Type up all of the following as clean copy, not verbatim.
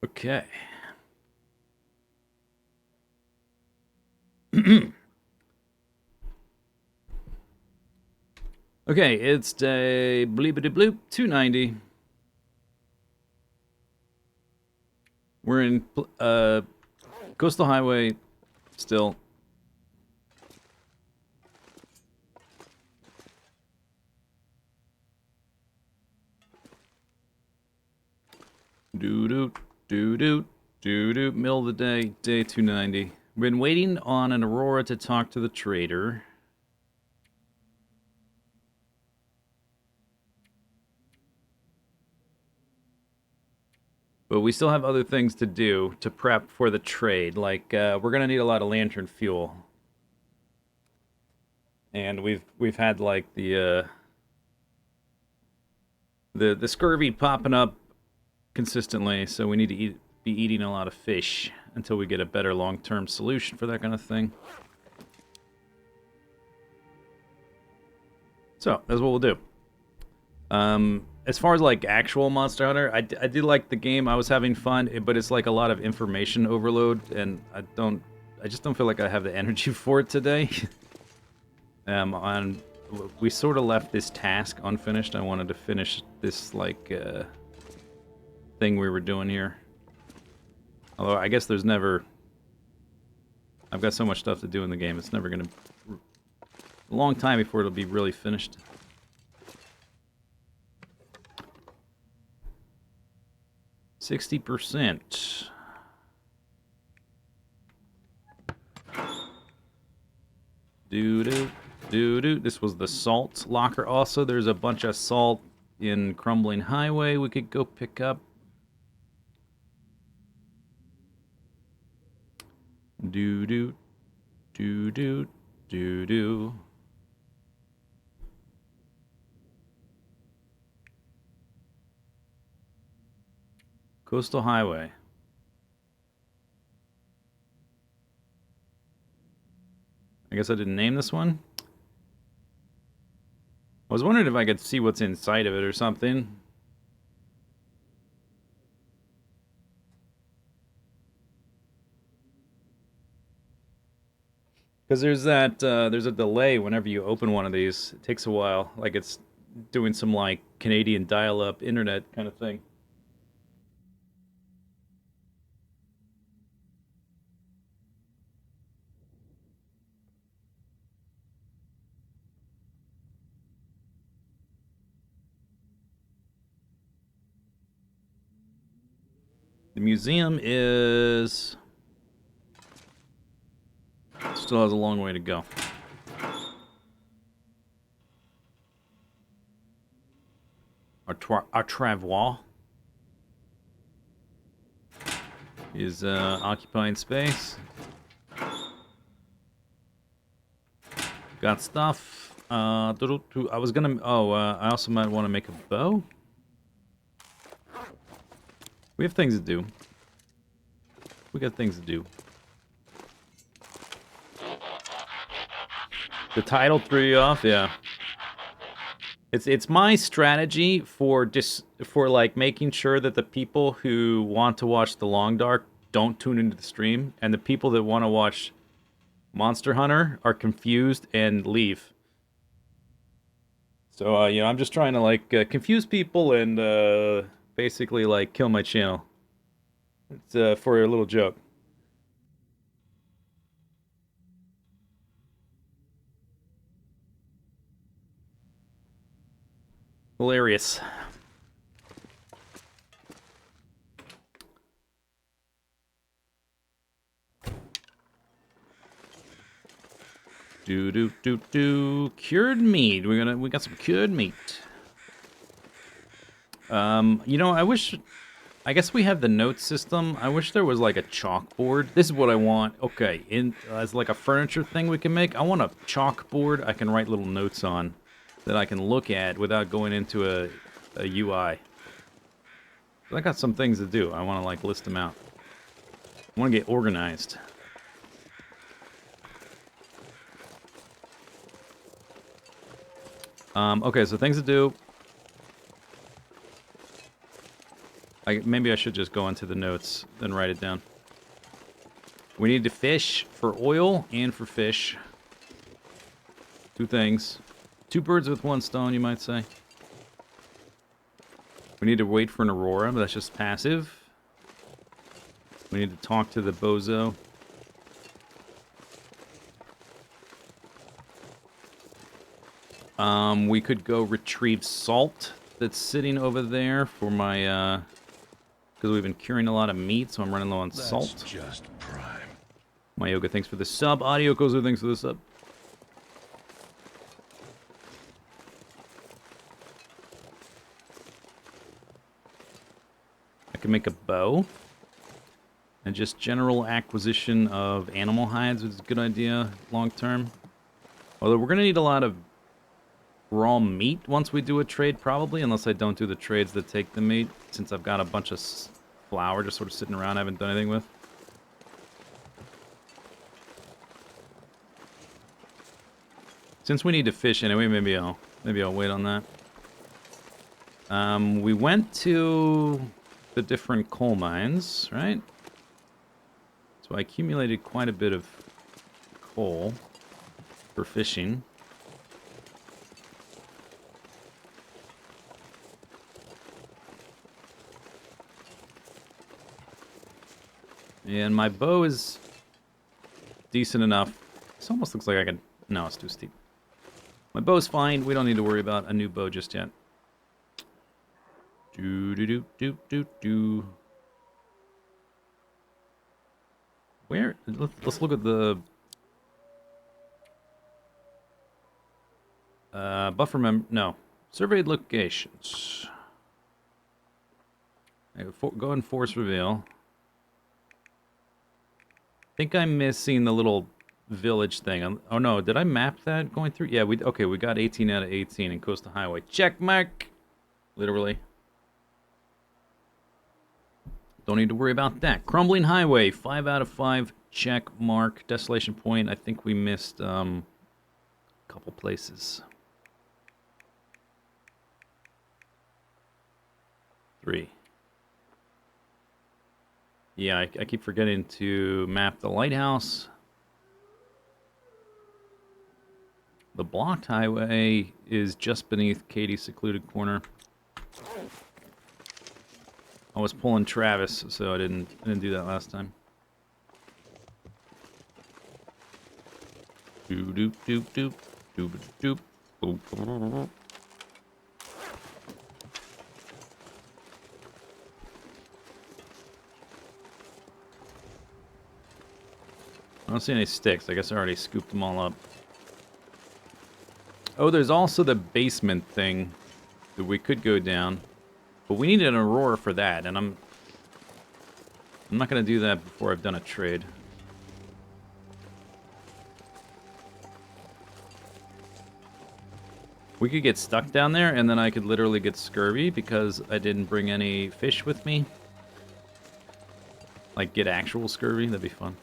Okay. Okay, it's day bleepity bloop 290. We're in Coastal Highway still. Doo doo doo doo doo doo. Middle of the day, day 290. Been waiting on an Aurora to talk to the trader. But we still have other things to do to prep for the trade. Like we're gonna need a lot of lantern fuel, and we've had like the scurvy popping up consistently, so we need to be eating a lot of fish until we get a better long-term solution for that kind of thing. So that's what we'll do. As far as like actual Monster Hunter, I did like the game. I was having fun, but it's like a lot of information overload, and I just don't feel like I have the energy for it today. On we sort of left this task unfinished. I wanted to finish this like thing we were doing here. Although I guess there's never. I've got so much stuff to do in the game. It's never gonna. A long time before it'll be really finished. %60. Doo doo doo doo. This was the salt locker. Also, there's a bunch of salt in Crumbling Highway we could go pick up. Doo doo doo doo doo doo. Coastal Highway. I guess I didn't name this one. I was wondering if I could see what's inside of it or something. Because there's a delay whenever you open one of these. It takes a while, like it's doing some like Canadian dial-up internet kind of thing. The museum is still has a long way to go. Our travois is occupying space. Got stuff. I was gonna. Oh, I also might want to make a bow. We have things to do. We got things to do. The title threw you off, yeah. It's my strategy for like making sure that the people who want to watch the Long Dark don't tune into the stream, and the people that want to watch Monster Hunter are confused and leave. So I'm just trying to like confuse people and basically like kill my channel. It's for a little joke. Hilarious. Do do do do. Cured meat. We got some cured meat. I wish. I guess we have the note system. I wish there was like a chalkboard. This is what I want. Okay, as like a furniture thing we can make. I want a chalkboard I can write little notes on that I can look at without going into a UI. But I got some things to do. I want to like list them out. I want to get organized. Okay, so things to do. Maybe I should just go into the notes, then write it down. We need to fish for oil and for fish. 2 things. 2 birds with 1 stone, you might say. We need to wait for an aurora, but that's just passive. We need to talk to the bozo. We could go retrieve salt that's sitting over there for my, because we've been curing a lot of meat, so I'm running low on salt. That's just prime. My yoga, thanks for the sub. Audio Kozo, thanks for the sub. I can make a bow. And just general acquisition of animal hides is a good idea long term. Although we're going to need a lot of raw meat once we do a trade, probably, unless I don't do the trades that take the meat, since I've got a bunch of flour just sort of sitting around I haven't done anything with. Since we need to fish anyway, maybe I'll wait on that. We went to the different coal mines, right? So I accumulated quite a bit of coal for fishing. And my bow is decent enough. This almost looks like I could... No, it's too steep. My bow's fine. We don't need to worry about a new bow just yet. Do. Where? Let's look at the... buffer no. Surveyed locations. Go and force reveal. I think I'm missing the little village thing. Oh no, did I map that going through? Yeah, we got 18 out of 18 in Coastal Highway. Check mark! Literally. Don't need to worry about that. Crumbling Highway, 5 out of 5. Check mark. Desolation Point, I think we missed a couple places. 3. Yeah, I keep forgetting to map the lighthouse. The blocked highway is just beneath Katie's secluded corner. I was pulling Travis, so I didn't do that last time. Doop doop doop doop doop doop doop. I don't see any sticks. I guess I already scooped them all up. Oh, there's also the basement thing that we could go down. But we need an aurora for that, and I'm not going to do that before I've done a trade. We could get stuck down there, and then I could literally get scurvy because I didn't bring any fish with me. Like, get actual scurvy. That'd be fun.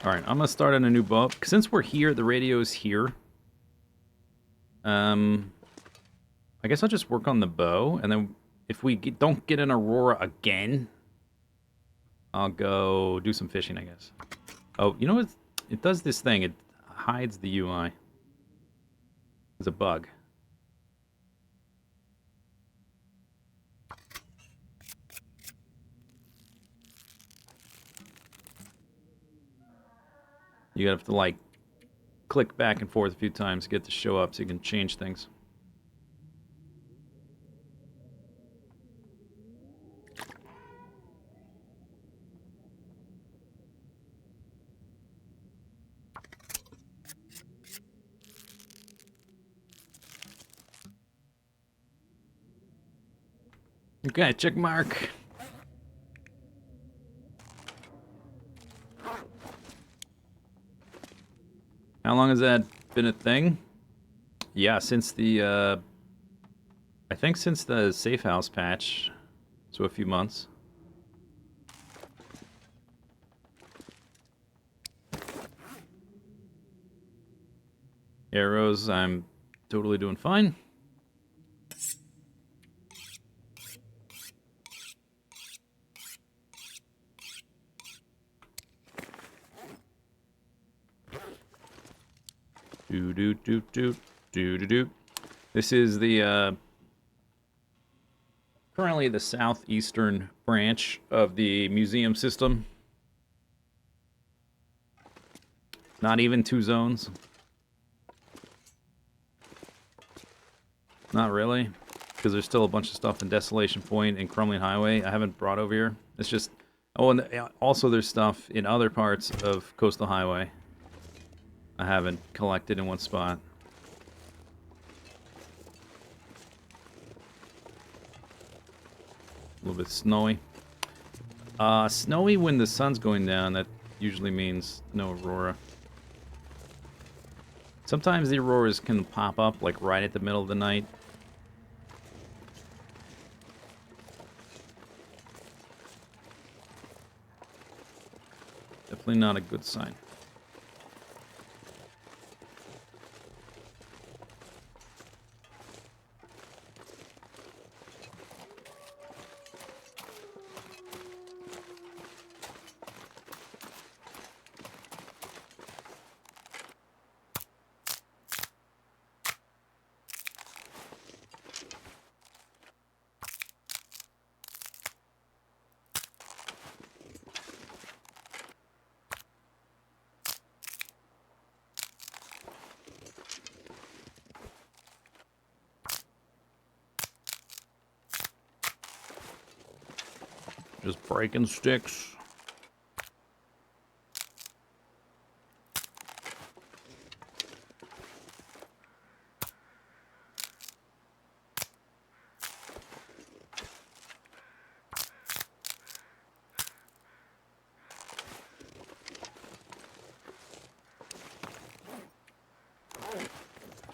Alright, I'm gonna start on a new bow. Since we're here, the radio's here. I guess I'll just work on the bow, and then if we don't get an aurora again, I'll go do some fishing, I guess. Oh, you know what? It does this thing. It hides the UI. It's a bug. You have to, like, click back and forth a few times to get it to show up so you can change things. Okay, check mark. How long has that been a thing? Yeah, since the I think since the safe house patch, so a few months. Arrows, I'm totally doing fine. Do do do do do do do. This is the currently the southeastern branch of the museum system. Not even 2 zones. Not really, because there's still a bunch of stuff in Desolation Point and Crumbling Highway I haven't brought over here. It's just... Oh, and also there's stuff in other parts of Coastal Highway I haven't collected in one spot. A little bit snowy. Snowy when the sun's going down, that usually means no aurora. Sometimes the auroras can pop up, like, right at the middle of the night. Definitely not a good sign. Just breaking sticks.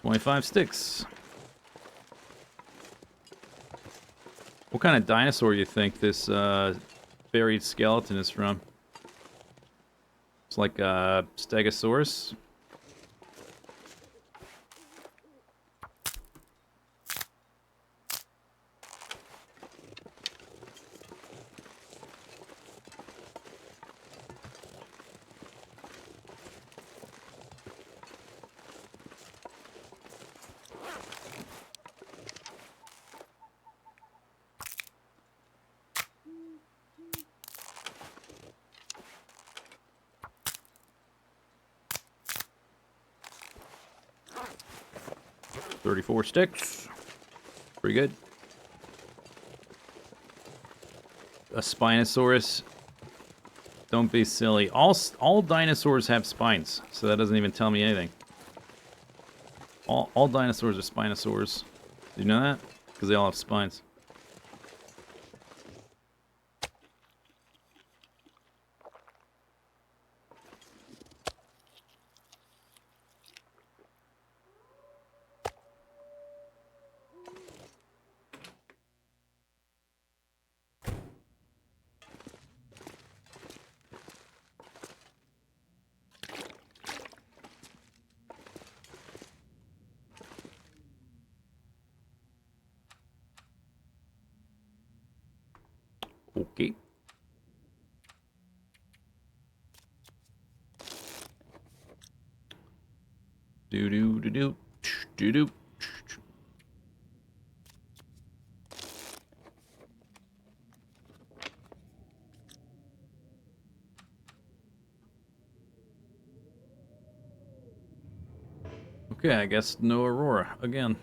"25 sticks. What kind of dinosaur you think this buried skeleton is from? It's like a Stegosaurus. "34 sticks. Pretty good. A Spinosaurus. Don't be silly. All dinosaurs have spines, so that doesn't even tell me anything. All dinosaurs are Spinosaurs. Do you know that? Because they all have spines. Okay. Do do do do do do. Okay, I guess no aurora again.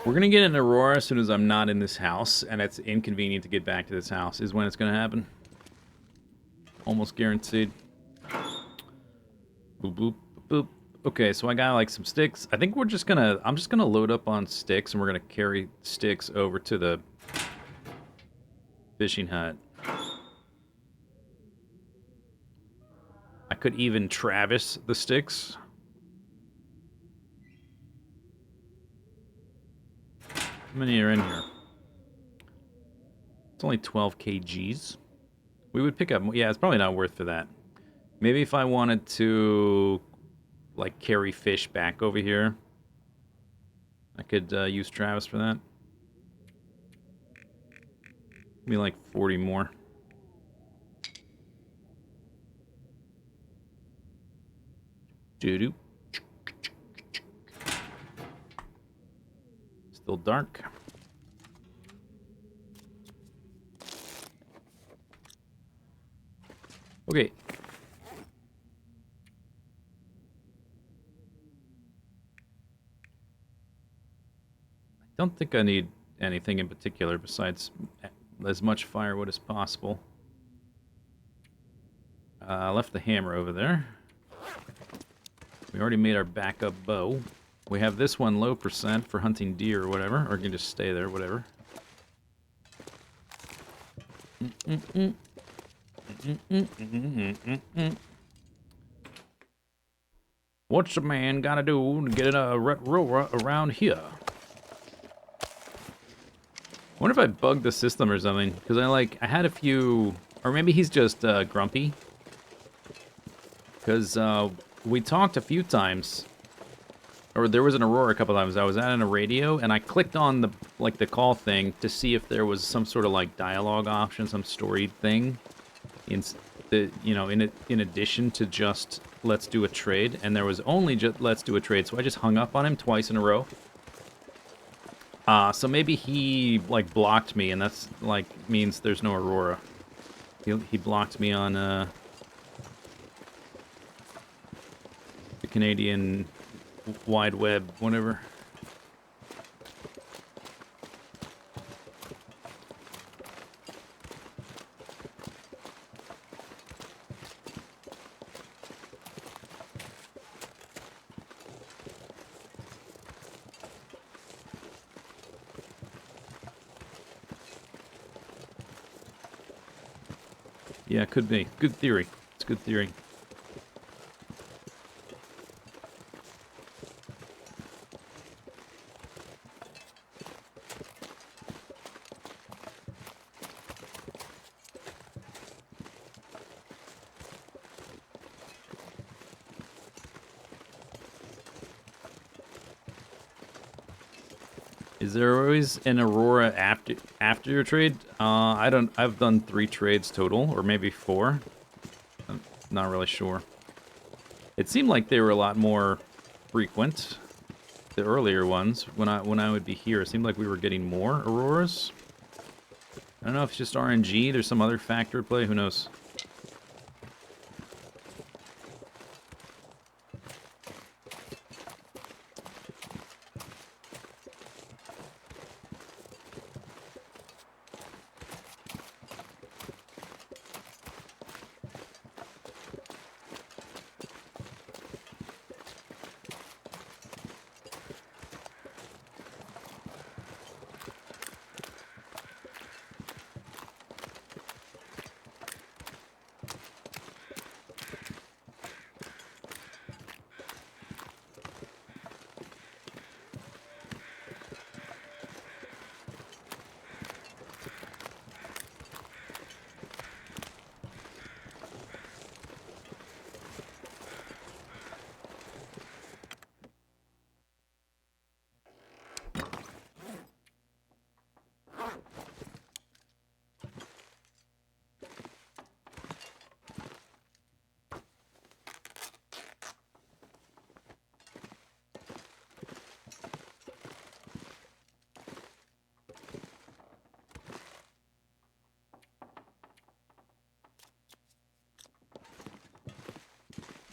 We're gonna get an aurora as soon as I'm not in this house, and it's inconvenient to get back to this house, is when it's gonna happen. Almost guaranteed. Boop, boop, boop. Okay, so I got like some sticks. I think I'm just gonna load up on sticks, and we're gonna carry sticks over to the fishing hut. I could even Travis the sticks. How many are in here? It's only 12 kgs. We would pick up... Yeah, it's probably not worth for that. Maybe if I wanted to, like, carry fish back over here, I could use Travis for that. Maybe like 40 more. Doo-doo. Still dark. Okay. I don't think I need anything in particular besides as much firewood as possible. I left the hammer over there. We already made our backup bow. We have this one low percent for hunting deer or whatever, or you can just stay there, whatever. What's a man gotta do to get a roar around here? I wonder if I bugged the system or something, because I had a few, or maybe he's just grumpy. Because we talked a few times, or there was an aurora a couple times. I was at a radio, and I clicked on the call thing to see if there was some sort of like dialogue option, some story thing, in addition to just let's do a trade, and there was only just let's do a trade. So I just hung up on him twice in a row. So maybe he like blocked me, and that's like means there's no aurora. He blocked me on the Canadian wide web, whatever. Yeah, it could be. Good theory. It's good theory. Is there always an aurora after your trade? I've done 3 trades total, or maybe 4. I'm not really sure. It seemed like they were a lot more frequent. The earlier ones, when I would be here, it seemed like we were getting more auroras. I don't know if it's just RNG. There's some other factor at play. Who knows?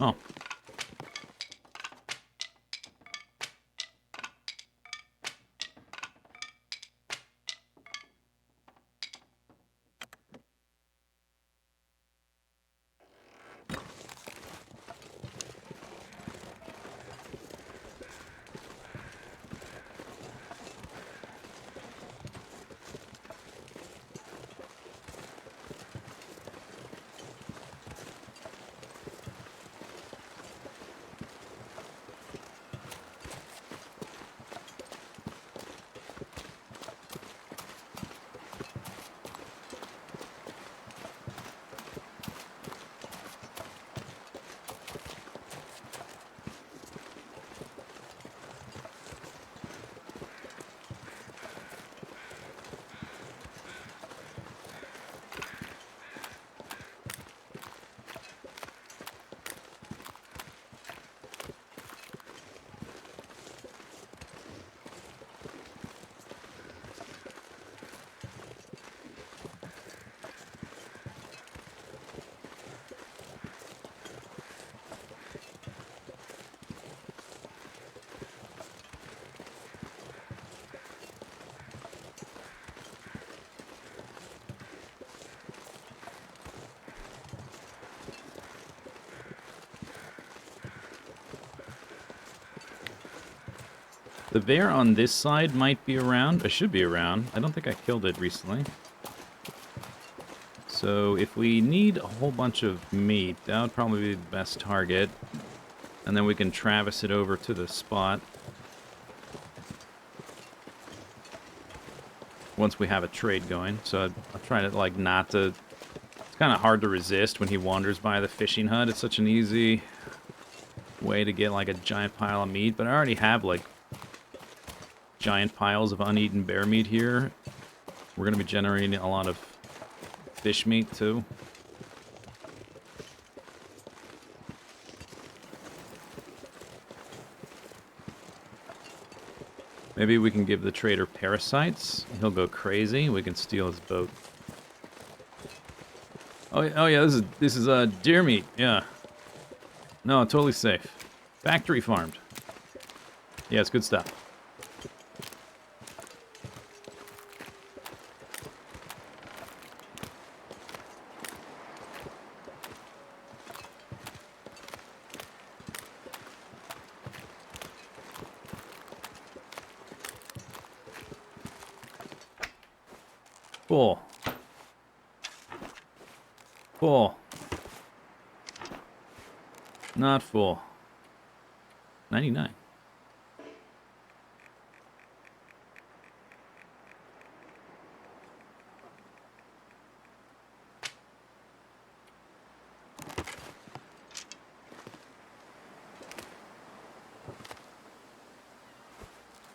Oh. The bear on this side might be around. It should be around. I don't think I killed it recently. So if we need a whole bunch of meat, that would probably be the best target. And then we can traverse it over to the spot. Once we have a trade going. So I'll try to, like, not to... It's kind of hard to resist when he wanders by the fishing hut. It's such an easy way to get, like, a giant pile of meat. But I already have, like, giant piles of uneaten bear meat here. We're going to be generating a lot of fish meat, too. Maybe we can give the trader parasites. He'll go crazy. We can steal his boat. Oh yeah, this is deer meat. Yeah. No, totally safe. Factory farmed. Yeah, it's good stuff. Full. Full. Not full. 99.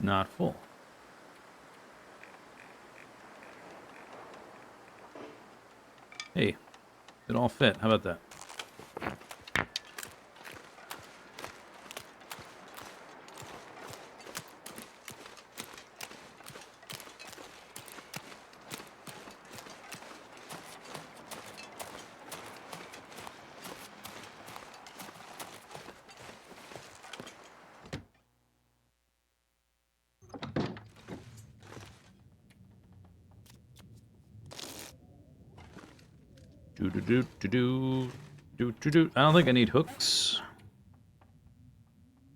Not full. Hey, it all fit. How about that? I don't think I need hooks.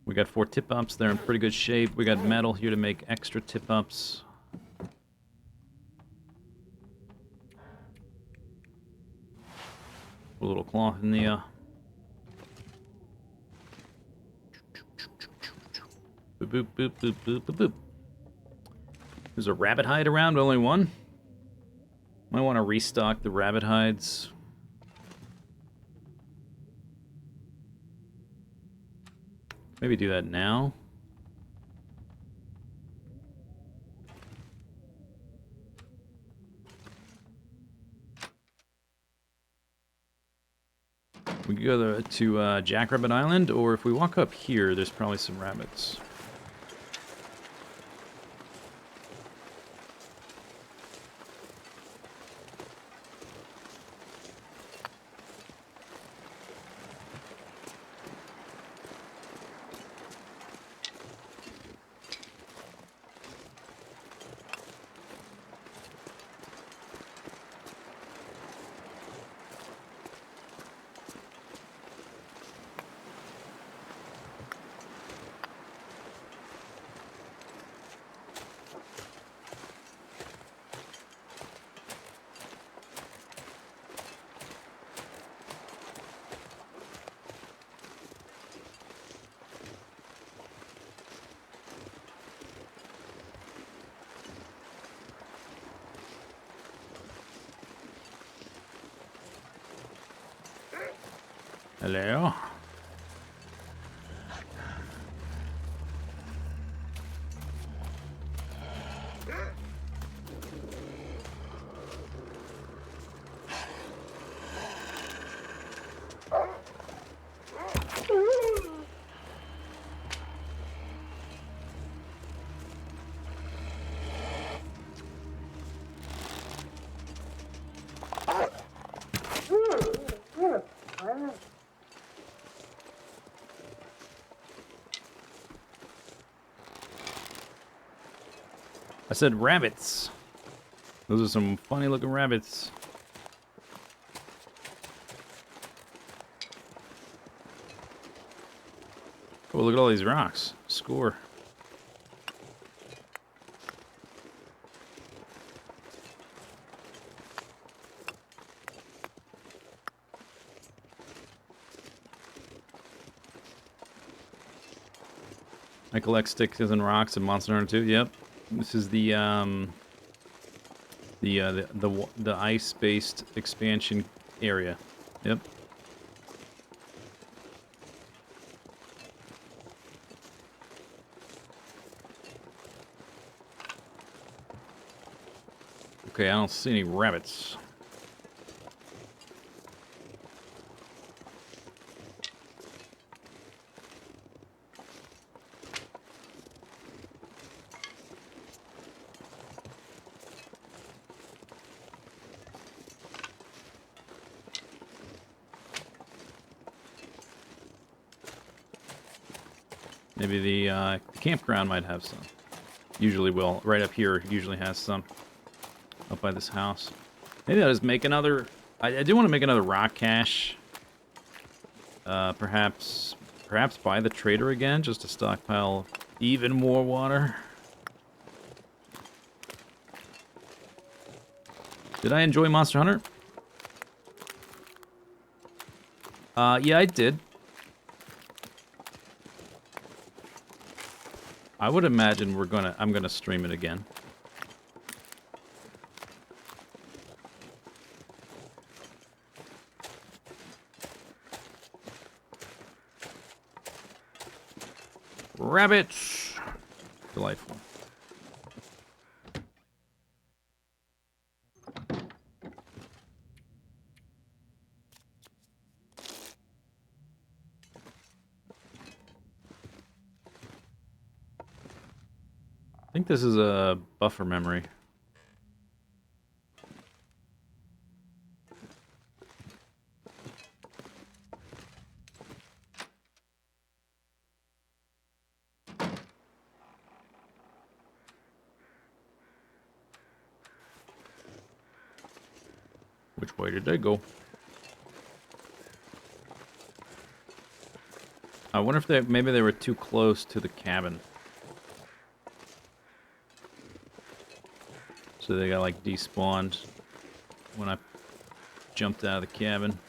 We got 4 tip-ups. They're in pretty good shape. We got metal here to make extra tip-ups. A little cloth in the... Boop, boop, boop, boop, boop, boop, boop. There's a rabbit hide around, but only one. Might want to restock the rabbit hides. Maybe do that now. We could go to Jackrabbit Island, or if we walk up here, there's probably some rabbits. Hello. I said rabbits. Those are some funny looking rabbits. Oh, look at all these rocks. Score. I collect sticks and rocks in Monster Hunter 2. Yep. This is the ice-based expansion area. Yep. Okay, I don't see any rabbits. Maybe the campground might have some. Usually will. Right up here usually has some. Up by this house. Maybe I'll just make another... I do want to make another rock cache. Perhaps buy the trader again, just to stockpile even more water. Did I enjoy Monster Hunter? Yeah, I did. I would imagine I'm gonna stream it again. Rabbits! Delightful. I think this is a buffer memory. Which way did they go? I wonder if maybe they were too close to the cabin. So they got like despawned when I jumped out of the cabin.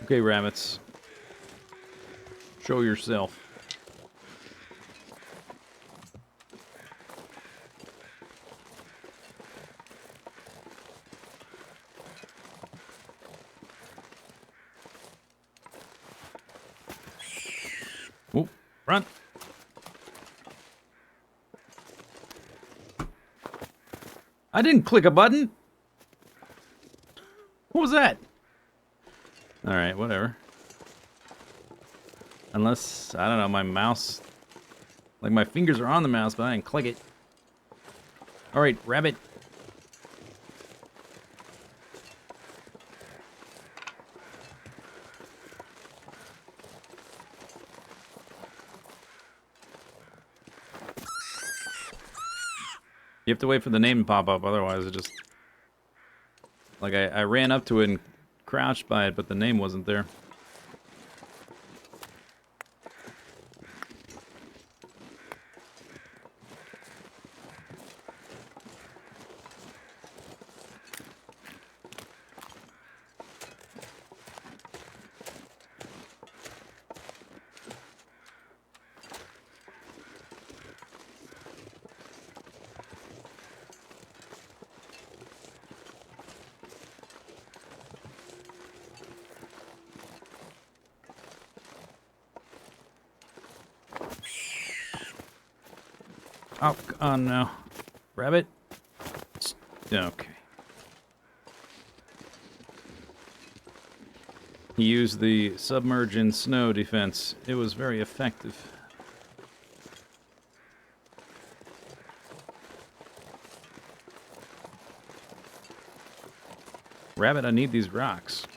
Okay, rabbits. Show yourself. Oh, run! I didn't click a button! What was that? Alright, whatever. Unless, I don't know, my mouse... Like, my fingers are on the mouse, but I didn't click it. Alright, rabbit. You have to wait for the name to pop up, otherwise it just... Like, I ran up to it and crouched by it, but the name wasn't there. Oh no. Rabbit? Okay. He used the submerge in snow defense. It was very effective. Rabbit, I need these rocks.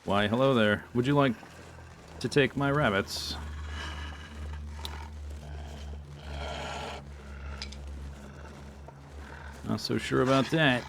Why, hello there. Would you like to take my rabbits? Not so sure about that.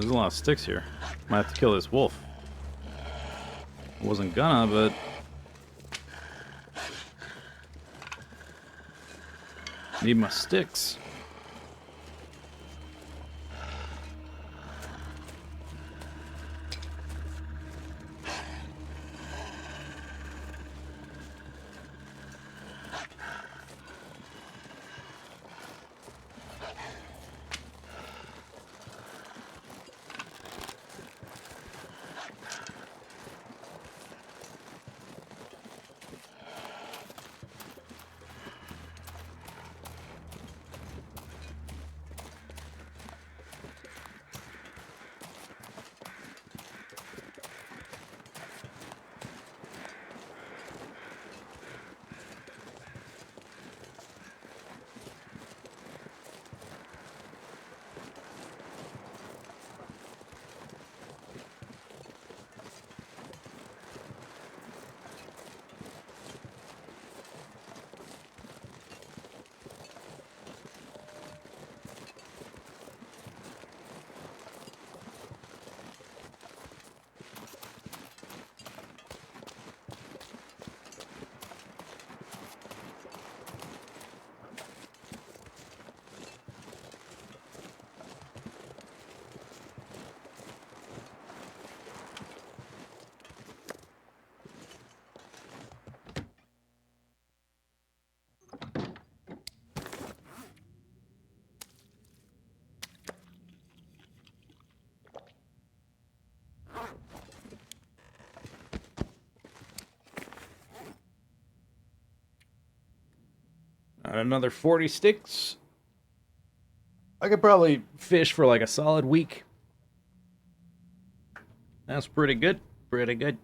There's a lot of sticks here. Might have to kill this wolf. I wasn't gonna, but... need my sticks. Another 40 sticks. I could probably fish for like a solid week. That's pretty good. Pretty good.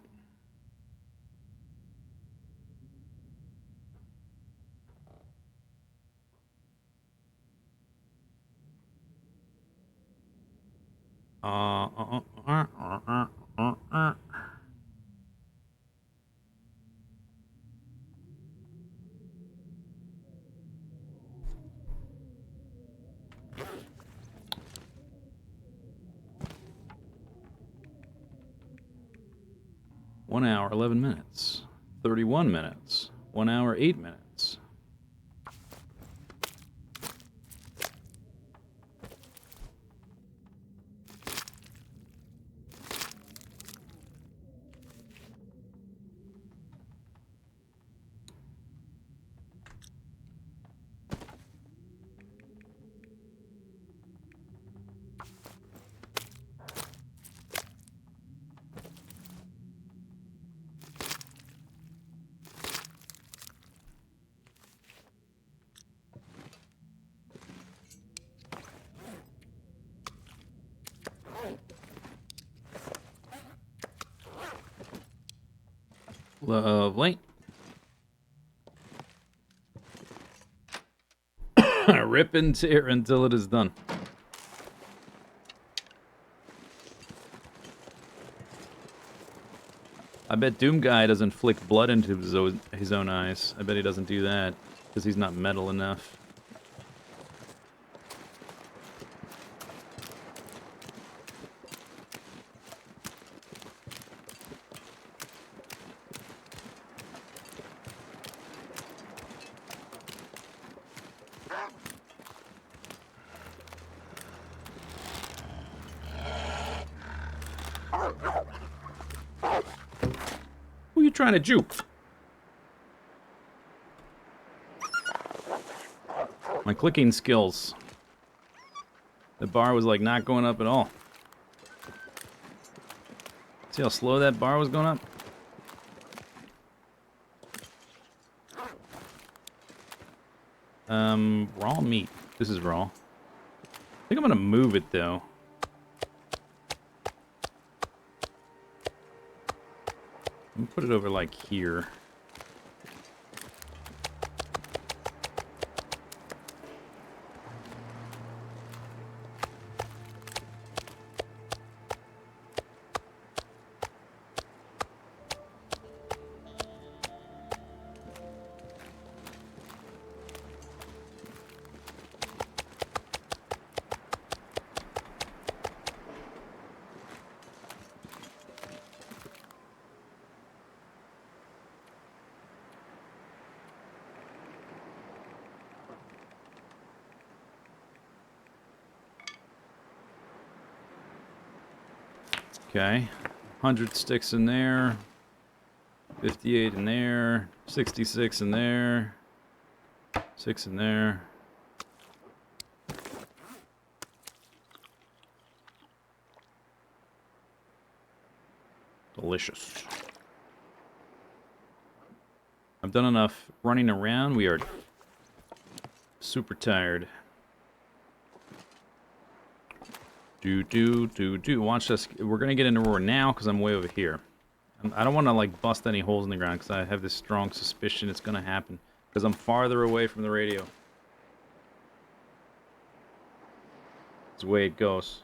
Uh, uh, uh, uh, uh, uh, uh. 1 hour, 11 minutes. 31 minutes. 1 hour, 8 minutes. Lovely. Rip and tear until it is done. I bet Doom Guy doesn't flick blood into his own eyes. I bet he doesn't do that, because he's not metal enough. Who are you trying to juke? My clicking skills. The bar was like not going up at all. See how slow that bar was going up? Raw meat. This is raw. I think I'm gonna move it though. Let me put it over like here. Okay, 100 sticks in there, 58 in there, 66 in there, 6 in there. Delicious. I've done enough running around. We are super tired. Watch this. We're gonna get into roar now because I'm way over here. I don't want to like bust any holes in the ground because I have this strong suspicion it's gonna happen because I'm farther away from the radio. That's the way it goes.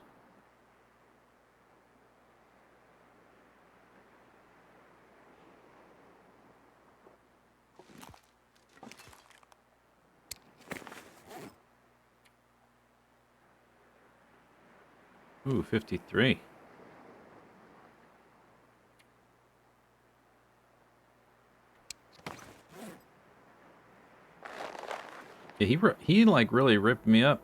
Ooh, 53. Yeah, he like really ripped me up.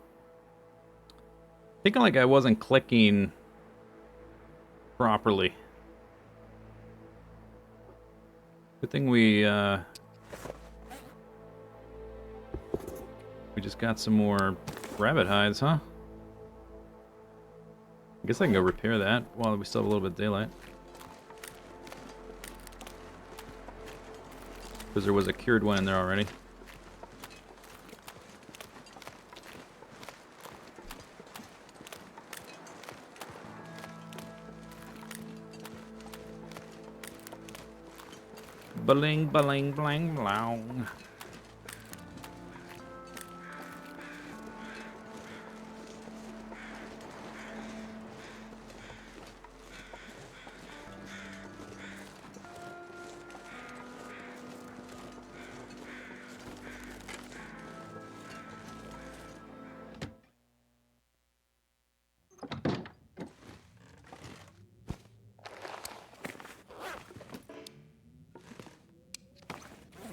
Thinking like I wasn't clicking properly. Good thing we just got some more rabbit hides, huh? I guess I can go repair that while we still have a little bit of daylight. Because there was a cured one in there already. Bling, bling, bling, blang.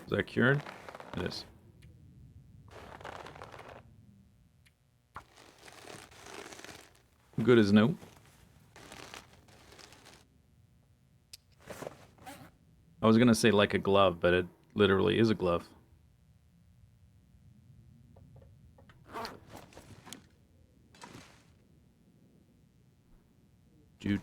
Is that cured? It is. Good as no. I was gonna say like a glove, but it literally is a glove. Do.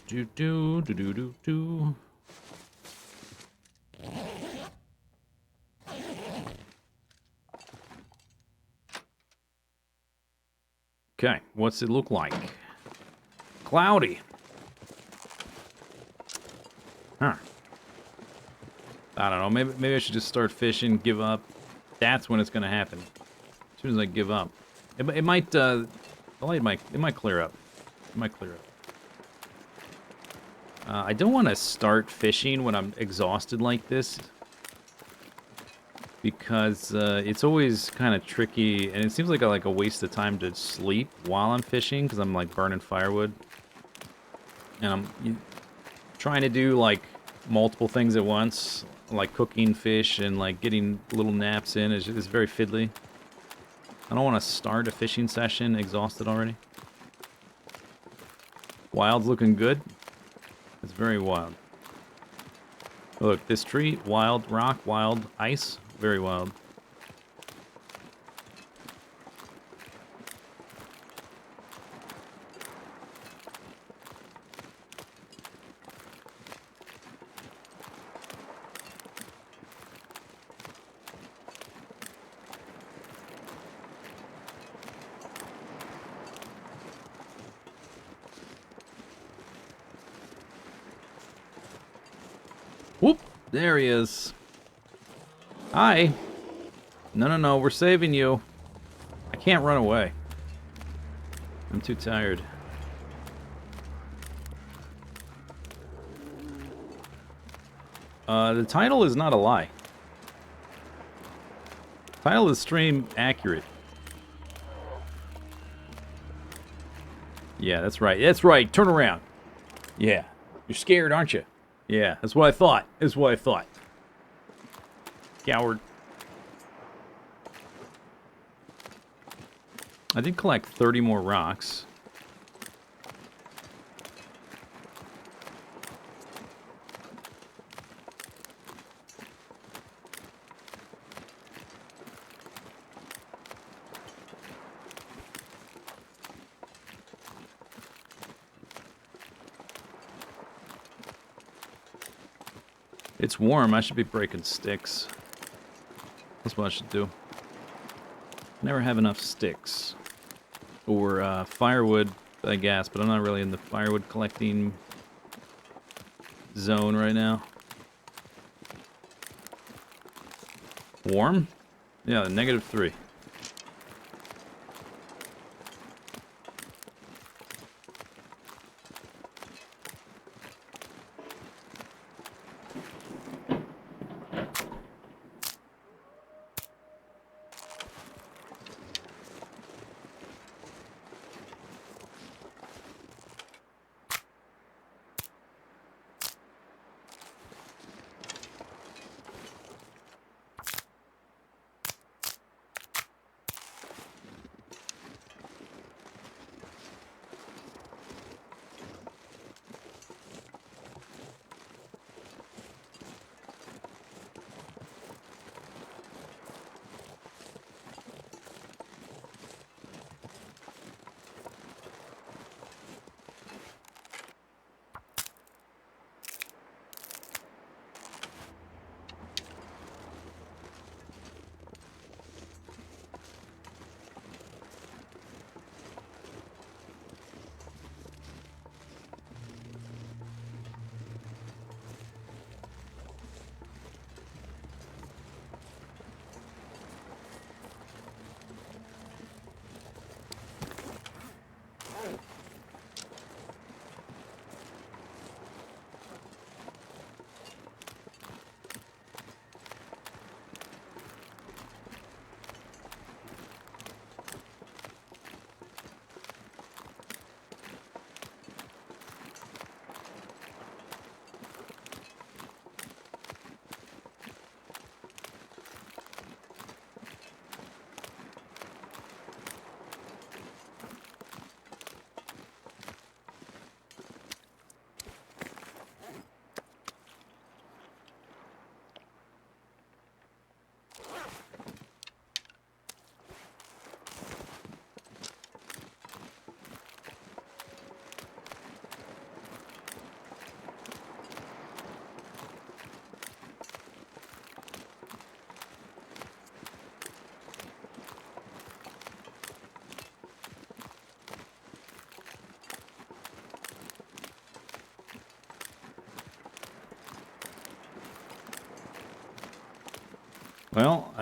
Okay, what's it look like? Cloudy. Huh. I don't know. Maybe I should just start fishing, give up. That's when it's gonna happen. As soon as I give up, it might the light might clear up. It might clear up. I don't want to start fishing when I'm exhausted like this, because it's always kind of tricky, and it seems like a waste of time to sleep while I'm fishing, because I'm like burning firewood, and trying to do like multiple things at once, like cooking fish and like getting little naps in is very fiddly. I don't want to start a fishing session exhausted already. Wild's looking good. It's very wild. Look, this tree, wild rock, wild ice, very wild. Whoop! There he is. Hi. No, we're saving you. I can't run away. I'm too tired. The title is not a lie. Title is stream accurate. Yeah, that's right. That's right. Turn around. Yeah. You're scared, aren't you? Yeah, that's what I thought. That's what I thought. Coward. I did collect 30 more rocks. It's warm. I should be breaking sticks. That's what I should do. Never have enough sticks. Or firewood, I guess, but I'm not really in the firewood collecting zone right now. Warm? Yeah, -3.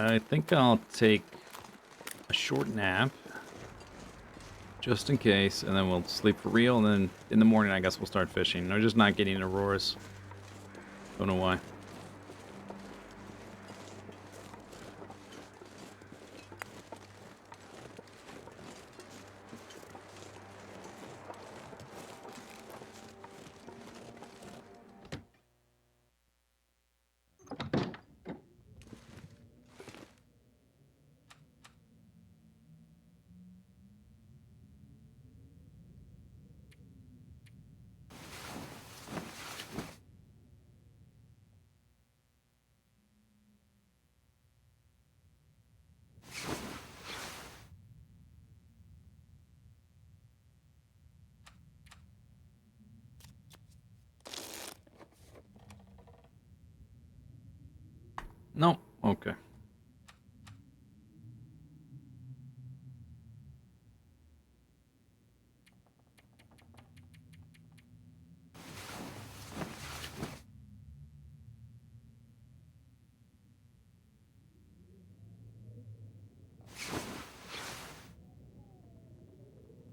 I think I'll take a short nap. Just in case, and then we'll sleep for real, and then in the morning I guess we'll start fishing. We're just not getting auroras. Don't know why. No? Okay.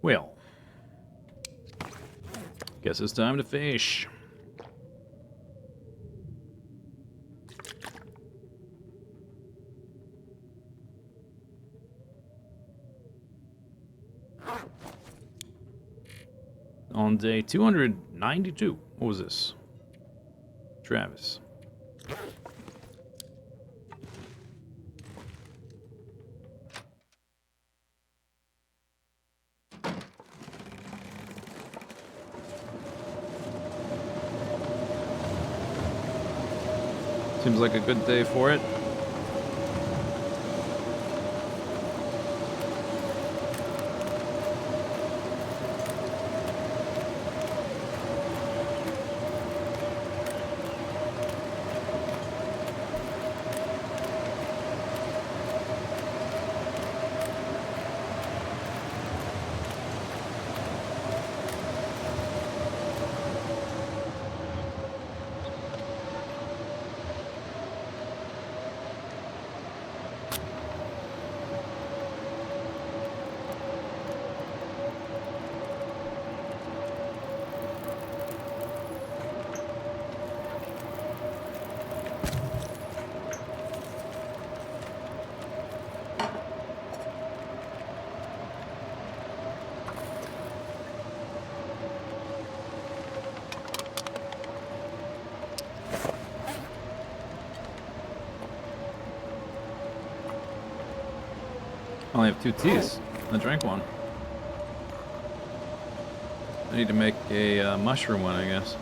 Well. Guess it's time to fish. On day 292. What was this? Travis. Seems like a good day for it. I only have 2 teas. I drank one. I need to make a mushroom one, I guess.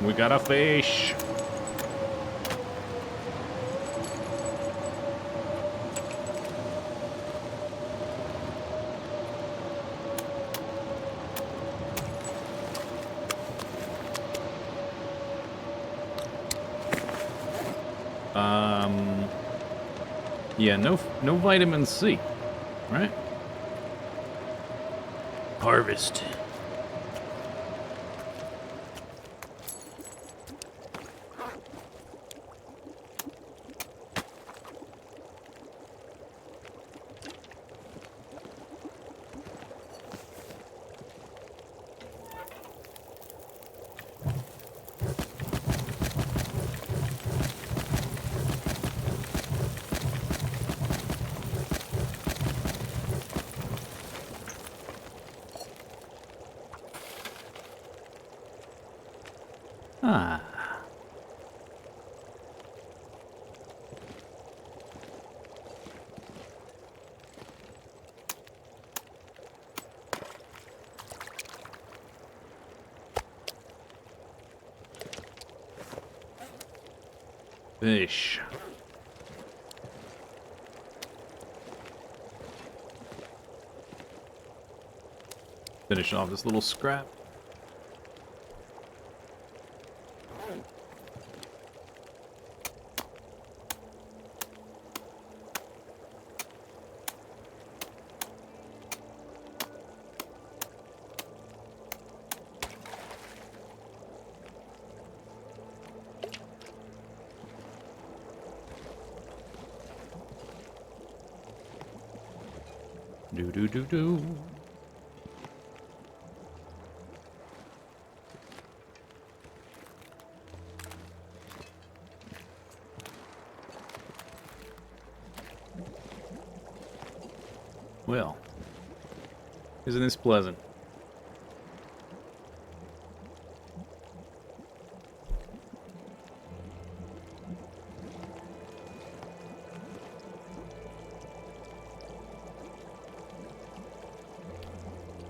We got a fish. Yeah, no vitamin C, right? Harvest. Ah. Fish. Finish off this little scrap. Do. Well, isn't this pleasant?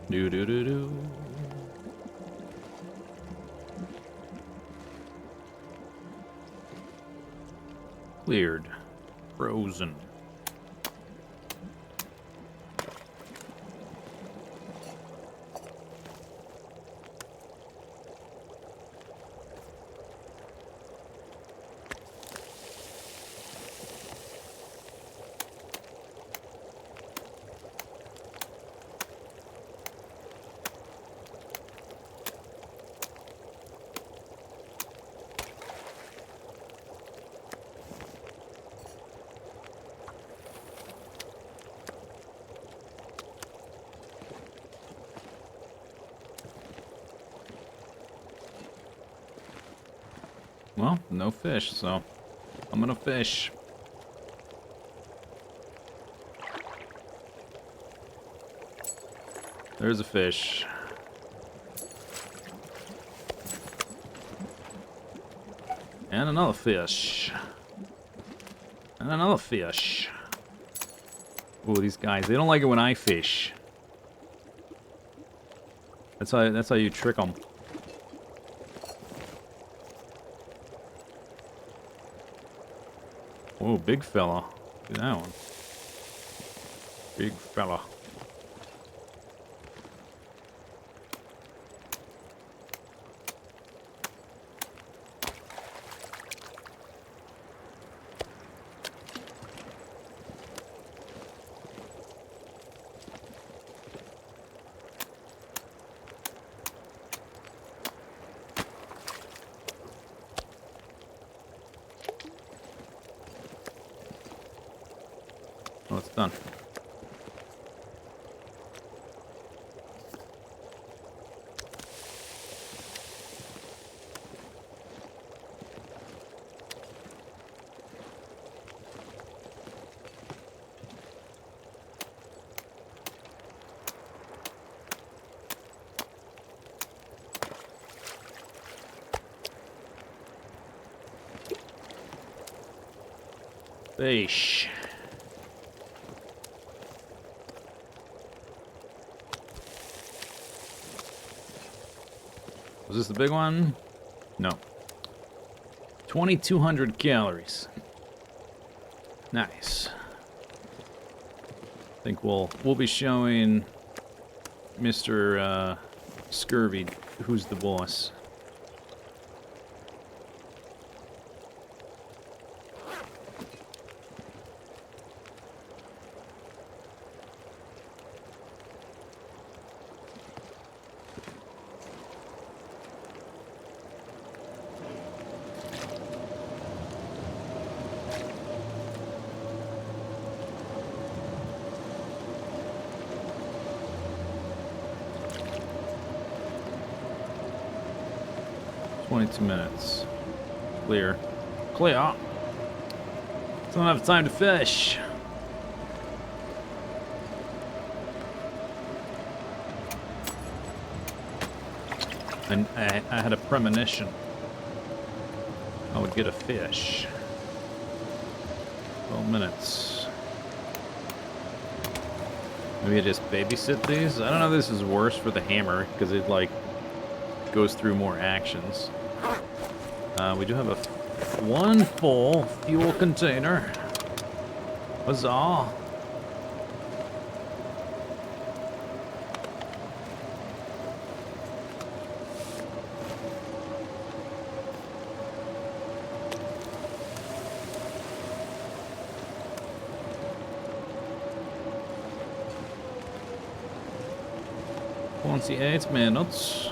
Do. Cleared. Frozen. Well, no fish, so I'm gonna fish. There's a fish. And another fish. And another fish. Ooh, these guys, they don't like it when I fish. That's how you trick them. Oh, big fella. Look at that one. Big fella. Oh, it's done. Fish. Was this the big one? No. 2,200 calories. Nice. I think we'll be showing Mr. Scurvy who's the boss. Minutes. Clear. Clear. Don't have time to fish. And I had a premonition I would get a fish. 12 minutes. Maybe I just babysit these? I don't know if this is worse for the hammer, because it, like, goes through more actions. We do have one full fuel container. Huzzah. Once 8 minutes.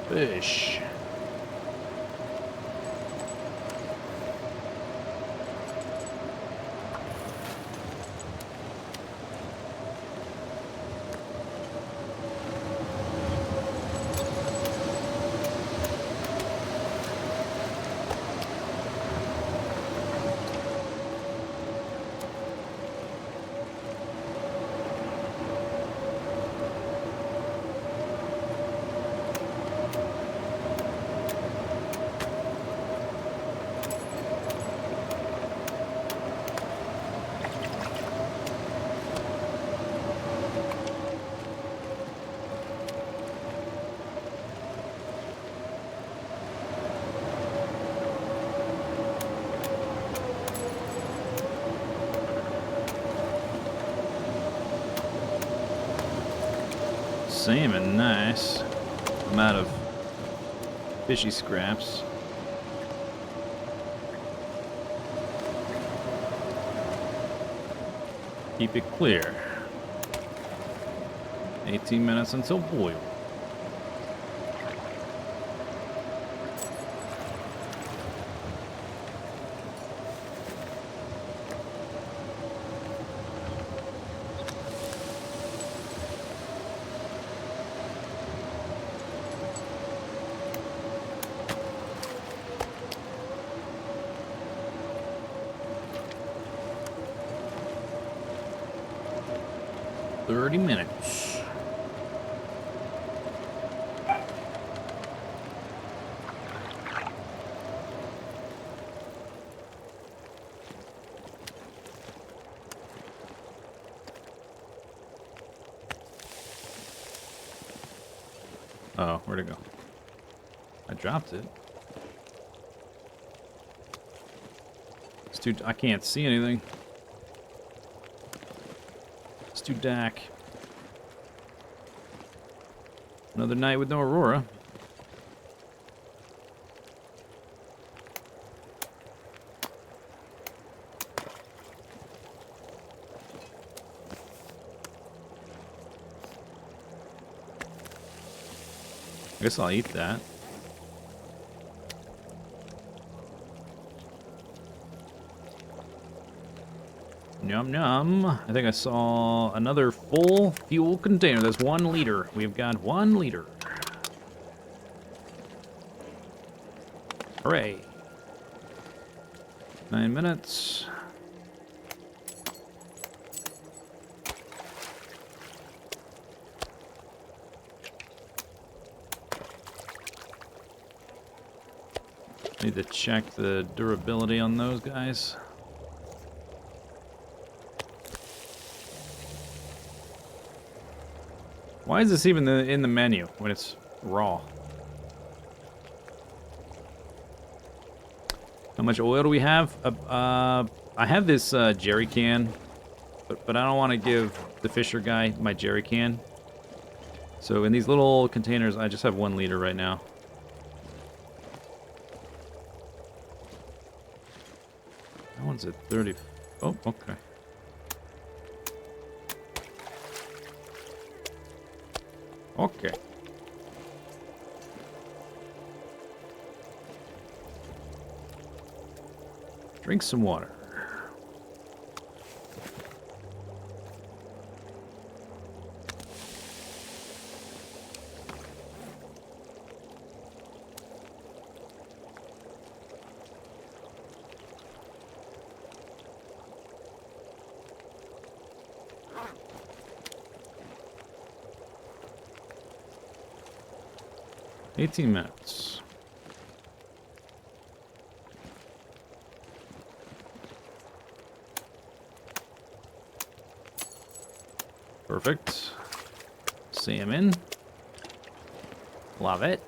Fish. Salmon, nice. I'm out of fishy scraps. Keep it clear. 18 minutes until boil. Minutes. Oh, where'd it go? I dropped it. It's too... I can't see anything. It's too dark. Another night with no aurora. I guess I'll eat that. Yum yum. I think I saw another full fuel container. There's 1 liter. We've got 1 liter. Hooray. 9 minutes. Need to check the durability on those guys. Why is this even in the menu when it's raw? How much oil do we have? I have this jerry can, but I don't want to give the Fisher guy my jerry can. So in these little containers, I just have 1 liter right now. That one's at 30. Oh, okay. Okay. Drink some water. Eighteen minutes. Perfect. Salmon. Love it.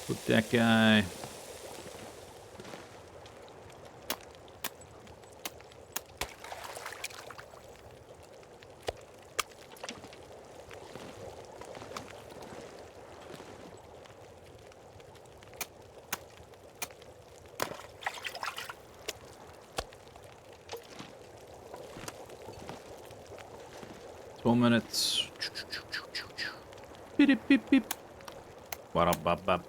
Put that guy. Minutes. Beep beep beep. Bop bop bop.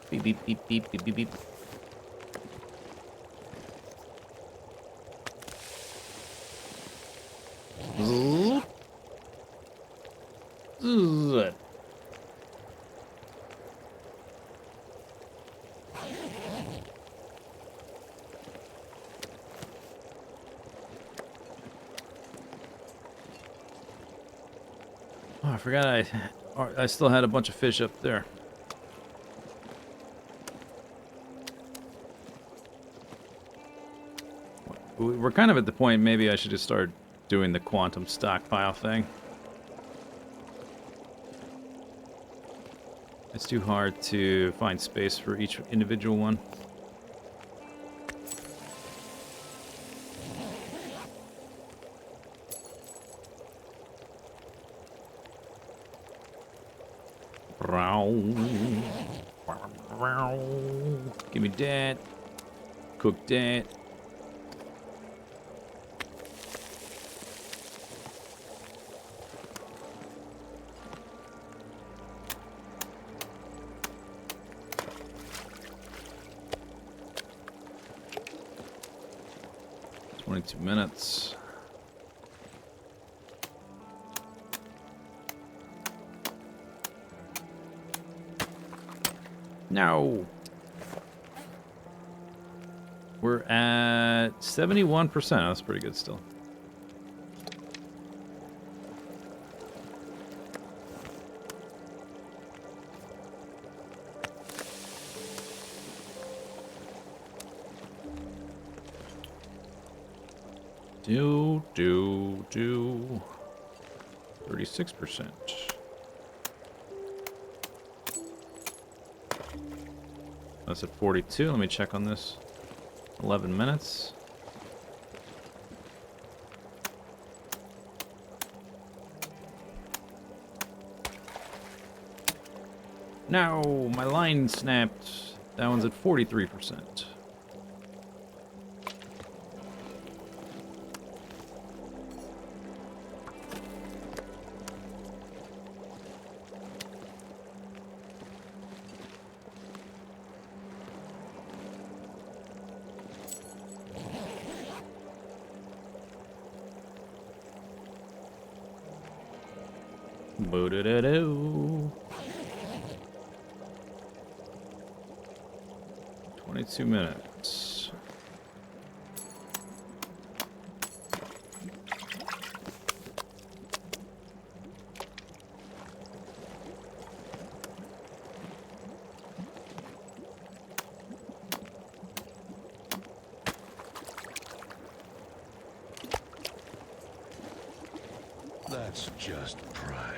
Beep beep beep beep beep beep beep. Zzz. Zzz. Oh, I forgot I still had a bunch of fish up there. We're kind of at the point maybe I should just start doing the quantum stockpile thing. It's too hard to find space for each individual one. Give me that. Cook that. 22 minutes. No. We're at 71%. That's pretty good still. Do 36%. That's at 42. Let me check on this. 11 minutes. No, my line snapped. That one's at 43%. Boo-da-da-doo. 22 minutes. That's just prime.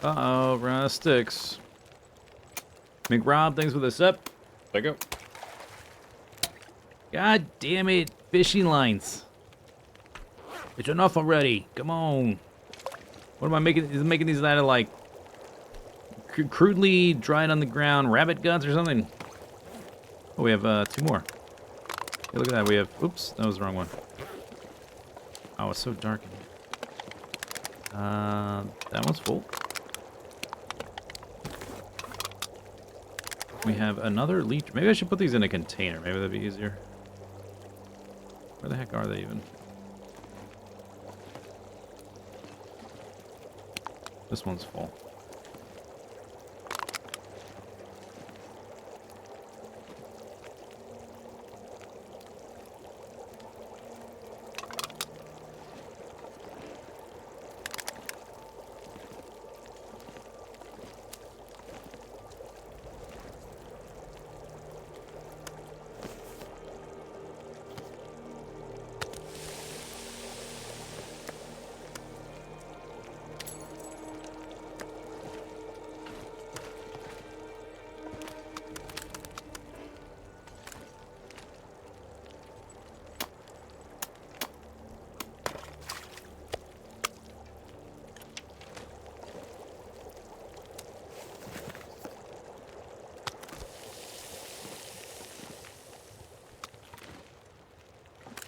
Uh-oh, run out of sticks. McRob, thanks for the sub. There you go. God damn it, fishing lines. It's enough already. Come on. What am I making? Is it making these out of like crudely dried on the ground rabbit guts or something? Oh, we have 2 more. Hey, look at that. We have. Oops, that was the wrong one. Oh, it's so dark in here. That one's full. We have another leech. Maybe I should put these in a container. Maybe that'd be easier. Where the heck are they even? This one's full.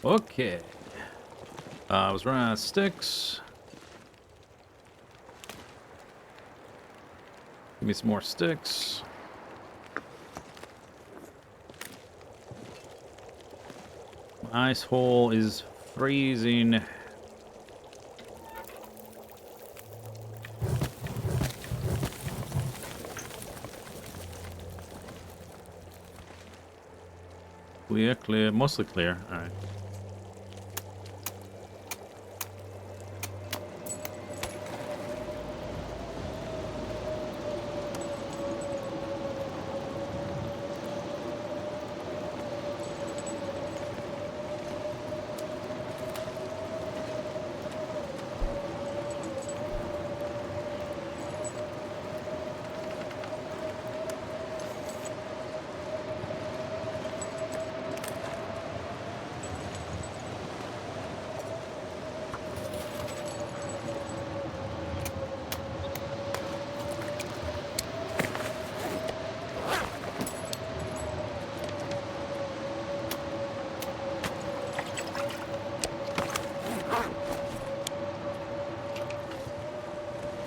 Okay. I was running out of sticks. Give me some more sticks. My ice hole is freezing. Clear, clear, mostly clear. All right.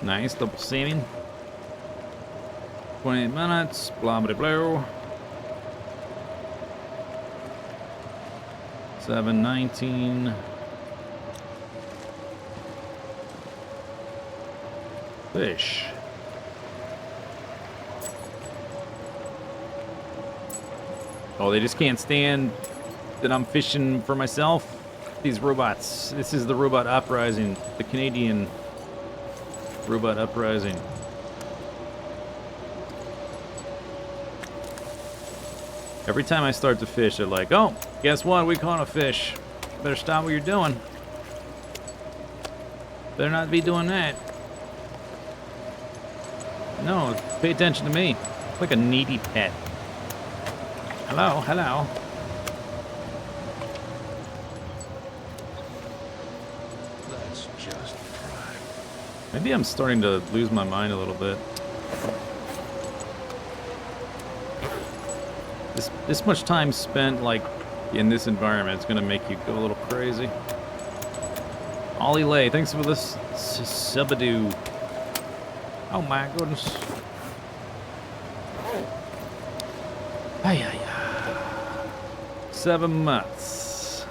Nice double salmon. 28 minutes, blah, blah, blah. 7:19. Fish. Oh, they just can't stand that I'm fishing for myself. These robots. This is the robot uprising. The Canadian robot uprising. Every time I start to fish, they're like, oh, guess what? We caught a fish. Better stop what you're doing. Better not be doing that. No, pay attention to me. It's like a needy pet. Hello, hello. That's just pride. Maybe I'm starting to lose my mind a little bit. This much time spent, like, in this environment, it's gonna make you go a little crazy. Ollie Lay, thanks for this subadoo. Oh my goodness. Ay, ay, ay. 7 months.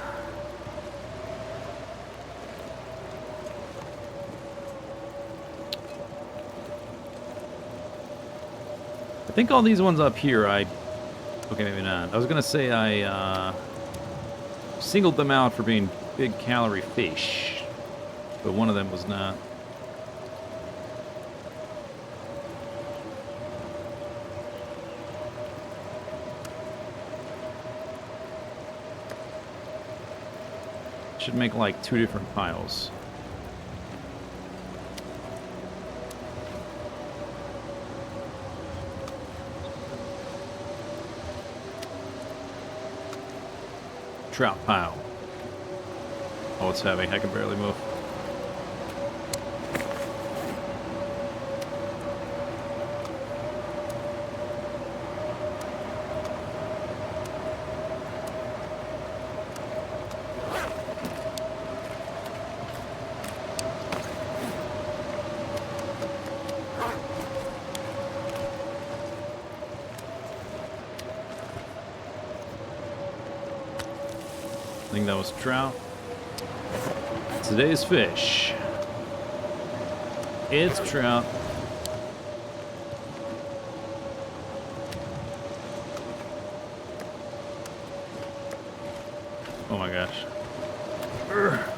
I think all these ones up here, okay, maybe not. I was gonna say I singled them out for being big calorie fish, but one of them was not. Should make like 2 different piles. Trout pile. Oh, it's heavy. I can barely move. I think that was trout. Today's fish. It's trout. Oh my gosh. Urgh.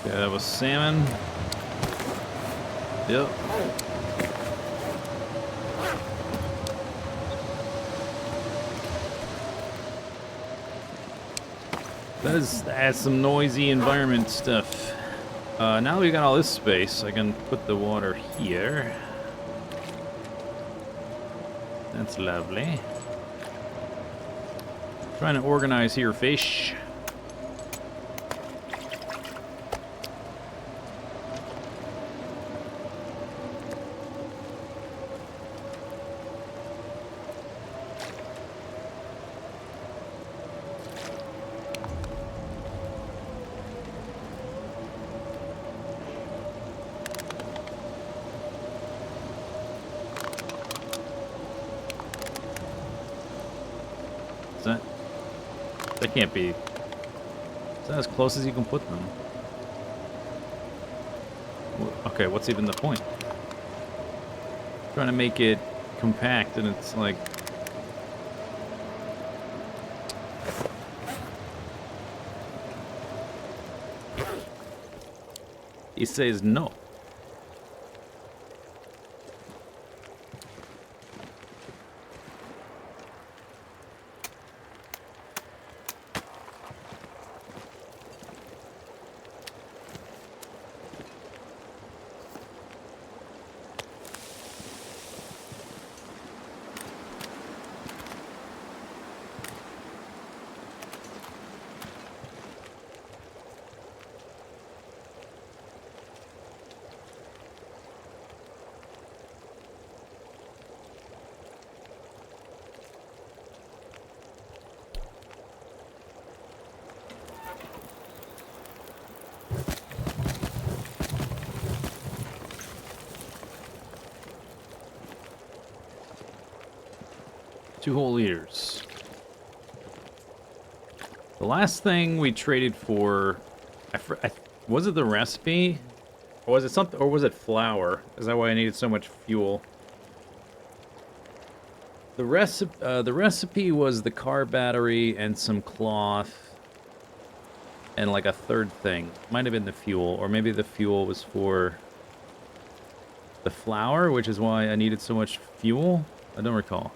Okay, that was salmon. Yep. That's some noisy environment stuff. Now we got all this space, I can put the water here. That's lovely. Trying to organize here, fish. They can't be. Is that as close as you can put them? Okay, what's even the point? Trying to make it compact, and it's like... He says no. Two whole liters. The last thing we traded for, was it the recipe, or was it something, or was it flour? Is that why I needed so much fuel? The recipe was the car battery and some cloth, and like a third thing. Might have been the fuel, or maybe the fuel was for the flour, which is why I needed so much fuel. I don't recall.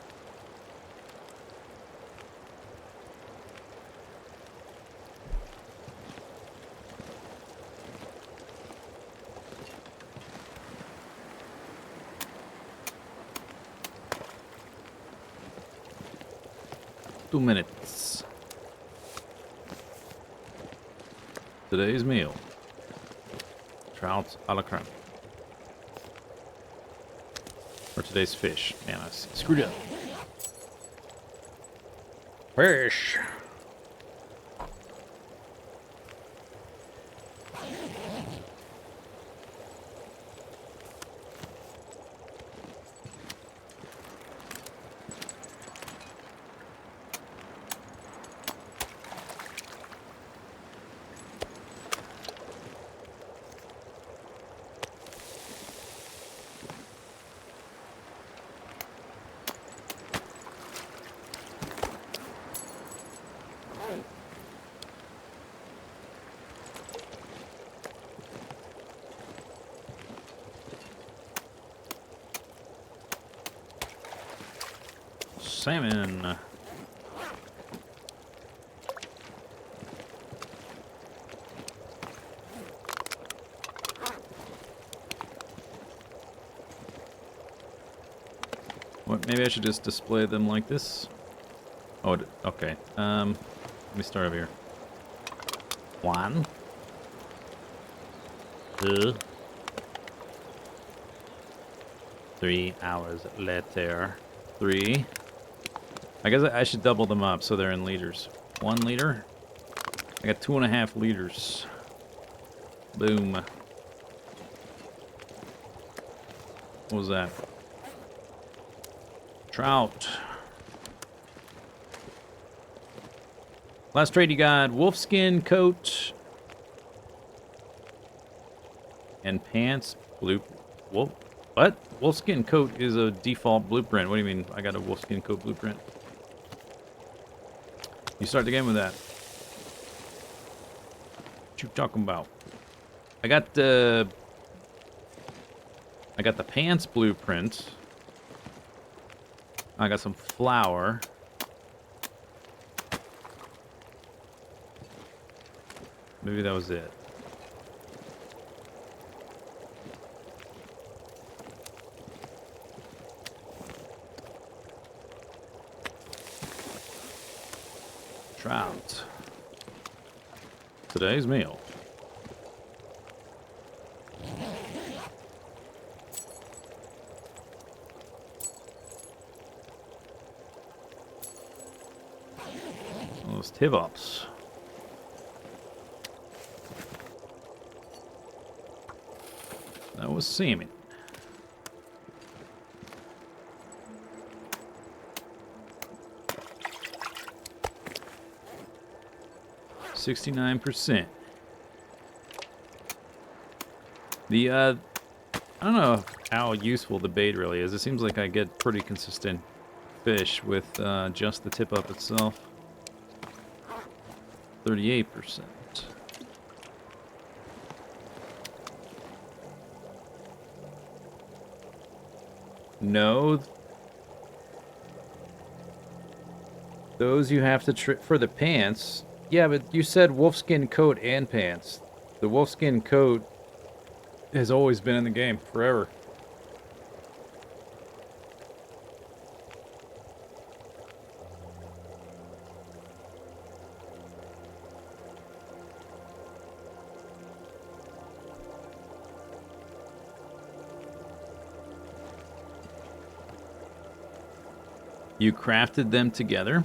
Two minutes. Today's meal. Trout a la creme. Or today's fish. Man, I screwed up. Fish. Salmon. What? Maybe I should just display them like this. Oh, okay. Let me start over here. 1, 2, 3 hours later. 3. I guess I should double them up so they're in liters. 1 liter. I got 2.5 liters. Boom. What was that? Trout. Last trade you got wolfskin coat and pants. Wolf. What? Wolfskin coat is a default blueprint. What do you mean? I got a wolfskin coat blueprint. You start the game with that. What you talking about? I got the pants blueprint. I got some flour. Maybe that was it. Trout. Today's meal. Those Tivops. That was salmon. 69%. I don't know how useful the bait really is. It seems like I get pretty consistent fish with just the tip up itself. 38%. No. Those you have to for the pants. Yeah, but you said wolfskin coat and pants. The wolfskin coat has always been in the game, forever. You crafted them together?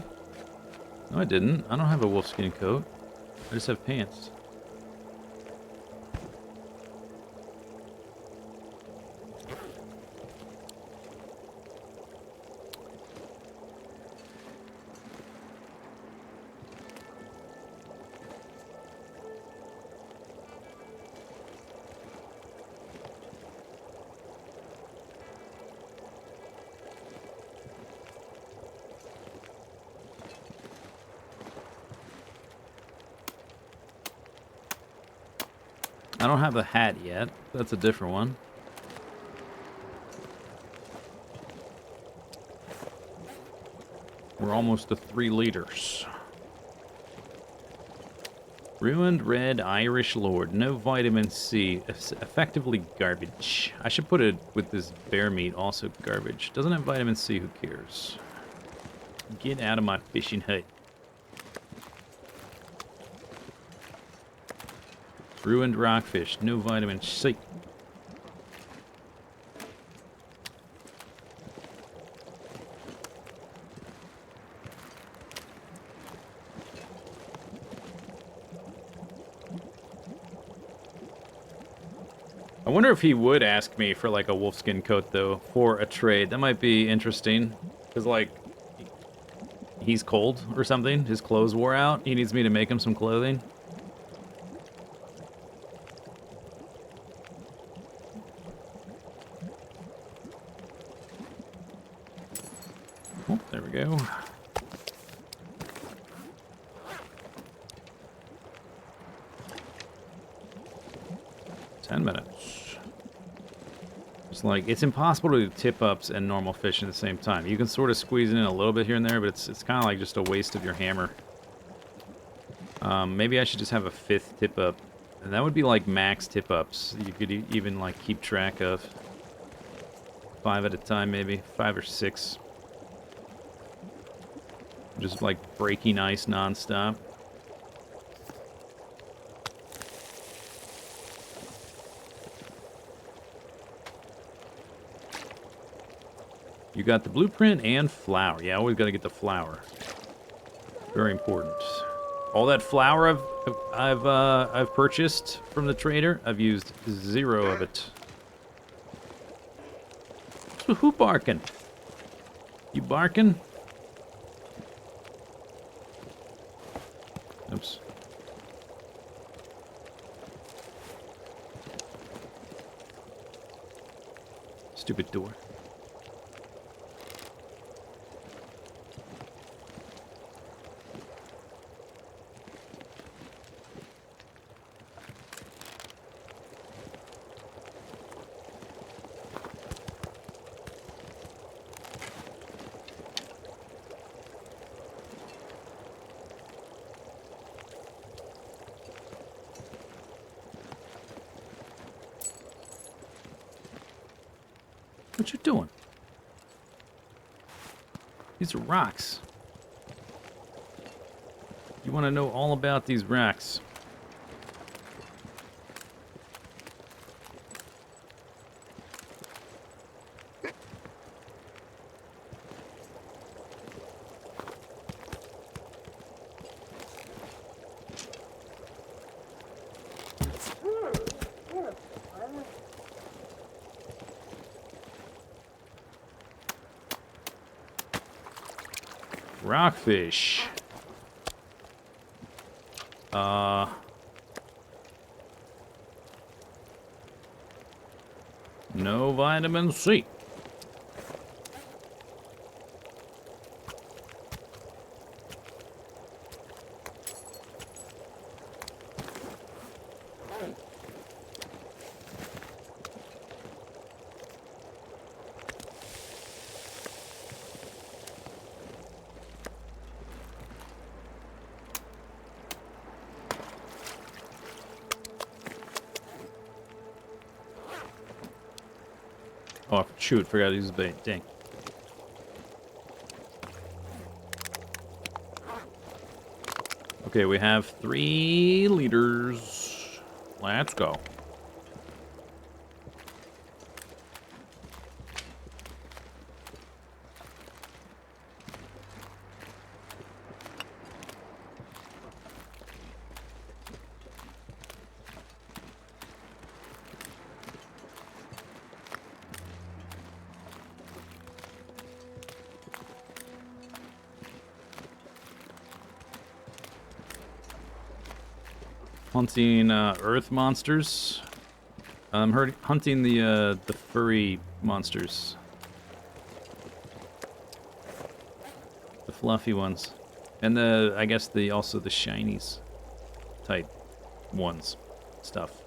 No, I didn't. I don't have a wolfskin coat. I just have pants. I don't have the hat yet. That's a different one. We're almost to 3 liters. Ruined Red Irish Lord. No vitamin C. Effectively garbage. I should put it with this bear meat. Also garbage. Doesn't have vitamin C. Who cares? Get out of my fishing hut. Ruined rockfish. No vitamin C. I wonder if he would ask me for like a wolfskin coat though for a trade. That might be interesting because like he's cold or something. His clothes wore out. He needs me to make him some clothing. Oh, there we go. Minutes. It's like it's impossible to do tip ups and normal fish at the same time. You can sort of squeeze it in a little bit here and there, but it's kind of like just a waste of your hammer. Maybe I should just have a 5th tip up, and that would be like max tip ups. You could even like keep track of 5 at a time, maybe 5 or 6. Just like breaking ice nonstop. You got the blueprint and flour. Yeah, always got to get the flour. Very important. All that flour I've purchased from the trader, I've used 0 of it. So who barking? You barking? Oops. Stupid door. What you doing? These are rocks. You want to know all about these rocks. Rockfish. No vitamin C. Oh, shoot, forgot to use the bait. Dang. Okay, we have 3 liters. Let's go. Hunting earth monsters. I'm hunting the furry monsters. The fluffy ones. And I guess also the shinies type ones. Stuff.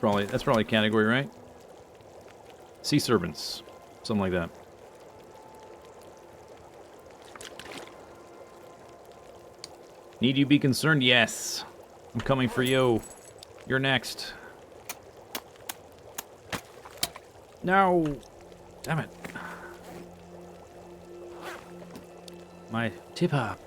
That's probably a category, right? Sea serpents. Something like that. Need you be concerned? Yes. I'm coming for you. You're next. No. Damn it. My tip-up.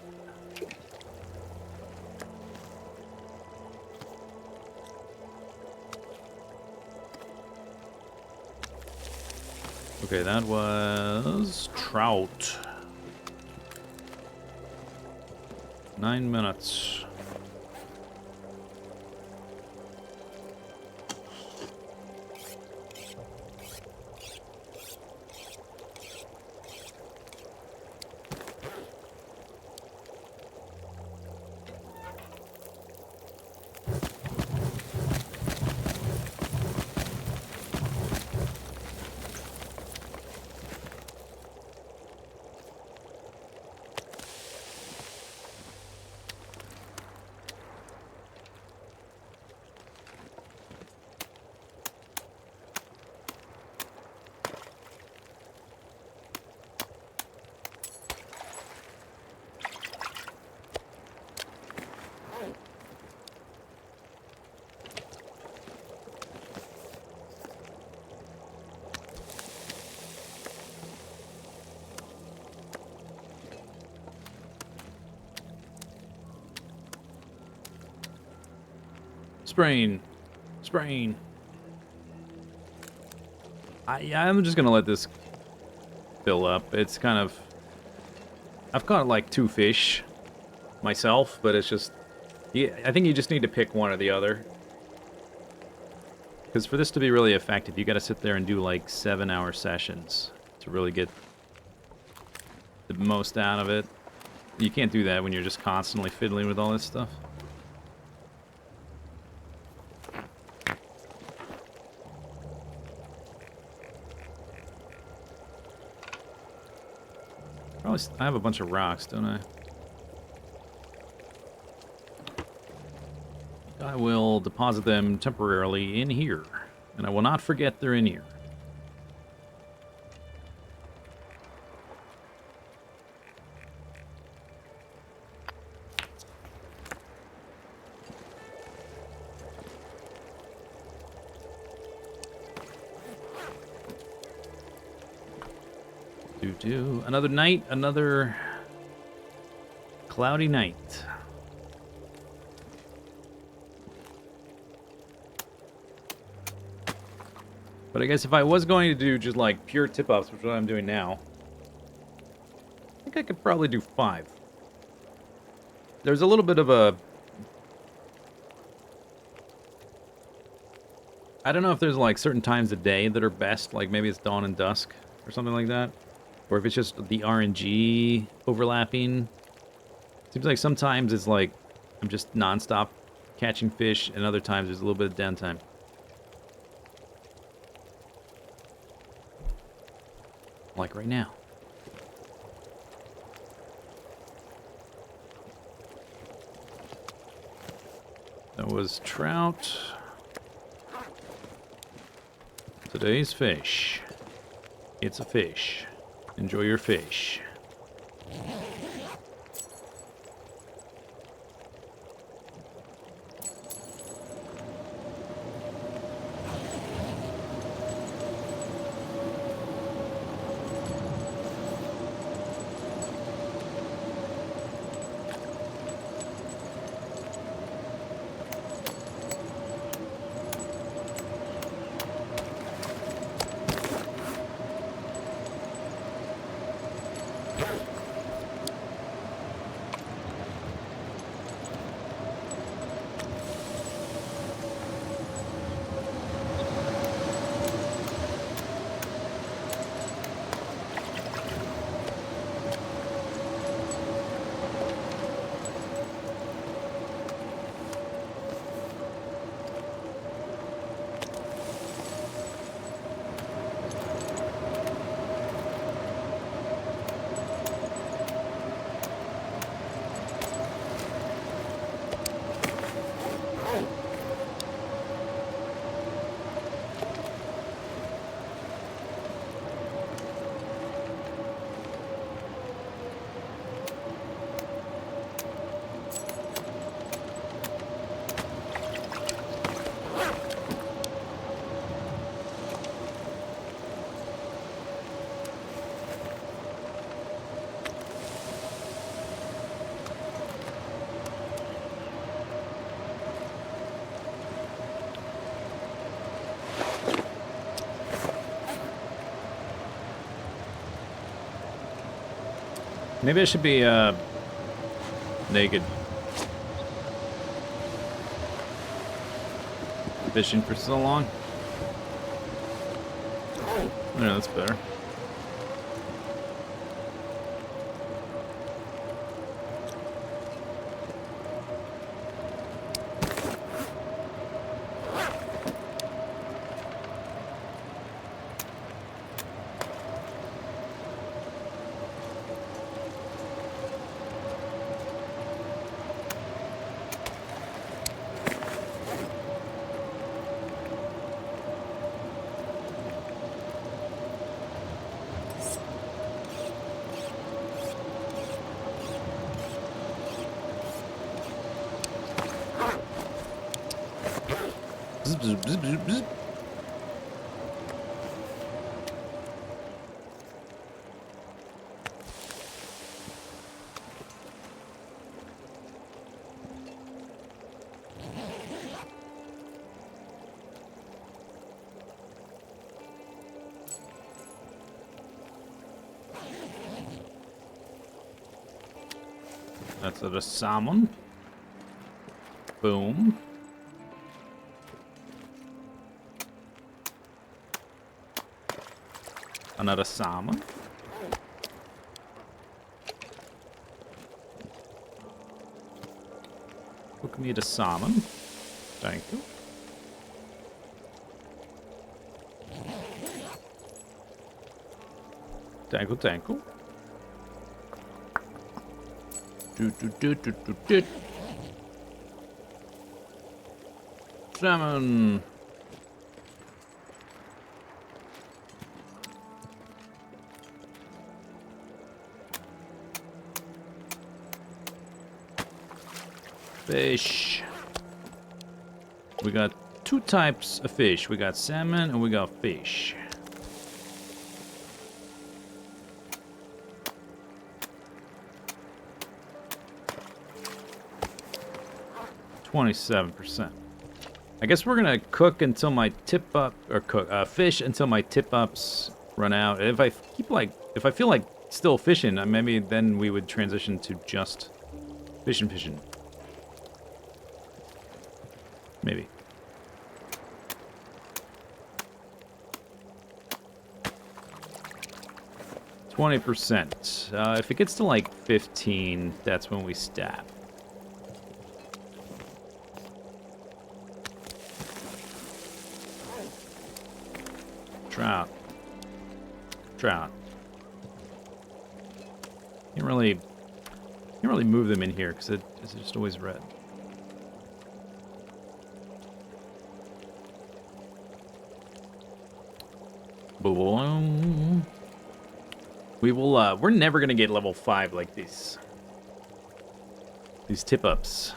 Okay, that was trout. 9 minutes. Sprain. Sprain. I'm just gonna let this fill up. It's kind of... I've caught like 2 fish myself, but it's just... Yeah, I think you just need to pick one or the other. Because for this to be really effective, you gotta sit there and do like 7-hour sessions to really get the most out of it. You can't do that when you're just constantly fiddling with all this stuff. I have a bunch of rocks, don't I? I will deposit them temporarily in here. And I will not forget they're in here. Another night, another cloudy night. But I guess if I was going to do just like pure tip-ups, which is what I'm doing now, I think I could probably do 5. There's a little bit of a... I don't know if there's like certain times of day that are best, like maybe it's dawn and dusk or something like that. Or if it's just the RNG overlapping. Seems like sometimes it's like I'm just nonstop catching fish, and other times there's a little bit of downtime. Like right now. That was trout. Today's fish. It's a fish. Enjoy your fish. Maybe I should be, naked. Fishing for so long. Yeah, that's better. Bzz, bzz, bzz, bzz, bzz. That's a salmon. Boom. Another salmon. Cook me the salmon. Thank you. Thank you, thank you. Do. Salmon. Fish. We got two types of fish. We got salmon and we got fish. %. I guess we're gonna cook until my tip up, or cook fish until my tip ups run out. If I if I feel like still fishing, maybe then we would transition to just fishing. Maybe. 20%. If it gets to like 15, that's when we stop. Trout. Trout. Can't really move them in here because it's just always red. Boom. We will, we're never gonna get level 5 like these. These tip-ups.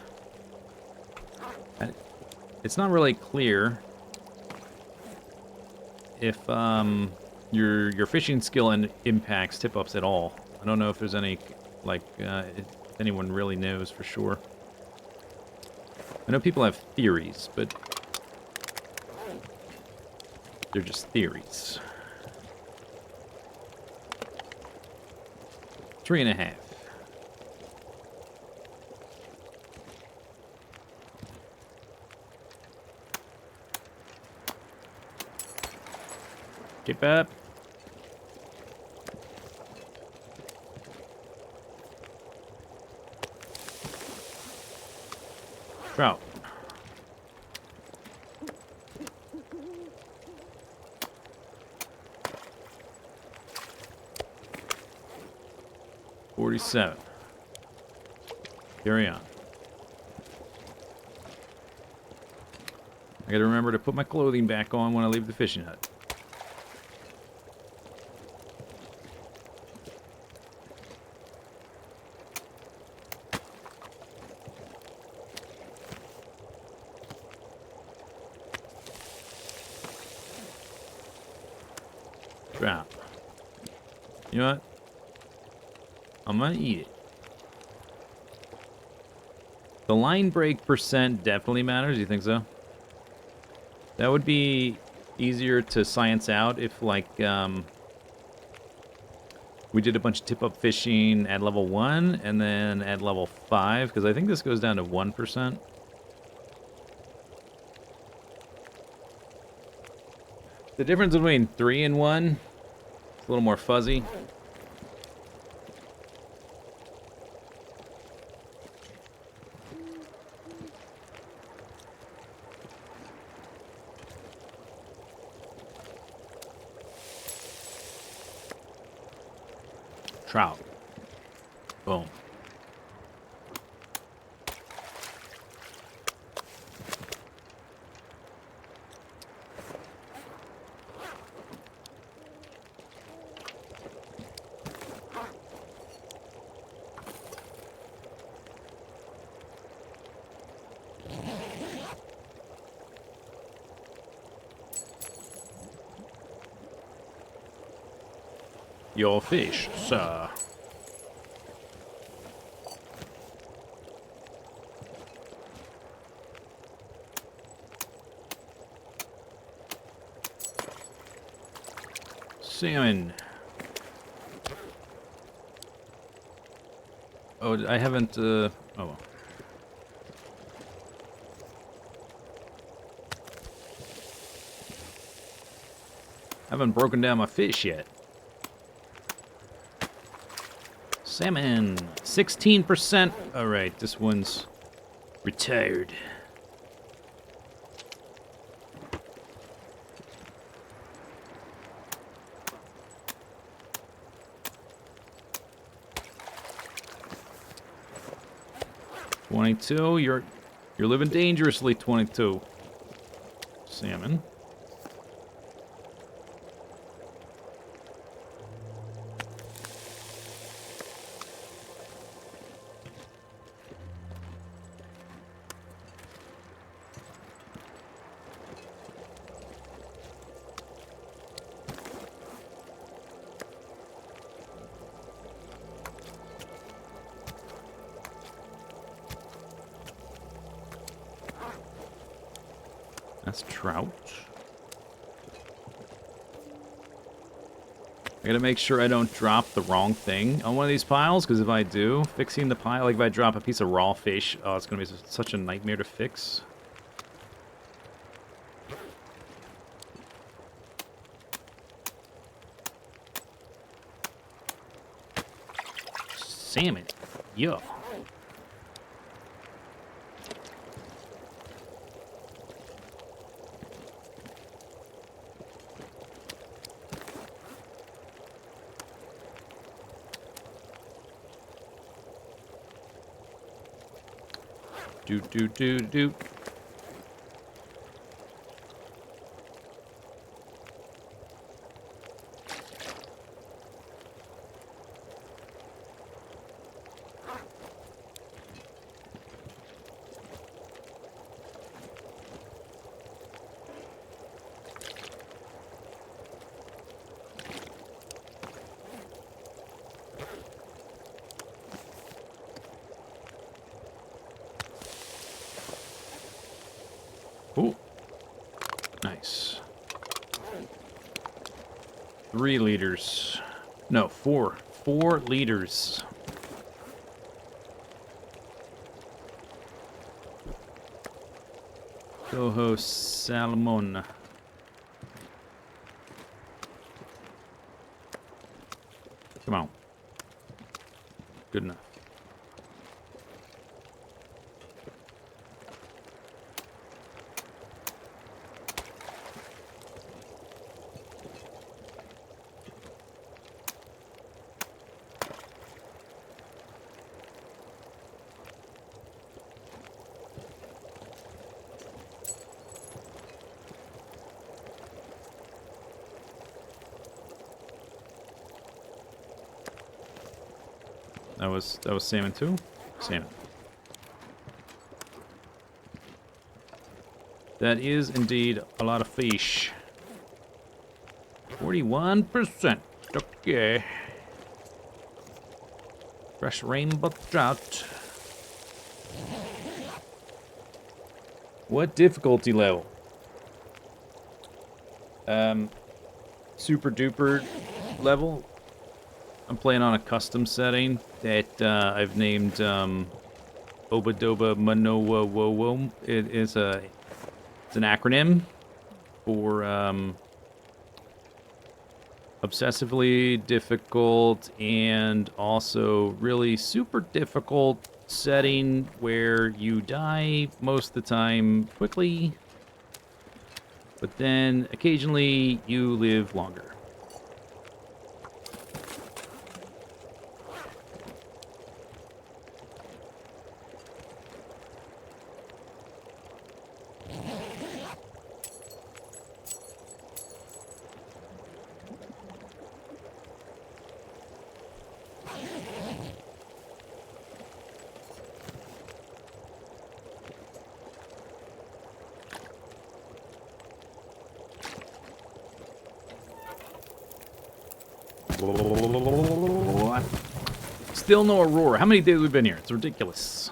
It's not really clear if, your fishing skill impacts tip-ups at all. I don't know if there's any, like, if anyone really knows for sure. I know people have theories, but they're just theories. 3.5. Keep up. Trout. $47. Carry on. I gotta remember to put my clothing back on when I leave the fishing hut. Trout. You know what? I'm gonna eat it. The line break percent definitely matters. You think so? That would be easier to science out if, like, we did a bunch of tip-up fishing at level 1 and then at level 5, because I think this goes down to 1%. The difference between 3 and 1 is a little more fuzzy. Trout. Boom. Your fish, sir. Salmon. Oh, I haven't, oh well. Haven't broken down my fish yet. Salmon, 16%. All right, this one's retired. $22. You're living dangerously. $22. Salmon. That's trout. I gotta make sure I don't drop the wrong thing on one of these piles, because if I do, fixing the pile, like if I drop a piece of raw fish, oh, it's gonna be such a nightmare to fix. salmon. Yeah. Do. Ooh. Nice. 3 liters. No, 4. 4 liters. Coho salmon. Come on. Good enough. That was salmon too? Salmon. That is indeed a lot of fish. 41%. Okay. Fresh rainbow trout. What difficulty level? Super duper level. I'm playing on a custom setting that I've named Obadoba Manoa Wowo. It's an acronym for obsessively difficult and also really super difficult setting where you die most of the time quickly, but then occasionally you live longer. What? Still no Aurora. How many days we've been here? It's ridiculous.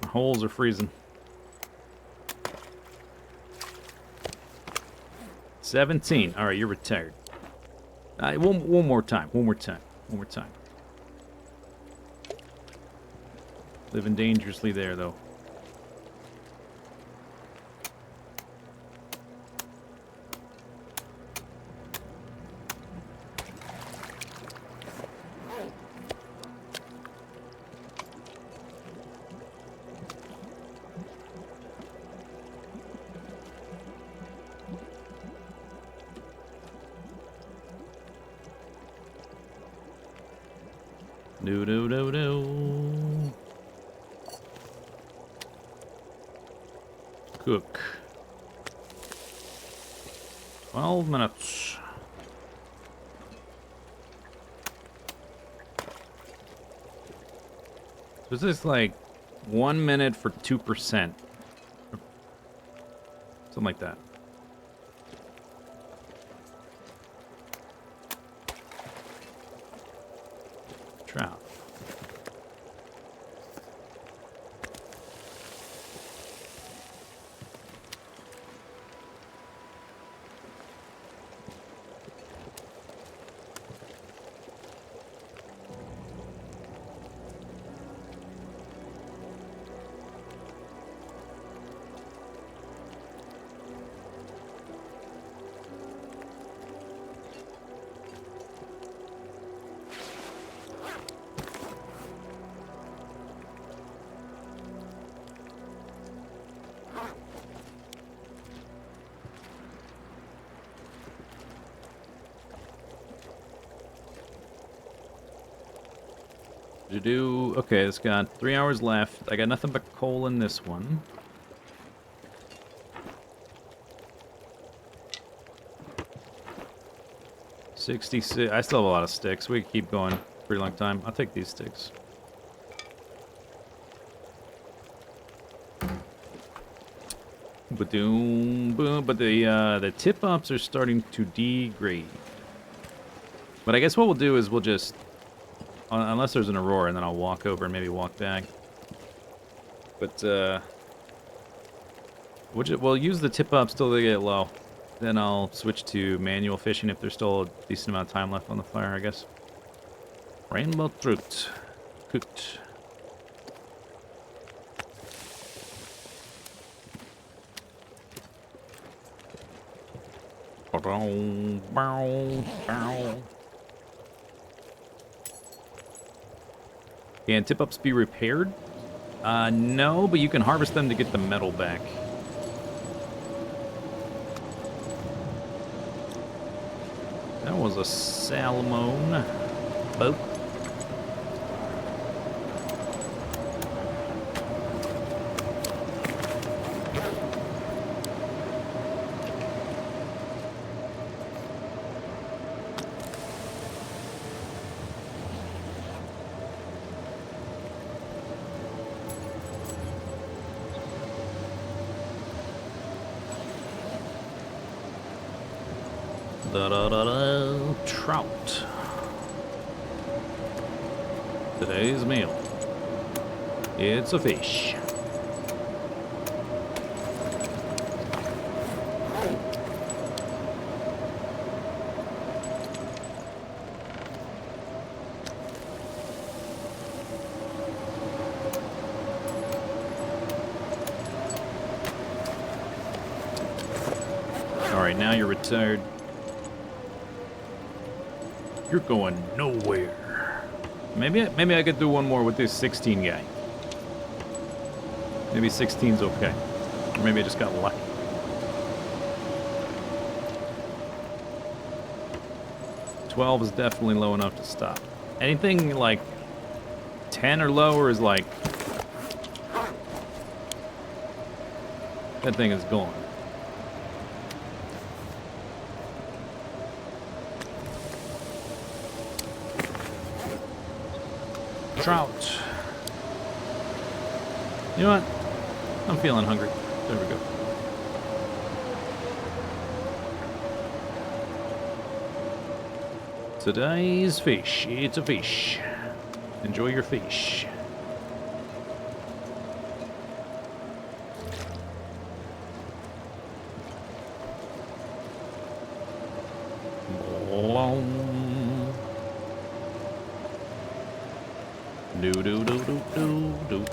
My holes are freezing. 17. All right, you're retired. One more time. One more time. One more time. Living dangerously there, though. No. Cook. 12 minutes. So is this like 1 minute for 2%? Something like that. Trout. Okay, it's got 3 hours left. I got nothing but coal in this one. $66. I still have a lot of sticks. We can keep going for a pretty long time. I'll take these sticks. Ba-doom, boom. But the tip-ups are starting to degrade. But I guess what we'll do is we'll just... Unless there's an aurora, and then I'll walk over and maybe walk back. But, we'll use the tip-ups till they get low. Then I'll switch to manual fishing if there's still a decent amount of time left on the fire, I guess. Rainbow trout. Cooked. Can tip-ups be repaired? No, but you can harvest them to get the metal back. That was a salmon boat. Da-da-da-da, trout. Today's meal. It's a fish. All right, now you're retired. You're going nowhere. Maybe I could do one more with this 16 guy. Maybe 16's okay. Or maybe I just got lucky. $12 is definitely low enough to stop. Anything like 10 or lower is like... That thing is gone. Trout. You know what? I'm feeling hungry. There we go. Today's fish. It's a fish. Enjoy your fish. Do.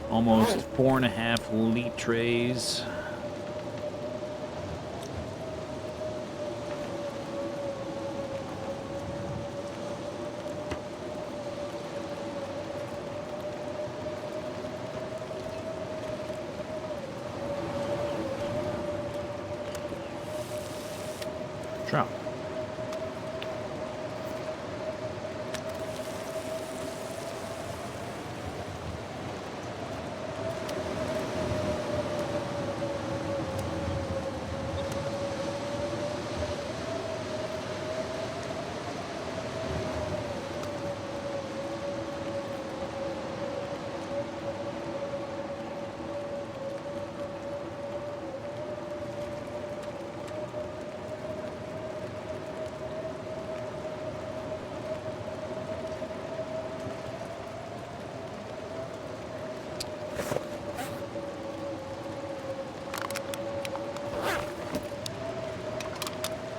Almost 4.5 litres. Trout.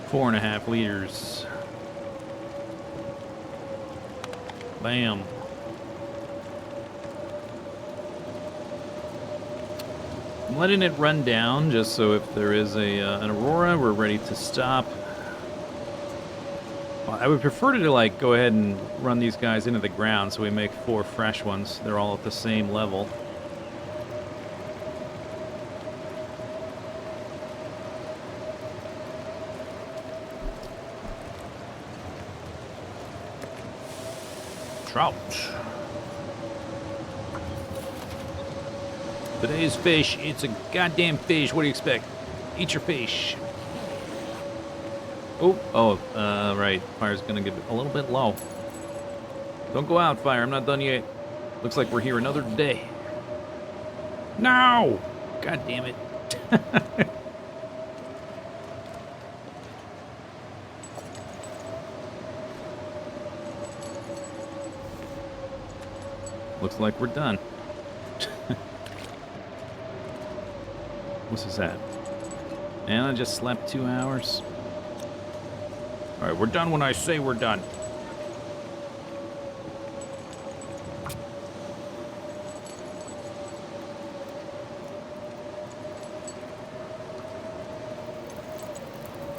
Four and a half liters. Bam. I'm letting it run down just so if there is an aurora, we're ready to stop. Well, I would prefer to like go ahead and run these guys into the ground so we make 4 fresh ones. They're all at the same level. Trout. Today's fish, it's a goddamn fish. What do you expect? Eat your fish. Right. Fire's gonna get a little bit low. Don't go out, fire. I'm not done yet. Looks like we're here another day. No! God damn it. Looks like we're done. What's this at? And I just slept 2 hours. Alright, we're done when I say we're done.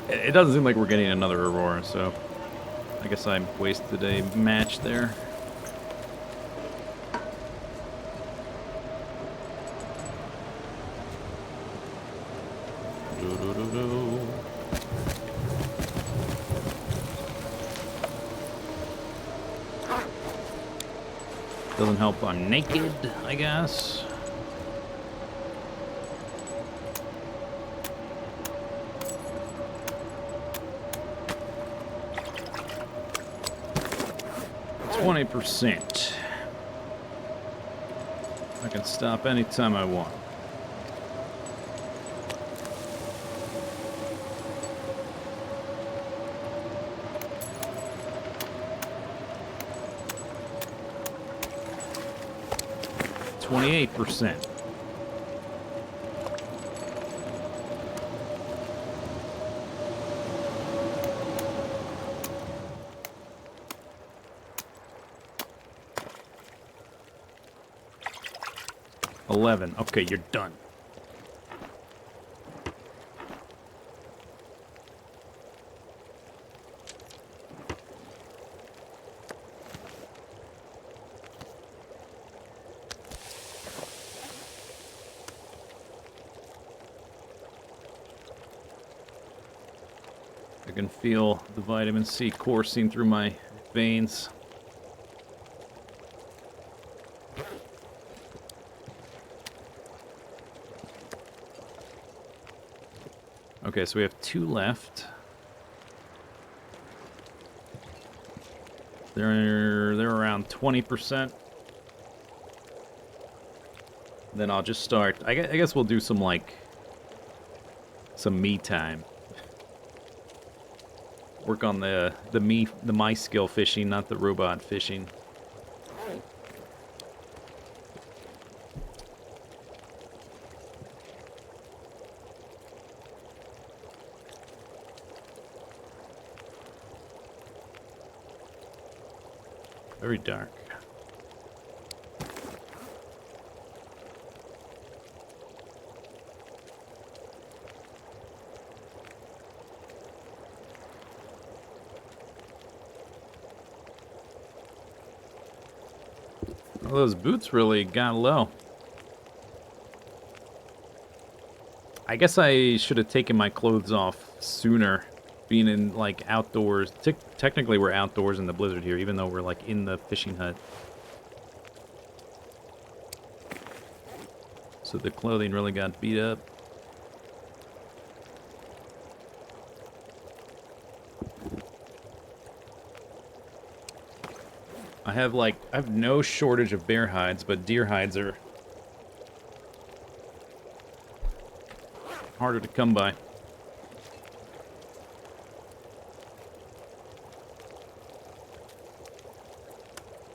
It doesn't seem like we're getting another Aurora, so I guess I wasted a match there. Doesn't help I'm naked, I guess. %. I can stop anytime I want. %. 11. Okay, you're done. I can feel the vitamin C coursing through my veins. Okay, so we have 2 left. They're around 20%. Then I'll just start. I guess we'll do some me time. Work on the my skill fishing, not the robot fishing. Very dark. Well, those boots really got low. I guess I should have taken my clothes off sooner. Being in, like, outdoors. Technically, we're outdoors in the blizzard here, even though we're, like, in the fishing hut. So the clothing really got beat up. I have no shortage of bear hides, but deer hides are harder to come by.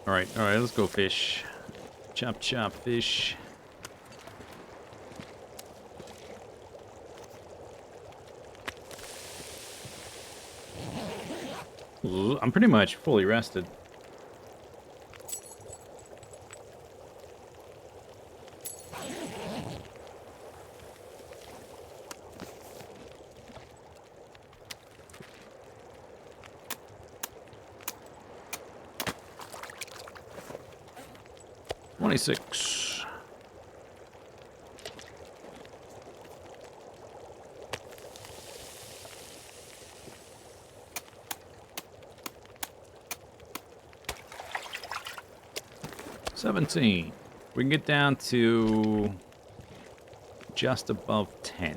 Alright, let's go fish. Chop, chop, fish. Ooh, I'm pretty much fully rested. $26. $17. We can get down to just above 10.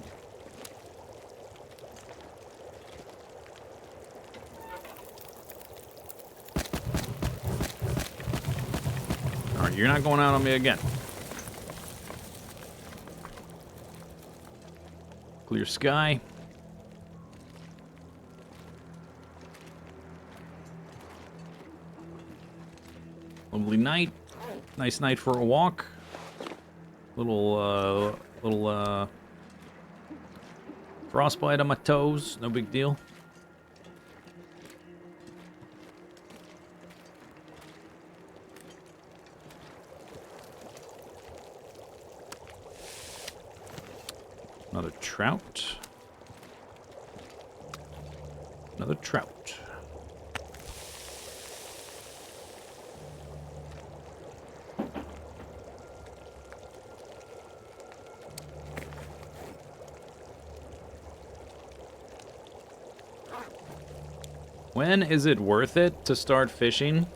Alright, you're not going out on me again. Clear sky. Lovely night. Nice night for a walk. Little frostbite on my toes. No big deal. Another trout. Another trout. When is it worth it to start fishing?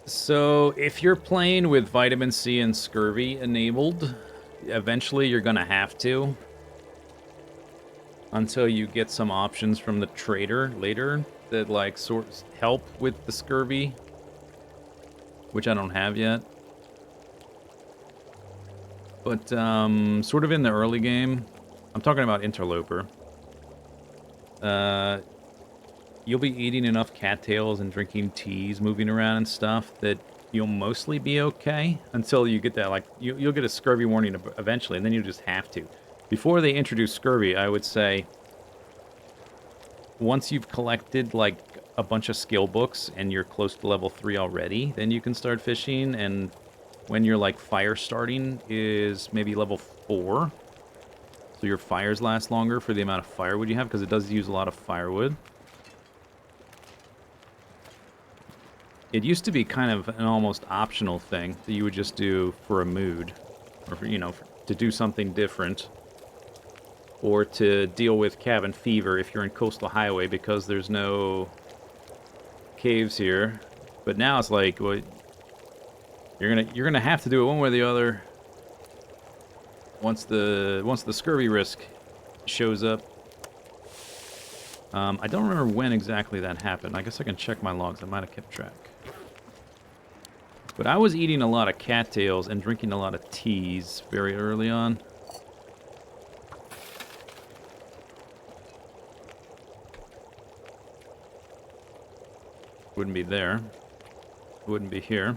So if you're playing with vitamin C and scurvy enabled, eventually you're gonna have to. Until you get some options from the trader later that like help with the scurvy, which I don't have yet. But sort of in the early game, I'm talking about Interloper. You'll be eating enough cattails and drinking teas, moving around and stuff that you'll mostly be okay until you get that, like, you'll get a scurvy warning eventually, and then you just have to. Before they introduce scurvy, I would say once you've collected, like, a bunch of skill books and you're close to level 3 already, then you can start fishing, and when you're, like, fire starting is maybe level 4, so your fires last longer for the amount of firewood you have, because it does use a lot of firewood. It used to be kind of an almost optional thing that you would just do for a mood, or for, you know, to do something different, or to deal with cabin fever if you're in Coastal Highway because there's no caves here. But now it's like, well, you're gonna have to do it one way or the other. Once the scurvy risk shows up. I don't remember when exactly that happened. I guess I can check my logs. I might have kept track. But I was eating a lot of cattails and drinking a lot of teas very early on. Wouldn't be there. Wouldn't be here.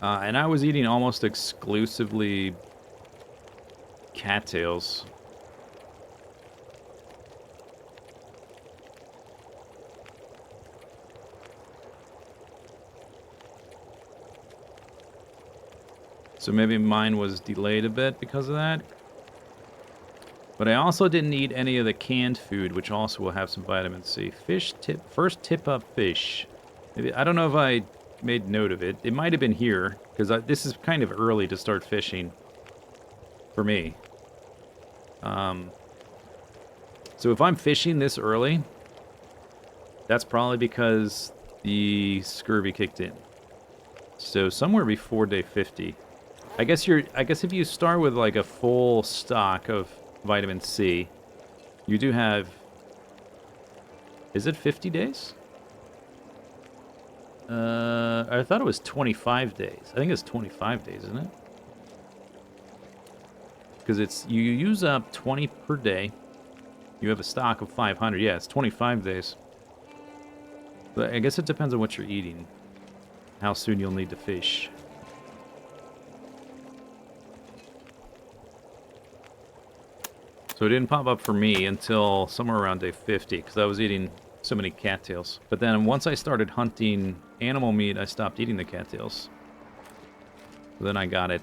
And I was eating almost exclusively cattails. So maybe mine was delayed a bit because of that. But I also didn't eat any of the canned food, which also will have some vitamin C. First tip up fish. Maybe, I don't know if I made note of it. It might have been here, because this is kind of early to start fishing for me. So if I'm fishing this early, that's probably because the scurvy kicked in. So somewhere before day 50. I guess if you start with like a full stock of vitamin C, you do have, is it 50 days? I thought it was 25 days. I think it's 25 days, isn't it? Because it's, you use up 20 per day. You have a stock of 500. Yeah, it's 25 days. But I guess it depends on what you're eating. How soon you'll need to fish. So it didn't pop up for me until somewhere around day 50, because I was eating so many cattails. But then once I started hunting animal meat, I stopped eating the cattails. So then I got it.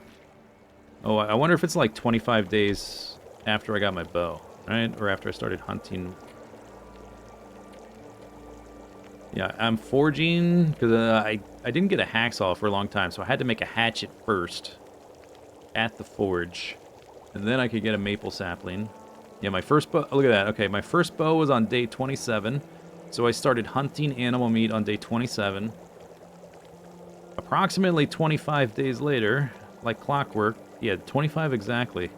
Oh, I wonder if it's like 25 days after I got my bow, right? Or after I started hunting. Yeah, I'm forging, because I didn't get a hacksaw for a long time, so I had to make a hatchet first. at the forge. And then I could get a maple sapling. Yeah, my first bow... Look at that. Okay, my first bow was on day 27. So I started hunting animal meat on day 27. Approximately 25 days later, like clockwork, yeah, 25 exactly,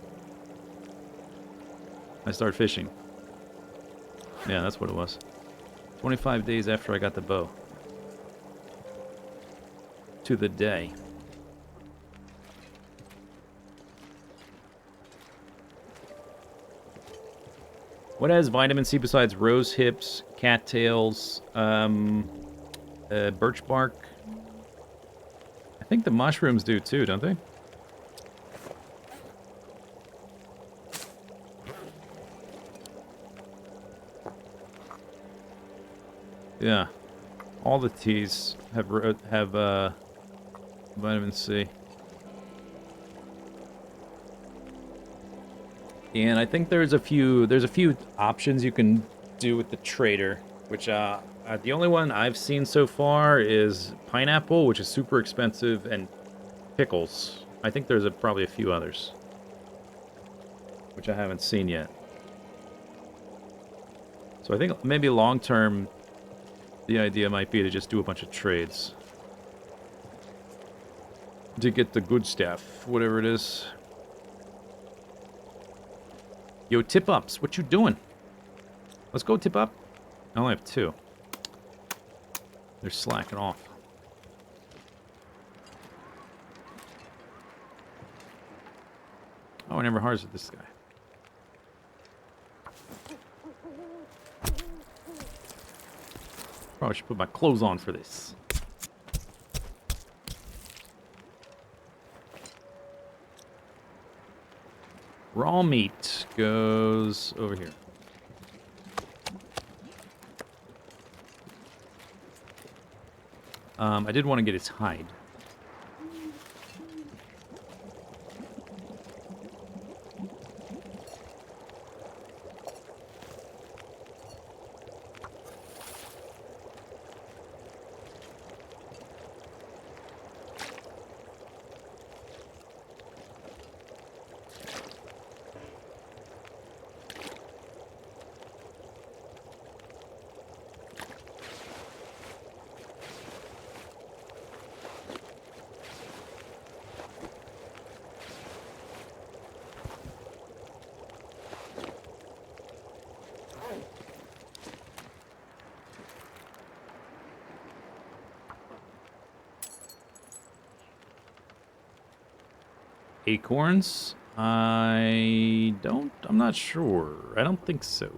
I started fishing. Yeah, that's what it was. 25 days after I got the bow. To the day. What has vitamin C besides rose hips, cattails, birch bark? I think the mushrooms do too, don't they? Yeah. All the teas have vitamin C. And I think there's a few options you can do with the trader, which the only one I've seen so far is pineapple, which is super expensive, and pickles. I think there's probably a few others, which I haven't seen yet. So I think maybe long term, the idea might be to just do a bunch of trades to get the good stuff, whatever it is. Yo, tip ups, what you doing? Let's go tip up. I only have 2. They're slacking off. Oh, I never harvested this guy. Probably should put my clothes on for this. Raw meat goes over here. I did want to get his hide. Acorns? I'm not sure. I don't think so.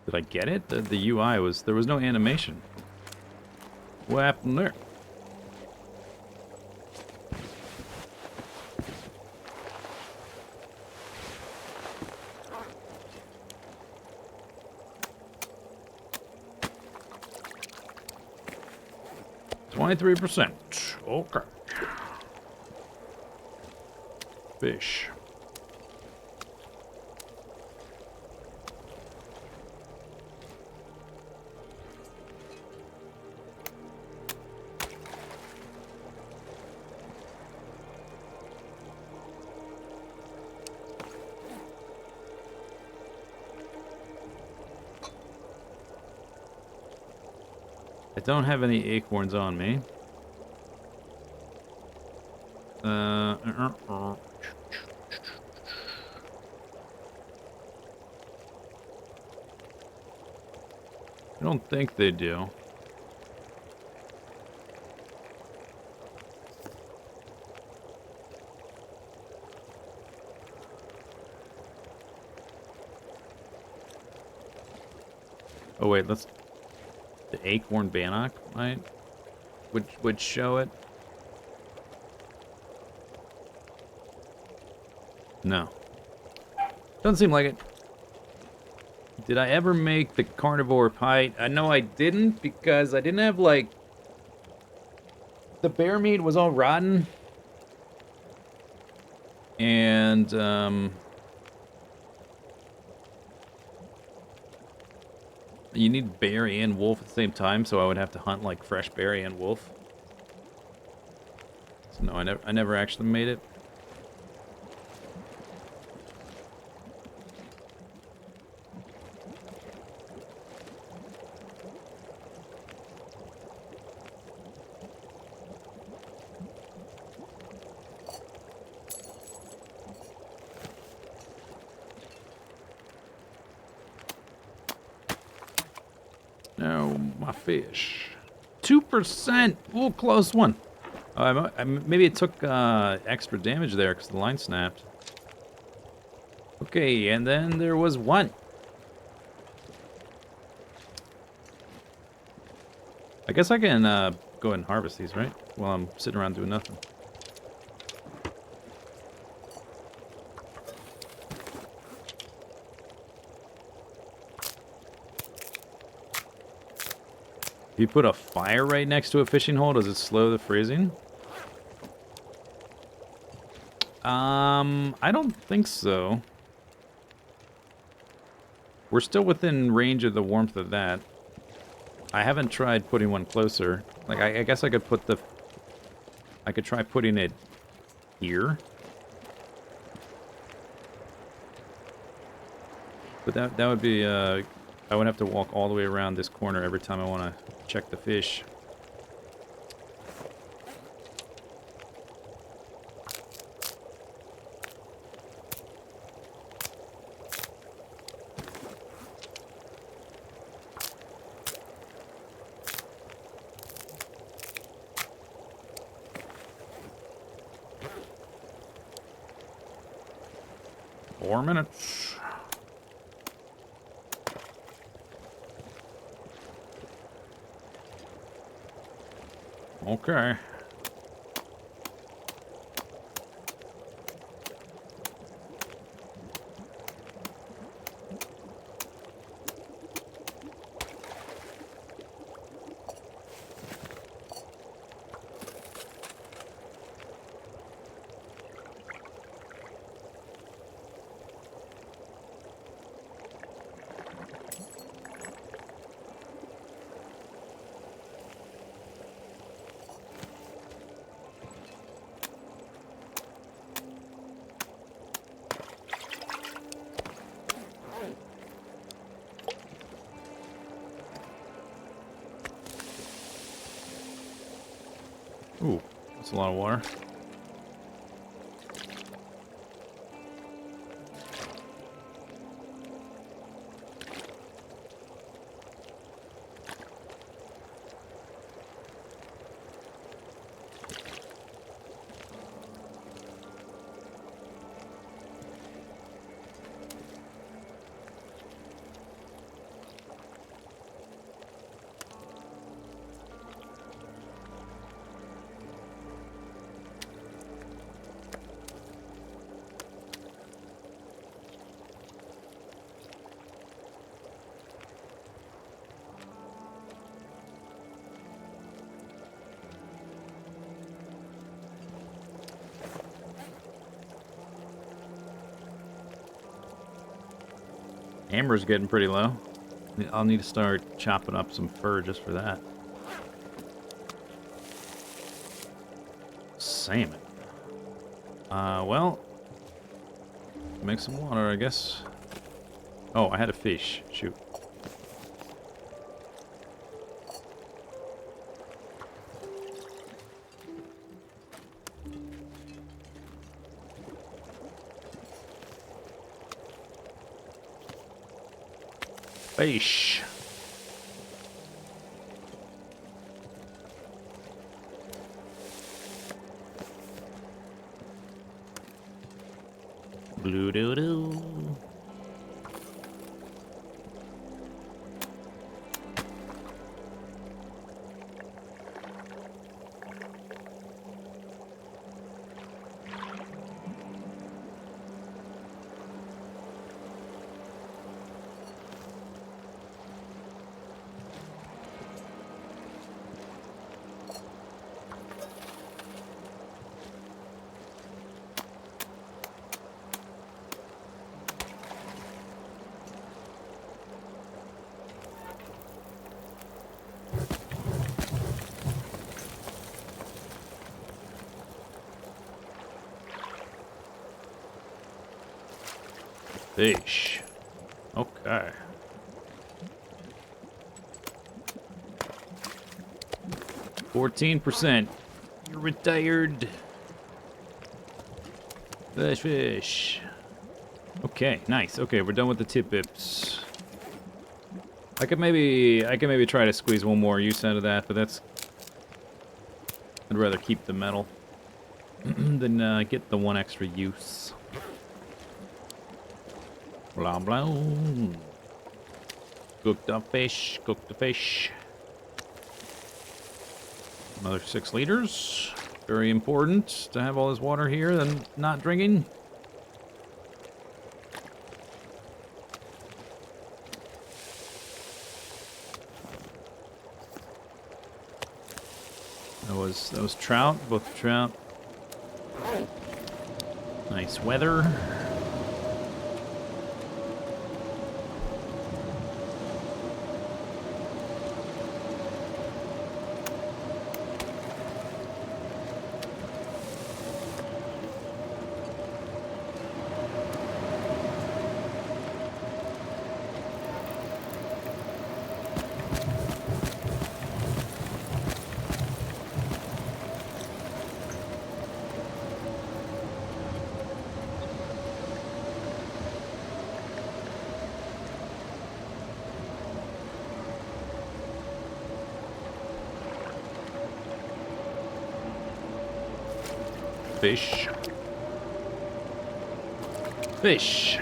Did I get it? The UI there was no animation. What happened there? %. Okay. Fish. I don't have any acorns on me. I don't think they do. Oh wait, let's... The acorn bannock might... would show it. No. Doesn't seem like it. Did I ever make the carnivore pie? I know I didn't, because I didn't have, like... The bear meat was all rotten. And, you need bear and wolf at the same time, so I would have to hunt, like, fresh bear and wolf. No, I never actually made it. No, my fish. 2%! Ooh, close one. Maybe it took extra damage there because the line snapped. Okay, and then there was one. I guess I can go ahead and harvest these, right? While I'm sitting around doing nothing. If you put a fire right next to a fishing hole, does it slow the freezing? I don't think so. We're still within range of the warmth of that. I haven't tried putting one closer. Like, I guess I could put the... I could try putting it here. But that would be, I would have to walk all the way around this corner every time I want to check the fish. Four minutes. Okay. Ooh, that's a lot of water. Amber's getting pretty low. I'll need to start chopping up some fur just for that. Salmon. Well, make some water, I guess. Oh, I had a fish. Shoot. Fish. Blue doo doo. Fish. Okay. %. You're retired. Fish. Okay, nice. Okay, we're done with the tip-bips. I could maybe try to squeeze one more use out of that, but that's... I'd rather keep the metal than get the one extra use. Blah, blah. Cook the fish, cook the fish. Another 6 liters. Very important to have all this water here and not drinking. That was trout, both trout. Nice weather. Fish. Fish.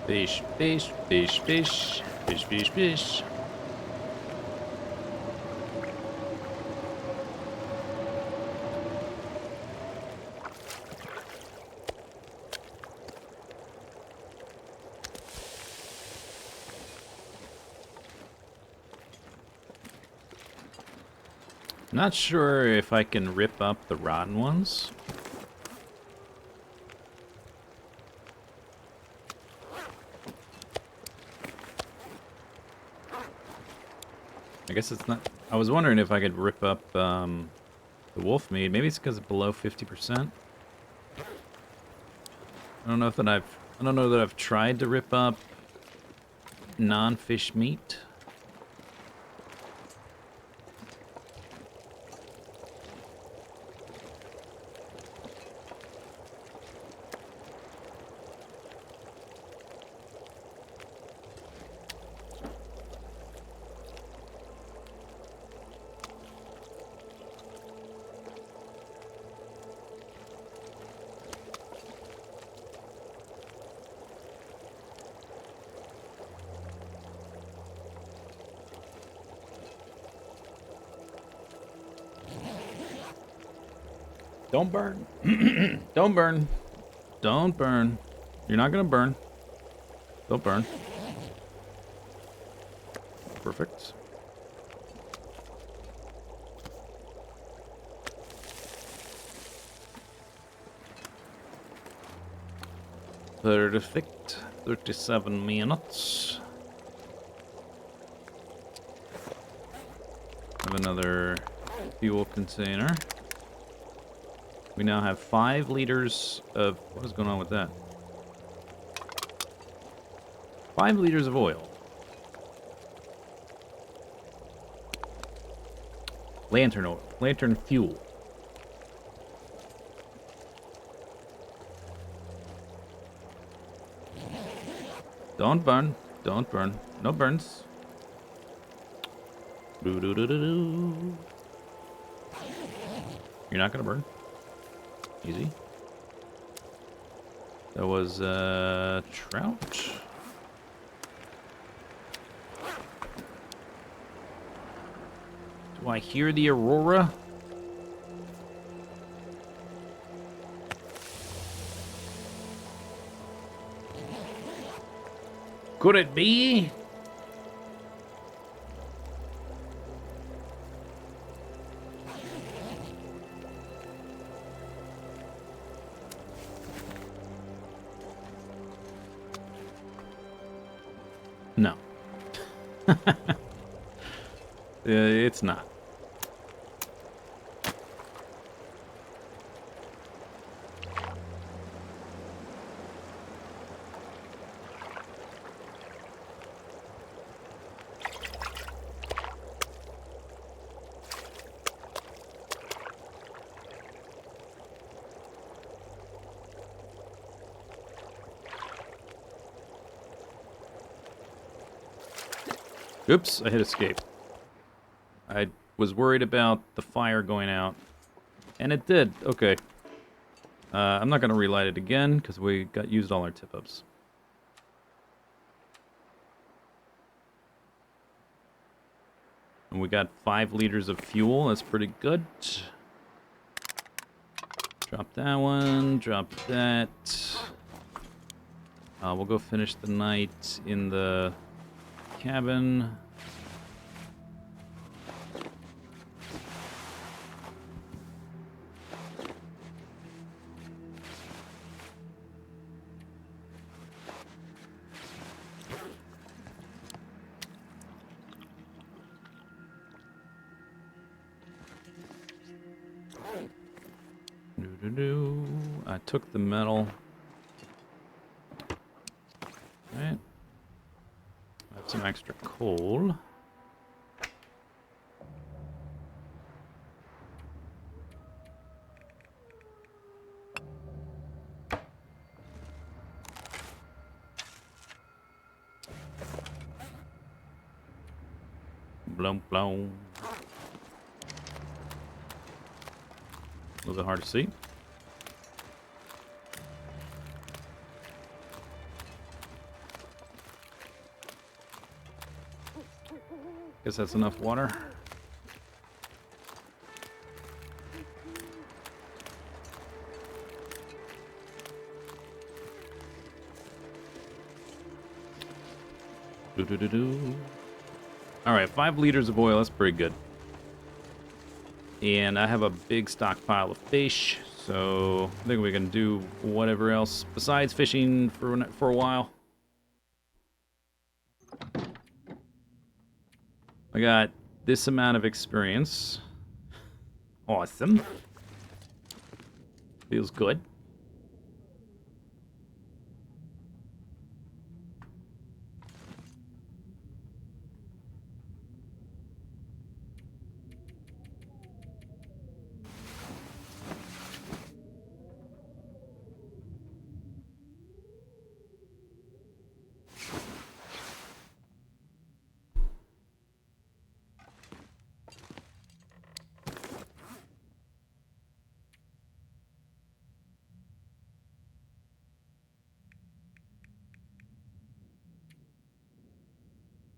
Fish, fish, fish, fish. Fish, fish, fish. Not sure if I can rip up the rotten ones. I guess it's not... I was wondering if I could rip up the wolf meat. Maybe it's because it's below 50%. I don't know that I've tried to rip up non-fish meat. Don't burn. Don't burn. Don't burn. You're not gonna burn. Don't burn. Perfect. Perfect. 37 minutes. Have another fuel container. We now have 5 liters of... What is going on with that? 5 liters of oil. Lantern oil. Lantern fuel. Don't burn. Don't burn. No burns. Doo-doo-doo-doo-doo. You're not gonna burn. Easy. That was trout. Do I hear the aurora? Could it be? No. It's not. Oops, I hit escape. I was worried about the fire going out. And it did. Okay. I'm not going to relight it again, because we used all our tip-ups. And we got 5 liters of fuel. That's pretty good. Drop that one. Drop that. We'll go finish the night in the cabin. I took the metal. Alright. I have some extra coal. Blum blum. A little bit hard to see. Guess that's enough water. Alright, 5 liters of oil, that's pretty good. And I have a big stockpile of fish, so I think we can do whatever else besides fishing for a while. I got this amount of experience. Awesome. Feels good.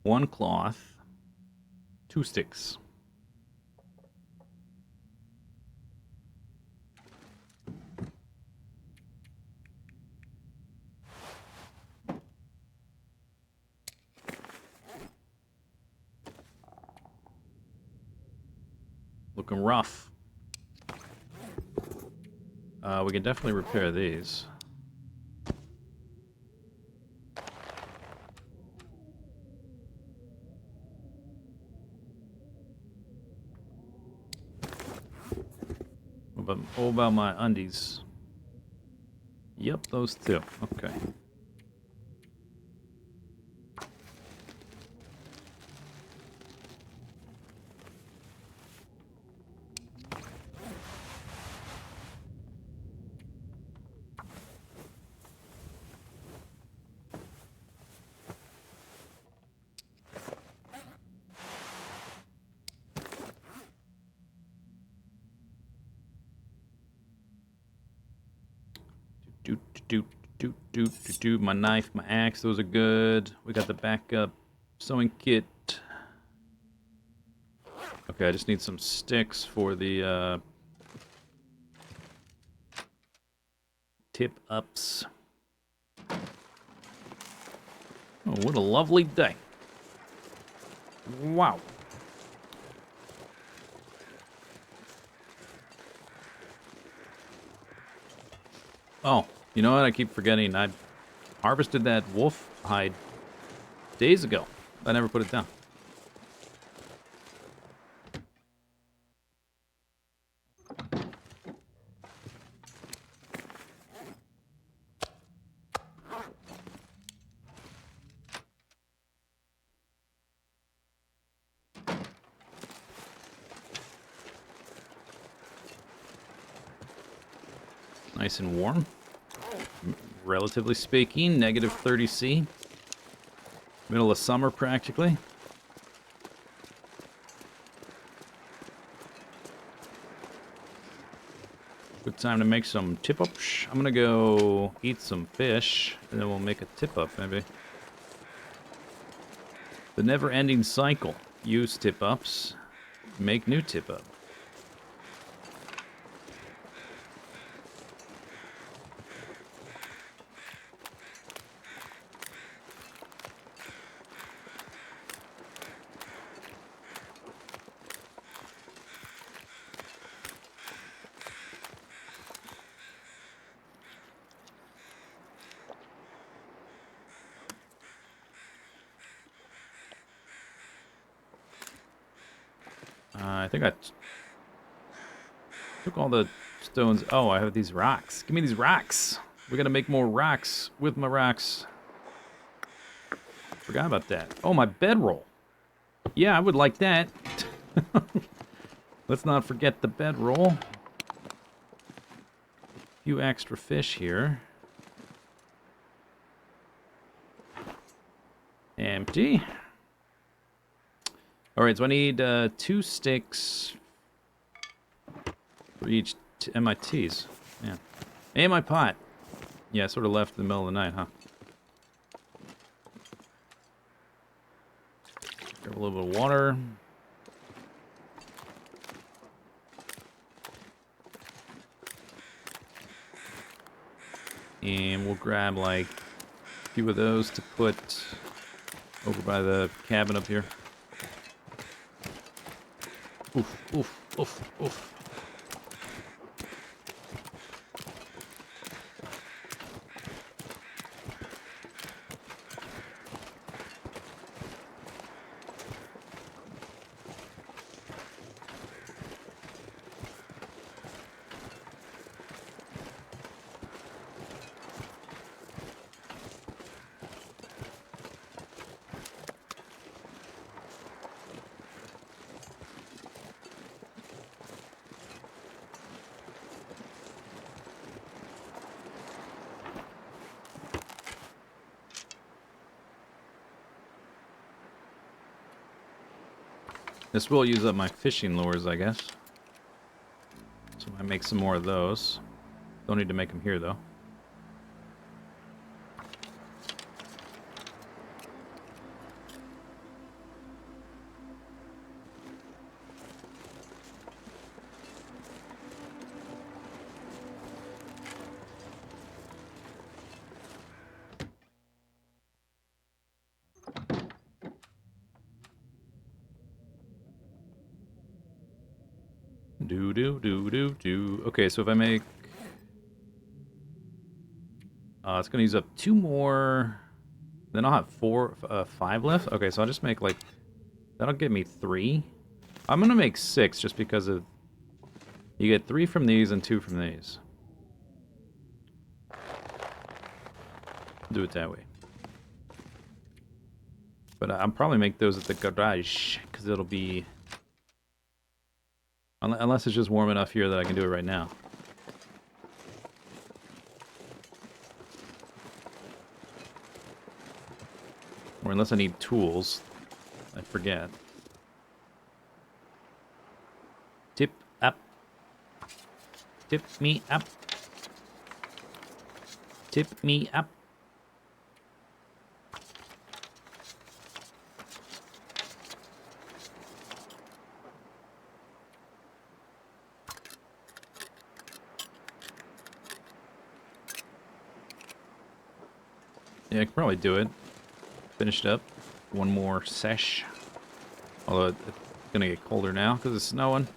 One cloth, 2 sticks. Looking rough. We can definitely repair these. What about my undies? Yep, those two. Okay. My knife, my axe, those are good. We got the backup sewing kit. Okay, I just need some sticks for the tip ups. Oh, what a lovely day. Wow. Oh, you know what? I keep forgetting. I harvested that wolf hide days ago. I never put it down. Nice and warm. Relatively speaking, -30°C. Middle of summer, practically. Time to make some tip-ups. I'm gonna go eat some fish, and then we'll make a tip-up, maybe. The never-ending cycle. Use tip-ups, make new tip-up. I think I took all the stones. Oh, I have these rocks. Give me these rocks. We're gonna make more rocks with my rocks. Forgot about that. Oh, my bedroll. Yeah, I would like that. Let's not forget the bedroll. Few extra fish here. Empty. Alright, so I need 2 sticks for each MITs. Yeah. And my pot. Yeah, I sort of left in the middle of the night, huh? Grab a little bit of water. And we'll grab, like, a few of those to put over by the cabin up here. Oof, oof, oof, oof. This will use up my fishing lures, I guess. So I make some more of those. Don't need to make them here, though. Do. Okay, so if I make... it's going to use up 2 more... Then I'll have 5 left? Okay, so I'll just make, like... That'll give me 3. I'm going to make 6 just because of... You get 3 from these and 2 from these. Do it that way. But I'll probably make those at the garage, because it'll be... Unless it's just warm enough here that I can do it right now. Or unless I need tools. I forget. Tip up. Tip me up. Tip me up. Yeah, I can probably do it. Finish it up. One more sesh. Although it's gonna get colder now because it's snowing.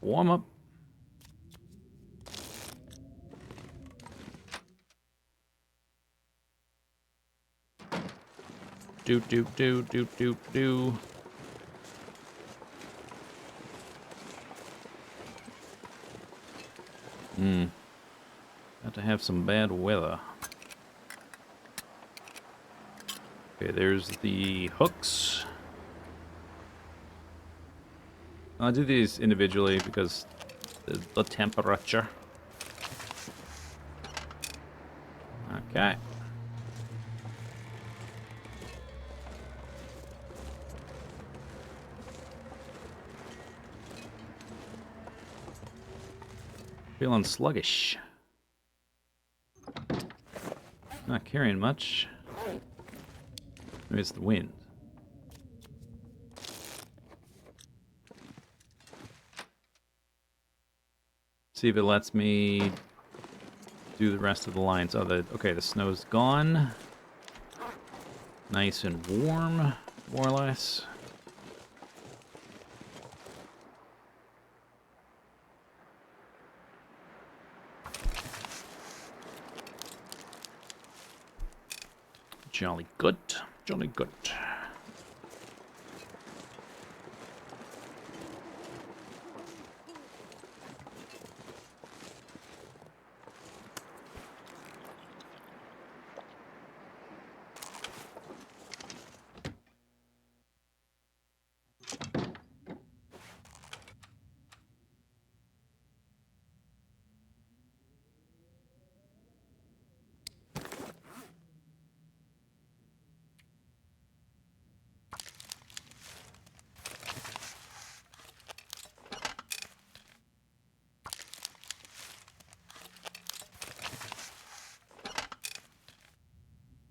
Warm up. Do. Got to have some bad weather. Okay, there's the hooks. I'll do these individually because the temperature. Okay. Feeling sluggish. Not carrying much. Maybe it's the wind. See if it lets me do the rest of the lines. Oh, okay, the snow's gone. Nice and warm, more or less. Jolly good. Jolly good.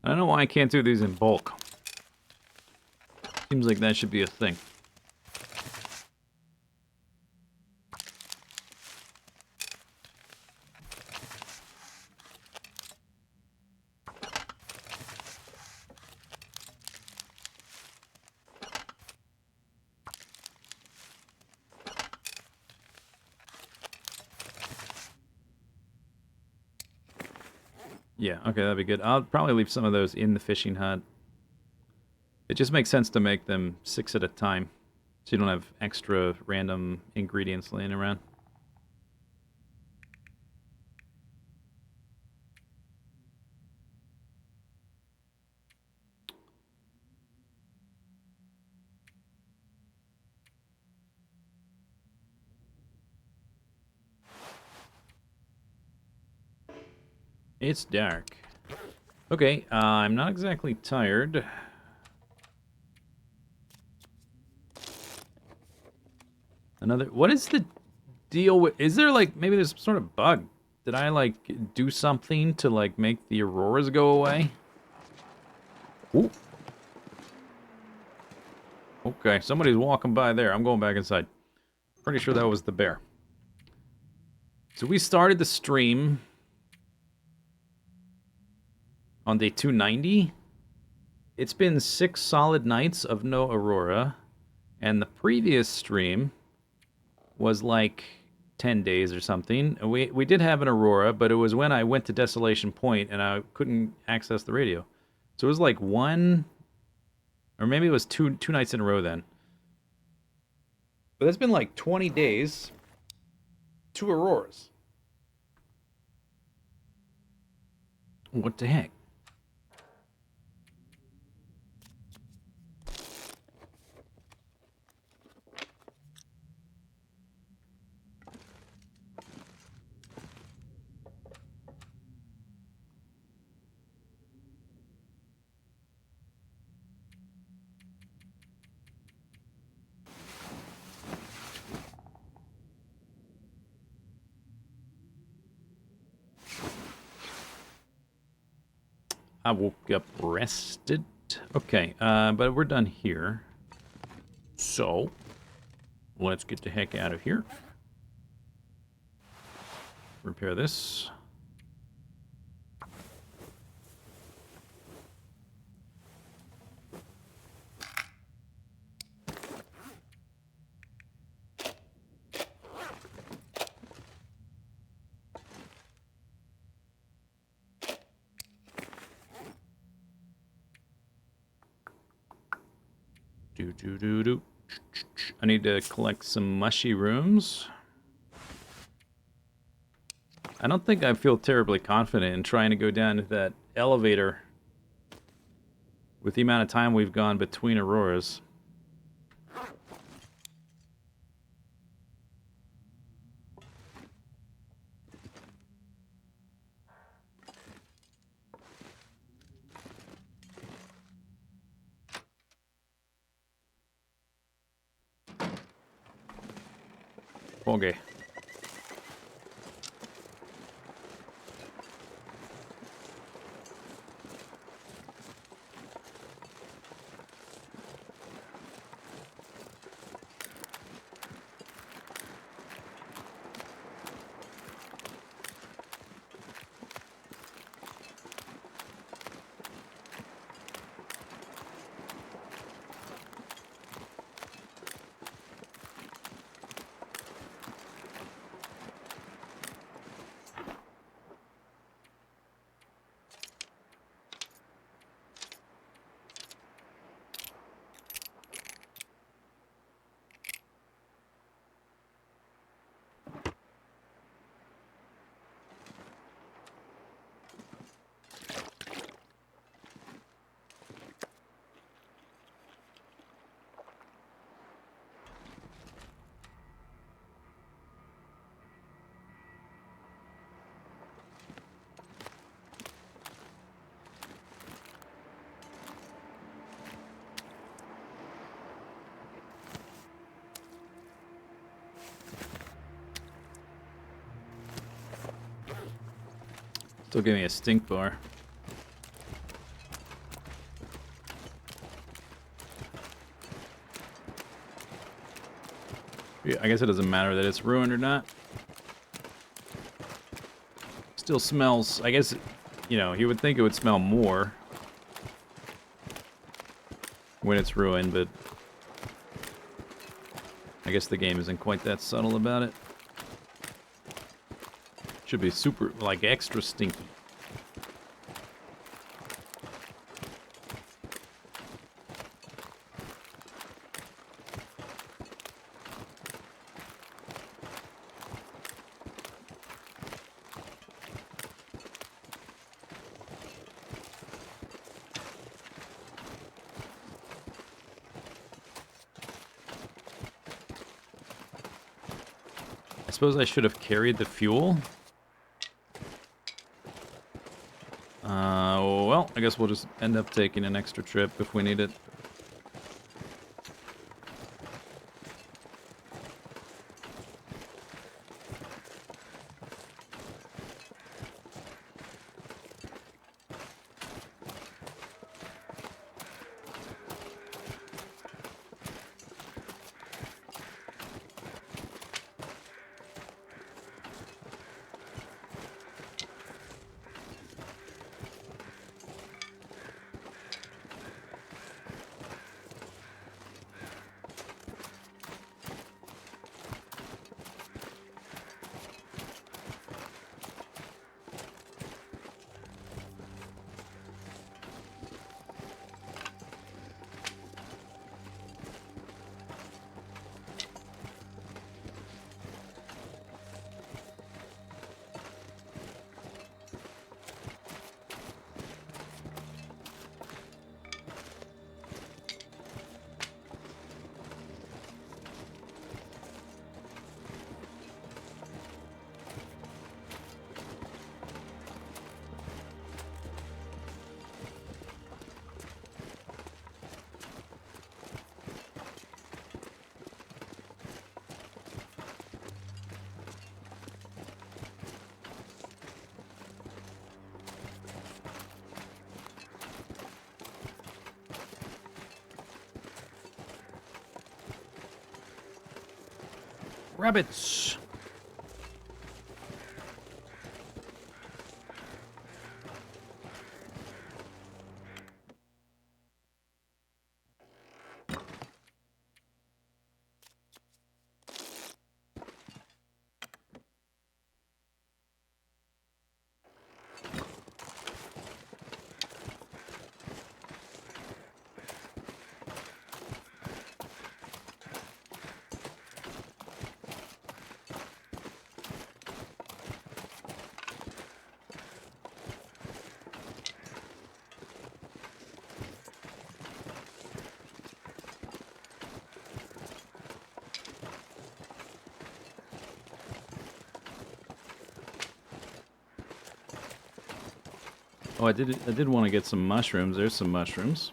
I don't know why I can't do these in bulk. Seems like that should be a thing. Yeah, okay, that'd be good. I'll probably leave some of those in the fishing hut. It just makes sense to make them 6 at a time, so you don't have extra random ingredients laying around. It's dark. Okay, I'm not exactly tired. What is the deal with... Is there, like, maybe there's some sort of bug? Did I, like, do something to, like, make the auroras go away? Ooh. Okay, somebody's walking by there. I'm going back inside. Pretty sure that was the bear. So we started the stream on day 290. It's been 6 solid nights of no aurora. And the previous stream was like 10 days or something. We did have an aurora, but it was when I went to Desolation Point and I couldn't access the radio. So it was like one, or maybe it was two nights in a row then. But that's been like 20 days, 2 auroras. What the heck? I woke up rested. Okay, but we're done here. So, let's get the heck out of here. Repair this. Do. I need to collect some mushy rooms. I don't think I feel terribly confident in trying to go down to that elevator with the amount of time we've gone between auroras. Okay. Still give me a stink bar. Yeah, I guess it doesn't matter that it's ruined or not. Still smells, I guess, you know, you would think it would smell more when it's ruined, but I guess the game isn't quite that subtle about it. Should be super, like, extra stinky. I suppose I should have carried the fuel. Well, I guess we'll just end up taking an extra trip if we need it. Rabbits! Oh, I did want to get some mushrooms. There's some mushrooms.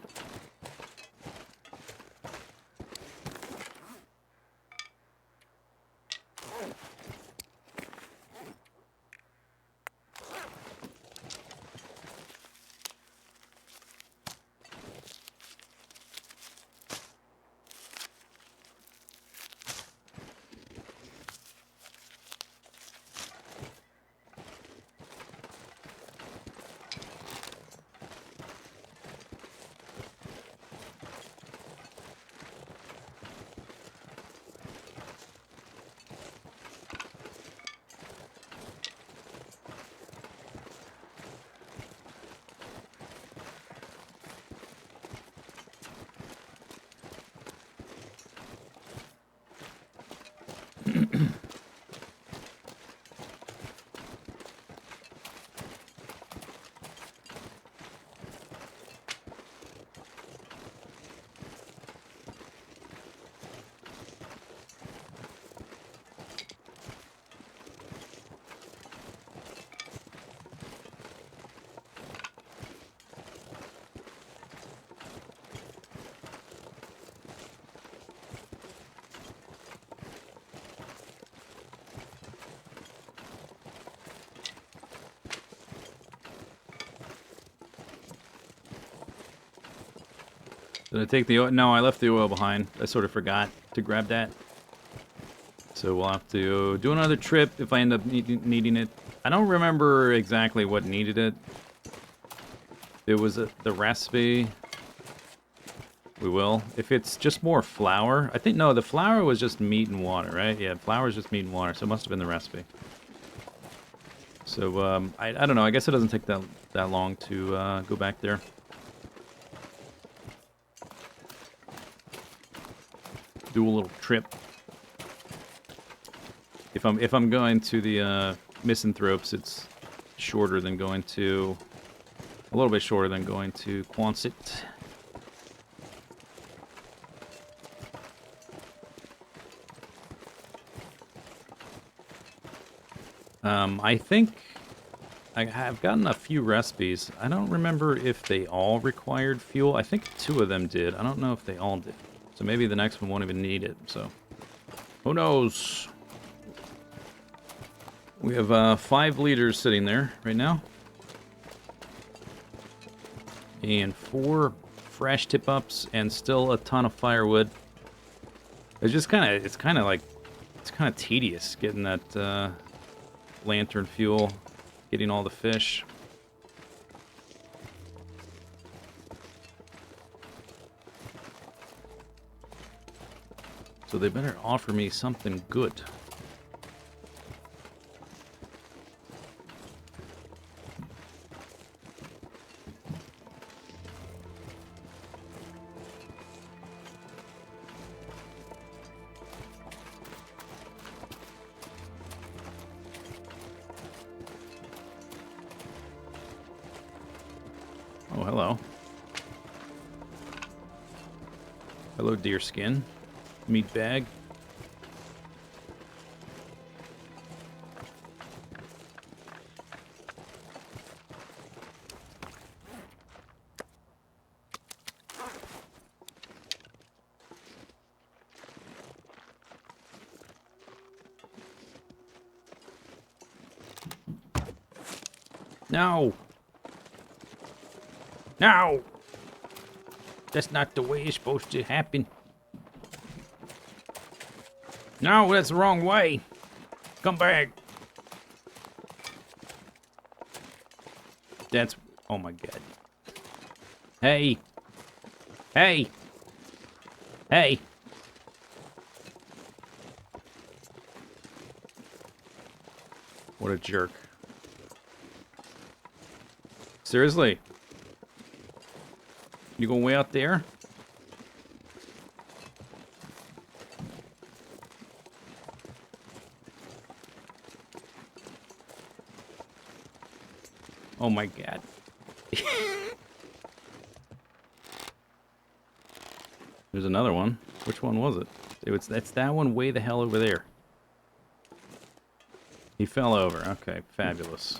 Did I take the oil? No, I left the oil behind. I sort of forgot to grab that. So we'll have to do another trip if I end up needing it. I don't remember exactly what needed it. There was the recipe. We will. If it's just more flour. I think, no, the flour was just meat and water, right? Yeah, flour is just meat and water, so it must have been the recipe. So, I don't know. I guess it doesn't take that long to go back there. Do a little trip. If I'm going to the Misanthropes, it's shorter than going to... a little bit shorter than going to Quonset. I think I've gotten a few recipes. I don't remember if they all required fuel. I think 2 of them did. I don't know if they all did. So maybe the next one won't even need it. So who knows? We have 5 liters sitting there right now. And 4 fresh tip-ups and still a ton of firewood. It's just it's kind of tedious getting that lantern fuel, getting all the fish. So they better offer me something good. Oh, hello. Hello, deerskin. Meat bag. No! No! That's not the way it's supposed to happen. No, that's the wrong way. Come back. That's... oh my god. Hey. Hey. Hey. What a jerk. Seriously? You going way out there? Oh my god. There's another one. Which one was it? That's that one way the hell over there. He fell over. Okay, fabulous.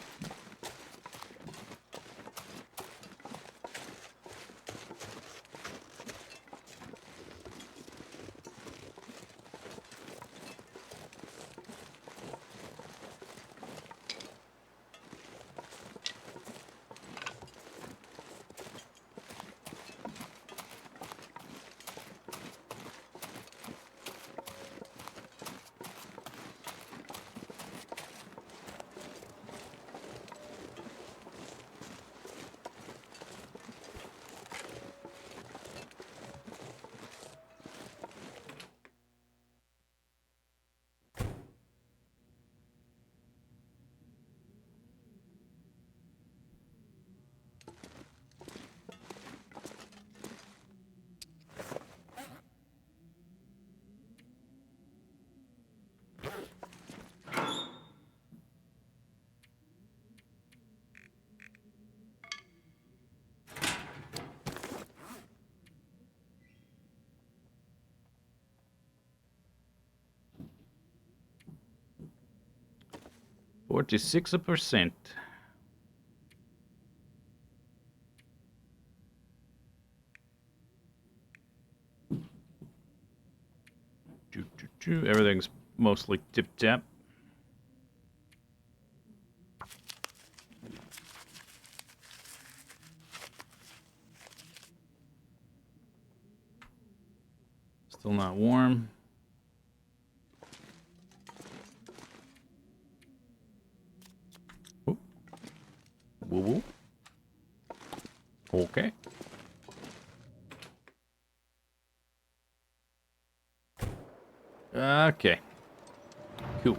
%46. Everything's mostly tip-tap. Still not warm. Woo woo. Okay. Okay. Cool.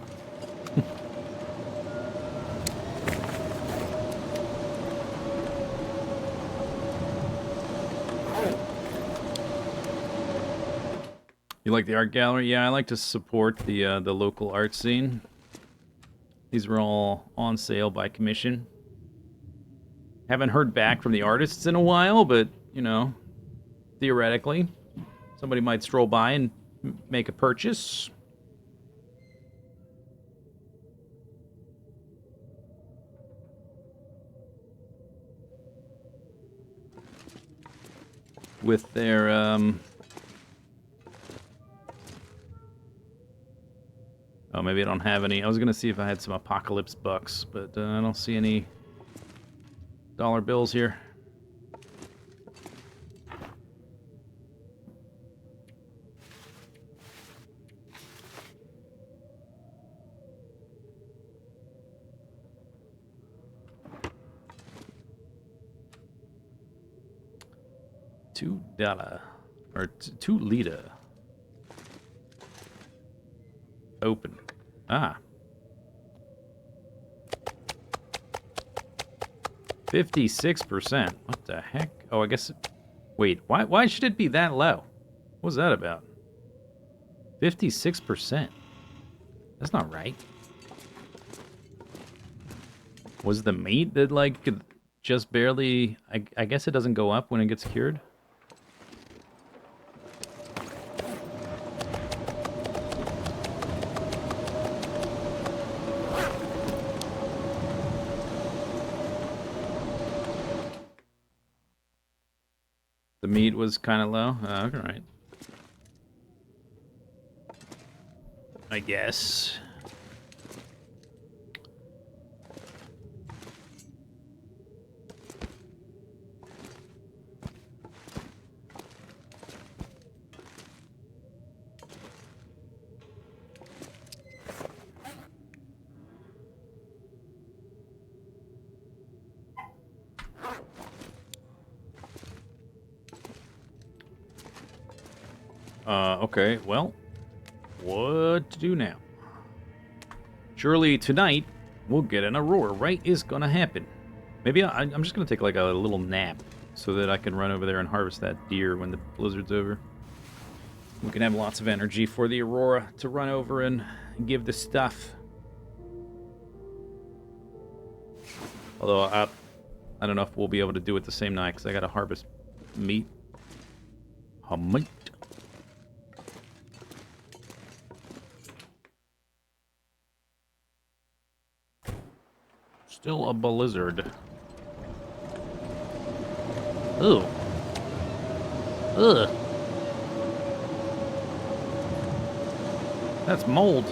You like the art gallery? Yeah, I like to support the local art scene. These were all on sale by commission. Haven't heard back from the artists in a while, but, you know, theoretically, somebody might stroll by and make a purchase. With their, oh, maybe I don't have any. I was gonna see if I had some apocalypse bucks, but I don't see any dollar bills here. $2 or 2 liter. Open. Ah. 56%. What the heck? Oh, I guess. Wait, why should it be that low? What was that about? 56%. That's not right. Was the meat that, like, just barely... I guess it doesn't go up when it gets cured? The meat was kind of low? Oh, all right. I guess. Okay, well, what to do now? Surely tonight we'll get an aurora, right? Is gonna happen. Maybe I'm just gonna take like a little nap so that I can run over there and harvest that deer when the blizzard's over. We can have lots of energy for the aurora to run over and give the stuff. Although I don't know if we'll be able to do it the same night because I gotta harvest meat. Meat. Still a blizzard. Ooh. Ugh. That's mold.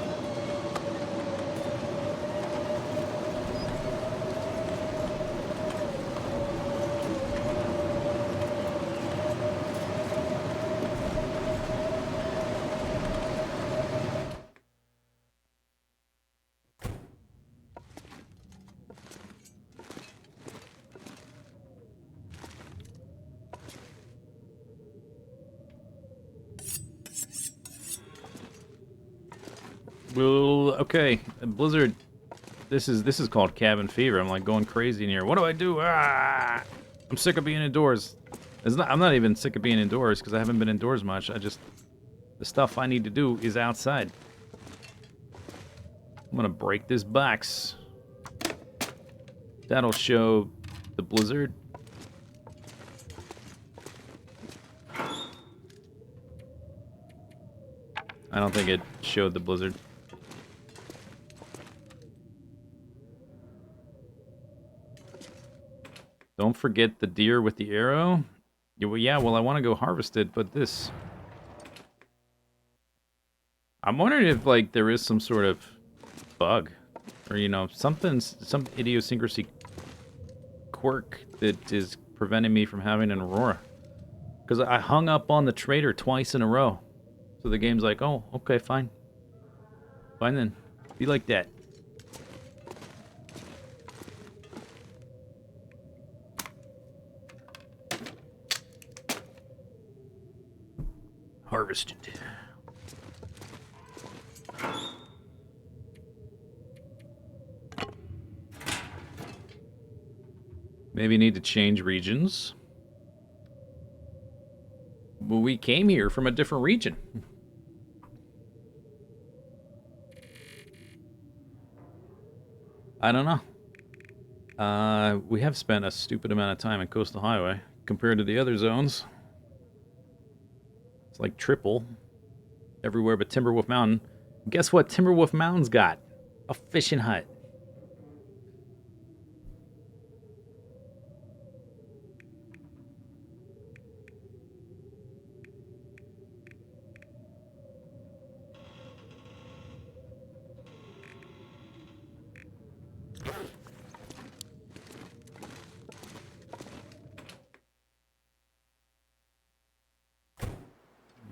Well, okay, blizzard. This is called cabin fever. I'm like going crazy in here. What do I do? Ah! I'm sick of being indoors. I'm not even sick of being indoors because I haven't been indoors much. The stuff I need to do is outside. I'm gonna break this box. That'll show the blizzard. I don't think it showed the blizzard. Don't forget the deer with the arrow. Yeah, well, I want to go harvest it, but this... I'm wondering if, like, there is some sort of bug. Or, you know, some idiosyncrasy quirk that is preventing me from having an aurora. Because I hung up on the trader twice in a row. So the game's like, oh, okay, fine. Fine then. Be like that. Harvested. Maybe need to change regions. Well, we came here from a different region. I don't know. We have spent a stupid amount of time in Coastal Highway compared to the other zones. It's like triple everywhere but Timberwolf Mountain. Guess what Timberwolf Mountain's got? A fishing hut.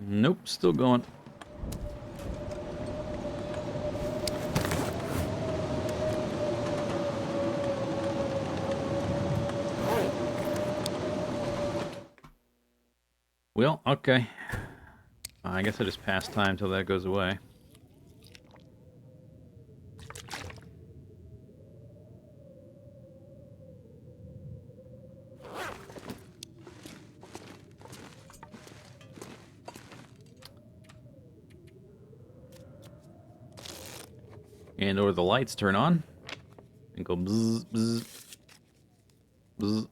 Nope, still going. Well, okay. I guess I just pass time till that goes away. And or the lights turn on and go bzz, bzz, bzz,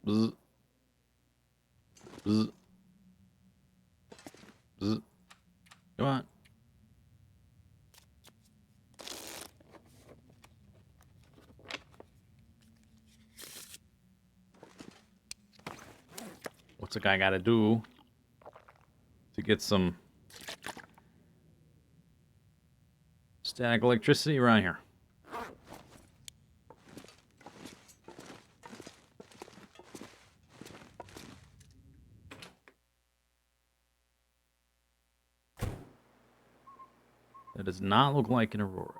bzz, bzz, bzz. Come on. What's a guy got to do to get some static electricity around here? That does not look like an aurora.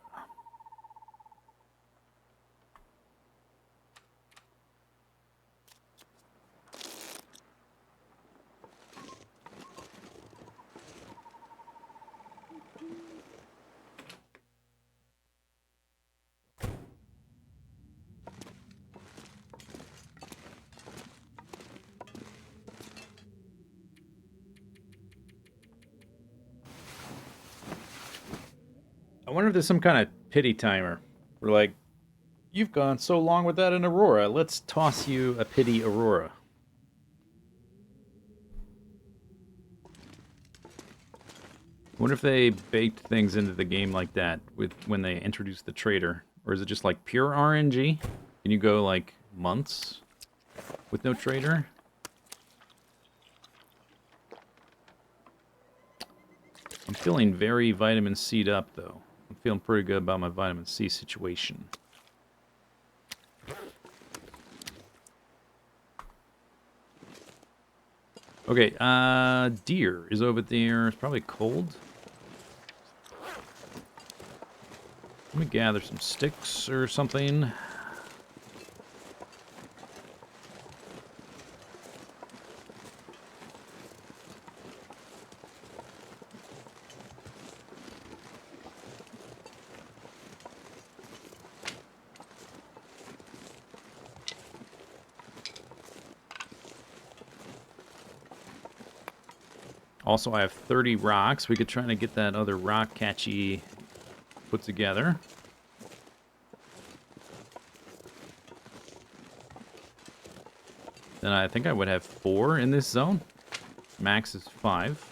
I wonder if there's some kind of pity timer. We're like, you've gone so long without an aurora. Let's toss you a pity aurora. I wonder if they baked things into the game like that with when they introduced the trader. Or is it just like pure RNG? Can you go like months with no trader? I'm feeling very vitamin C'd up though. I'm feeling pretty good about my vitamin C situation. Okay, deer is over there. It's probably cold. Let me gather some sticks or something. Also, I have 30 rocks. We could try to get that other rock catchy put together. Then I think I would have 4 in this zone. Max is 5.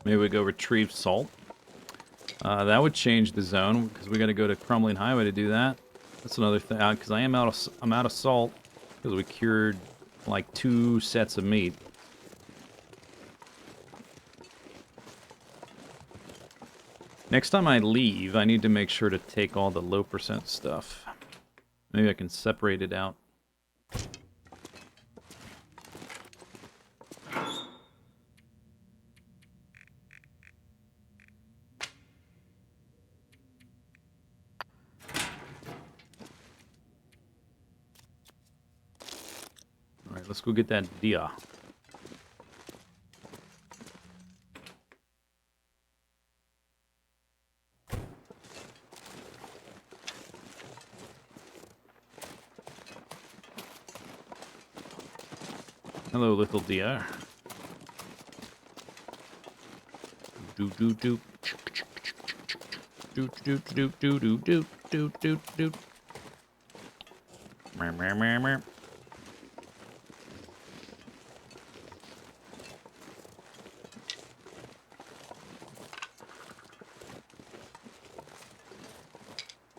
Maybe we go retrieve salt. That would change the zone because we got to go to Crumbling Highway to do that. That's another thing because I'm out of salt because we cured like 2 sets of meat. Next time I leave, I need to make sure to take all the low percent stuff. Maybe I can separate it out. Alright, let's go get that dia. Hello, little deer. Do do do. Do do do do do do do do do. Meow meow meow meow.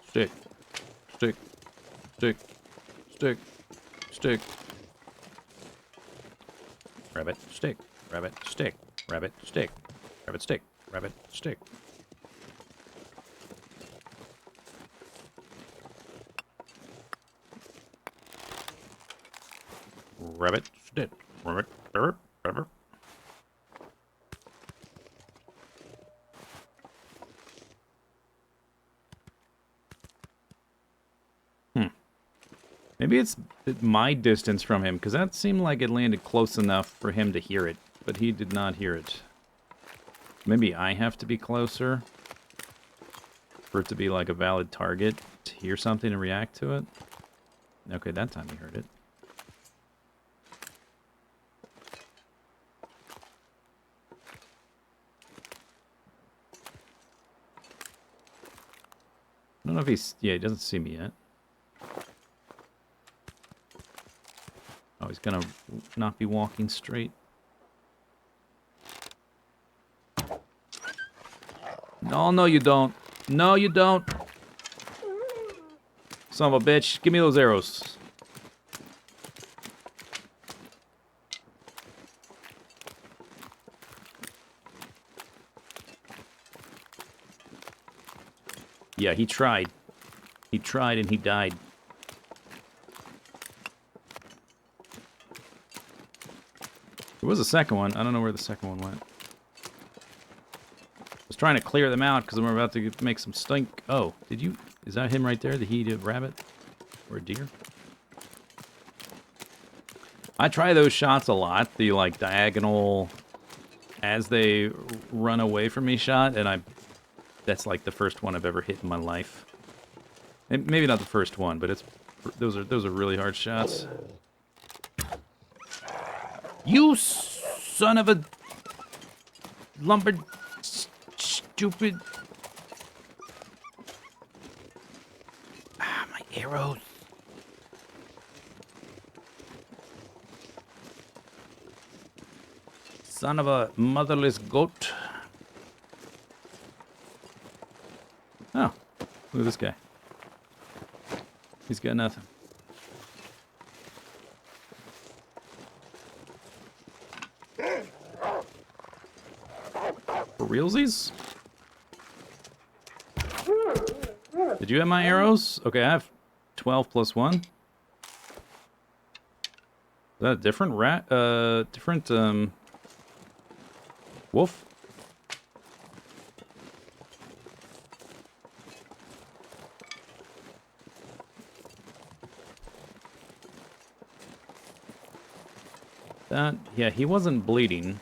Stick, stick, stick, stick, stick. Rabbit, stick, rabbit, stick, rabbit, stick, rabbit, stick, rabbit, stick. Rabbit, stick, rabbit, rabbit, rabbit. Maybe it's my distance from him, because that seemed like it landed close enough for him to hear it, but he did not hear it. Maybe I have to be closer for it to be like a valid target, to hear something and react to it. Okay, that time he heard it. I don't know if he's... yeah, he doesn't see me yet. Oh, he's gonna not be walking straight. No, no you don't. No, you don't. Son of a bitch. Give me those arrows. Yeah, he tried. He tried and he died. There was a second one. I don't know where the second one went. I was trying to clear them out because we're about to make some stink. Oh, did you... is that him right there? The heated rabbit? Or a deer? I try those shots a lot. The, like, diagonal as they run away from me shot. And that's, like, the first one I've ever hit in my life. And maybe not the first one, but it's... those are really hard shots. You son of a lumber stupid. Ah, my arrows. Son of a motherless goat. Oh, look at this guy. He's got nothing. For realsies? Did you have my arrows? Okay, I have 12 plus 1. Is that a different rat? Different, wolf? That, yeah, he wasn't bleeding.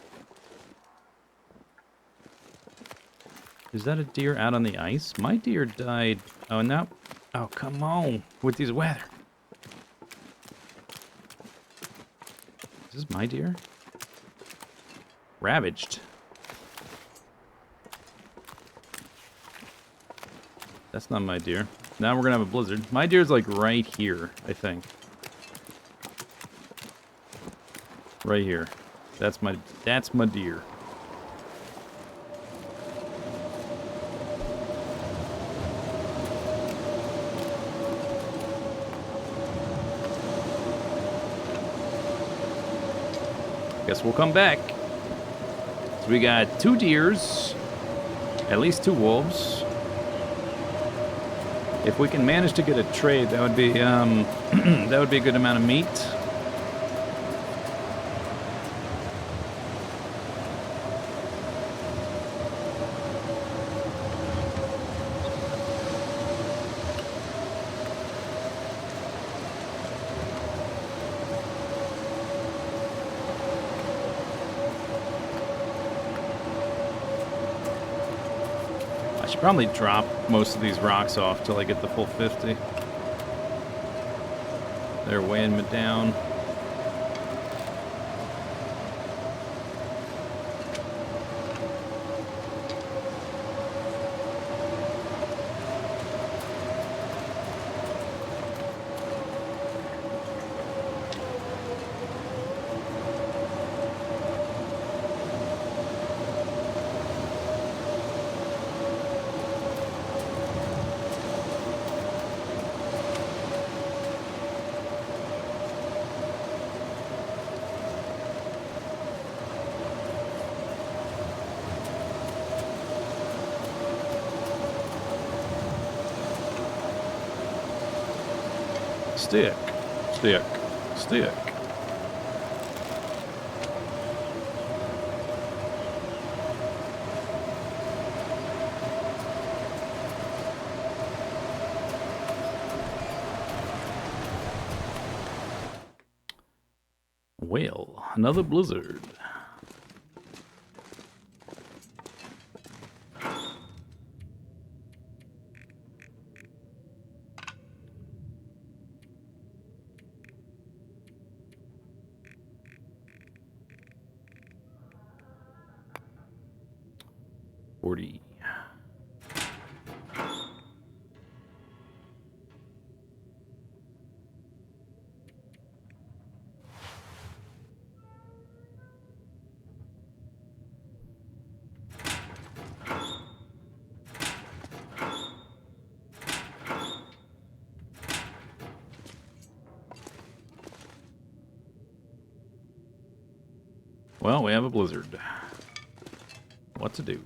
Is that a deer out on the ice? My deer died. Oh, no. Oh, come on. With this weather. Is this my deer? Ravaged. That's not my deer. Now we're gonna have a blizzard. My deer's like right here, I think. Right here. That's my deer. Guess we'll come back. So we got 2 deers, at least 2 wolves. If we can manage to get a trade, that would be that would be a good amount of meat. I should probably drop most of these rocks off till I get the full 50. They're weighing me down. Stick, stick, stick. Well, another blizzard. Well, we have a blizzard. What to do?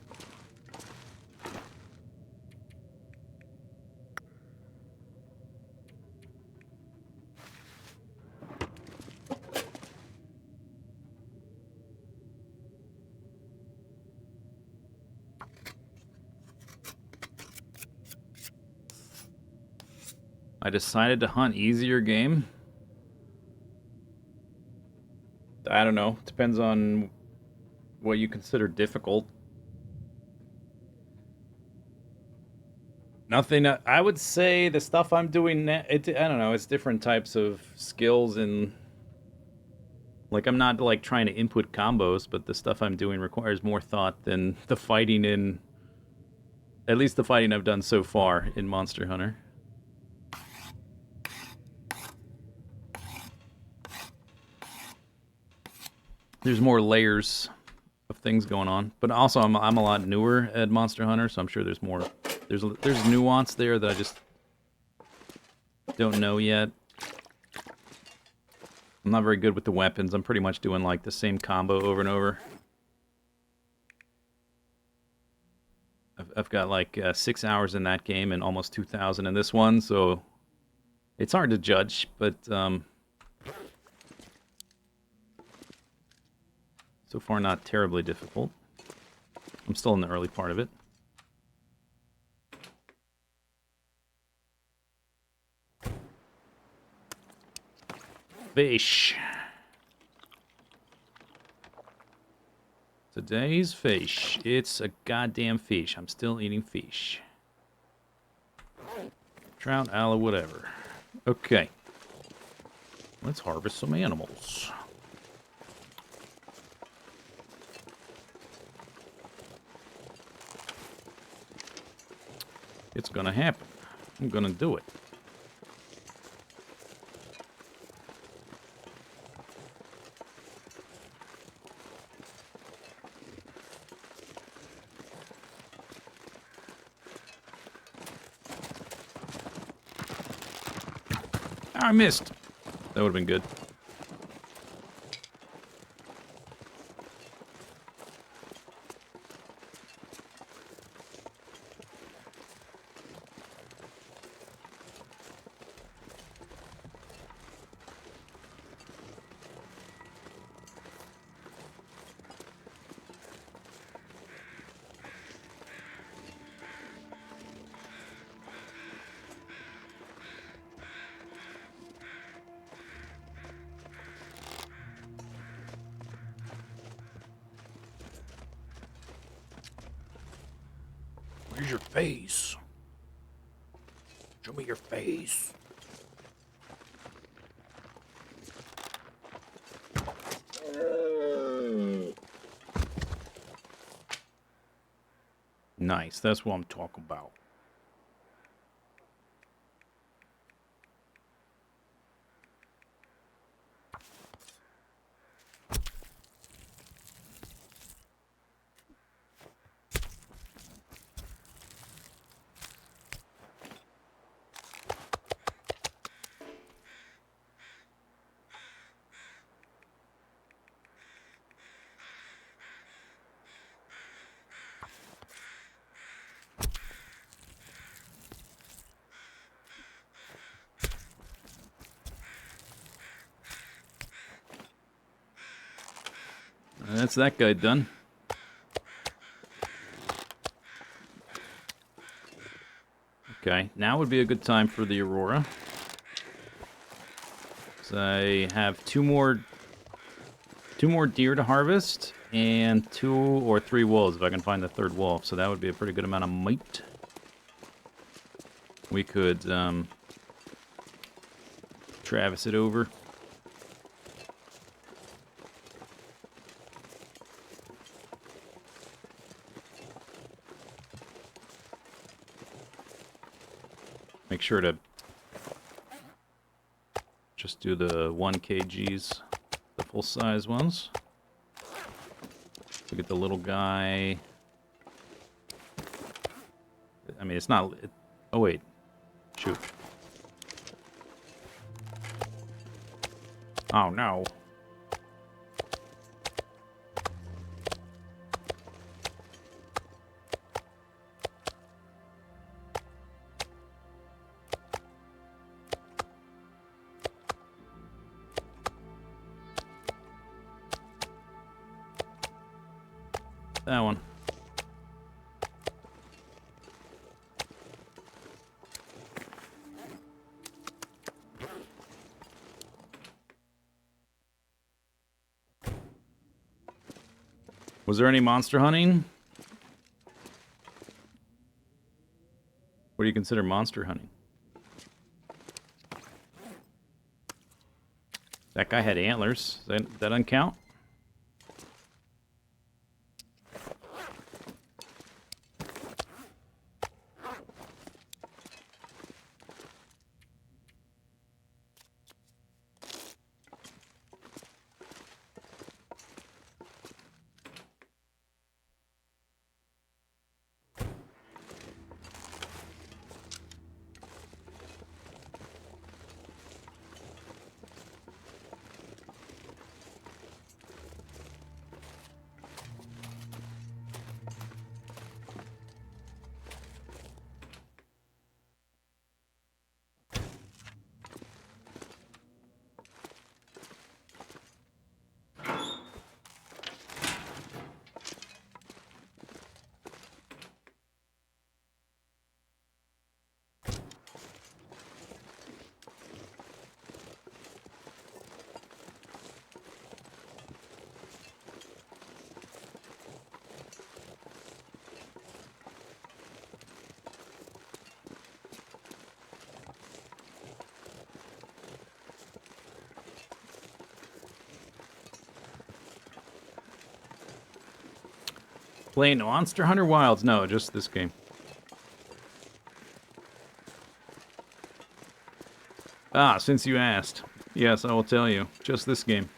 I decided to hunt easier game. I don't know. Depends on what you consider difficult. Nothing. I would say the stuff I'm doing now, I don't know. It's different types of skills and like I'm not like trying to input combos, but the stuff I'm doing requires more thought than the fighting in. At least the fighting I've done so far in Monster Hunter. There's more layers of things going on, but also I'm a lot newer at Monster Hunter, so I'm sure there's more. There's nuance there that I just don't know yet. I'm not very good with the weapons. I'm pretty much doing like the same combo over and over. I've got like 6 hours in that game and almost 2,000 in this one, so it's hard to judge, but so far not terribly difficult. I'm still in the early part of it. Fish. Today's fish. It's a goddamn fish. I'm still eating fish. Trout, aloe, whatever. Okay. Let's harvest some animals. It's gonna happen. I'm gonna do it. I missed. That would have been good. Where's your face? Show me your face. Nice, that's what I'm talking about. That's that guy done. Okay, now would be a good time for the Aurora. So I have two more deer to harvest and 2 or 3 wolves if I can find the third wolf. So that would be a pretty good amount of meat. We could Travis it over. Make sure to just do the 1 kgs, the full-size ones. We get the little guy. I mean, it's not... oh, wait. Shoot. Oh, no. That one. Was there any monster hunting? What do you consider monster hunting? That guy had antlers. That doesn't count? Playing Monster Hunter Wilds? No, just this game. Ah, since you asked. Yes, I will tell you. Just this game.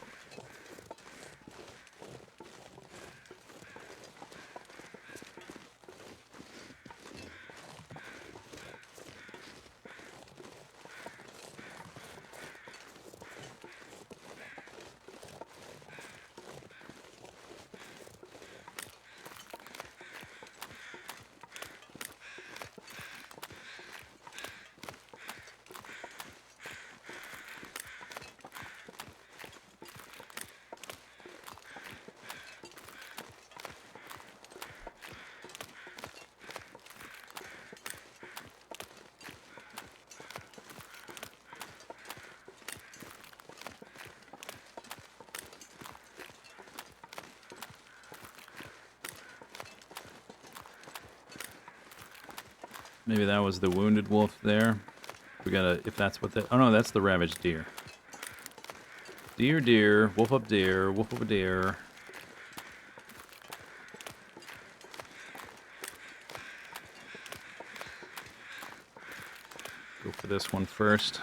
Maybe that was the wounded wolf there. We gotta, if that's what that, oh no, that's the ravaged deer. Deer, deer, wolf up deer, wolf up a deer. Go for this one first.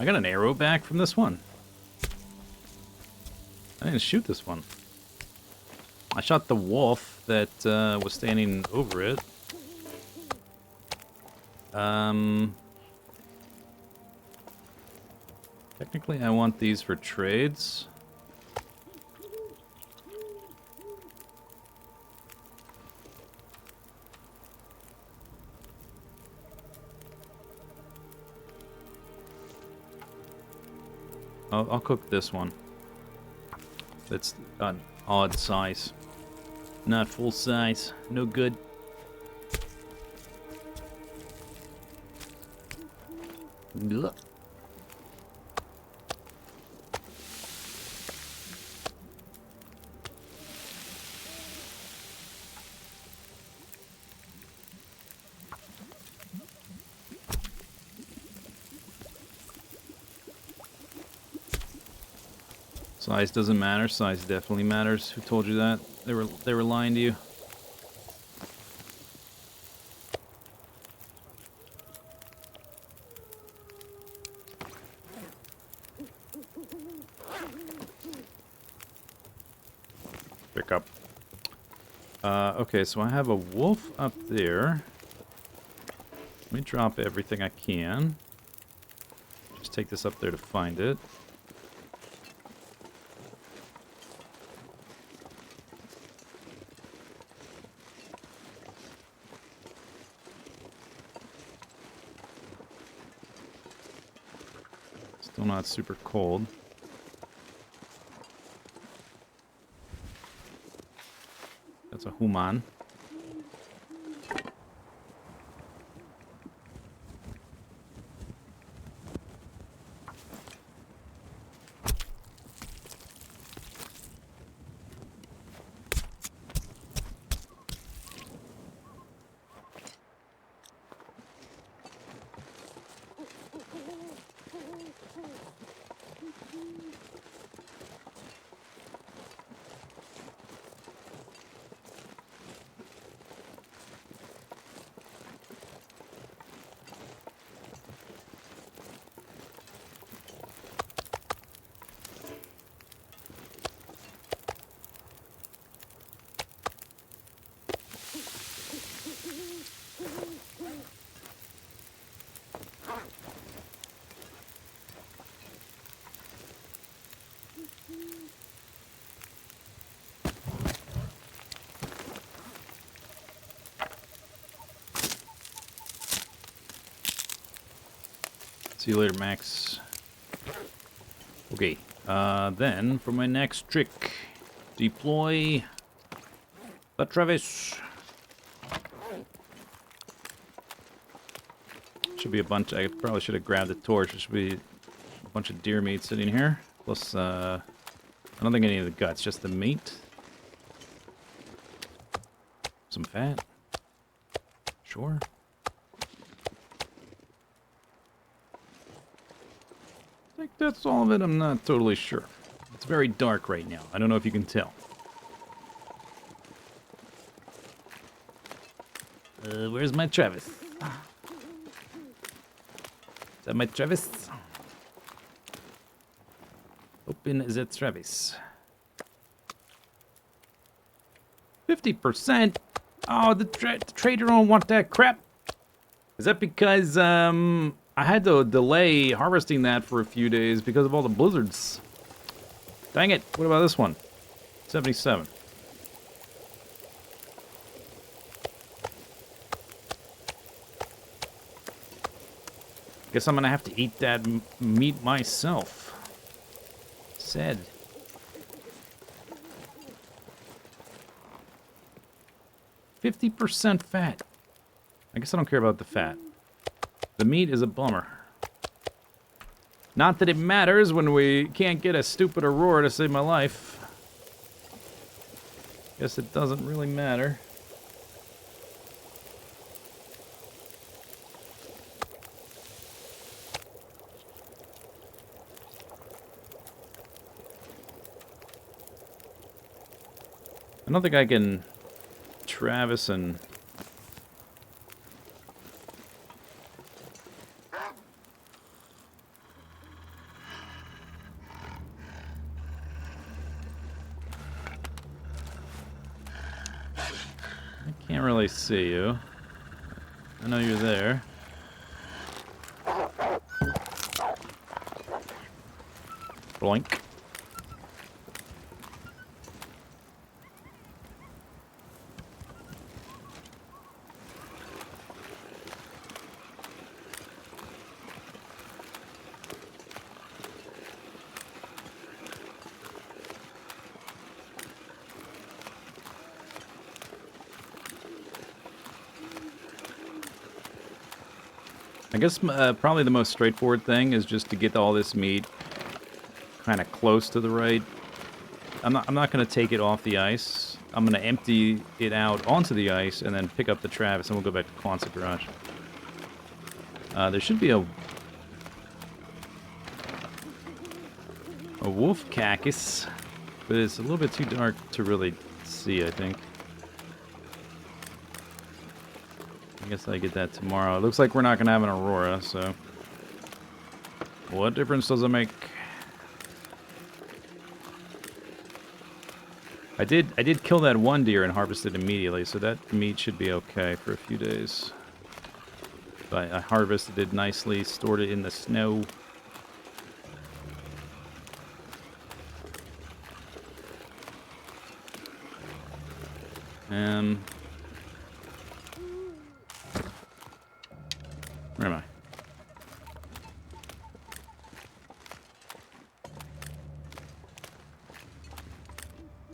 I got an arrow back from this one. I didn't shoot this one. I shot the wolf that was standing over it. Technically, I want these for trades. I'll cook this one. It's an odd size. Not full size. No good. Ugh. Size doesn't matter. Size definitely matters. Who told you that? They were lying to you. Pick up. Okay, so I have a wolf up there. Let me drop everything I can. Just take this up there to find it. Still not super cold. That's a human. See you later, Max. Okay, then for my next trick, deploy the Travis. Should be a bunch. I probably should have grabbed the torch. There should be a bunch of deer meat sitting here. Plus, I don't think any of the guts, just the meat. Some fat. Sure. I think that's all of it. I'm not totally sure. It's very dark right now. I don't know if you can tell. Where's my Travis? Is that my Travis? Open the Travis. 50%? Oh, the trader don't want that crap. Is that because, I had to delay harvesting that for a few days because of all the blizzards? Dang it. What about this one? 77. Guess I'm gonna have to eat that meat myself. Said. %50 fat. I guess I don't care about the fat. The meat is a bummer. Not that it matters when we can't get a stupid Aurora to save my life. Guess it doesn't really matter. I don't think I can Travis and... I can't really see you. I know you're there. Blink. I guess probably the most straightforward thing is just to get all this meat kind of close to the right. I'm not going to take it off the ice. I'm going to empty it out onto the ice and then pick up the Travis, and we'll go back to Quonset Garage. There should be a wolf cactus, but it's a little bit too dark to really see, I think. I guess I get that tomorrow. It looks like we're not going to have an Aurora, so... What difference does it make? I did kill that one deer and harvest it immediately, so that meat should be okay for a few days. I harvested it nicely, stored it in the snow. Where am I?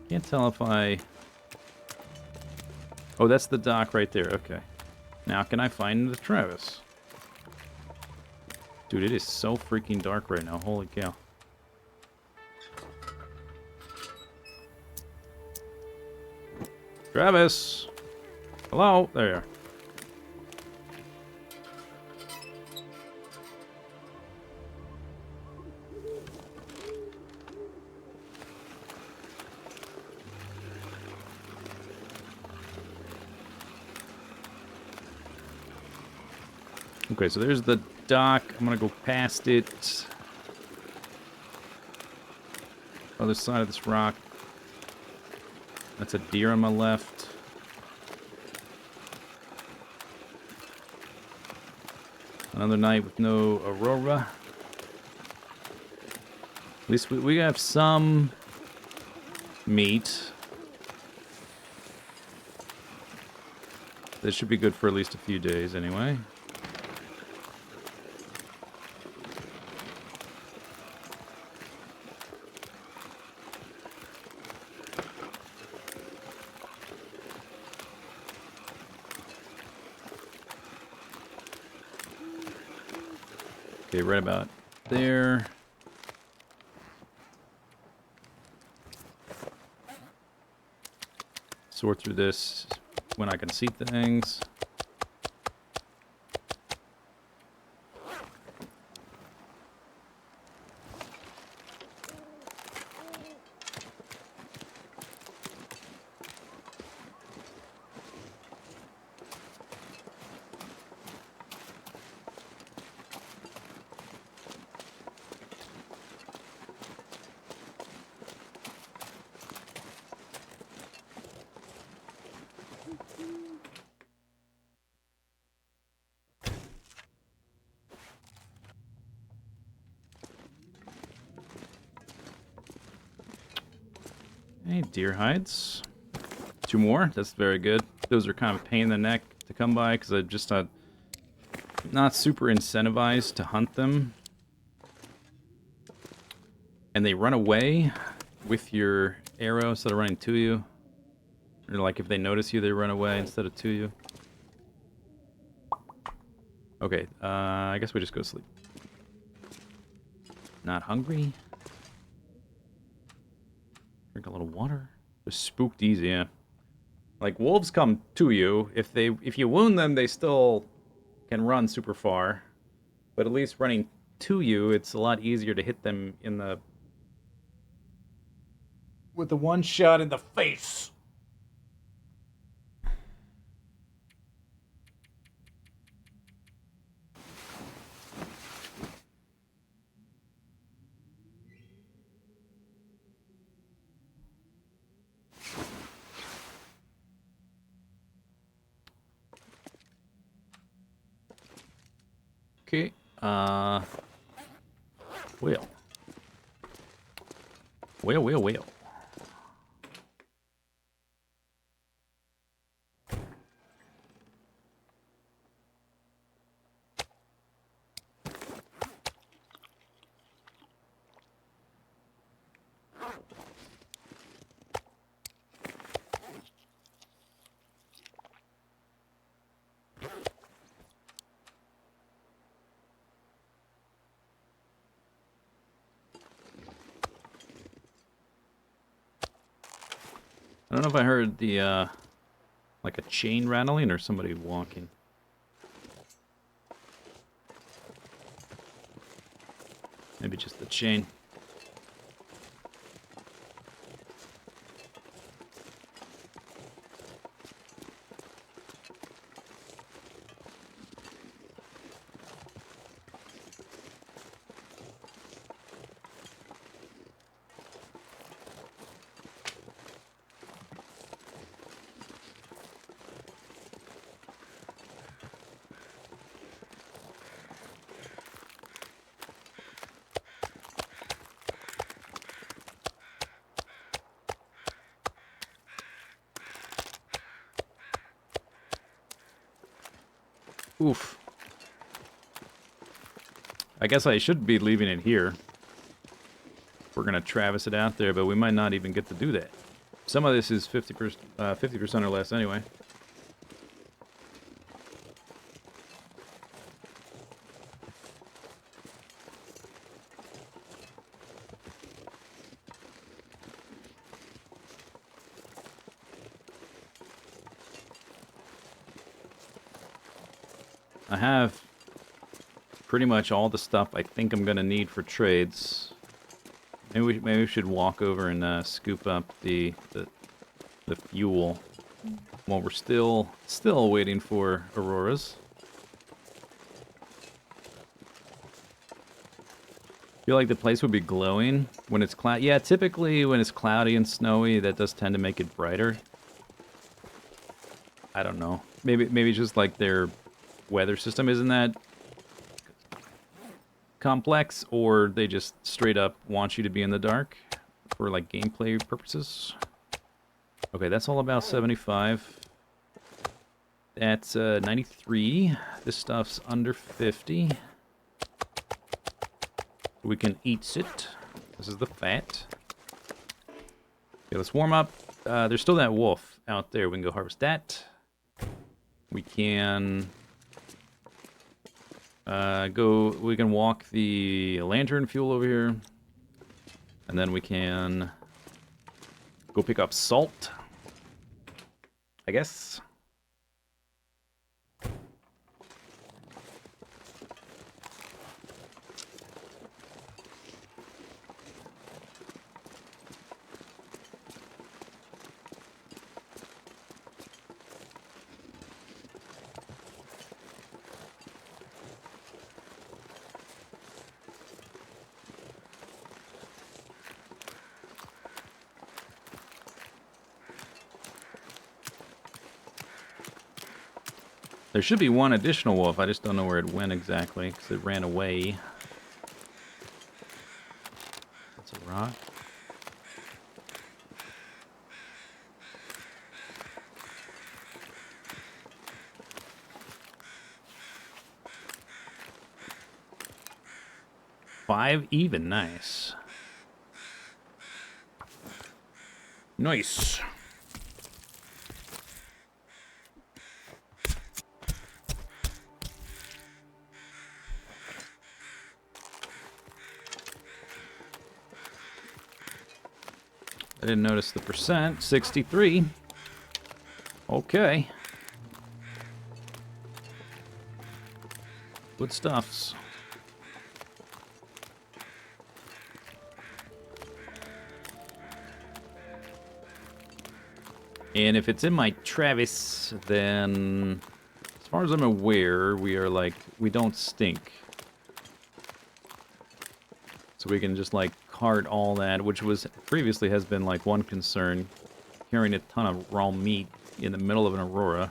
Can't tell if I... Oh, that's the dock right there. Okay. Now can I find the Travis? Dude, it is so freaking dark right now. Holy cow. Travis! Hello? There you are. Okay, so there's the dock. I'm gonna go past it. Other side of this rock. That's a deer on my left. Another night with no Aurora. At least we have some meat. This should be good for at least a few days anyway. Okay, right about there. Sort through this when I can see things. Hey, deer hides. 2 more. That's very good. Those are kind of a pain in the neck to come by because I'm just not super incentivized to hunt them. And they run away with your arrow instead of running to you. Or like if they notice you, they run away instead of to you. Okay, I guess we just go to sleep. Not hungry. Drink a little water. They're spooked easy, yeah. Like wolves come to you. If you wound them, they still can run super far. But at least running to you, it's a lot easier to hit them in the with the one shot in the face. Okay. Well. Well. I don't know if I heard the, like a chain rattling or somebody walking. Maybe just the chain. Oof. I guess I should be leaving it here. We're gonna Travis it out there, but we might not even get to do that. Some of this is 50% or less anyway. I have pretty much all the stuff I think I'm gonna need for trades. Maybe we should walk over and scoop up the fuel while we're still waiting for auroras. Feel like the place would be glowing when it's cloud. Yeah, typically when it's cloudy and snowy, that does tend to make it brighter. I don't know. Maybe just like their weather system isn't that complex, or they just straight up want you to be in the dark for like gameplay purposes. Okay, that's all about 75. That's 93. This stuff's under 50. We can eat it. This is the fat. Okay, let's warm up. There's still that wolf out there. We can go harvest that. We can We can walk the lantern fuel over here. And then we can go pick up salt, I guess. There should be one additional wolf. I just don't know where it went exactly, because it ran away. That's a rock. Five even, nice. Nice. I didn't notice the percent. 63. Okay. Good stuffs. And if it's in my Travis, then as far as I'm aware, we don't stink. So we can just like cart all that, which was previously has been like one concern, carrying a ton of raw meat in the middle of an aurora.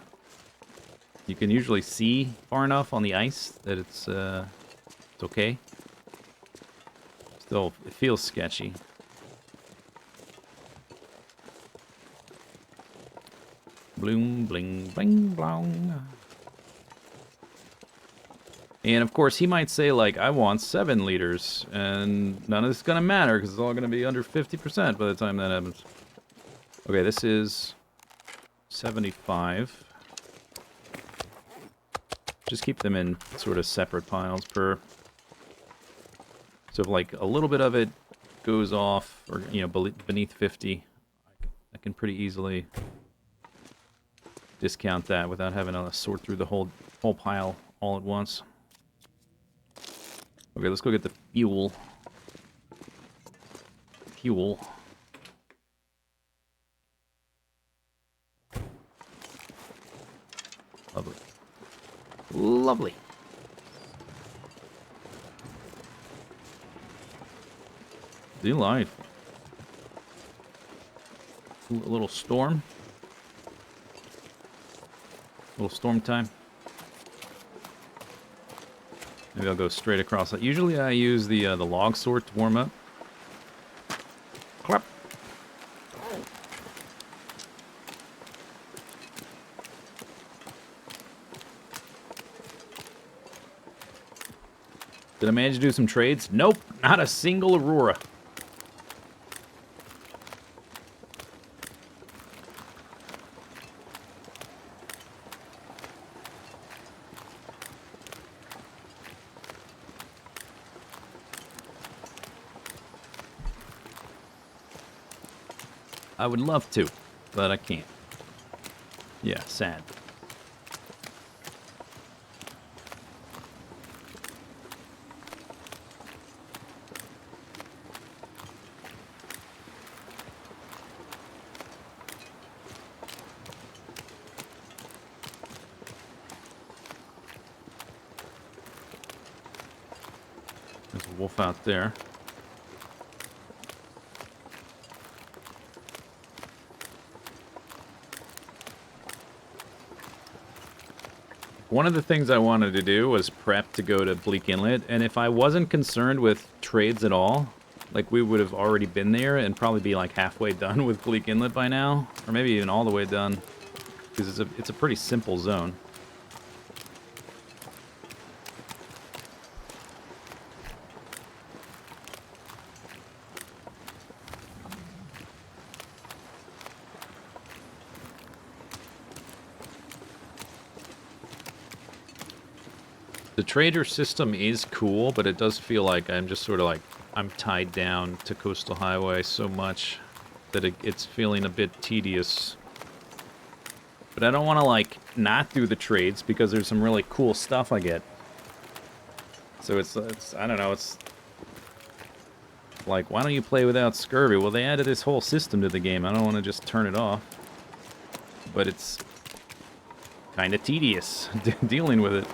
You can usually see far enough on the ice that it's okay. Still, it feels sketchy. Bloom, bling, bling, blong. And of course, he might say, like, I want 7 liters, and none of this is going to matter, because it's all going to be under 50% by the time that happens. Okay, this is 75. Just keep them in sort of separate piles per... So if, like, a little bit of it goes off, or, you know, beneath 50, I can pretty easily discount that without having to sort through the whole pile all at once. Okay, let's go get the fuel. Fuel. Lovely. Lovely. Delightful. A little storm. A little storm time. Maybe I'll go straight across. Usually I use the log sort to warm up. Clap. Did I manage to do some trades? Nope, not a single aurora. I would love to, but I can't. Yeah, sad. There's a wolf out there. One of the things I wanted to do was prep to go to Bleak Inlet, and if I wasn't concerned with trades at all, like we would have already been there and probably be like halfway done with Bleak Inlet by now, or maybe even all the way done, because it's a pretty simple zone. The trader system is cool, but it does feel like I'm just sort of like, I'm tied down to Coastal Highway so much that it's feeling a bit tedious. But I don't want to, like, not do the trades because there's some really cool stuff I get. So it's I don't know, it's like, why don't you play without scurvy? Well, they added this whole system to the game. I don't want to just turn it off. But it's kind of tedious dealing with it.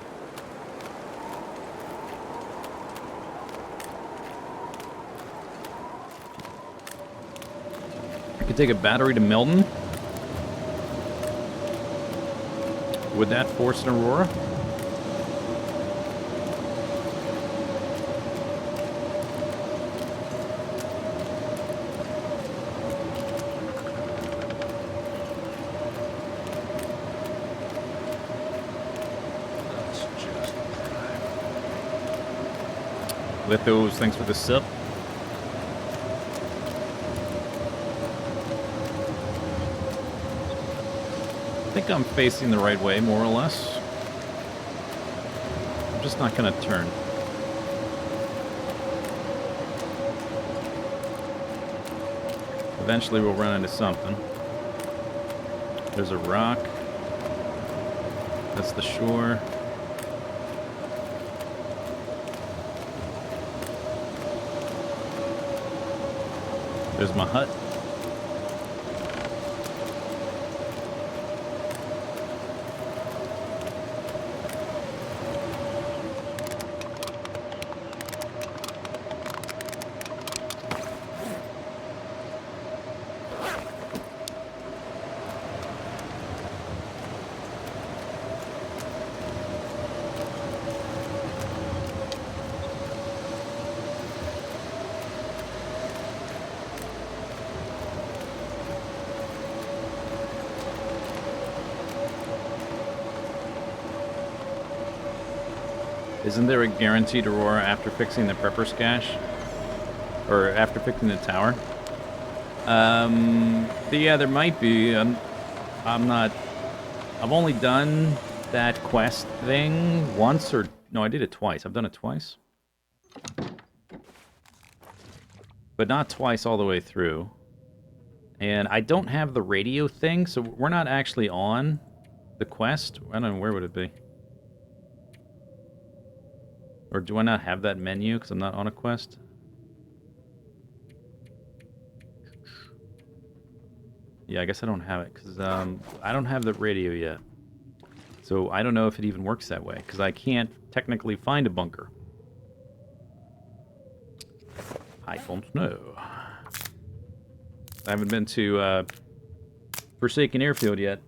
I could take a battery to Melton. Would that force an Aurora? That's just prime. Lithos, thanks for the sub. I think I'm facing the right way, more or less. I'm just not gonna turn. Eventually we'll run into something. There's a rock. That's the shore. There's my hut. Isn't there a guaranteed Aurora after fixing the prepper scash? Or after fixing the tower? Yeah, there might be. I'm not... I've only done that quest thing once, or... No, I did it twice. I've done it twice. But not twice all the way through. And I don't have the radio thing, so we're not actually on the quest. I don't know, where would it be? Or do I not have that menu because I'm not on a quest? Yeah, I guess I don't have it because I don't have the radio yet. So I don't know if it even works that way because I can't technically find a bunker. I don't know. I haven't been to Forsaken Airfield yet.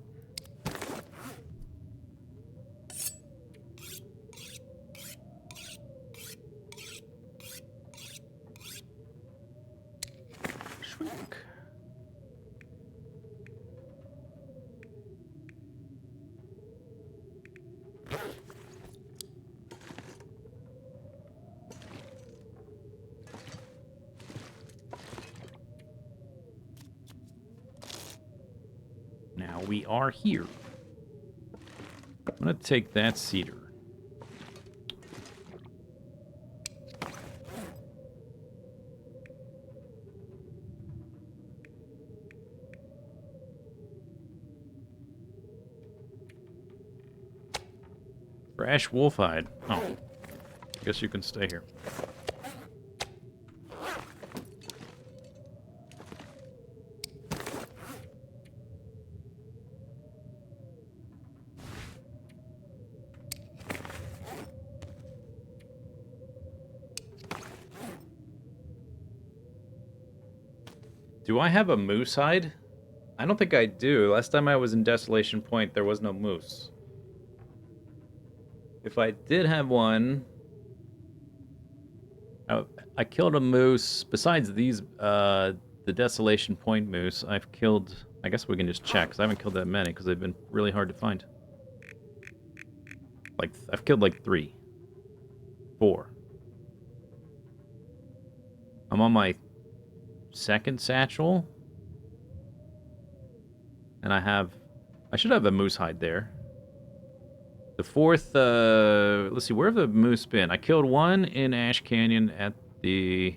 Now we are here. I'm gonna take that cedar. Fresh wolfhide. Oh, I guess you can stay here. Do I have a moose hide? I don't think I do. Last time I was in Desolation Point, there was no moose. If I did have one... I killed a moose. Besides these, the Desolation Point moose, I've killed... I guess we can just check, because I haven't killed that many, because they've been really hard to find. Like, I've killed like 3. 4. I'm on my second satchel. And I should have a moose hide there. The fourth, let's see, where have the moose been? I killed one in Ash Canyon at the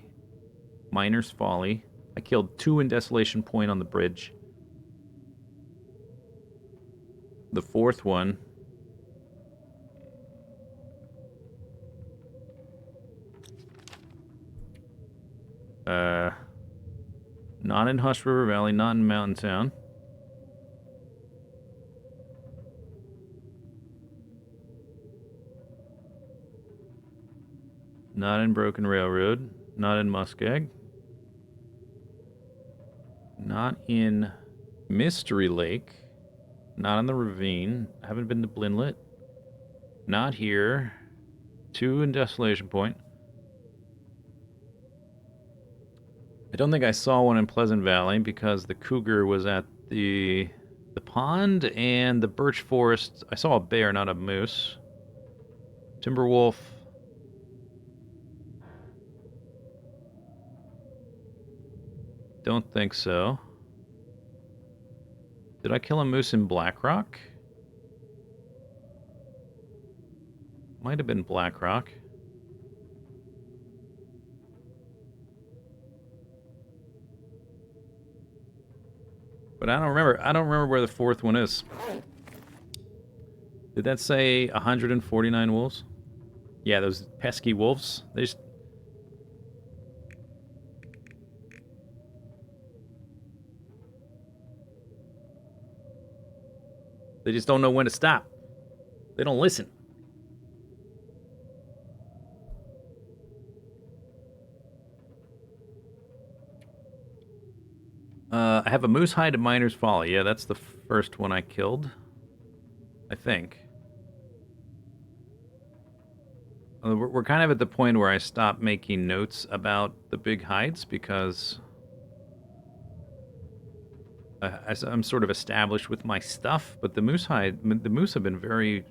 Miner's Folly. I killed 2 in Desolation Point on the bridge. The fourth one. Not in Hush River Valley, not in Mountain Town. Not in Broken Railroad. Not in Muskeg. Not in Mystery Lake. Not in the Ravine. I haven't been to Blinlet. Not here. 2 in Desolation Point. I don't think I saw one in Pleasant Valley because the cougar was at the pond and the birch forest. I saw a bear, not a moose. Timberwolf. Don't think so. Did I kill a moose in Black Rock? Might have been Black Rock. But I don't remember. I don't remember where the fourth one is. Did that say 149 wolves? Yeah, those pesky wolves. They just don't know when to stop. They don't listen. I have a moose hide at Miner's Folly. Yeah, that's the first one I killed. I think. We're kind of at the point where I stopped making notes about the big hides because I'm sort of established with my stuff. But the moose have been very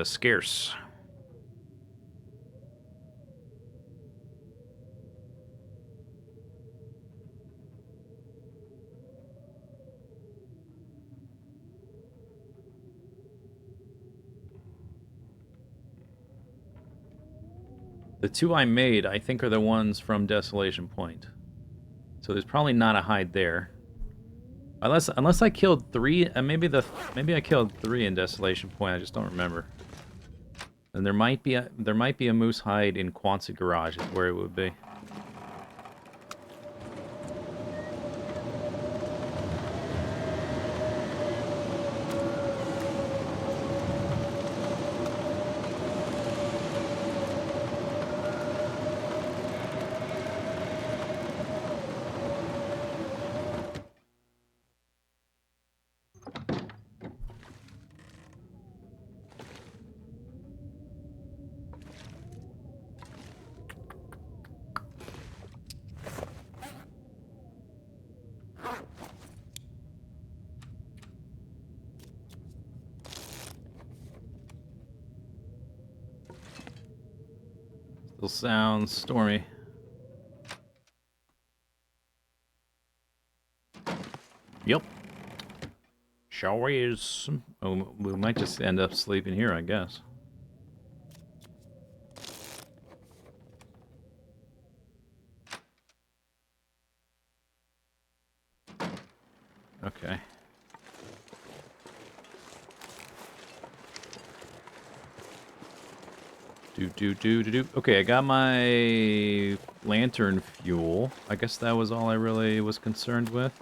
scarce. The 2 I made, I think, are the ones from Desolation Point. So there's probably not a hide there. Unless I killed 3, maybe I killed 3 in Desolation Point. I just don't remember. And there might be a moose hide in Quonset Garage, is where it would be. Still sounds stormy. Yep. Sure is. Oh, we might just end up sleeping here, I guess. Okay. Do. Okay, I got my lantern fuel. I guess that was all I really was concerned with.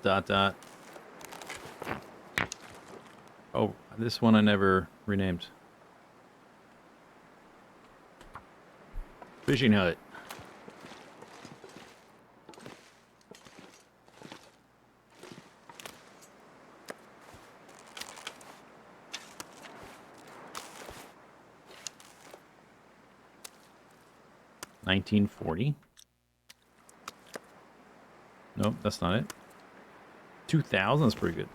Dot. Oh, this one I never renamed. Fishing hut. 1940. Nope, that's not it. 2000 is pretty good.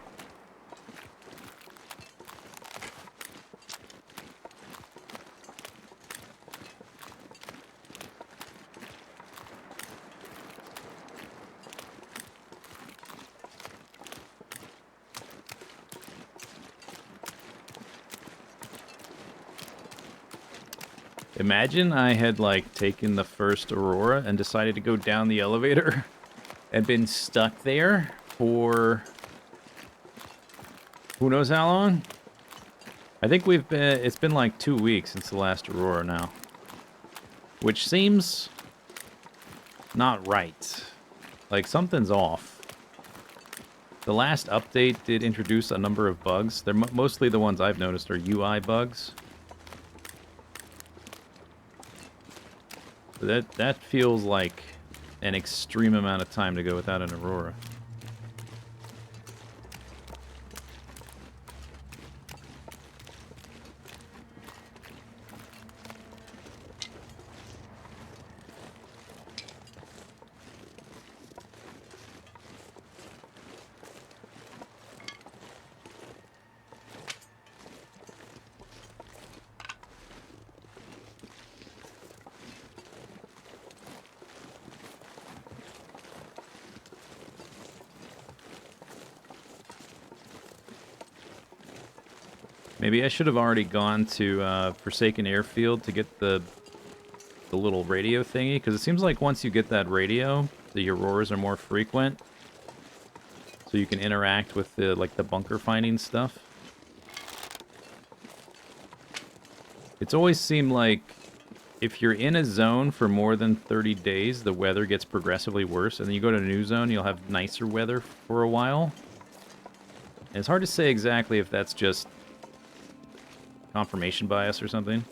Imagine I had, like, taken the first Aurora and decided to go down the elevator and been stuck there for who knows how long? I think it's been like 2 weeks since the last Aurora now. Which seems not right. Like, something's off. The last update did introduce a number of bugs. They're mostly the ones I've noticed are UI bugs. That feels like an extreme amount of time to go without an Aurora. Maybe I should have already gone to Forsaken Airfield to get the little radio thingy, because it seems like once you get that radio, the Auroras are more frequent. So you can interact with the bunker finding stuff. It's always seemed like if you're in a zone for more than 30 days, the weather gets progressively worse, and then you go to a new zone, you'll have nicer weather for a while. And it's hard to say exactly if that's just confirmation bias or something,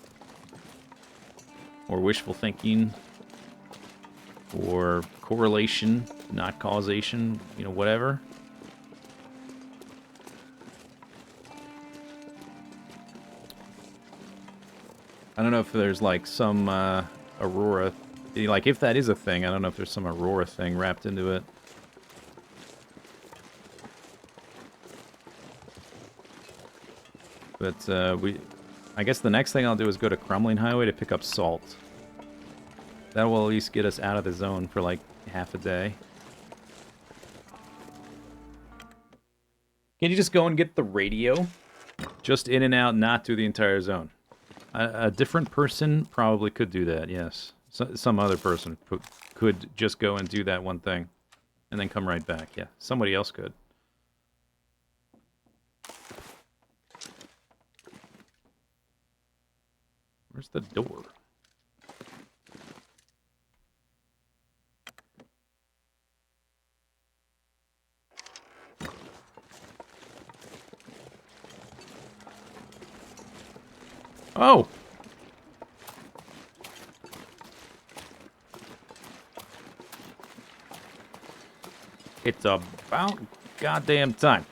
or wishful thinking, or correlation, not causation, you know, whatever. I don't know if there's like some Aurora, like if that is a thing, I don't know if there's some Aurora thing wrapped into it. But I guess the next thing I'll do is go to Crumbling Highway to pick up salt. That will at least get us out of the zone for like half a day. Can you just go and get the radio? Just in and out, not through the entire zone. A different person probably could do that, yes. Some other person could just go and do that one thing. And then come right back, yeah. Somebody else could. Where's the door? Oh! It's about goddamn time.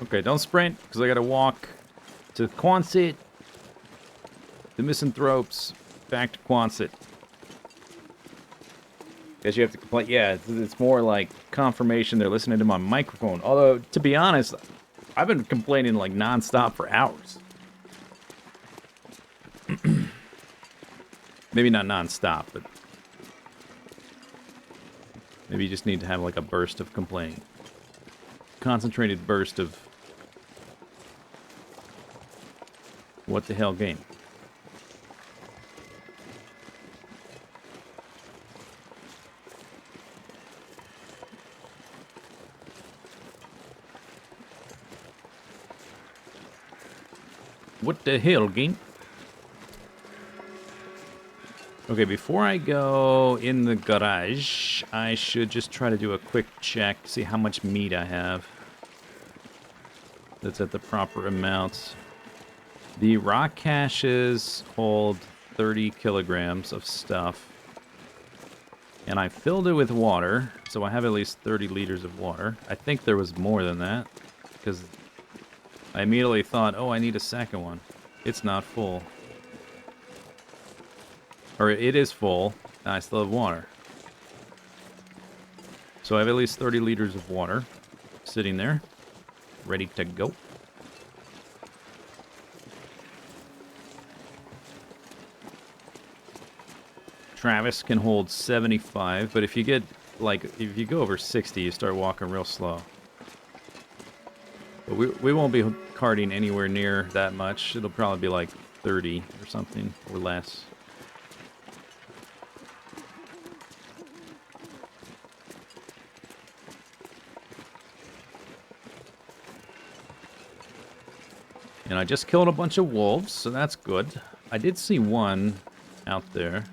Okay, don't sprint, because I gotta walk to Quonset, the Misanthropes, back to Quonset. Guess you have to complain. Yeah, it's more like confirmation they're listening to my microphone. Although, to be honest, I've been complaining like non-stop for hours. Maybe not non-stop, but maybe you just need to have like a burst of complaining. Concentrated burst of what the hell game. What the hell, game? Okay, before I go in the garage, I should just try to do a quick check, see how much meat I have. That's at the proper amount. The rock caches hold 30 kilograms of stuff. And I filled it with water, so I have at least 30 liters of water. I think there was more than that, because I immediately thought, oh, I need a second one. It's not full. Or it is full, and I still have water. So I have at least 30 liters of water sitting there, ready to go. Travis can hold 75, but if you get, like, if you go over 60, you start walking real slow. But we won't be carting anywhere near that much. It'll probably be like 30 or something, or less. And I just killed a bunch of wolves, so that's good. I did see one out there.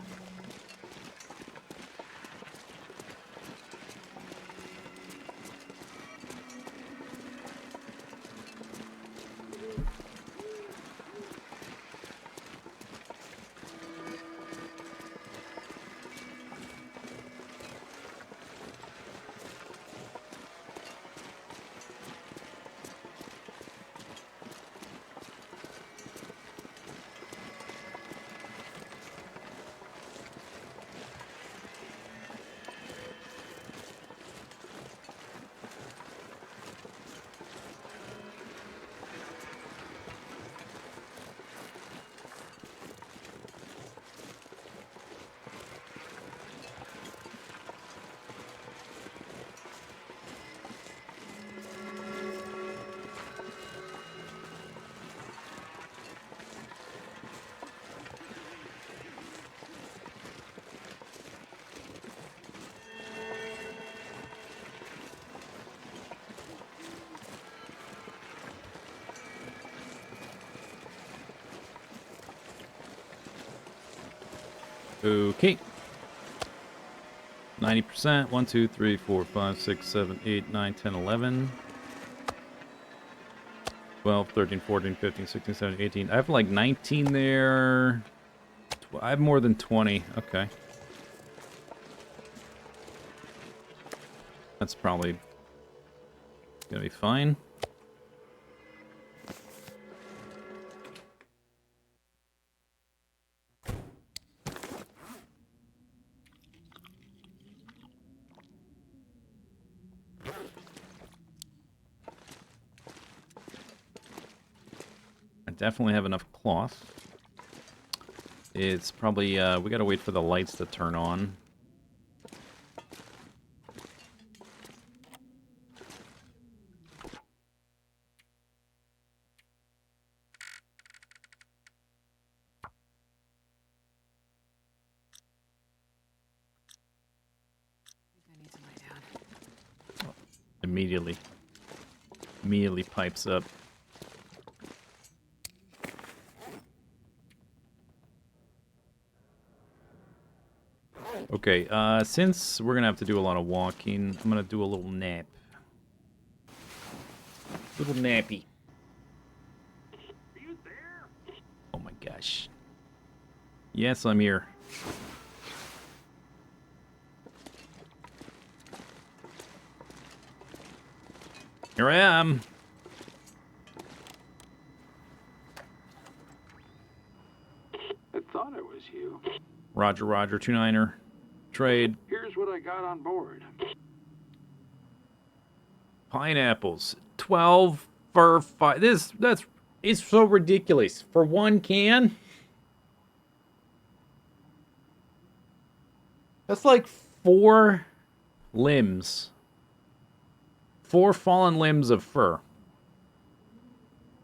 Okay. 90%. 1, 2, 3, 4, 5, 6, 7, 8, 9, 10, 11. 12, 13, 14, 15, 16, 17, 18. I have like 19 there. I have more than 20. Okay. That's probably gonna be fine. I definitely have enough cloth. It's probably, we gotta wait for the lights to turn on. I need to lie down. Immediately pipes up. Okay, since we're gonna have to do a lot of walking, I'm gonna do a little nap. Little nappy. Are you there? Oh my gosh. Yes, I'm here. Here I am. I thought it was you. Roger, Roger, 2-9er. Trade. Here's what I got on board. Pineapples. 12 for 5. It's so ridiculous. For one can? That's like 4 limbs. 4 fallen limbs of fur.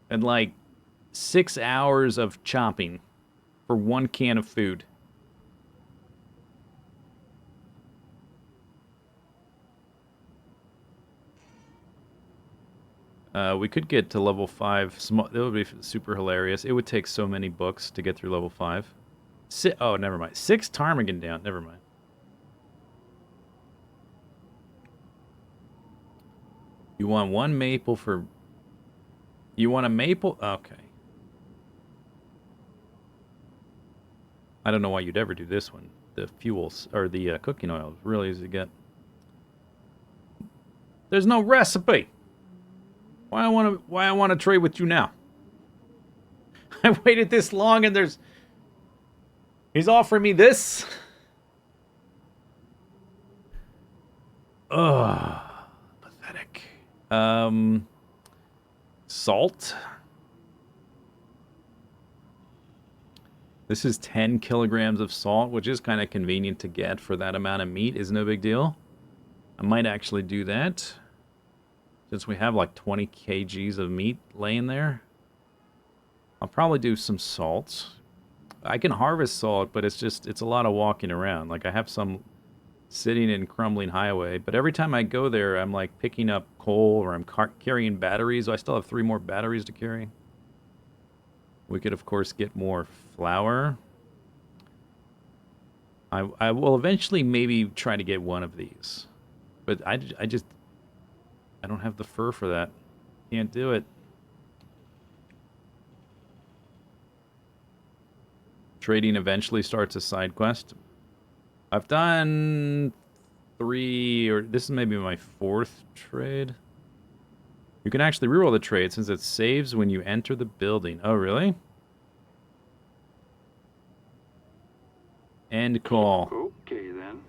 And like 6 hours of chopping for 1 can of food. We could get to level 5. That would be super hilarious. It would take so many books to get through level 5. Oh, never mind. 6 ptarmigan down. Never mind. You want 1 maple for... You want a maple? Okay. I don't know why you'd ever do this one. The fuels, or the cooking oil, is really easy to get. There's no recipe! Why I want to trade with you now? I waited this long and there's... He's offering me this? Ugh. Pathetic. Salt. This is 10 kilograms of salt, which is kind of convenient to get for that amount of meat. Is no big deal. I might actually do that. Since we have like 20 kgs of meat laying there. I'll probably do some salt. I can harvest salt, but it's a lot of walking around. Like I have some sitting in Crumbling Highway, but every time I go there, I'm like picking up coal or I'm carrying batteries. I still have 3 more batteries to carry. We could, of course, get more flour. I will eventually maybe try to get one of these. But I don't have the fur for that. Can't do it. Trading eventually starts a side quest. I've done 3, or this is maybe my 4th trade. You can actually reroll the trade since it saves when you enter the building. Oh, really? End call. Okay, then.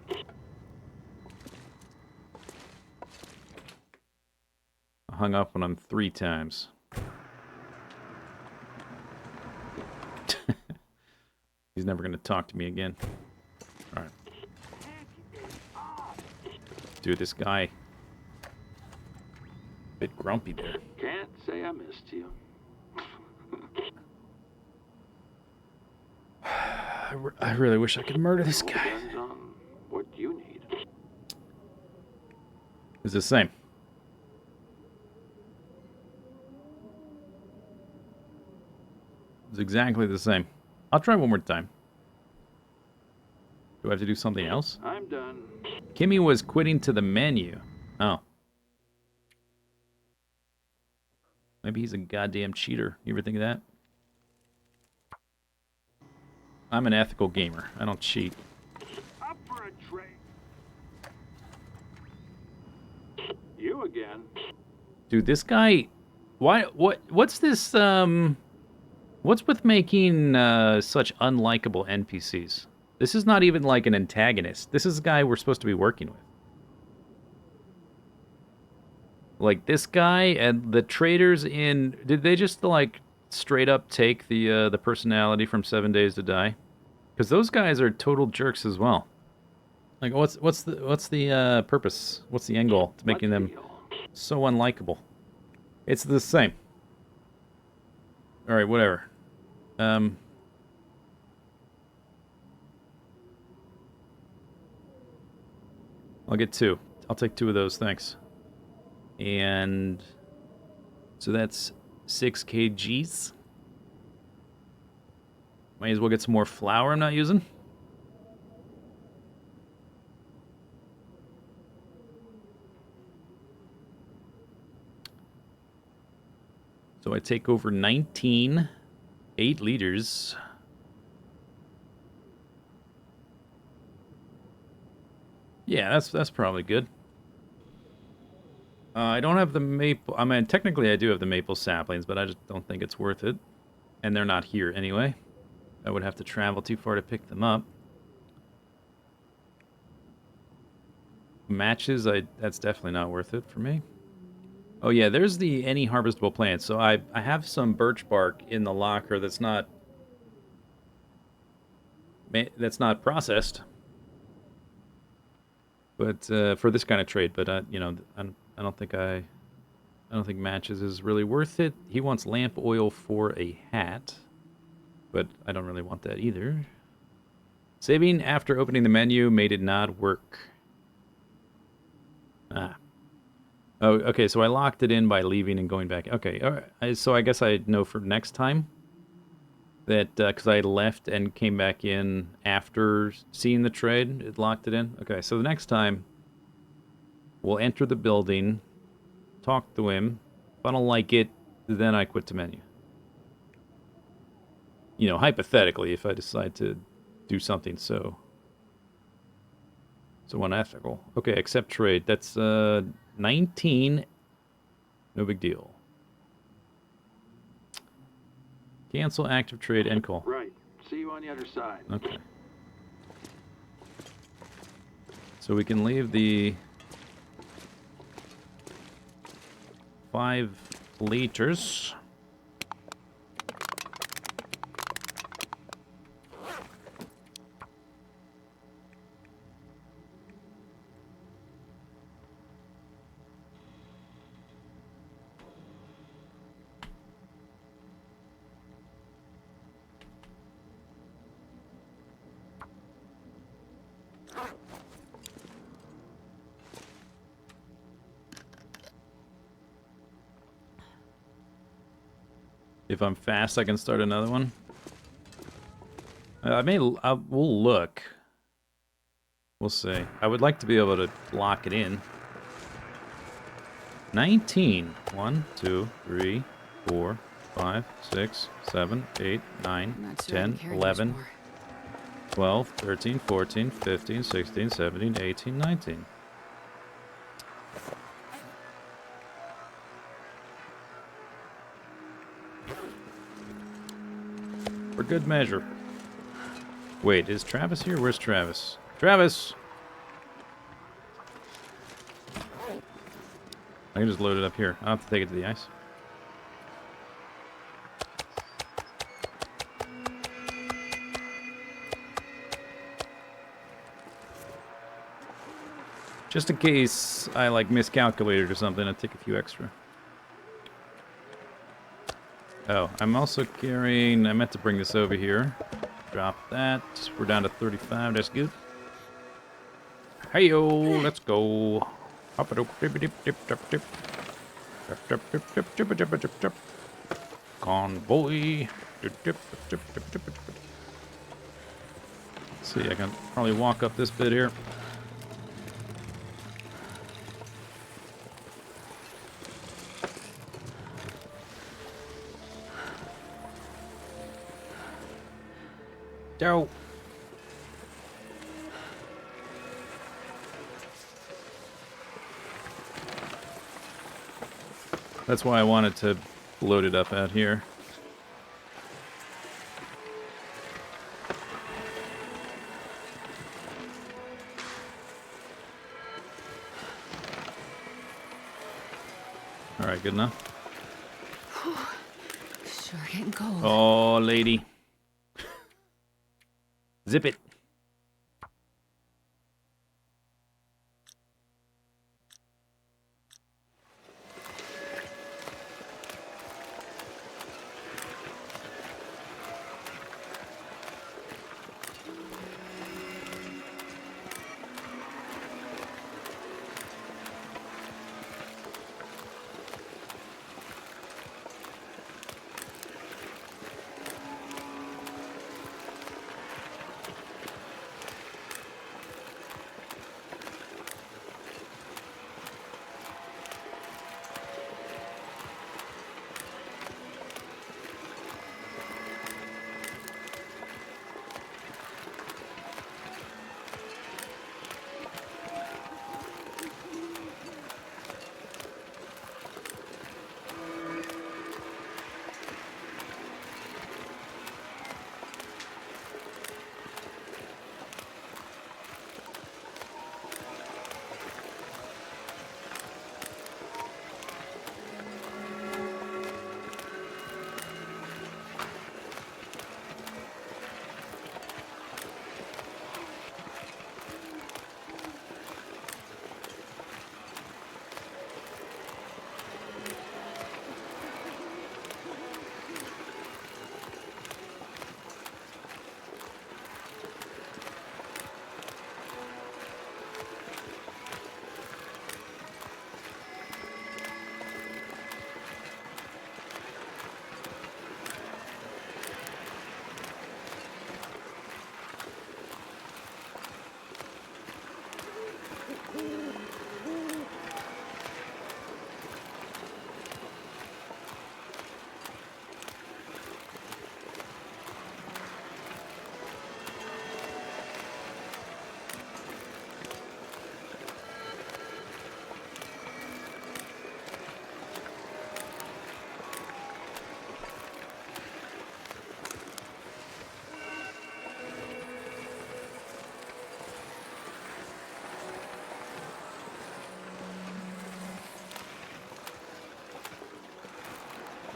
I hung up on him 3 times. He's never going to talk to me again. Alright. Dude, this guy... bit grumpy there. Can't say I missed you. I really wish I could murder this guy. Depends on what you need. It's the same. It's exactly the same. I'll try one more time. Do I have to do something else? I'm done. Kimmy was quitting to the menu. Oh. Maybe he's a goddamn cheater. You ever think of that? I'm an ethical gamer. I don't cheat. Up for a trade. You again. Dude, this guy... What's this, What's with making, such unlikable NPCs? This is not even like an antagonist. This is a guy we're supposed to be working with. Like, this guy and the traders in... Did they just, like, straight up take the personality from 7 Days to Die? Because those guys are total jerks as well. Like, what's the purpose? What's the end goal to making them so unlikable? It's the same. Alright, whatever. I'll get 2. I'll take 2 of those, thanks. And so that's 6 kgs. Might as well get some more flour I'm not using. So I take over 19, 8 liters. Yeah, that's probably good. I don't have the maple... I mean, technically I do have the maple saplings, but I just don't think it's worth it. And they're not here anyway. I would have to travel too far to pick them up. Matches, that's definitely not worth it for me. Oh yeah, there's the any harvestable plants. So I have some birch bark in the locker that's not processed. But for this kind of trade, but you know, I don't think matches is really worth it. He wants lamp oil for a hat, but I don't really want that either. Saving after opening the menu made it not work. Ah. Oh, okay, so I locked it in by leaving and going back. Okay, all right. So I guess I know for next time that, because I left and came back in after seeing the trade, it locked it in. Okay, so the next time, we'll enter the building, talk to him. If I don't like it, then I quit the menu. You know, hypothetically, if I decide to do something so unethical. Okay, accept trade. That's 19. No big deal. Cancel active trade, end call. Right. See you on the other side. Okay. So we can leave the 5 liters. If I'm fast, I can start another one. We'll look. We'll see. I would like to be able to lock it in. 19. 1, 2, 3, 4, 5, 6, 7, 8, 9, I'm not sure I can 10, carry much 11, more. 12, 13, 14, 15, 16, 17, 18, 19. For good measure. Wait, is Travis here? Where's Travis? Travis! I can just load it up here. I'll have to take it to the ice. Just in case I, like, miscalculated or something, I'll take a few extra. Oh, I'm also carrying... I meant to bring this over here. Drop that. We're down to 35. That's good. Hey-yo, let's go. Hop it up, dip dip dip dip dip. Dip dip dip dip dip dip dip dip. Convoy. Dip dip dip dip dip dip. Let's see, I can probably walk up this bit here. Go. That's why I wanted to load it up out here. All right, good enough. Sure getting cold. Oh, lady. Zip it.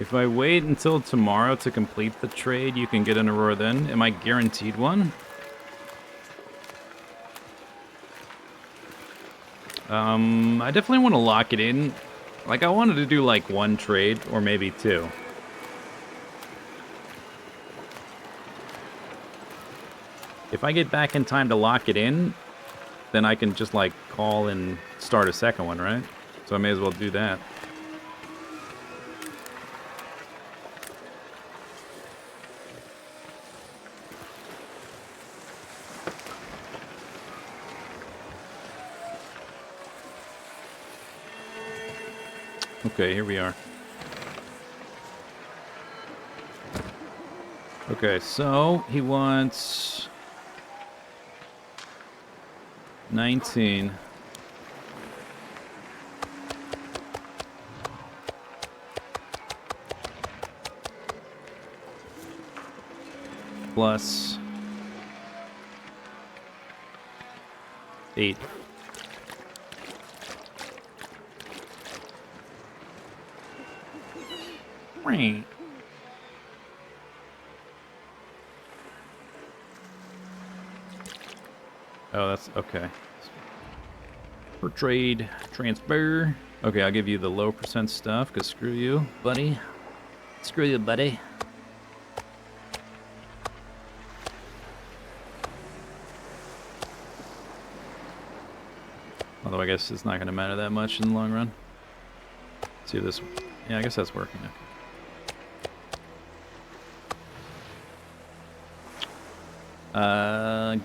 If I wait until tomorrow to complete the trade, you can get an Aurora then. Am I guaranteed one? I definitely want to lock it in. Like, I wanted to do, like, one trade, or maybe two. If I get back in time to lock it in, then I can just, like, call and start a second one, right? So I may as well do that. Okay, here we are. Okay, so he wants 19. Plus 8. Right. Oh, that's okay. For trade, transfer. Okay, I'll give you the low percent stuff, because screw you, buddy. Screw you, buddy. Although I guess it's not going to matter that much in the long run. Let's see if this... Yeah, I guess that's working. Okay.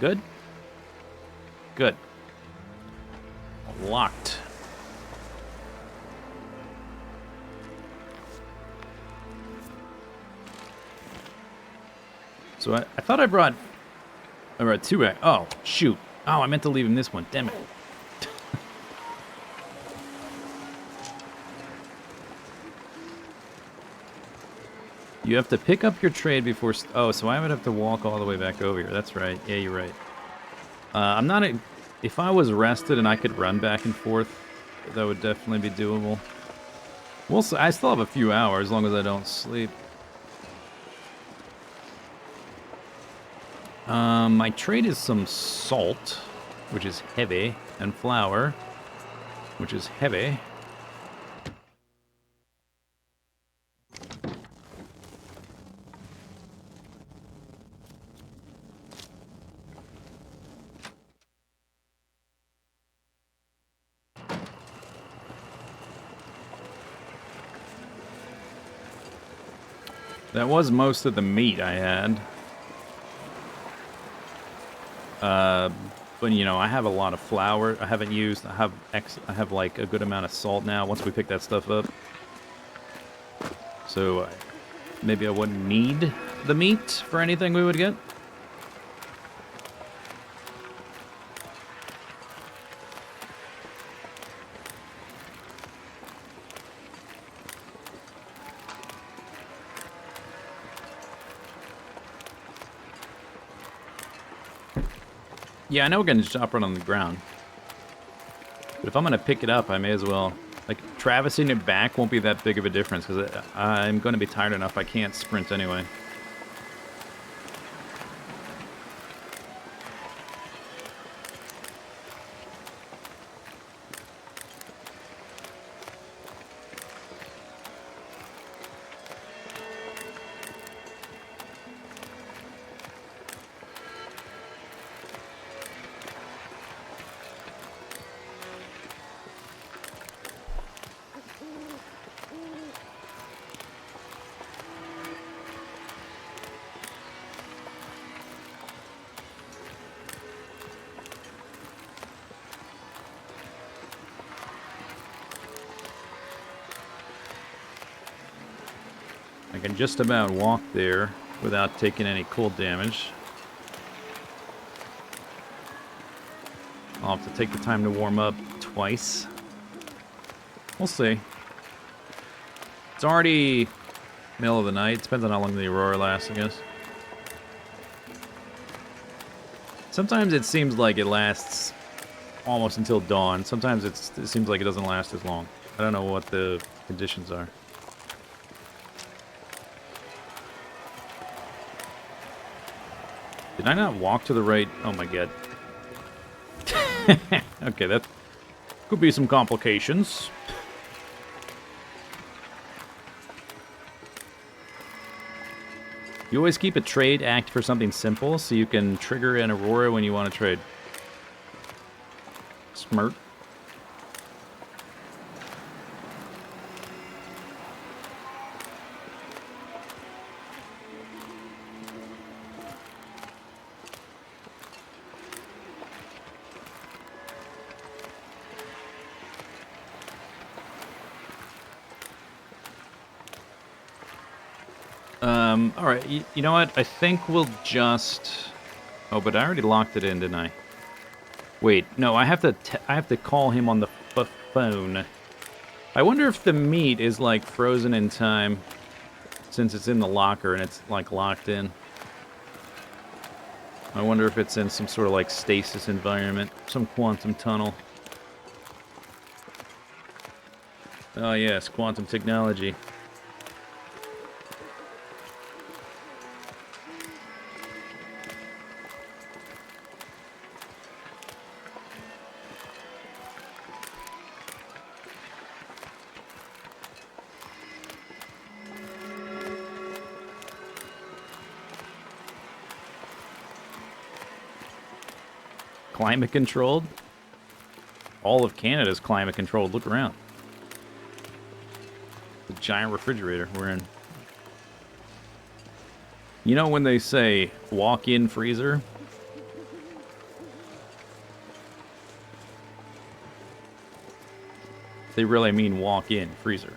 Good. Good. Locked. So I thought I brought 2 eggs. Oh, shoot. Oh, I meant to leave him this one. Damn it. You have to pick up your trade before... Oh, so I would have to walk all the way back over here. That's right. Yeah, you're right. I'm not... If I was rested and I could run back and forth, that would definitely be doable. Well, I still have a few hours, as long as I don't sleep. My trade is some salt, which is heavy, and flour, which is heavy. That was most of the meat I had. But you know, I have a lot of flour. I haven't used. I have like a good amount of salt now. Once we pick that stuff up, so maybe I wouldn't need the meat for anything we would get. Yeah, I know we're going to just drop it on the ground. But if I'm going to pick it up, I may as well... Like, traversing it back won't be that big of a difference, because I'm going to be tired enough I can't sprint anyway. I can just about walk there without taking any cold damage. I'll have to take the time to warm up twice. We'll see. It's already middle of the night. Depends on how long the Aurora lasts, I guess. Sometimes it seems like it lasts almost until dawn. Sometimes it seems like it doesn't last as long. I don't know what the conditions are. Did I not walk to the right? Oh my god. Okay, that could be some complications. You always keep a trade act for something simple so you can trigger an Aurora when you want to trade. Smart. Alright, you know what? I think we'll just... Oh, but I already locked it in, didn't I? Wait, no, I have to call him on the phone. I wonder if the meat is, like, frozen in time, since it's in the locker and it's, like, locked in. I wonder if it's in some sort of, like, stasis environment, some quantum tunnel. Oh, yes, quantum technology. Climate controlled? All of Canada's climate controlled. Look around. The giant refrigerator we're in. You know when they say walk-in freezer? They really mean walk-in freezer.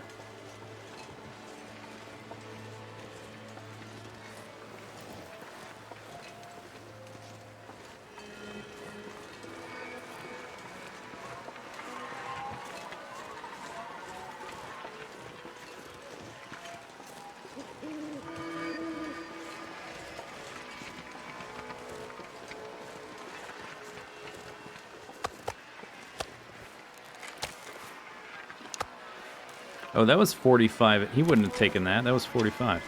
Oh, that was 45. He wouldn't have taken that. That was 45.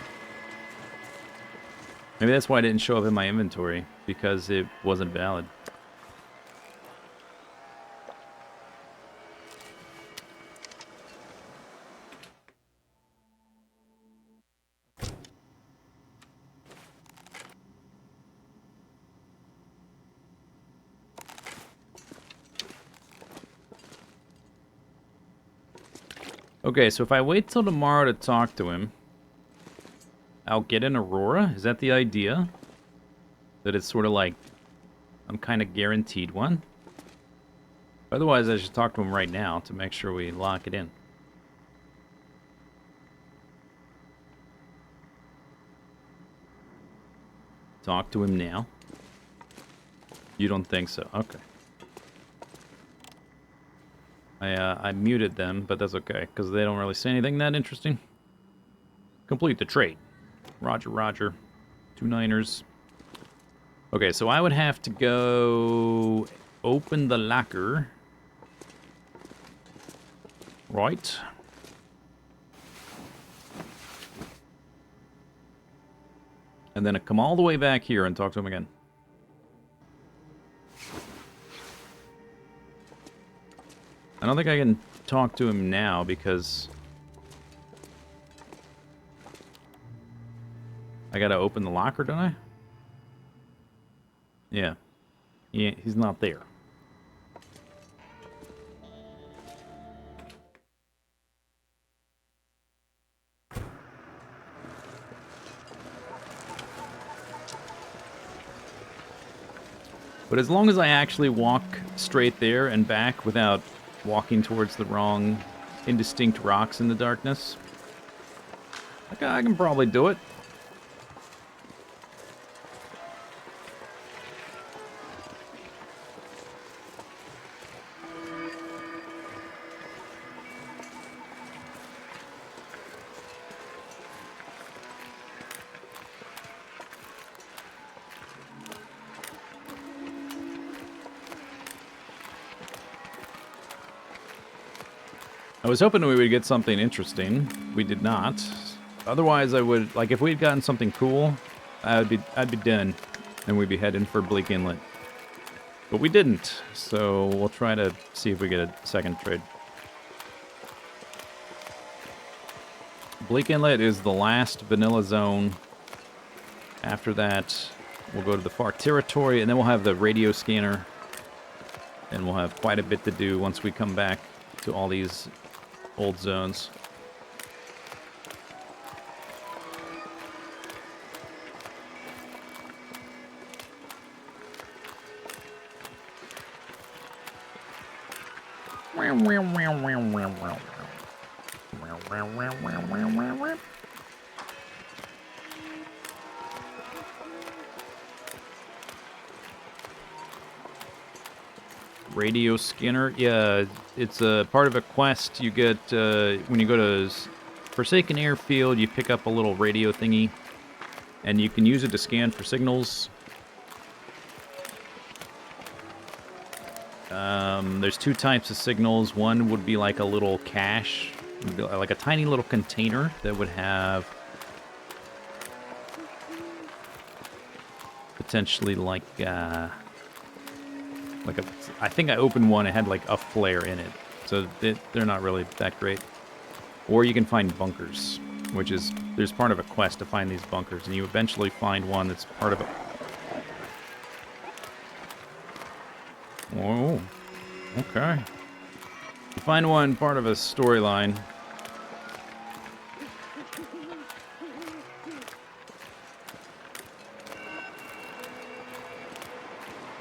Maybe that's why it didn't show up in my inventory, because it wasn't valid. Okay, so if I wait till tomorrow to talk to him, I'll get an Aurora? Is that the idea? That it's sort of like, I'm kind of guaranteed one? Otherwise, I should talk to him right now to make sure we lock it in. Talk to him now? You don't think so? Okay. I muted them, but that's okay, because they don't really say anything that interesting. Complete the trade. Roger, roger. 2 Niners. Okay, so I would have to go open the locker. Right. And then I come all the way back here and talk to him again. I don't think I can talk to him now because I gotta open the locker, don't I? Yeah. Yeah, he's not there. But as long as I actually walk straight there and back without walking towards the wrong indistinct rocks in the darkness, I can probably do it. I was hoping we would get something interesting. We did not. Otherwise, I would, like, if we'd gotten something cool, I'd be done. and we'd be heading for Bleak Inlet. But we didn't, so we'll try to see if we get a second trade. Bleak Inlet is the last vanilla zone. After that, we'll go to the far territory, and then we'll have the radio scanner. And we'll have quite a bit to do once we come back to all these old zones. Radio scanner, yeah, it's a part of a quest you get when you go to Forsaken Airfield. You pick up a little radio thingy, and you can use it to scan for signals. There's two types of signals. One would be like a little cache, like a tiny little container that would have potentially like a, I think I opened one, it had like a flare in it. So they're not really that great. Or you can find bunkers, which is, there's part of a quest to find these bunkers, and you eventually find one that's part of a... Whoa. Okay. You find one part of a storyline.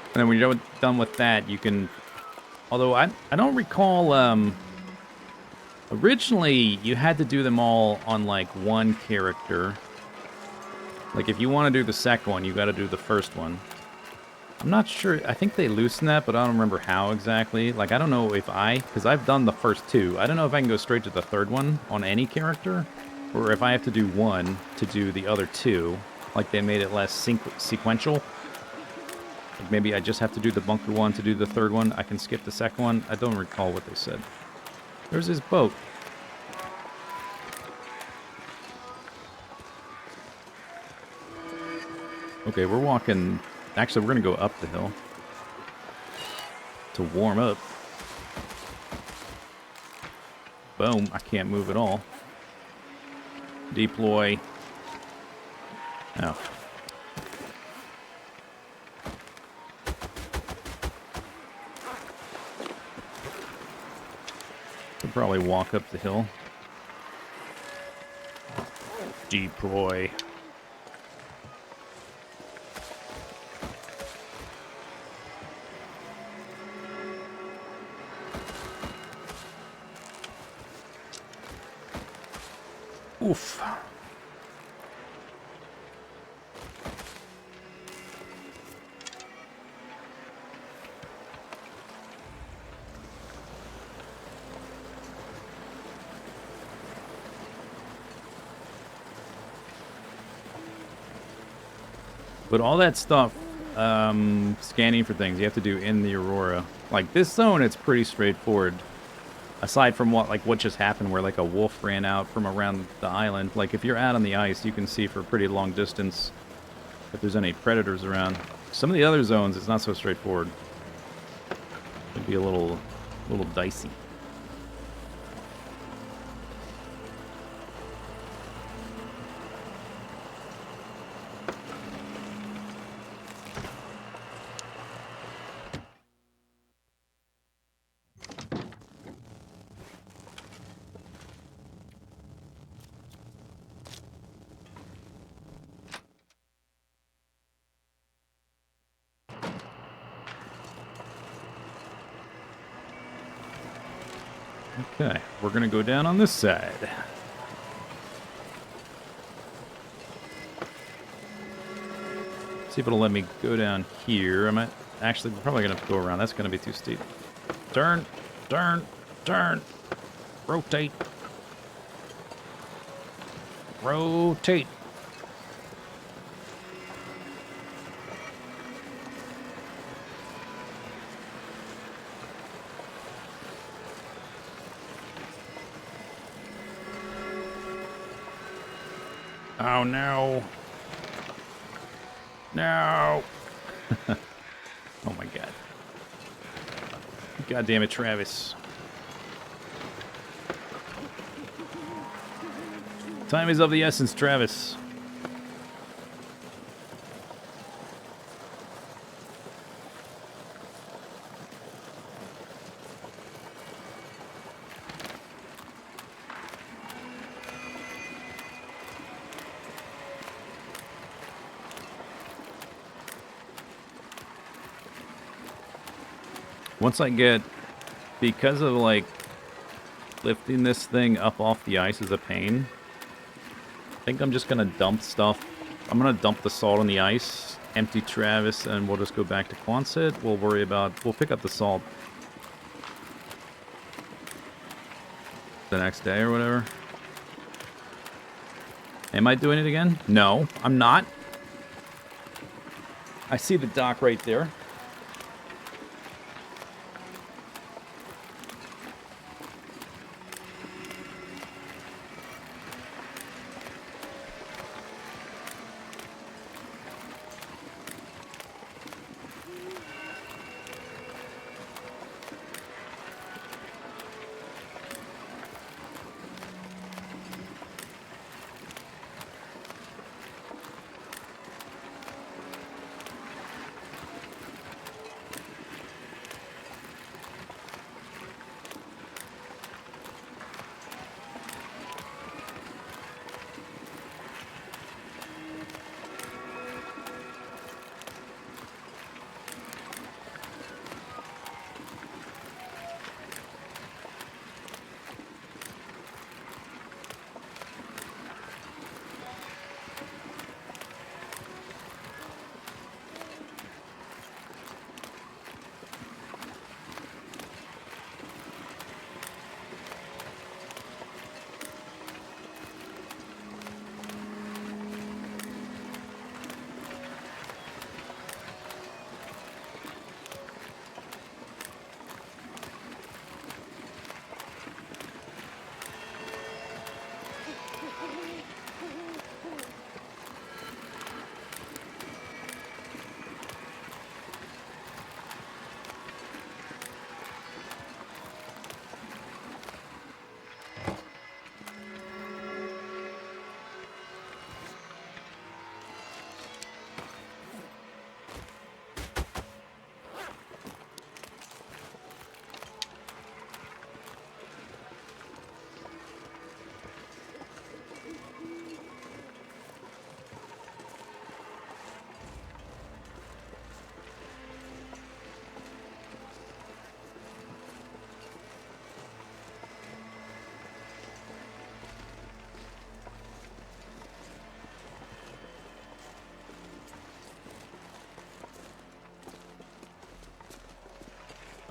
And then when you're done with that, you can... Although I don't recall... Originally, you had to do them all on, like, one character. Like, if you want to do the second one, you got to do the first one. I'm not sure. I think they loosened that, but I don't remember how exactly. Like, I don't know if because I've done the first two. I don't know if I can go straight to the third one on any character, or if I have to do one to do the other two. Like, they made it less sequential. Like, maybe I just have to do the bunker one to do the third one. I can skip the second one. I don't recall what they said. There's his boat. Okay, we're walking... Actually, we're going to go up the hill to warm up. Boom. I can't move at all. Deploy. Oh. Could probably walk up the hill. Deploy. Oof. But all that stuff, scanning for things, you have to do in the Aurora. Like, this zone, it's pretty straightforward. Aside from what just happened, where like a wolf ran out from around the island. Like, if you're out on the ice, you can see for a pretty long distance if there's any predators around. Some of the other zones, it's not so straightforward. It'd be a little dicey. Okay, we're gonna go down on this side. See if it'll let me go down here. I'm actually probably gonna have to go around. That's gonna be too steep. Turn, turn, turn. Rotate. Rotate. Oh no. No! Oh my god. God damn it, Travis. Time is of the essence, Travis. Once I get, because of like lifting this thing up off the ice is a pain, I think I'm just gonna dump stuff. I'm gonna dump the salt on the ice, empty Travis, and we'll just go back to Quonset. We'll pick up the salt the next day or whatever. Am I doing it again? No, I'm not. I see the dock right there.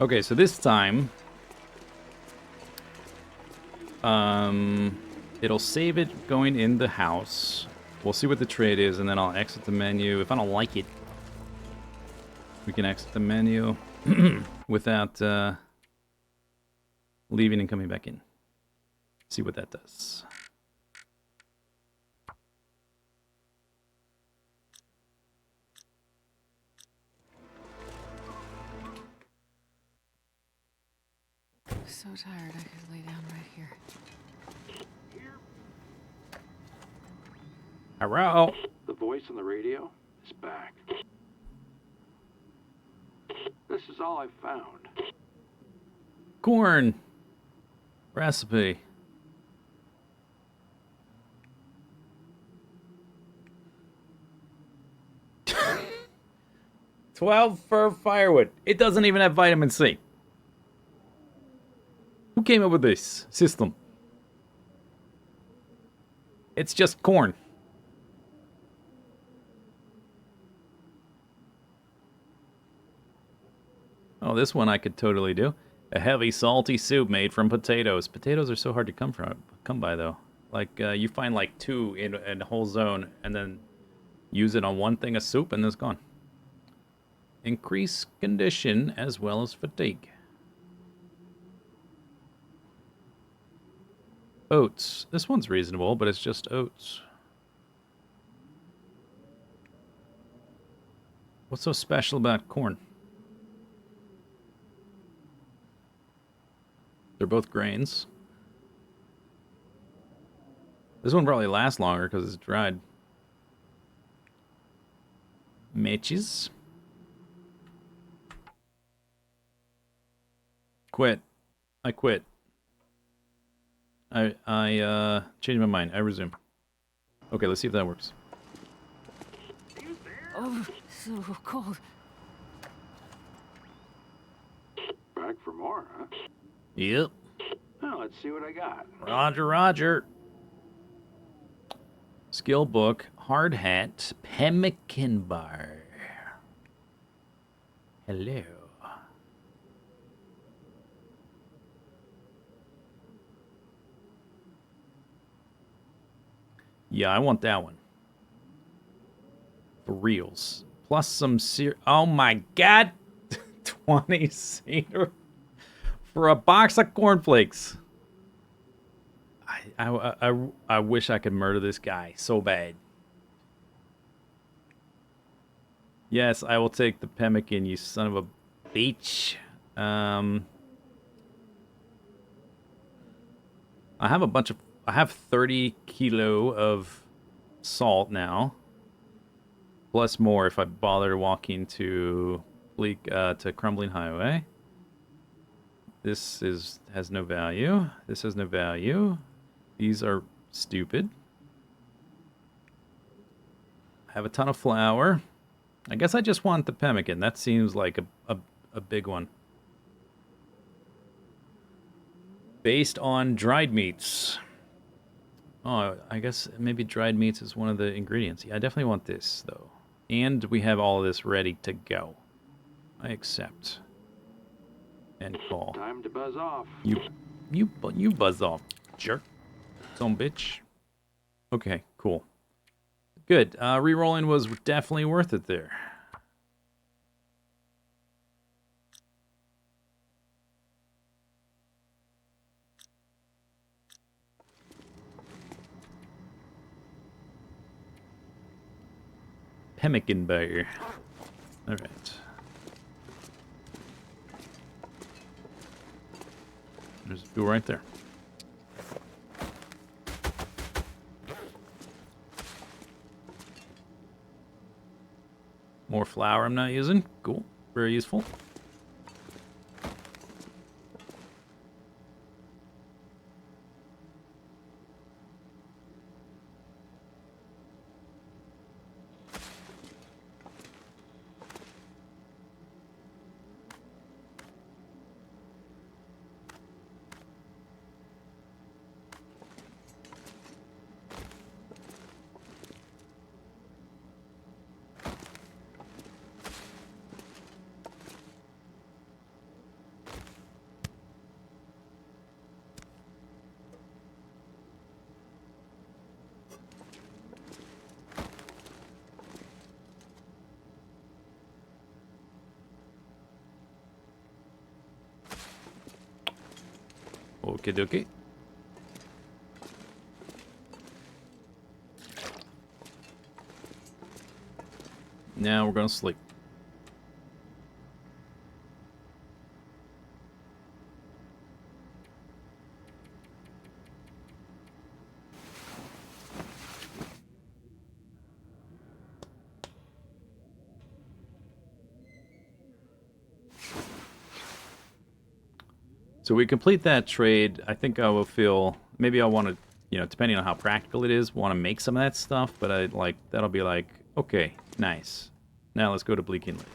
Okay, so this time, it'll save it going in the house. We'll see what the trade is, and then I'll exit the menu. If I don't like it, we can exit the menu without leaving and coming back in. See what that does. I'm so tired I could lay down right here. Hello? The voice on the radio is back. This is all I've found. Corn. Recipe. $12 for firewood. It doesn't even have vitamin C. Who came up with this system? It's just corn. Oh, this one I could totally do. A heavy, salty soup made from potatoes. Potatoes are so hard to come by, though. Like, you find like 2 in a whole zone, and then use it on one thing of soup, and it's gone. Increase condition as well as fatigue. Oats. This one's reasonable, but it's just oats. What's so special about corn? They're both grains. This one probably lasts longer because it's dried. Matches. Quit. I quit. I changed my mind. I resume. Okay, let's see if that works. Oh, so cold. Back for more, huh? Yep. Well, let's see what I got. Roger, Roger. Skill book, hard hat, Pemmican bar. Hello. Yeah, I want that one. For reals. Plus some oh my god! 20 cedar for a box of cornflakes. I wish I could murder this guy so bad. Yes, I will take the pemmican, you son of a bitch. I have a bunch of... I have 30 kilo of salt now. Plus more if I bother walking to to Crumbling Highway. This has no value. This has no value. These are stupid. I have a ton of flour. I guess I just want the pemmican. That seems like a big one. Based on dried meats. Oh, I guess maybe dried meats is one of the ingredients. Yeah, I definitely want this, though. And we have all of this ready to go. I accept. And call. Time to buzz off. You buzz off, jerk. Some bitch. Okay, cool. Good. Rerolling was definitely worth it there. Pemmican bar. All right. There's a fuel right there. More flour I'm not using. Cool. Very useful. Okie dokie. Now we're gonna sleep. So we complete that trade. I think I will feel, maybe I want to, you know, depending on how practical it is, want to make some of that stuff. But I like, that'll be like, okay, nice. Now let's go to Bleak Inlet.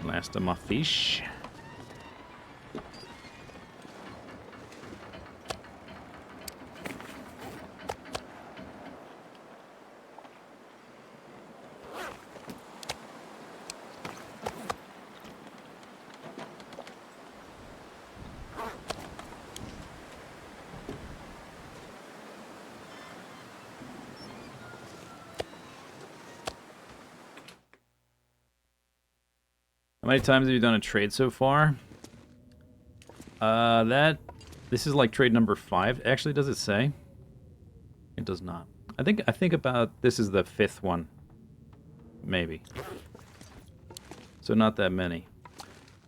Last of my fish. many times have you done a trade so far? This is like trade number 5. Actually, does it say? It does not. I think about this is the 5th one. Maybe. So not that many.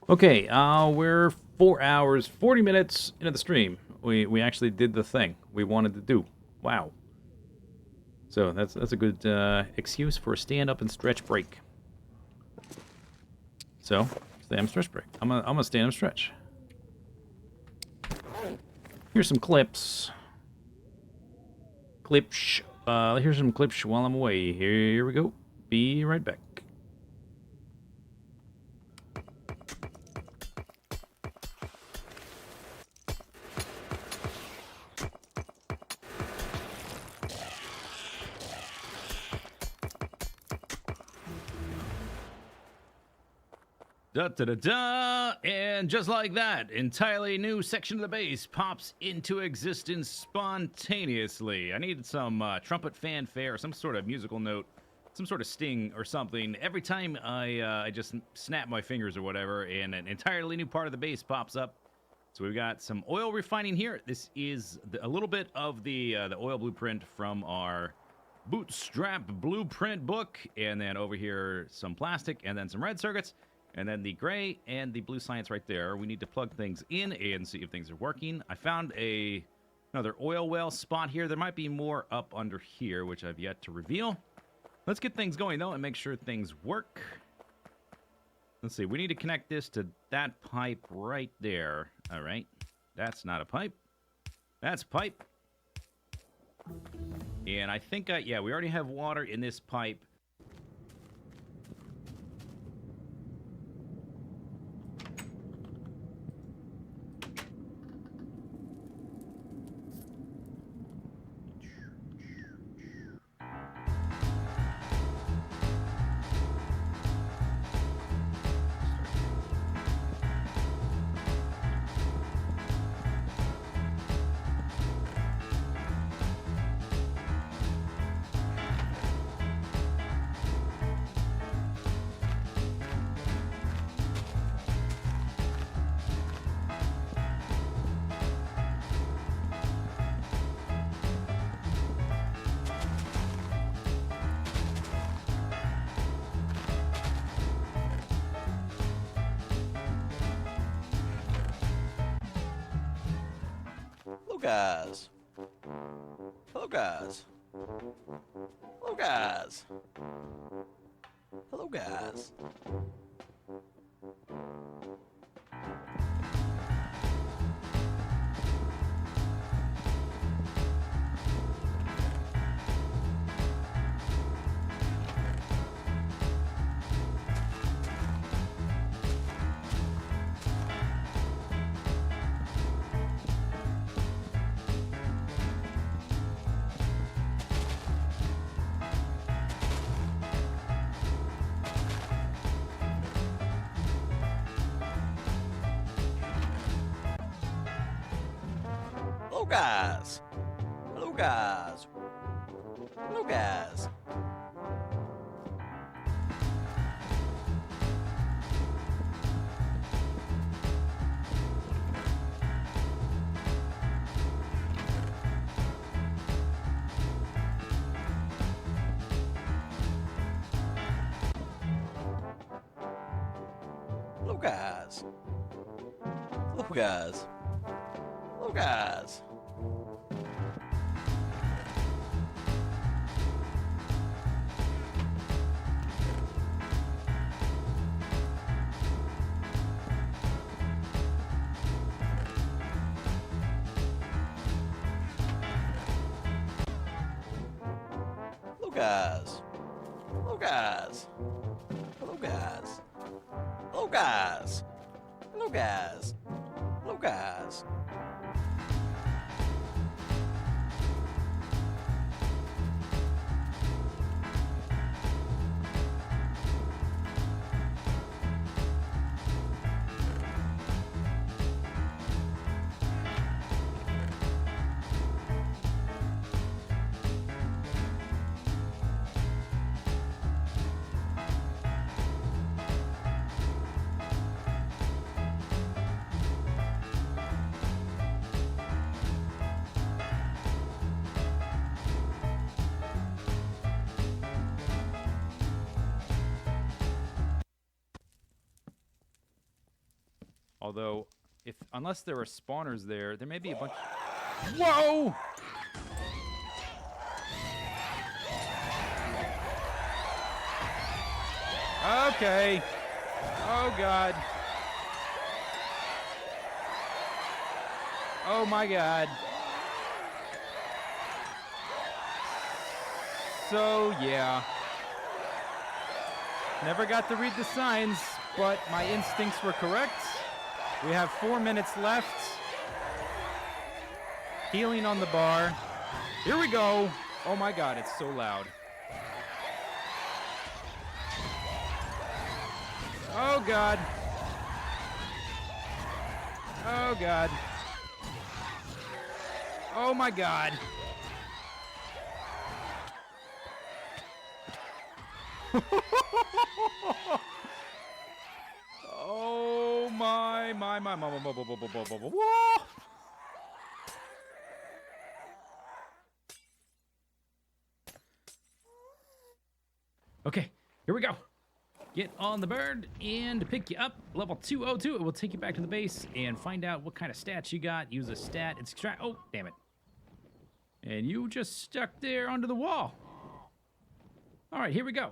Okay, we're 4 hours, 40 minutes into the stream. We actually did the thing we wanted to do. Wow. So that's a good excuse for a stand up and stretch break. So, stand up stretch break. I'm gonna stand up stretch. Here's some clips. Here's some clips while I'm away. Here we go. Be right back. Da-da-da-da! And just like that, entirely new section of the base pops into existence spontaneously. I needed some trumpet fanfare, some sort of musical note, some sort of sting or something. Every time I just snap my fingers or whatever, and an entirely new part of the base pops up. So we've got some oil refining here. This is a little bit of the oil blueprint from our Bootstrap blueprint book. And then over here, some plastic, and then some red circuits. And then the gray and the blue science right there. We need to plug things in and see if things are working. I found another oil well spot here. There might be more up under here, which I've yet to reveal. Let's get things going, though, and make sure things work. Let's see. We need to connect this to that pipe right there. All right. That's not a pipe. That's a pipe. And I think, yeah, we already have water in this pipe. Guys. Hello, guys. Hello, guys. Hello, guys. Hello, guys. Hello, guys. Hello, guys. Hello, guys. Hello, guys. Hello, guys. Hello, guys. Hello, guys. Hello, guys. Hello, guys. Hello, guys. Hello, guys. Although, unless there are spawners there, there may be a bunch... Whoa! Okay. Oh, God. Oh, my God. So, yeah. Never got to read the signs, but my instincts were correct. We have 4 minutes left. Healing on the bar. Here we go. Oh, my God, it's so loud. Oh, God. Oh, God. Oh, my God. Oh, my. Whoa! Okay, here we go. Get on the bird, and to pick you up, level 202, it will take you back to the base and find out what kind of stats you got. Use a stat, extract. Oh, damn it. And you just stuck there under the wall. All right, here we go.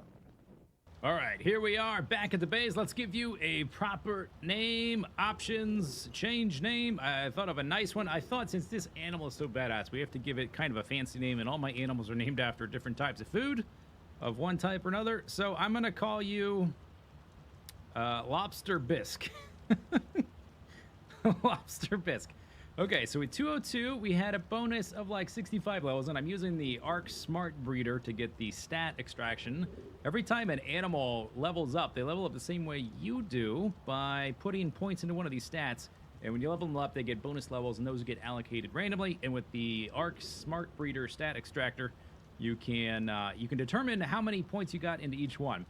All right, here we are back at the base. Let's give you a proper name, options, change name. I thought of a nice one. I thought since this animal is so badass, we have to give it kind of a fancy name, and all my animals are named after different types of food of one type or another. So I'm going to call you Lobster Bisque. Lobster Bisque. Okay, so with 202, we had a bonus of like 65 levels, and I'm using the Arc Smart Breeder to get the stat extraction. Every time an animal levels up, they level up the same way you do by putting points into one of these stats. And when you level them up, they get bonus levels, and those get allocated randomly. And with the Arc Smart Breeder stat extractor, you can determine how many points you got into each one.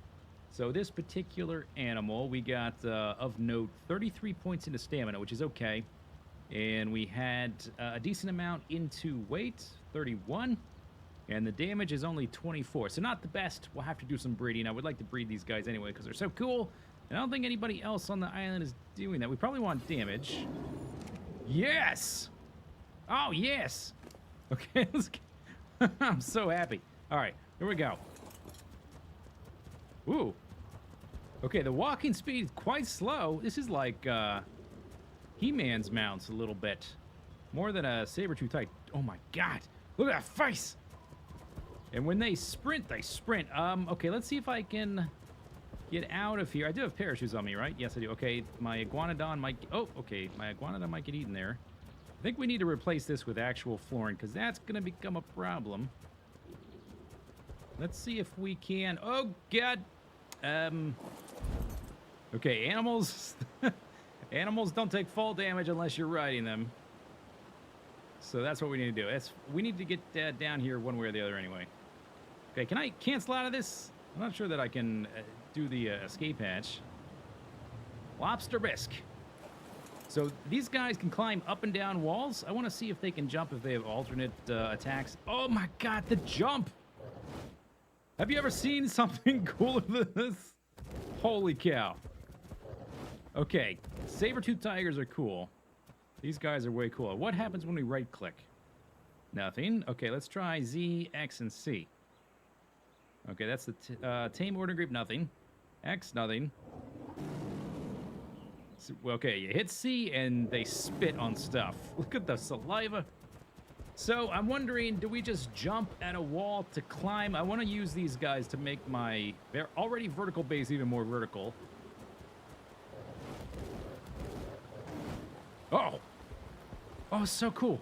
So this particular animal, we got, of note, 33 points into stamina, which is okay. And we had a decent amount into weight, 31. And the damage is only 24. So not the best. We'll have to do some breeding. I would like to breed these guys anyway because they're so cool. And I don't think anybody else on the island is doing that. We probably want damage. Yes! Oh, yes! Okay, let's get... I'm so happy. All right, here we go. Ooh. Okay, the walking speed is quite slow. This is like He-Man's mounts a little bit. More than a saber-tooth tiger. Oh my God. Look at that face. And when they sprint, they sprint. Okay, let's see if I can get out of here. I do have parachutes on me, right? Yes, I do. Okay, my iguanodon might... Oh, okay, my iguanodon might get eaten there. I think we need to replace this with actual flooring, because that's going to become a problem. Let's see if we can... Oh, God! Okay, animals... Animals don't take fall damage unless you're riding them. So that's what we need to do. We need to get down here one way or the other anyway. Okay, can I cancel out of this? I'm not sure that I can do the escape hatch. Lobster Bisque. So these guys can climb up and down walls. I want to see if they can jump if they have alternate attacks. Oh my God, the jump! Have you ever seen something cooler than this? Holy cow. Okay, saber-tooth tigers are cool. These guys are way cooler. What happens when we right-click? Nothing. Okay, let's try Z, X, and C. Okay, that's the tame order group. Nothing. X, nothing. Okay, you hit C and they spit on stuff. Look at the saliva. So I'm wondering, do we just jump at a wall to climb? I want to use these guys to make my already vertical base even more vertical. Oh! Oh, so cool.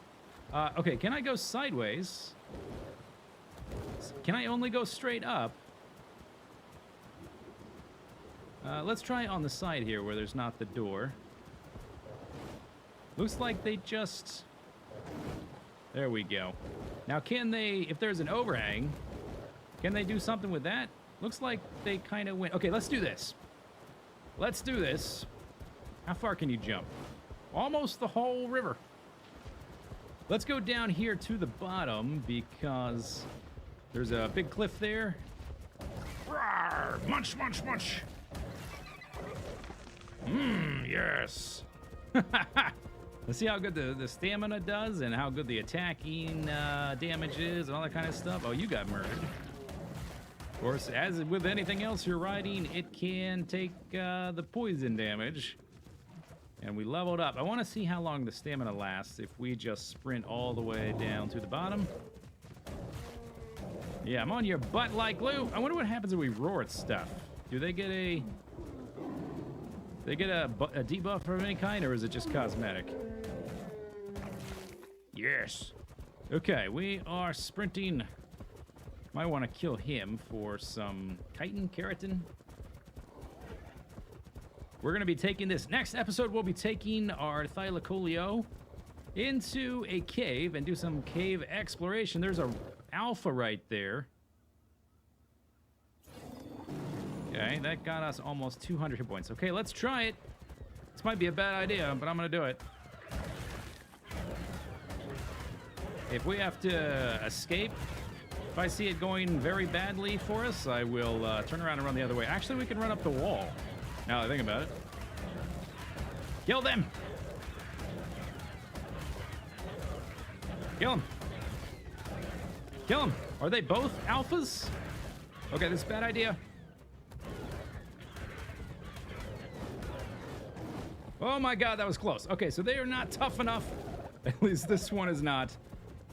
Okay, can I go sideways? Can I only go straight up? Let's try on the side here where there's not the door. Looks like they just... There we go. Now, can they, if there's an overhang, can they do something with that? Looks like they kind of went... Okay, let's do this. Let's do this. How far can you jump? Almost the whole river. Let's go down here to the bottom because there's a big cliff there. Rawr! Munch, munch, munch! Mmm, yes. Let's see how good the stamina does and how good the attacking damage is and all that kind of stuff. Oh, you got murdered. Of course, as with anything else you're riding, it can take the poison damage. And we leveled up. I want to see how long the stamina lasts if we just sprint all the way down to the bottom. Yeah, I'm on your butt like glue. I wonder what happens if we roar at stuff. Do they get a... They get a debuff of any kind, or is it just cosmetic? Yes. Okay, we are sprinting. Might want to kill him for some chitin, keratin. We're going to be taking this. Next episode, we'll be taking our Thylacoleo into a cave and do some cave exploration. There's a alpha right there. Okay, that got us almost 200 hit points. Okay, let's try it. This might be a bad idea, but I'm going to do it. If we have to escape, if I see it going very badly for us, I will turn around and run the other way. Actually, we can run up the wall, now that I think about it. Kill them! Kill them! Kill them! Are they both alphas? Okay, this is a bad idea. Oh my god, that was close. Okay, so they are not tough enough, at least this one is not,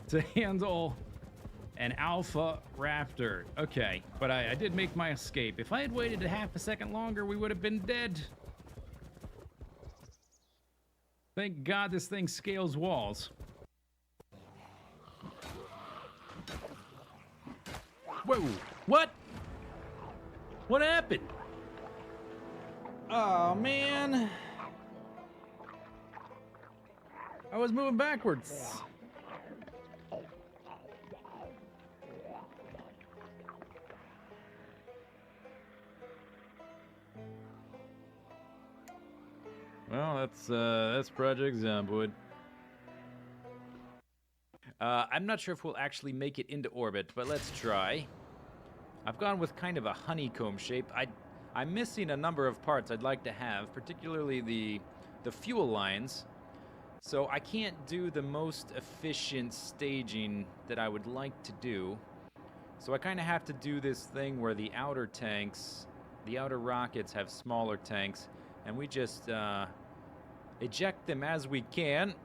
to handle an alpha raptor. Okay, but I did make my escape. If I had waited a half a second longer, we would have been dead. Thank God this thing scales walls. Whoa, what? What happened? Oh, man. I was moving backwards. Well, that's Project Zomboid. I'm not sure if we'll actually make it into orbit, but let's try. I've gone with kind of a honeycomb shape. I'm missing a number of parts I'd like to have, particularly the fuel lines. So I can't do the most efficient staging that I would like to do. So I kind of have to do this thing where the outer tanks, the outer rockets have smaller tanks, and we just eject them as we can.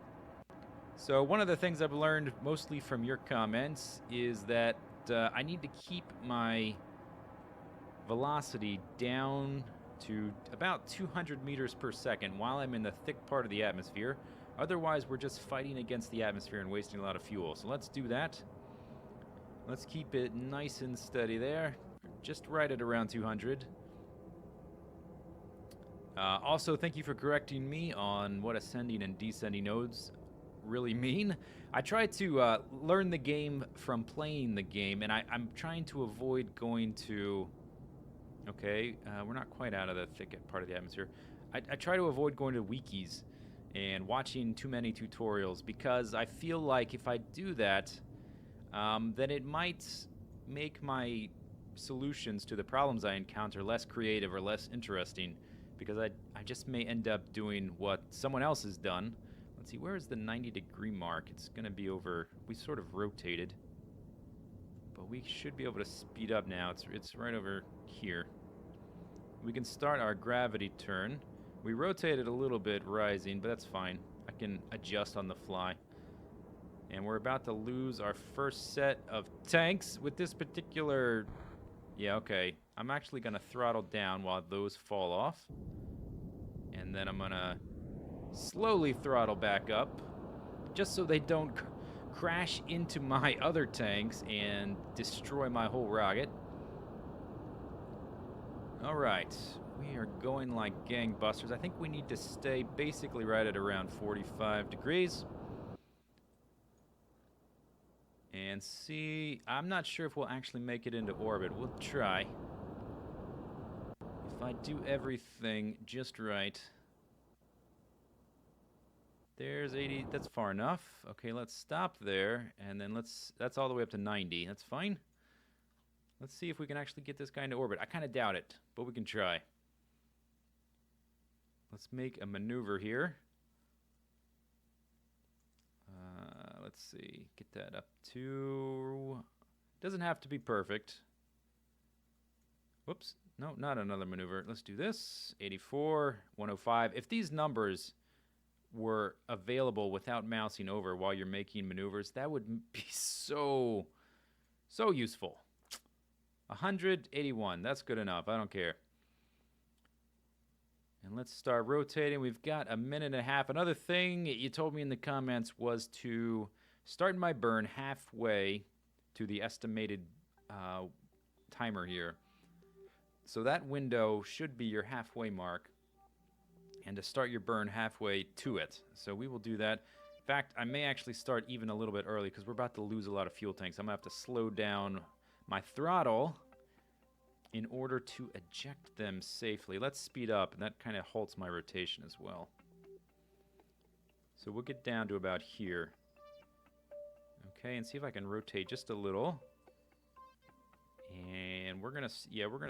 So one of the things I've learned mostly from your comments is that I need to keep my velocity down to about 200 meters per second while I'm in the thick part of the atmosphere. Otherwise, we're just fighting against the atmosphere and wasting a lot of fuel. So let's do that. Let's keep it nice and steady there. Just right at around 200. Also, thank you for correcting me on what ascending and descending nodes really mean. I try to learn the game from playing the game, and I'm trying to avoid going to... Okay, we're not quite out of the thick part of the atmosphere. I try to avoid going to wikis and watching too many tutorials, because I feel like if I do that, then it might make my solutions to the problems I encounter less creative or less interesting, because I just may end up doing what someone else has done. Let's see, where is the 90-degree mark? It's going to be over... We sort of rotated. But we should be able to speed up now. It's right over here. We can start our gravity turn. We rotated a little bit rising, but that's fine. I can adjust on the fly. And we're about to lose our first set of tanks with this particular... Yeah, okay. I'm actually going to throttle down while those fall off. And then I'm going to slowly throttle back up, just so they don't crash into my other tanks and destroy my whole rocket. Alright, we are going like gangbusters. I think we need to stay basically right at around 45 degrees. And see, I'm not sure if we'll actually make it into orbit. We'll try. If I do everything just right. There's 80, that's far enough. Okay, let's stop there, and then that's all the way up to 90. That's fine. Let's see if we can actually get this guy into orbit. I kind of doubt it, but we can try. Let's make a maneuver here. let's see. Get that up to... Doesn't have to be perfect. Whoops. No, not another maneuver. Let's do this. 84, 105. If these numbers were available without mousing over while you're making maneuvers, that would be so useful. 181. That's good enough. I don't care. And let's start rotating. We've got a minute and a half. Another thing you told me in the comments was to start my burn halfway to the estimated timer here. So that window should be your halfway mark, and to start your burn halfway to it. So we will do that. In fact, I may actually start even a little bit early because we're about to lose a lot of fuel tanks. I'm going to have to slow down my throttle in order to eject them safely. Let's speed up, and that kind of halts my rotation as well. So we'll get down to about here. Okay, and see if I can rotate just a little. And we're gonna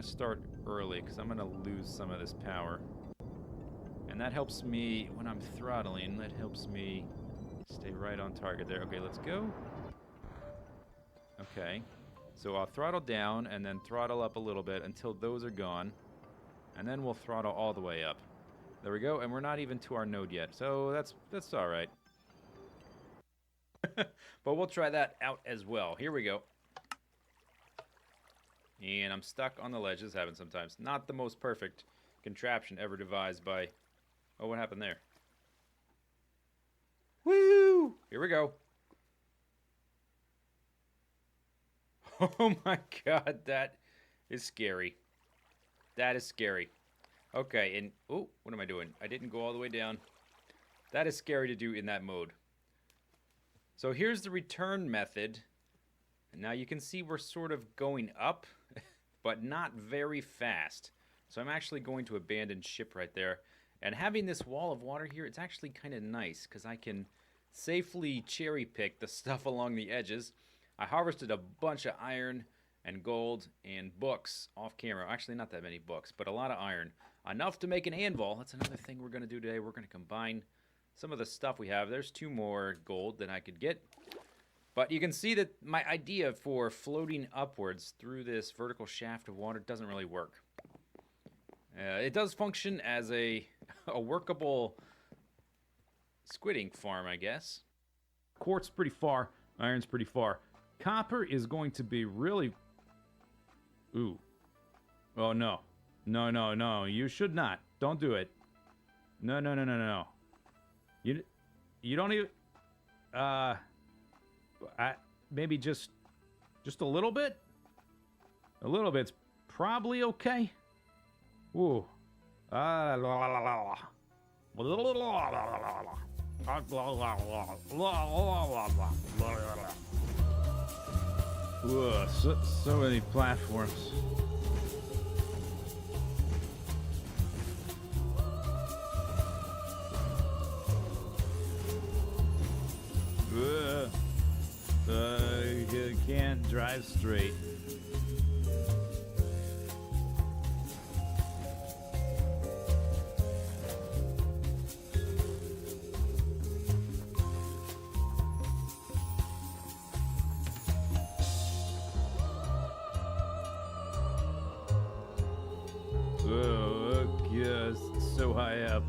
start early because I'm gonna lose some of this power. And that helps me when I'm throttling. That helps me stay right on target there. Okay, let's go. Okay. So I'll throttle down and then throttle up a little bit until those are gone. And then we'll throttle all the way up. There we go, and we're not even to our node yet. So that's all right. But we'll try that out as well. Here we go. And I'm stuck on the ledge. This happens sometimes. Not the most perfect contraption ever devised by... Oh, what happened there? Woo! Here we go. Oh my god, that is scary. That is scary. Okay, and... Oh, what am I doing? I didn't go all the way down. That is scary to do in that mode. So here's the return method. And now you can see we're sort of going up, but not very fast. So I'm actually going to abandon ship right there. And having this wall of water here, it's actually kind of nice because I can safely cherry pick the stuff along the edges. I harvested a bunch of iron and gold and books off camera. Actually, not that many books, but a lot of iron. Enough to make an anvil. That's another thing we're going to do today. We're going to combine some of the stuff we have. There's 2 more gold that I could get. But you can see that my idea for floating upwards through this vertical shaft of water doesn't really work. It does function as a workable squidding farm, I guess. Quartz pretty far. Iron's pretty far. Copper is going to be really... Ooh. Oh, no. No, no, no. You should not. Don't do it. No, no, no, no, no. You don't even... maybe just a little bit? A little bit's probably okay. Ooh. Ooh, so many platforms. You can't drive straight. Oh, yes, so high up.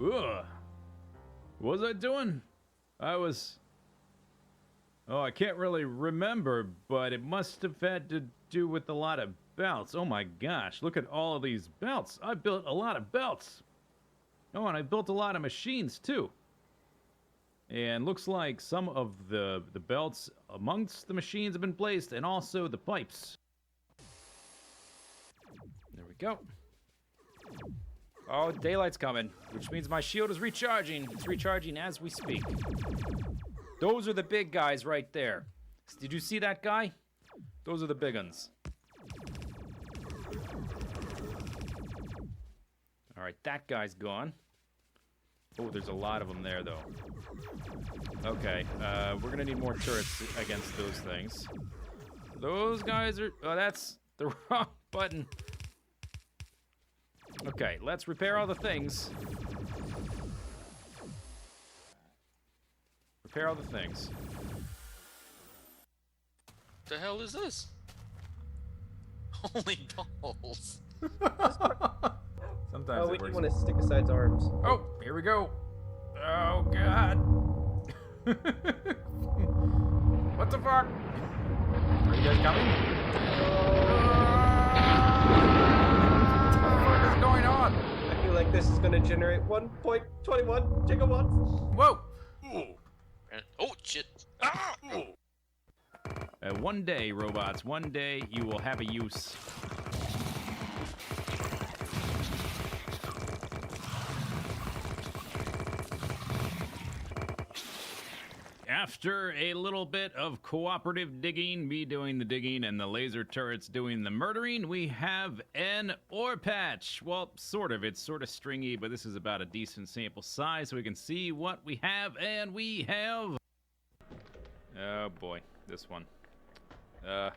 Ugh. What was I doing? I can't really remember, but it must have had to do with a lot of belts. Oh my gosh, look at all of these belts. I built a lot of belts. Oh, and I built a lot of machines too. And looks like some of the belts amongst the machines have been placed, and also the pipes. There we go. Oh, daylight's coming, which means my shield is recharging. It's recharging as we speak. Those are the big guys right there. Did you see that guy? Those are the big ones. Alright, that guy's gone. Oh, there's a lot of them there, though. Okay, we're gonna need more turrets against those things. Those guys are... Oh, that's the wrong button. Okay, let's repair all the things. Repair all the things. What the hell is this? Holy balls. Sometimes Oh, it we works. want to stick aside arms. Oh, here we go. Oh, God. What the fuck? Are you guys coming? What the fuck is going on? I feel like this is going to generate 1.21 gigawatts. Whoa! Oh, shit. Ah! One day, robots, one day you will have a use. After a little bit of cooperative digging, me doing the digging and the laser turrets doing the murdering, we have an ore patch. Well, sort of. It's sort of stringy, but this is about a decent sample size, so we can see what we have, and we have... Oh, boy. This one. Oh,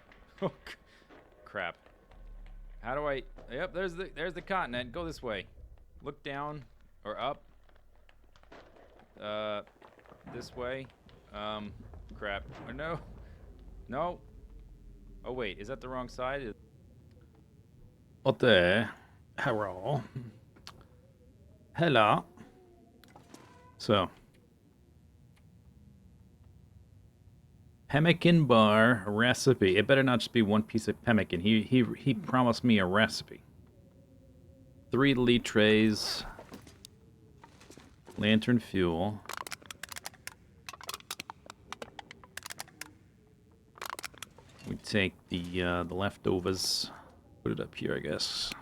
crap. How do I... Yep, there's the continent. Go this way. Look down, or up. This way. Crap. Or no. No. Oh, wait. Is that the wrong side? What the? Hello. Hello. So. Pemmican bar recipe. It better not just be one piece of pemmican. He promised me a recipe. 3 litres. Lantern fuel. We take the leftovers, put it up here, I guess.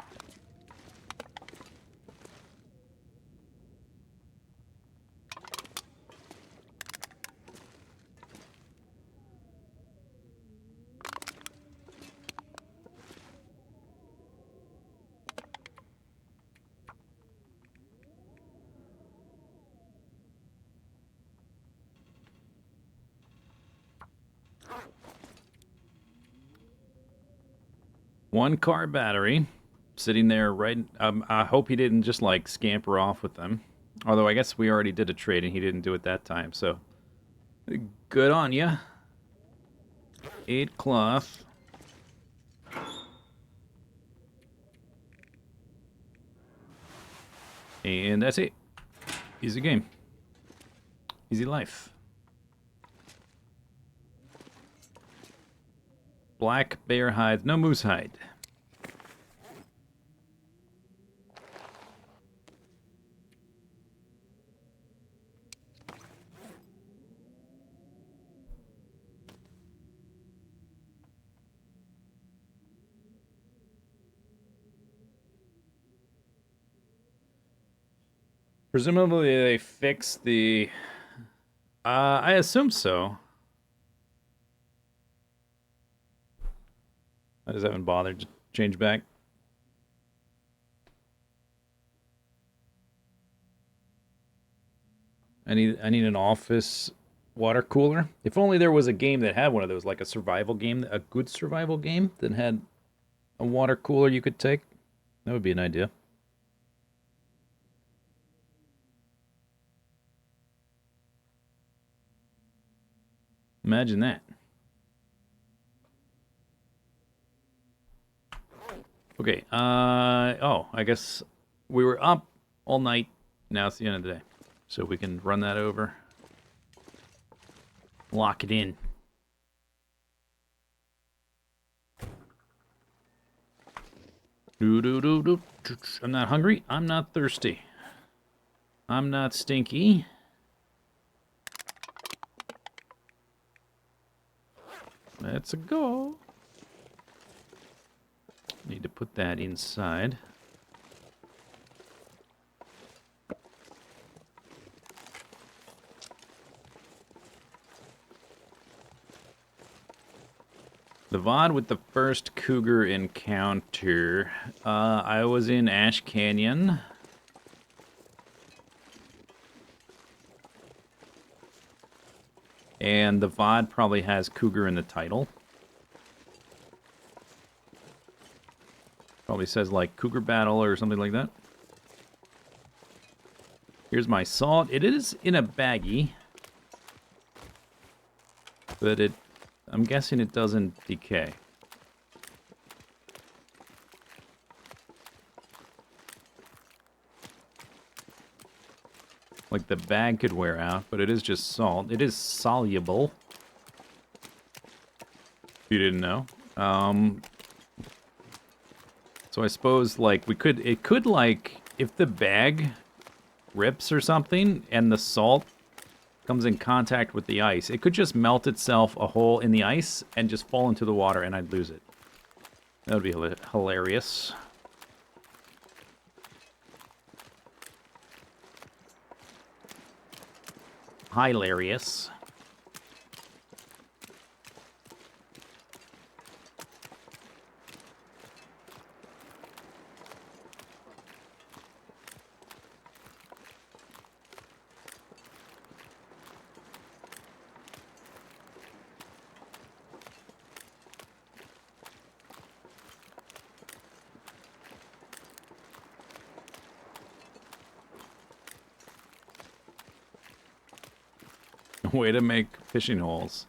One car battery sitting there right... I hope he didn't just, like, scamper off with them. Although I guess we already did a trade and he didn't do it that time, so... Good on ya. 8 cloth. And that's it. Easy game. Easy life. Black bear hide, no moose hide. Presumably they fixed the... I assume so. I just haven't bothered to change back. I need an office water cooler. If only there was a game that had one of those, like a survival game, a good survival game that had a water cooler you could take. That would be an idea. Imagine that. Okay, oh, I guess we were up all night. Now it's the end of the day. So we can run that over. Lock it in. I'm not hungry. I'm not thirsty. I'm not stinky. Let's go. Need to put that inside. The VOD with the first cougar encounter. I was in Ash Canyon. And the VOD probably has Cougar in the title. Probably says like Cougar Battle or something like that. Here's my salt. It is in a baggie. But I'm guessing it doesn't decay. Like the bag could wear out, but it is just salt. It is soluble. If you didn't know. So I suppose like it could like if the bag rips or something and the salt comes in contact with the ice, it could just melt itself a hole in the ice and just fall into the water and I'd lose it. That would be hilarious. Hilarious. Way to make fishing holes.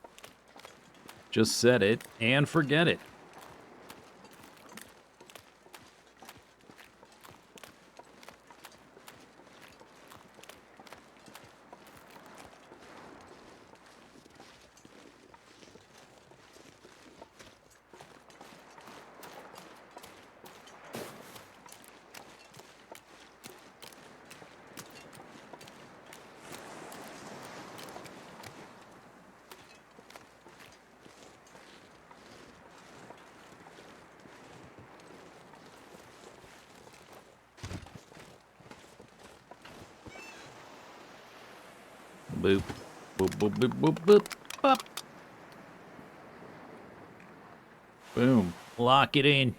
Just set it and forget it. Boop. Boop, boop, boop, boop, boop, bop. Boom. Lock it in.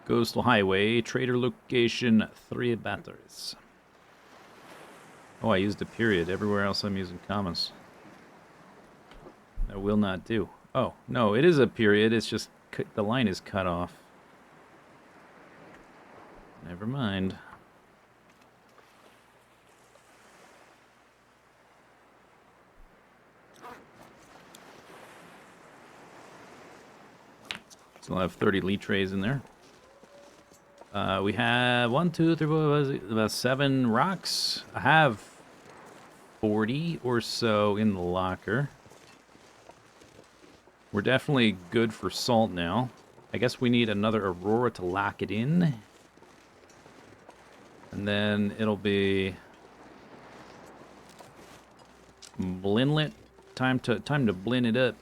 Coastal Highway, trader location, 3 batteries. Oh, I used a period. Everywhere else I'm using commas. That will not do. Oh, no, it is a period. It's just the line is cut off. Never mind. Still have 30 lead trays in there. We have 1, 2, 3, 4, about 7 rocks. I have 40 or so in the locker. We're definitely good for salt now. I guess we need another Aurora to lock it in. And then it'll be Blinlet. Time to blend it up.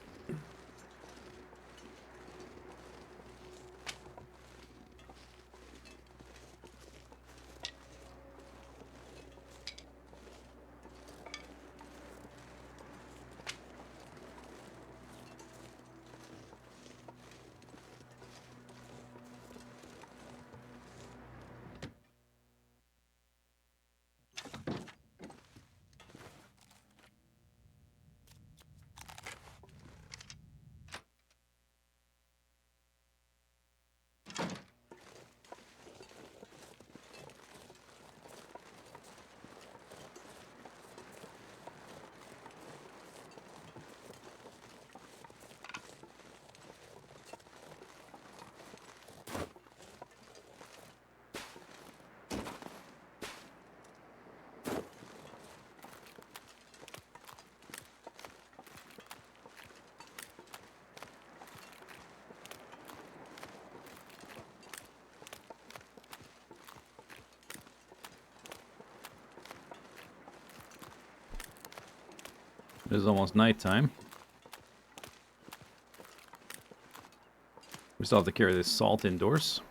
It is almost nighttime. We still have to carry this salt indoors.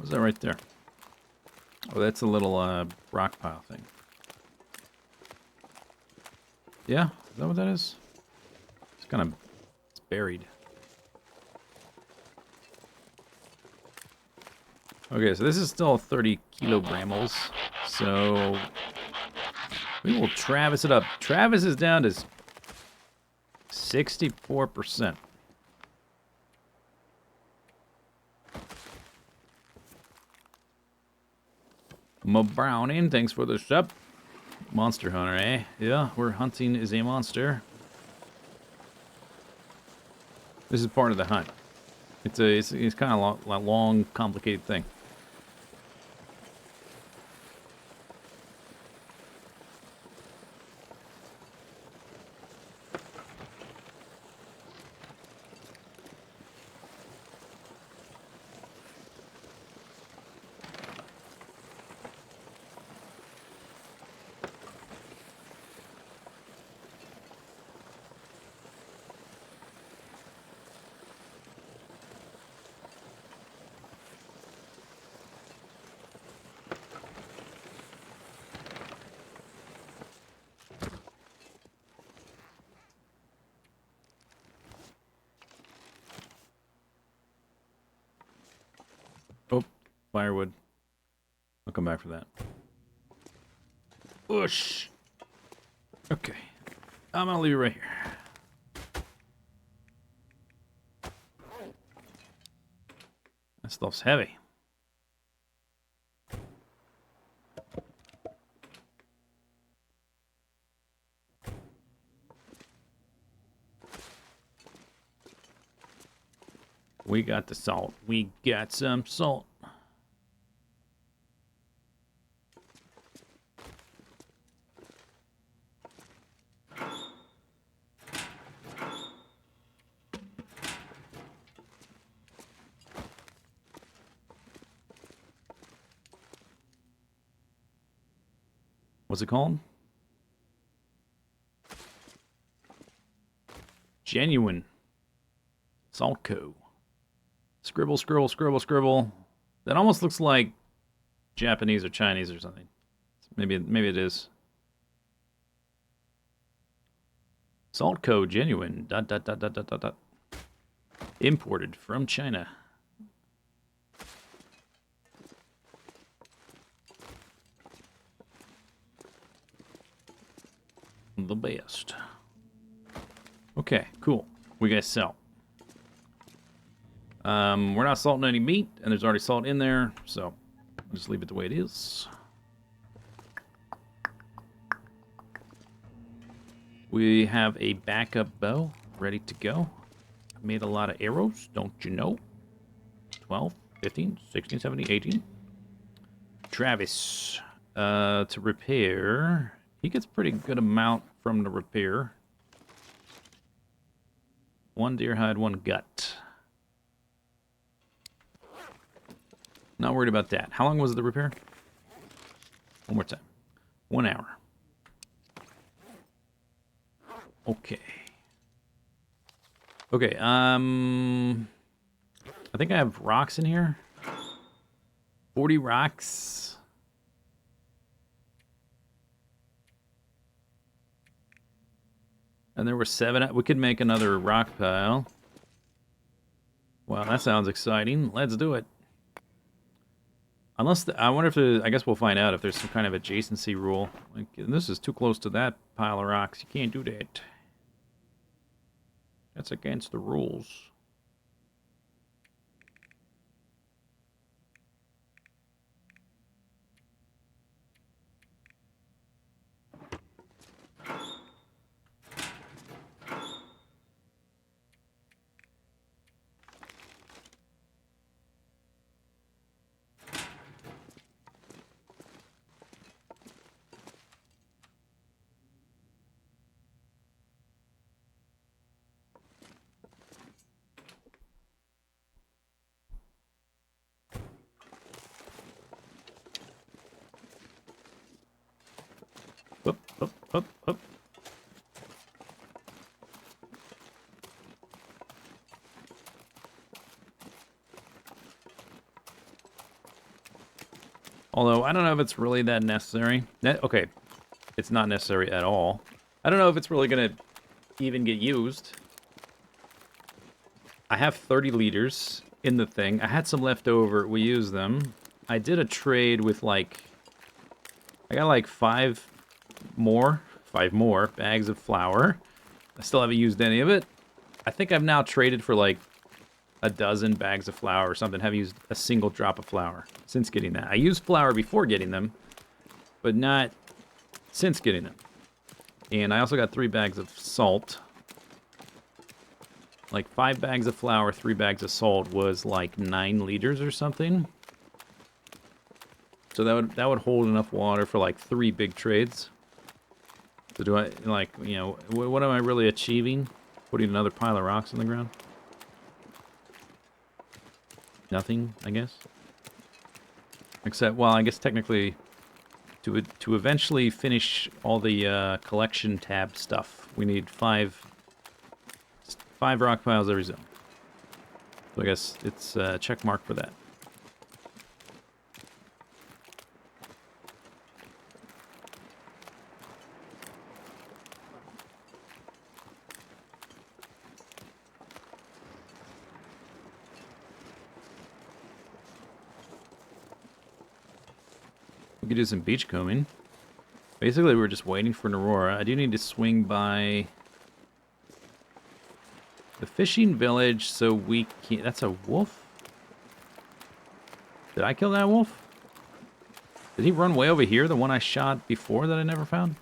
What's that right there? Oh, that's a little rock pile thing. Yeah, is that what that is? It's kind of buried. Okay, so this is still 30 kilograms. So we will Travis it up. Travis is down to 64%. Ma Browning, thanks for the sub. Monster hunter, eh? Yeah, we're hunting is a monster. This is part of the hunt. It's kind of a long, complicated thing. Oh, firewood. I'll come back for that. Whoosh. Okay. I'm gonna leave it right here. That stuff's heavy. We got the salt. We got some salt. What's it called? Genuine. Saltco. Scribble, scribble, scribble, scribble. That almost looks like Japanese or Chinese or something. Maybe it is. Saltco genuine. ... Imported from China. The best. Okay, cool. We got salt. We're not salting any meat, and there's already salt in there, so I'll just leave it the way it is. We have a backup bow ready to go. I made a lot of arrows, don't you know? 12, 15, 16, 17, 18. Travis, to repair. He gets pretty good amount from the repair. 1 deer hide, 1 gut. Not worried about that. How long was the repair? One more time. 1 hour. Okay. Okay, I think I have rocks in here. 40 rocks. And there were 7. We could make another rock pile. Wow, that sounds exciting. Let's do it. Unless, I wonder if I guess we'll find out if there's some kind of adjacency rule. Like, this is too close to that pile of rocks. You can't do that. That's against the rules. Up, up, up, up. Although, I don't know if it's really that necessary. Okay, it's not necessary at all. I don't know if it's really going to even get used. I have 30 liters in the thing. I had some left over. We used them. I did a trade with, like... I got, like, five more bags of flour. I still haven't used any of it. I think I've now traded for, like, a dozen bags of flour or something. Haven't used a single drop of flour since getting that. I used flour before getting them, but not since getting them. And I also got 3 bags of salt. Like 5 bags of flour, 3 bags of salt was like 9 liters or something. So that would hold enough water for like 3 big trades. So do I, like, you know, what am I really achieving? Putting another pile of rocks on the ground? Nothing, I guess. Except, well, I guess technically, to eventually finish all the collection tab stuff, we need 5 rock piles every zone. So I guess it's a check mark for that. We could do some beach combing. Basically, we're just waiting for an aurora. I do need to swing by the fishing village so we can... That's a wolf? Did I kill that wolf? Did he run way over here? The one I shot before that I never found?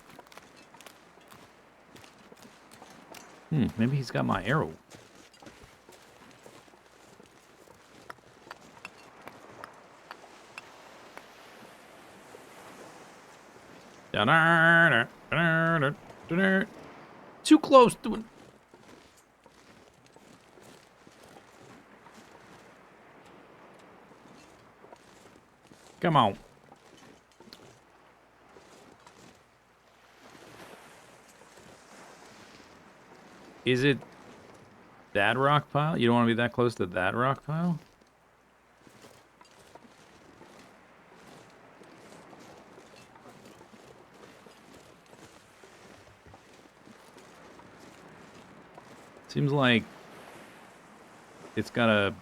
Maybe he's got my arrow. Too close to it. Come on. Is it that rock pile? You don't want to be that close to that rock pile? Seems like it's got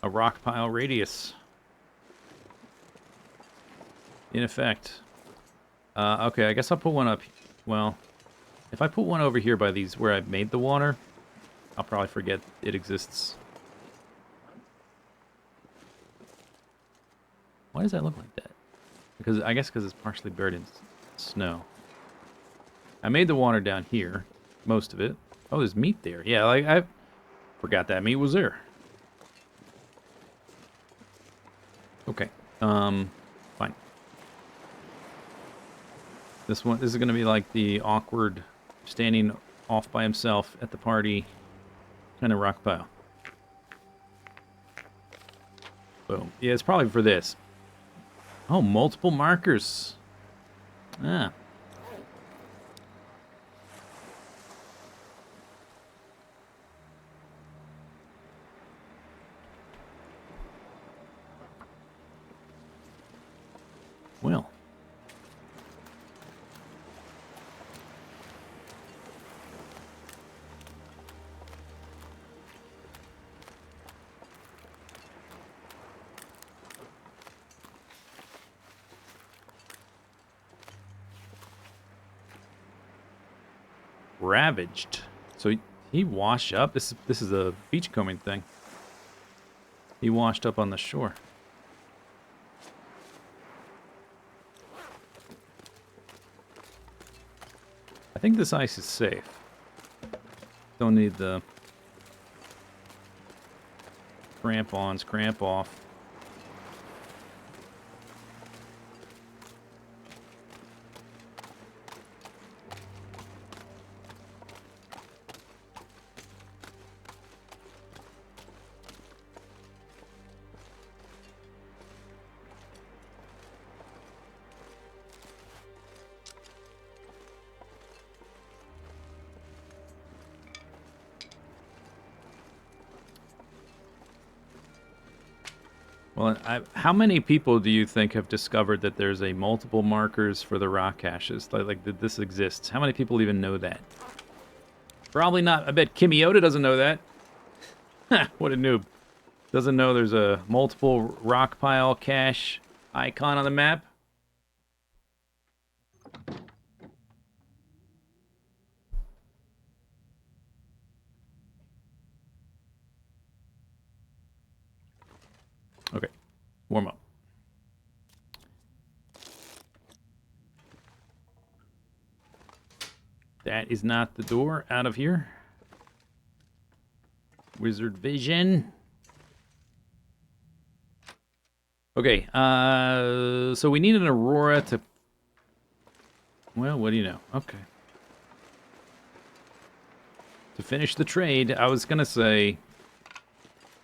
a rock pile radius in effect. Okay, I guess I'll put one up. Well, if I put one over here by these where I've made the water, I'll probably forget it exists. Why does that look like that? Because I guess because it's partially buried in snow. I made the water down here, most of it. Oh, there's meat there. Yeah, like I forgot that meat was there. Okay. Fine. This is gonna be like the awkward standing off by himself at the party kind of rock pile. Boom. Yeah, it's probably for this. Oh, multiple markers. Ah. Well. Ravaged. So he washed up. This is a beachcombing thing. He washed up on the shore. I think this ice is safe. Don't need the cramp-ons, cramp off. Well, how many people do you think have discovered that there's a multiple markers for the rock caches? Like that this exists? How many people even know that? Probably not. I bet Kimioda doesn't know that. What a noob. Doesn't know there's a multiple rock pile cache icon on the map. Okay, warm up. That is not the door. Out of here. Wizard vision. Okay, so we need an Aurora to... Well, what do you know? Okay. To finish the trade, I was gonna say...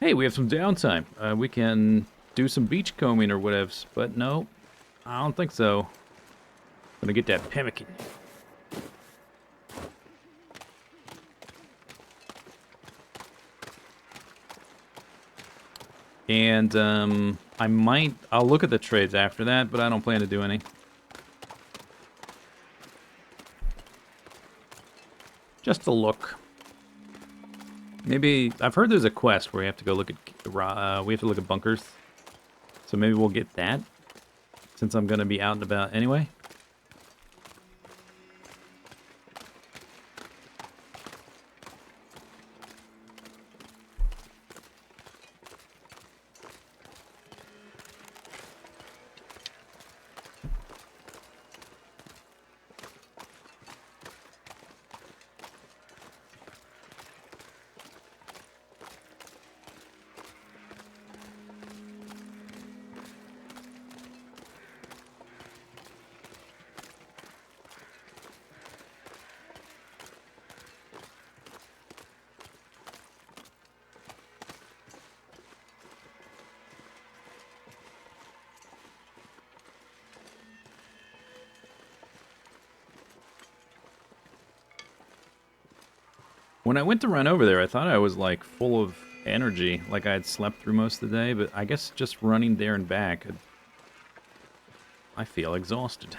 Hey, we have some downtime. We can do some beach combing or whatever, but no. I don't think so. Gonna get that Pemmican. And, I'll look at the trades after that, but I don't plan to do any. Just a look. Maybe, I've heard there's a quest where you have to go look at, we have to look at bunkers. So maybe we'll get that, since I'm gonna be out and about anyway. When I went to run over there, I thought I was, like, full of energy, like I had slept through most of the day, but I guess just running there and back, I feel exhausted.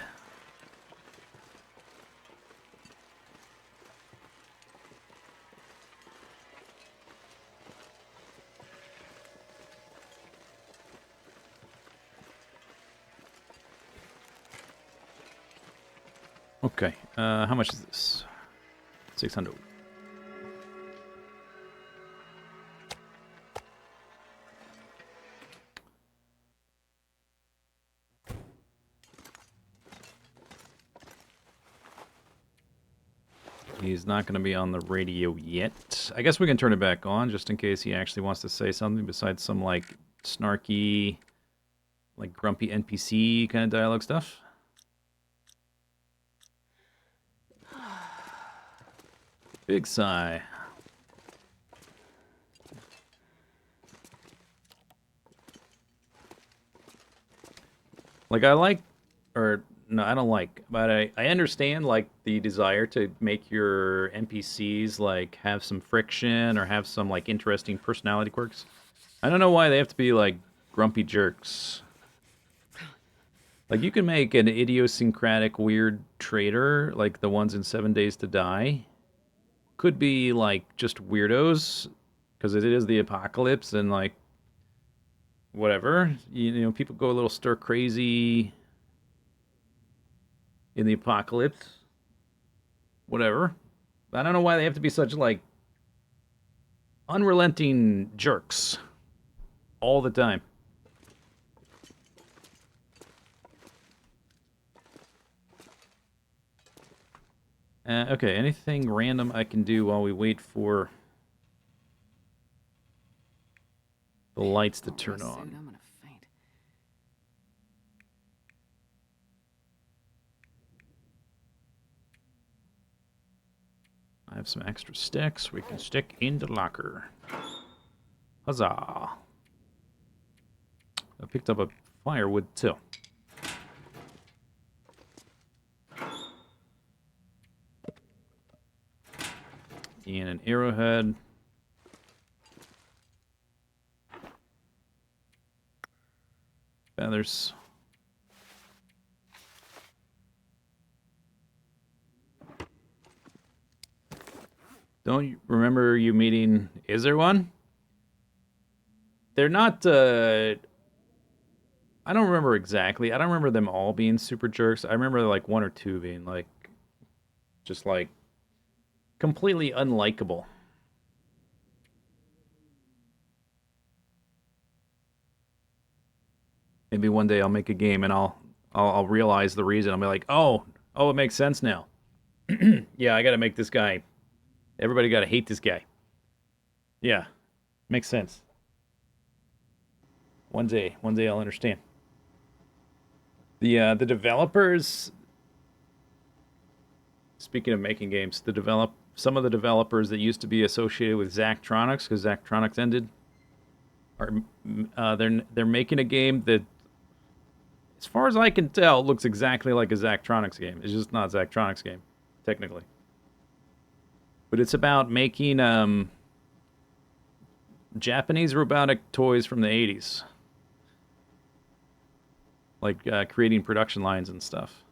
Okay, how much is this? 600. He's not going to be on the radio yet. I guess we can turn it back on just in case he actually wants to say something besides some, like, snarky, like, grumpy NPC kind of dialogue stuff. Big sigh. Like, I like, or no, I don't like, but I understand, like, the desire to make your NPCs, like, have some friction or have some, like, interesting personality quirks. I don't know why they have to be, like, grumpy jerks. Like, you can make an idiosyncratic, weird traitor, like the ones in 7 Days to Die. Could be, like, just weirdos, because it is the apocalypse, and, like, whatever. You know, people go a little stir-crazy in the apocalypse. Whatever. I don't know why they have to be such, like, unrelenting jerks all the time. Okay, anything random I can do while we wait for the lights to turn Soon, on? I'm gonna faint. I have some extra sticks we can stick in the locker. Huzzah! I picked up a firewood too. And an arrowhead. feathers. Don't you remember you meeting... Is there one? They're not, I don't remember exactly. I don't remember them all being super jerks. I remember, like, one or two being, like... Just, like... completely unlikable. Maybe one day I'll make a game and I'll realize the reason. I'll be like, oh, it makes sense now. Yeah, I gotta make this guy. Everybody gotta hate this guy. Yeah, makes sense. One day I'll understand. The developers. Speaking of making games, some of the developers that used to be associated with Zachtronics, because Zachtronics ended, are they're making a game that, as far as I can tell, looks exactly like a Zachtronics game. It's just not a Zachtronics game, technically. But it's about making Japanese robotic toys from the 80s. Like creating production lines and stuff.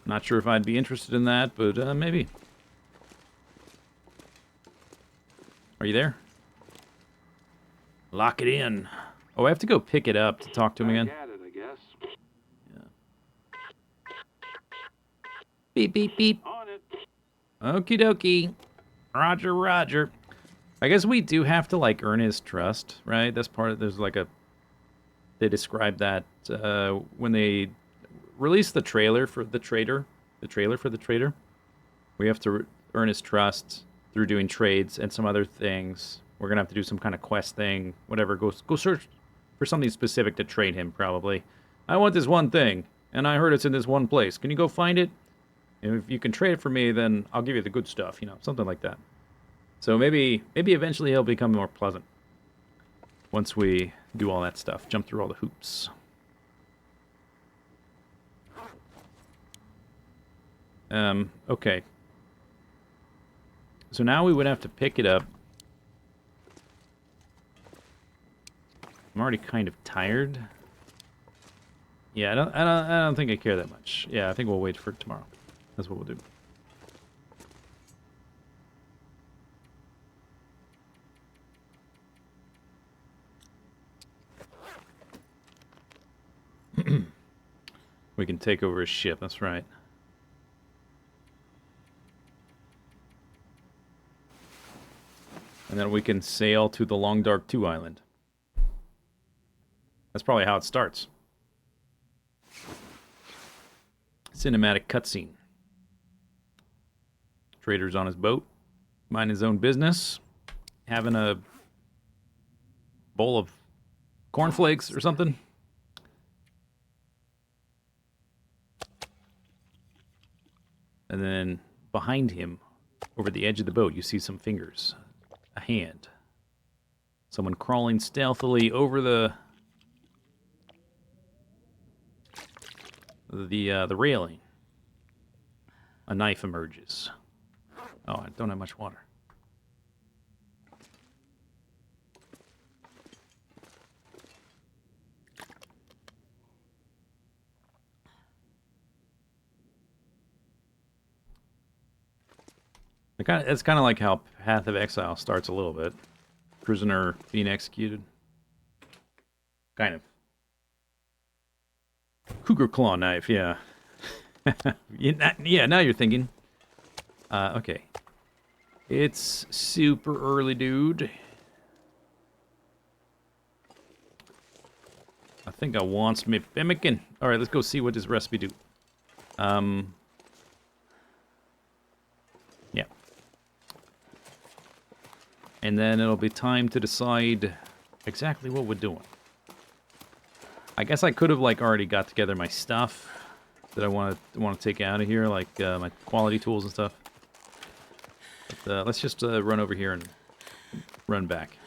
Not sure if I'd be interested in that, but maybe. Are you there? Lock it in. Oh, I have to go pick it up to talk to him again. Back at it, I guess. Beep, beep, beep. On it. Okie dokie. Roger, roger. I guess we do have to, like, earn his trust, right? That's part of... There's, like, a... They described that when they released the trailer for the trader. The trailer for the trader. We have to earn his trust through doing trades and some other things. We're going to have to do some kind of quest thing. Whatever. Go search for something specific to trade him, probably. I want this one thing, and I heard it's in this one place. Can you go find it? And if you can trade it for me, then I'll give you the good stuff, you know, something like that. So maybe eventually he'll become more pleasant. Once we do all that stuff, jump through all the hoops. Okay. So now we would have to pick it up. I'm already kind of tired. Yeah, I don't think I care that much. Yeah, I think we'll wait for tomorrow. That's what we'll do. We can take over his ship, that's right. And then we can sail to the Long Dark 2 island. That's probably how it starts. Cinematic cutscene. Trader's on his boat, minding his own business, having a bowl of cornflakes or something. And then behind him, over the edge of the boat, you see some fingers. A hand. Someone crawling stealthily over the railing. A knife emerges. Oh, I don't have much water. It's kind of like how Path of Exile starts a little bit. Prisoner being executed. Kind of. Cougar claw knife, yeah. Yeah, now you're thinking. Okay. It's super early, dude. I think I want me Pemmican. Alright, let's go see what this recipe do. Yeah. And then it'll be time to decide exactly what we're doing. I guess I could have, like, already got together my stuff that I want to take out of here, like my quality tools and stuff. But, let's just run over here and run back.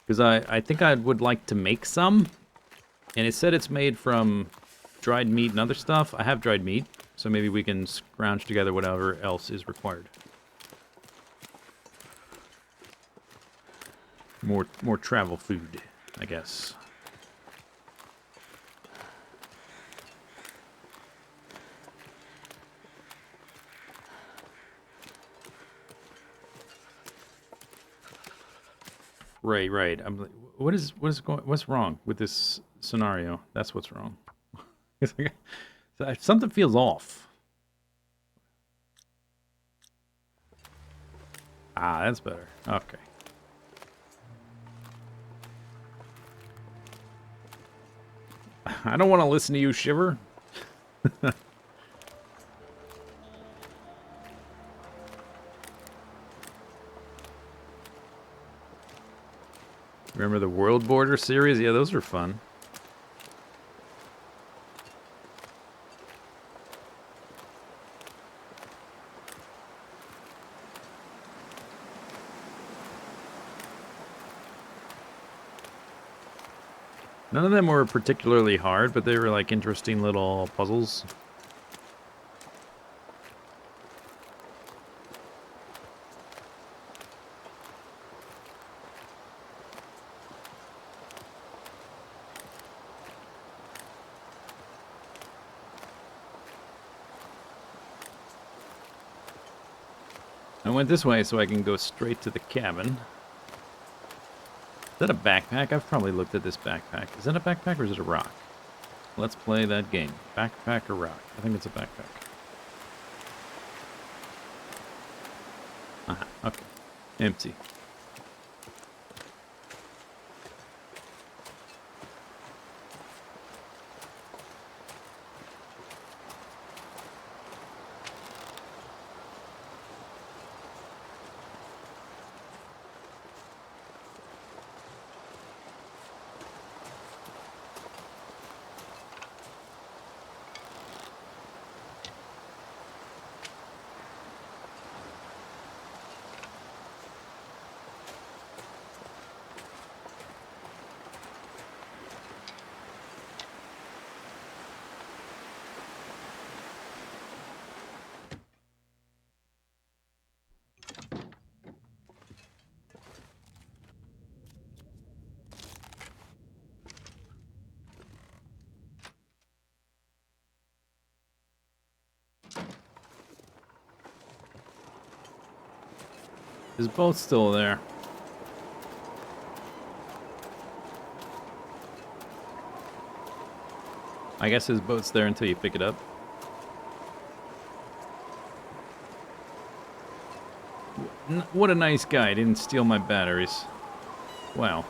Because I think I would like to make some. And it said it's made from dried meat and other stuff. I have dried meat, so maybe we can scrounge together whatever else is required. More travel food, I guess. Right. I'm like, what's wrong with this scenario? That's what's wrong. It's like, something feels off. Ah, that's better. Okay. I don't want to listen to you shiver. Remember the World Border series? Yeah, those were fun. None of them were particularly hard, but they were like interesting little puzzles. I went this way so I can go straight to the cabin. Is that a backpack? I've probably looked at this backpack. Is that a backpack or is it a rock? Let's play that game. Backpack or rock? I think it's a backpack. Aha, okay. Empty. His boat's still there. I guess his boat's there until you pick it up. What a nice guy. Didn't steal my batteries. Wow.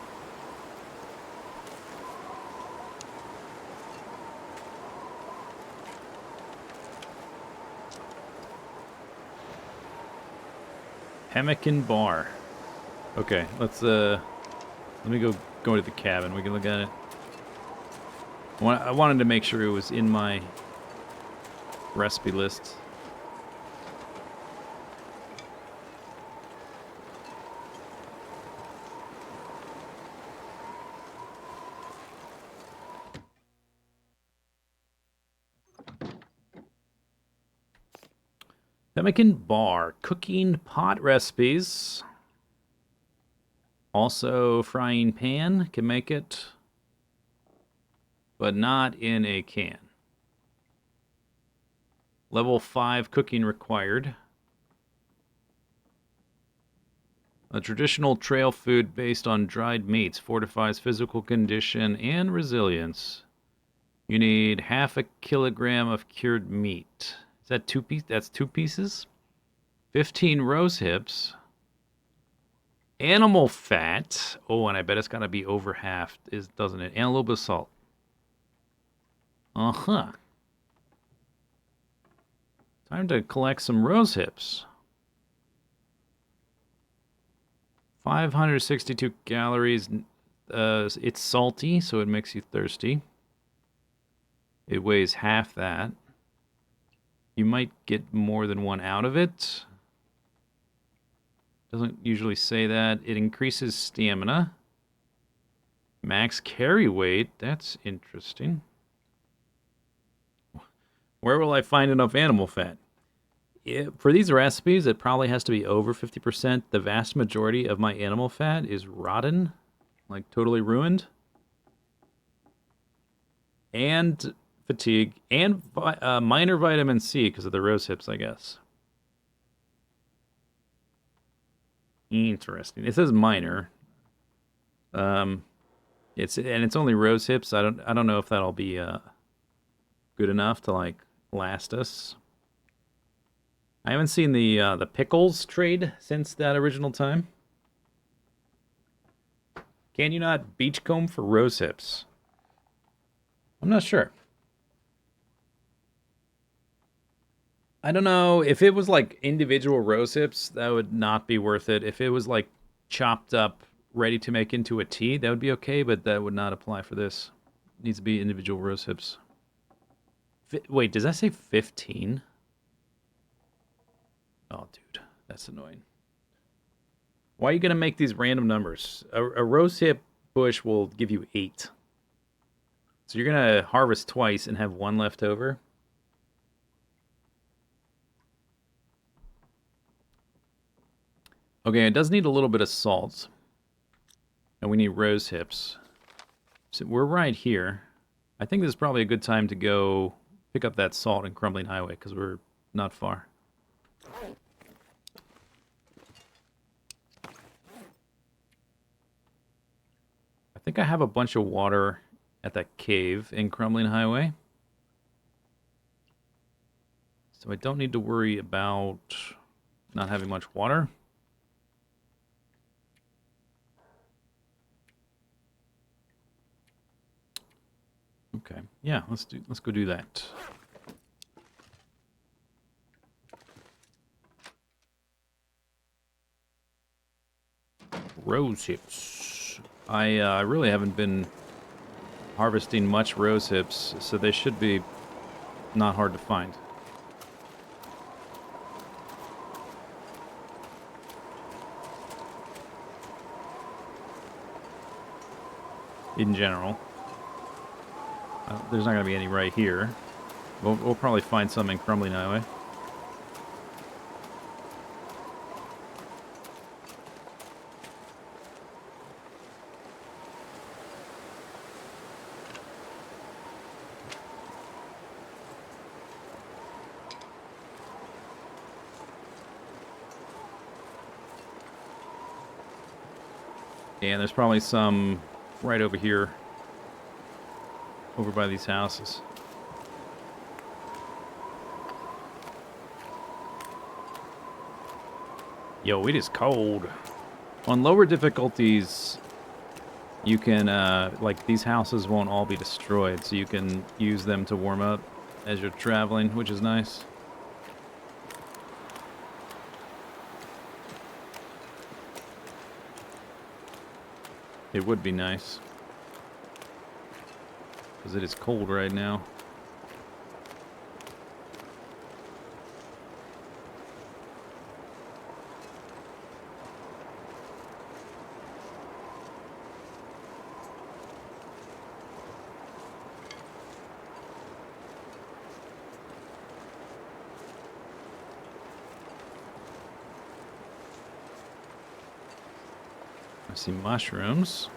Pemmican bar. Okay, let me go to the cabin. We can look at it. I wanted to make sure it was in my recipe list. Pemmican bar, cooking pot recipes. Also, frying pan can make it, but not in a can. Level 5 cooking required. A traditional trail food based on dried meats fortifies physical condition and resilience. You need half a kilogram of cured meat. Is that 2 pieces? That's 2 pieces? 15 rose hips. Animal fat. Oh, and I bet it's got to be over half, doesn't it? And a little bit of salt. Uh-huh. Time to collect some rose hips. 562 calories. It's salty, so it makes you thirsty. It weighs half that. You might get more than one out of it. Doesn't usually say that. It increases stamina. Max carry weight. That's interesting. Where will I find enough animal fat? For these recipes, it probably has to be over 50%. The vast majority of my animal fat is rotten, like totally ruined. And fatigue, and minor vitamin C because of the rose hips, I guess. Interesting. It says minor. It's only rose hips. I don't know if that'll be good enough to like last us. I haven't seen the pickles trade since that original time. Can you not beachcomb for rose hips? I'm not sure. I don't know. If it was like individual rose hips, that would not be worth it. If it was like chopped up, ready to make into a tea, that would be okay, but that would not apply for this. It needs to be individual rose hips. Wait, does that say 15? Oh, dude, that's annoying. Why are you going to make these random numbers? A rose hip bush will give you 8. So you're going to harvest twice and have 1 left over? Okay, it does need a little bit of salt. And we need rose hips. So we're right here. I think this is probably a good time to go pick up that salt in Crumbling Highway, because we're not far. I think I have a bunch of water at that cave in Crumbling Highway. So I don't need to worry about not having much water. Okay, yeah, let's go do that. Rose hips. I really haven't been harvesting much rose hips, so they should be not hard to find. In general. There's not going to be any right here. We'll probably find some in Crumbling Highway. And there's probably some right over here. Over by these houses. Yo, it is cold. On lower difficulties, you can, like, these houses won't all be destroyed, so you can use them to warm up as you're traveling, which is nice. It would be nice. Because it is cold right now. I see mushrooms.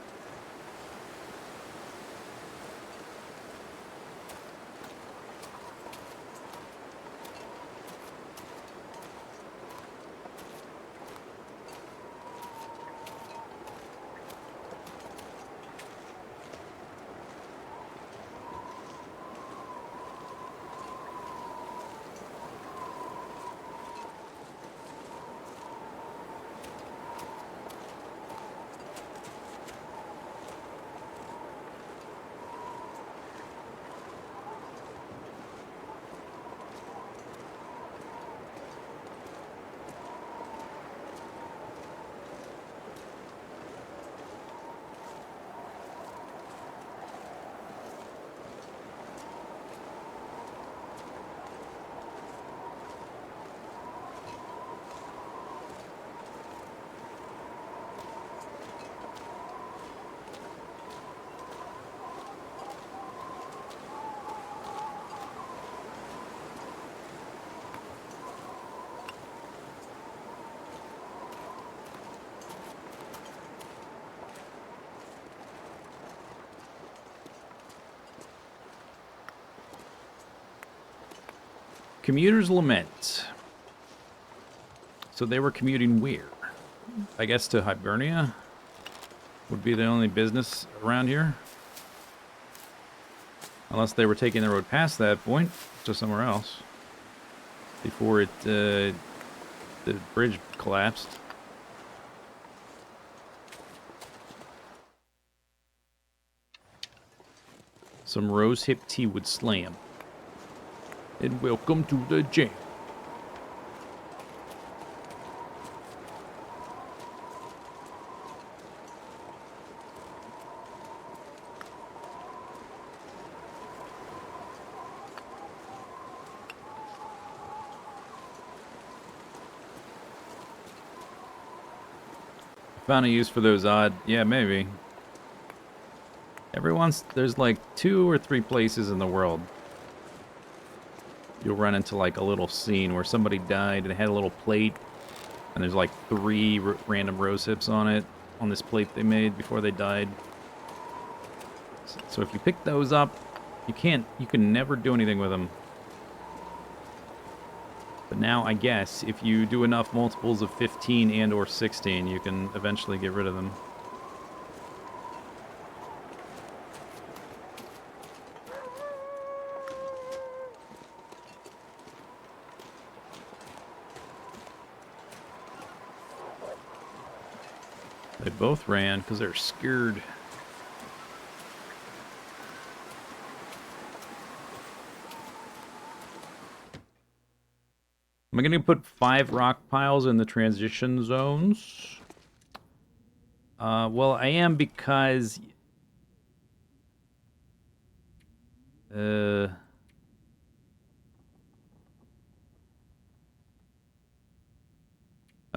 Commuters lament. So they were commuting where? I guess to Hibernia would be the only business around here. Unless they were taking the road past that point to somewhere else before the bridge collapsed. Some rosehip tea would slam. And welcome to the jam. Found a use for those odd... Yeah, maybe. There's like 2 or 3 places in the world you'll run into like a little scene where somebody died and they had a little plate and there's like 3 random rose hips on it, on this plate they made before they died. So if you pick those up, you can never do anything with them. But now I guess if you do enough multiples of 15 and or 16, you can eventually get rid of them. They both ran because they're scared. Am I going to put 5 rock piles in the transition zones? Well, I am because...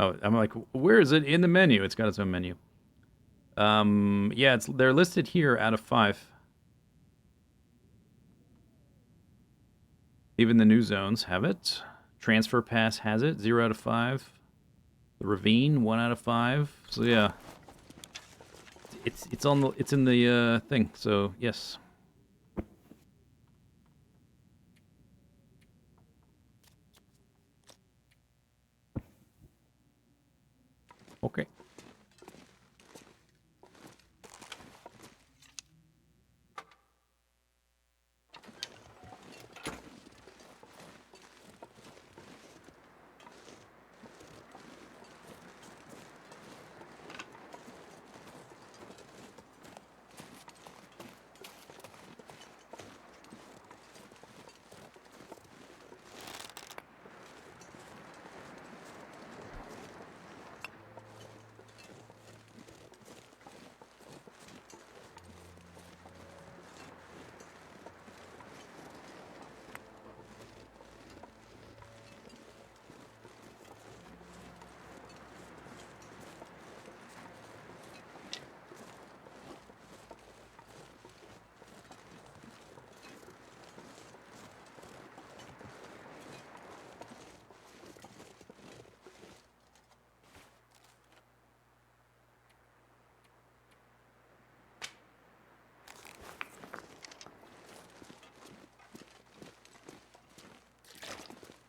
Oh, I'm like, where is it in the menu? It's got its own menu. Yeah, they're listed here out of 5. Even the new zones have it. Transfer Pass has it, 0 out of 5. The Ravine, 1 out of 5. So yeah, it's in the thing. So yes. Okay.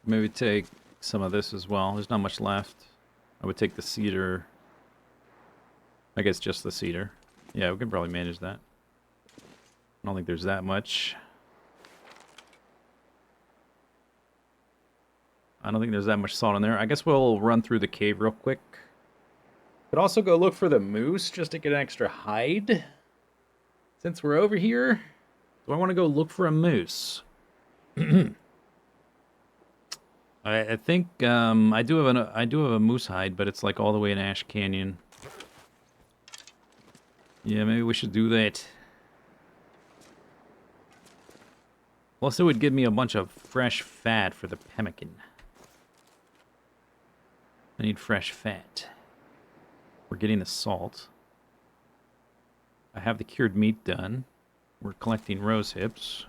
Maybe take some of this as well. There's not much left. I would take the cedar. I guess just the cedar. Yeah, we can probably manage that. I don't think there's that much. I don't think there's that much salt in there. I guess we'll run through the cave real quick. Could also go look for the moose just to get an extra hide. Since we're over here, do I want to go look for a moose? I think I do have a moose hide, but it's like all the way in Ash Canyon. Yeah, maybe we should do that. Plus, it would give me a bunch of fresh fat for the pemmican. I need fresh fat. We're getting the salt. I have the cured meat done. We're collecting rose hips.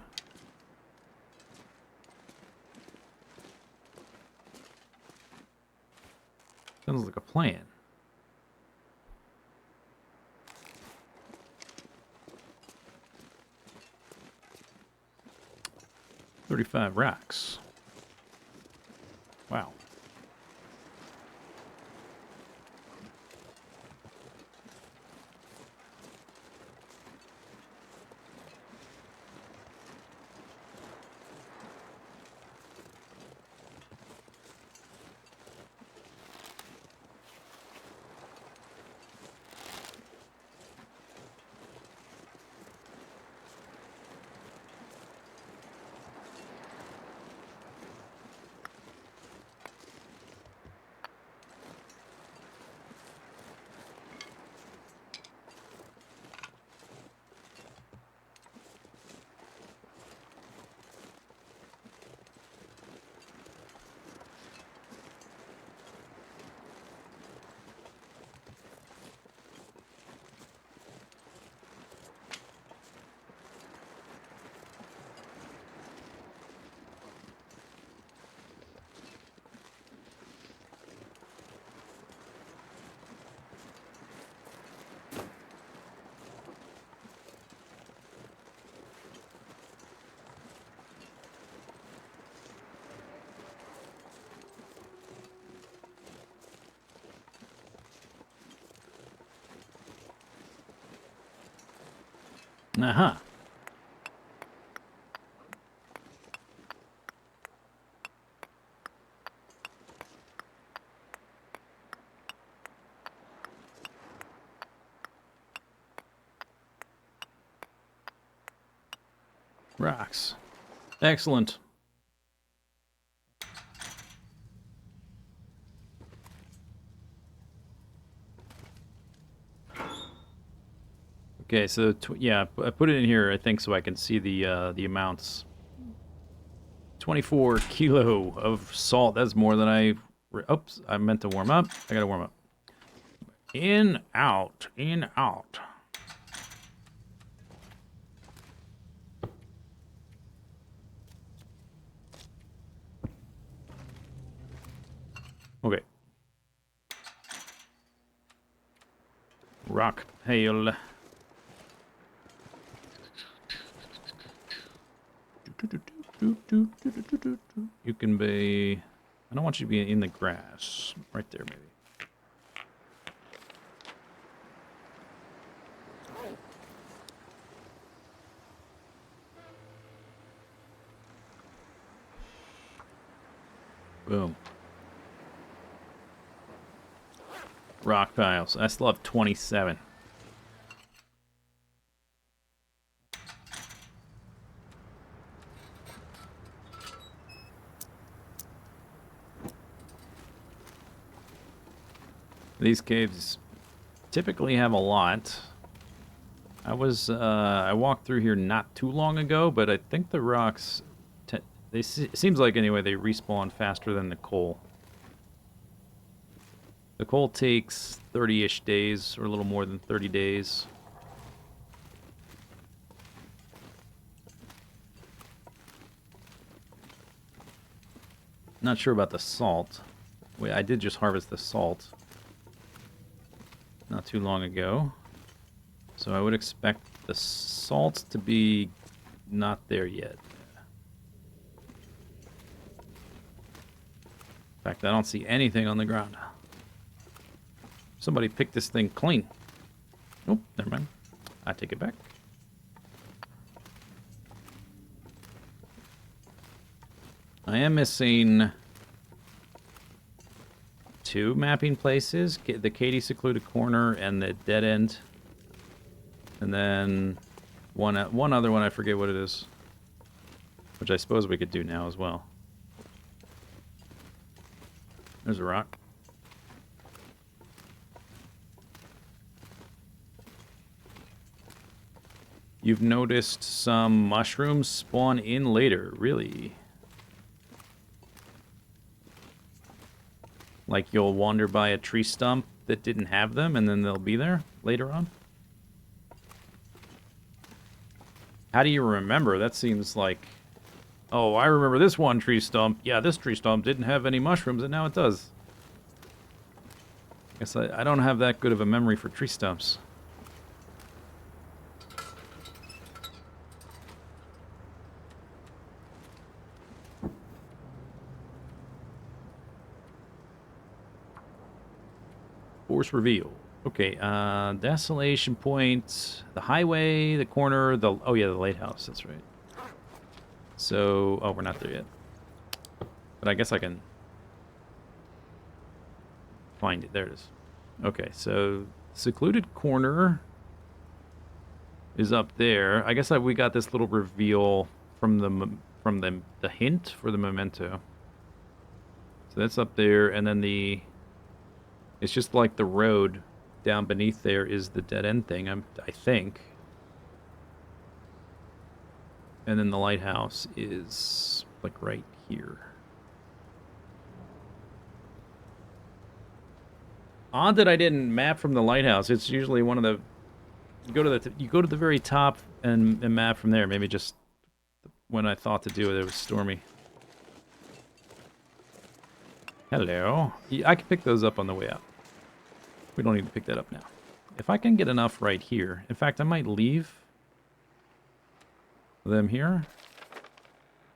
Sounds like a plan. $35 rocks. Wow. Uh-huh. Rocks. Excellent. Okay, so yeah, I put it in here, I think, so I can see the amounts. 24 kilo of salt. That's more than oops, I meant to warm up. I gotta warm up. In, out, in, out. Okay. Rock hail. You can be... I don't want you to be in the grass. Right there, maybe. Boom. Rock piles. I still have 27. These caves typically have a lot. I walked through here not too long ago, but I think the rocks, it seems like anyway, they respawn faster than the coal. The coal takes 30-ish days, or a little more than 30 days. Not sure about the salt. Wait, I did just harvest the salt not too long ago. So I would expect the salt to be not there yet. In fact, I don't see anything on the ground. Somebody picked this thing clean. Nope, never mind. I take it back. I am missing 2 mapping places. The Katy Secluded Corner and the Dead End. And then one other one, I forget what it is. Which I suppose we could do now as well. There's a rock. You've noticed some mushrooms spawn in later, really? Like you'll wander by a tree stump that didn't have them, and then they'll be there later on? How do you remember? That seems like... Oh, I remember this one tree stump. Yeah, this tree stump didn't have any mushrooms, and now it does. Guess I don't have that good of a memory for tree stumps. Force reveal. Okay, desolation point, the highway, the corner, oh yeah, the lighthouse, that's right. So, oh, we're not there yet. But I guess I can find it. There it is. Okay, so secluded corner is up there. I guess we got this little reveal from the hint for the memento. So that's up there, and then it's just like the road down beneath there is the dead end thing, I think. And then the lighthouse is like right here. Odd that I didn't map from the lighthouse. It's usually one of the you go to the very top and map from there. Maybe just when I thought to do it was stormy. Hello. Yeah, I can pick those up on the way out. We don't need to pick that up now. If I can get enough right here. In fact, I might leave them here.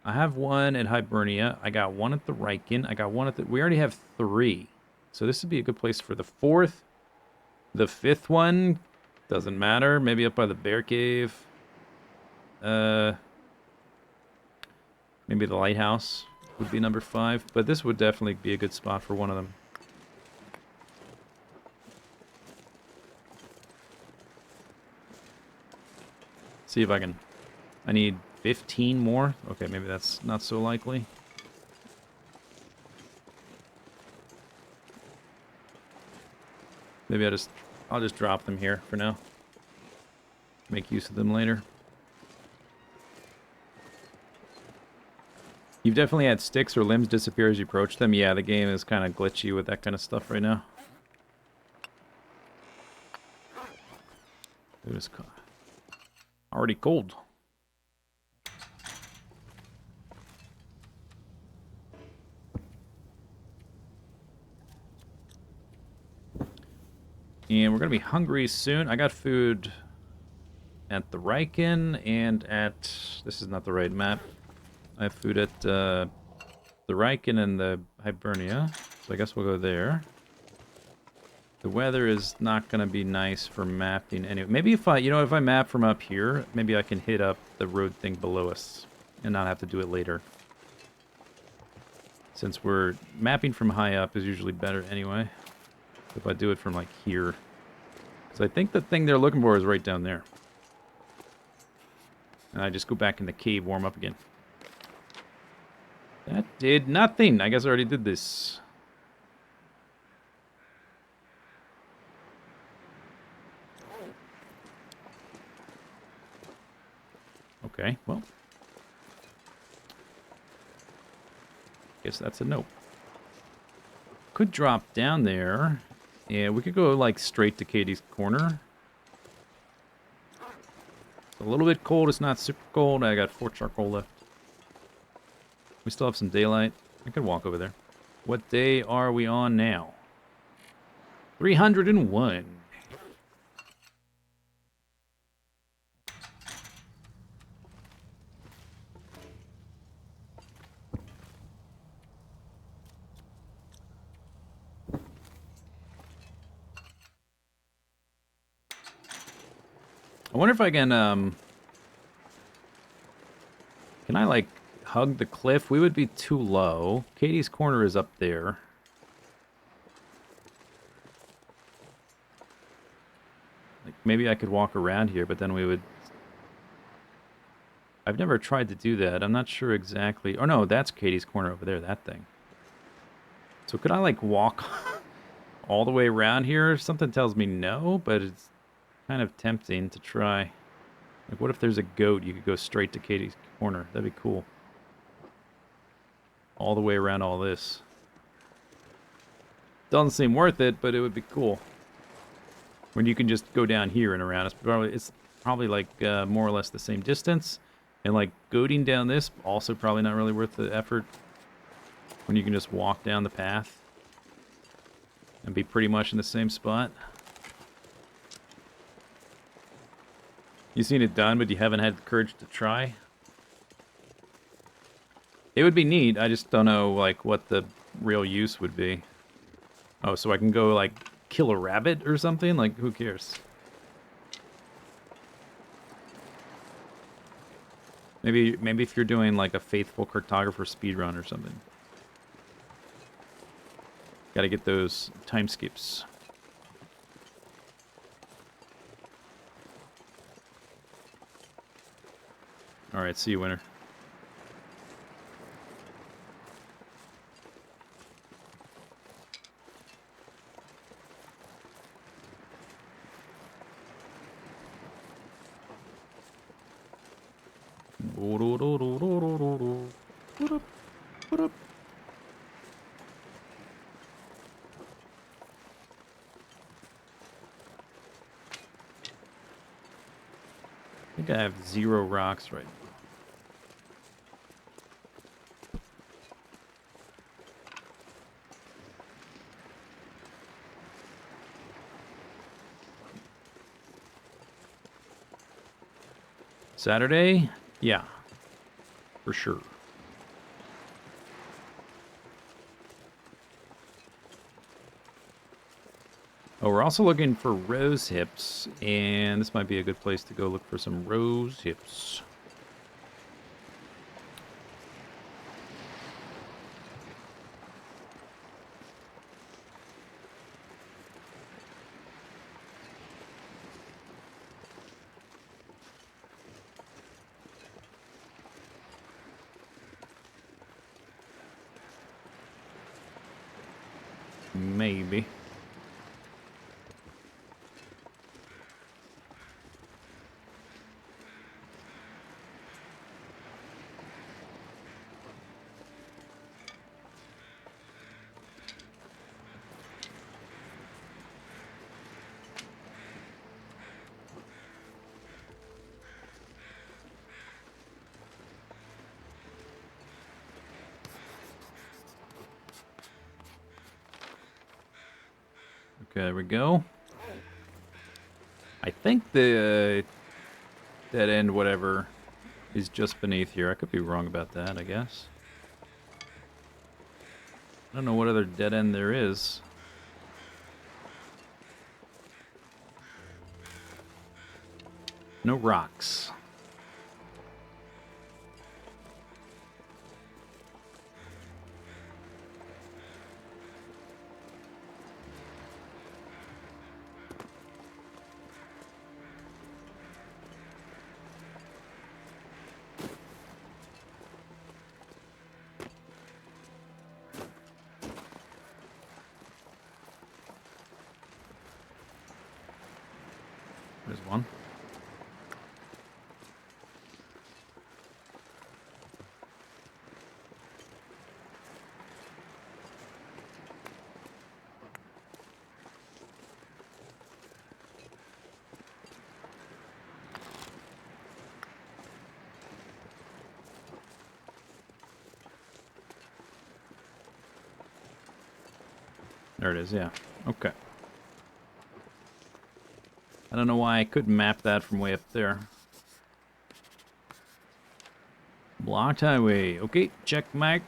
I have one at Hibernia. I got one at the Riken. I got one at the... We already have 3. So this would be a good place for the 4th. The 5th one doesn't matter. Maybe up by the Bear Cave. Maybe the Lighthouse would be number 5. But this would definitely be a good spot for one of them. See if I can... I need 15 more. Okay, maybe that's not so likely. Maybe I'll just drop them here for now. Make use of them later. You've definitely had sticks or limbs disappear as you approach them. Yeah, the game is kind of glitchy with that kind of stuff right now. It is already cold. And we're going to be hungry soon. I got food at the Riken and at... This is not the right map. I have food at the Riken and the Hibernia. So I guess we'll go there. The weather is not going to be nice for mapping anyway. Maybe if I map from up here, maybe I can hit up the road thing below us and not have to do it later. Since we're mapping from high up is usually better anyway. If I do it from like here. Because I think the thing they're looking for is right down there. And I just go back in the cave, warm up again. That did nothing. I guess I already did this. Okay, well. Guess that's a no. Could drop down there. Yeah, we could go like straight to Katie's corner. It's a little bit cold. It's not super cold. I got 4 charcoal left. We still have some daylight. I could walk over there. What day are we on now? 301. I wonder if I can I like hug the cliff? We would be too low. Katie's corner is up there. Like maybe I could walk around here, but then we would... I've never tried to do that. I'm not sure exactly. Oh no, that's Katie's corner over there, that thing. So could I like walk all the way around here? Something tells me no, but it's kind of tempting to try. Like, what if there's a goat? You could go straight to Katie's corner. That'd be cool. All the way around all this. Doesn't seem worth it, but it would be cool. When you can just go down here and around. It's probably like more or less the same distance. And like goating down this, also probably not really worth the effort. When you can just walk down the path. And be pretty much in the same spot. You've seen it done, but you haven't had the courage to try? It would be neat. I just don't know, like, what the real use would be. Oh, so I can go, like, kill a rabbit or something? Like, who cares? Maybe if you're doing like a faithful cartographer speedrun or something. Gotta get those time skips. Alright, see you, winner. I think I have 0 rocks right now. Saturday? Yeah, for sure. Oh, we're also looking for rose hips, and this might be a good place to go look for some rose hips. Maybe. Okay, there we go. I think the dead end whatever is just beneath here. I could be wrong about that, I guess. I don't know what other dead end there is. No rocks. There's one. There it is, yeah. Okay. I don't know why I couldn't map that from way up there. Blocked highway. Okay, check mark.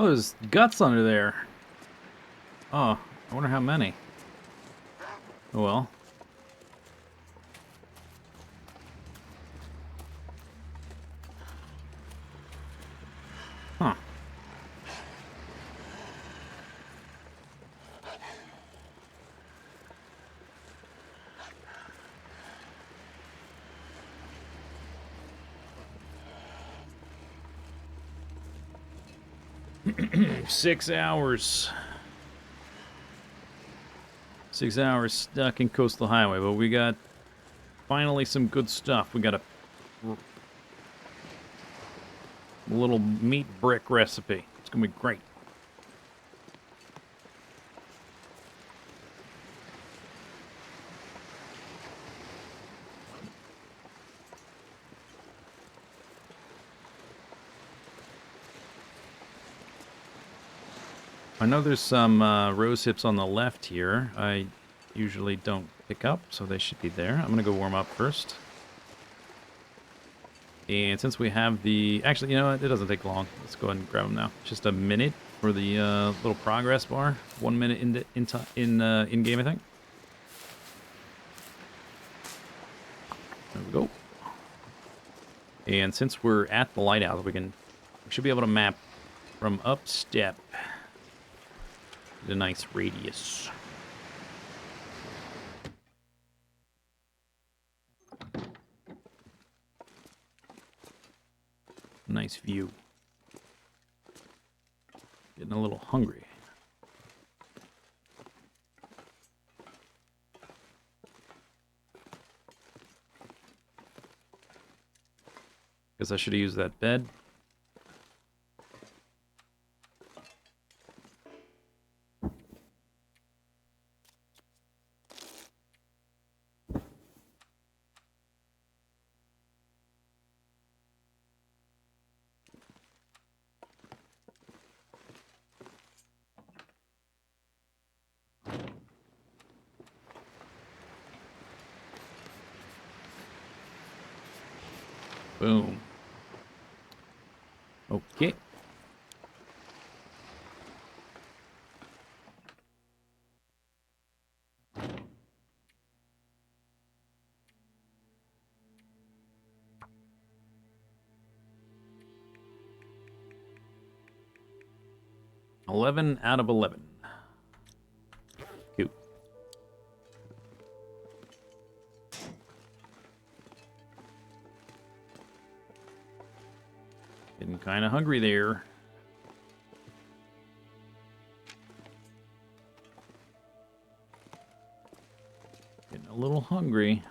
Oh, there's guts under there. Oh, I wonder how many. Oh well. Huh. Six hours. 6 hours stuck in Coastal Highway, but we got finally some good stuff. We got a little meat brick recipe. It's gonna be great. I know there's some rose hips on the left here. I usually don't pick up, so they should be there. I'm gonna go warm up first. And since we have the... Actually, you know what? It doesn't take long. Let's go ahead and grab them now. Just a minute for the little progress bar. 1 minute in game, I think. There we go. And since we're at the lighthouse, we should be able to map from up step. The nice radius. Nice view. Getting a little hungry. Guess I should have used that bed. Boom. Okay. $11 out of 11. Cute. Getting kind of hungry there. Getting a little hungry.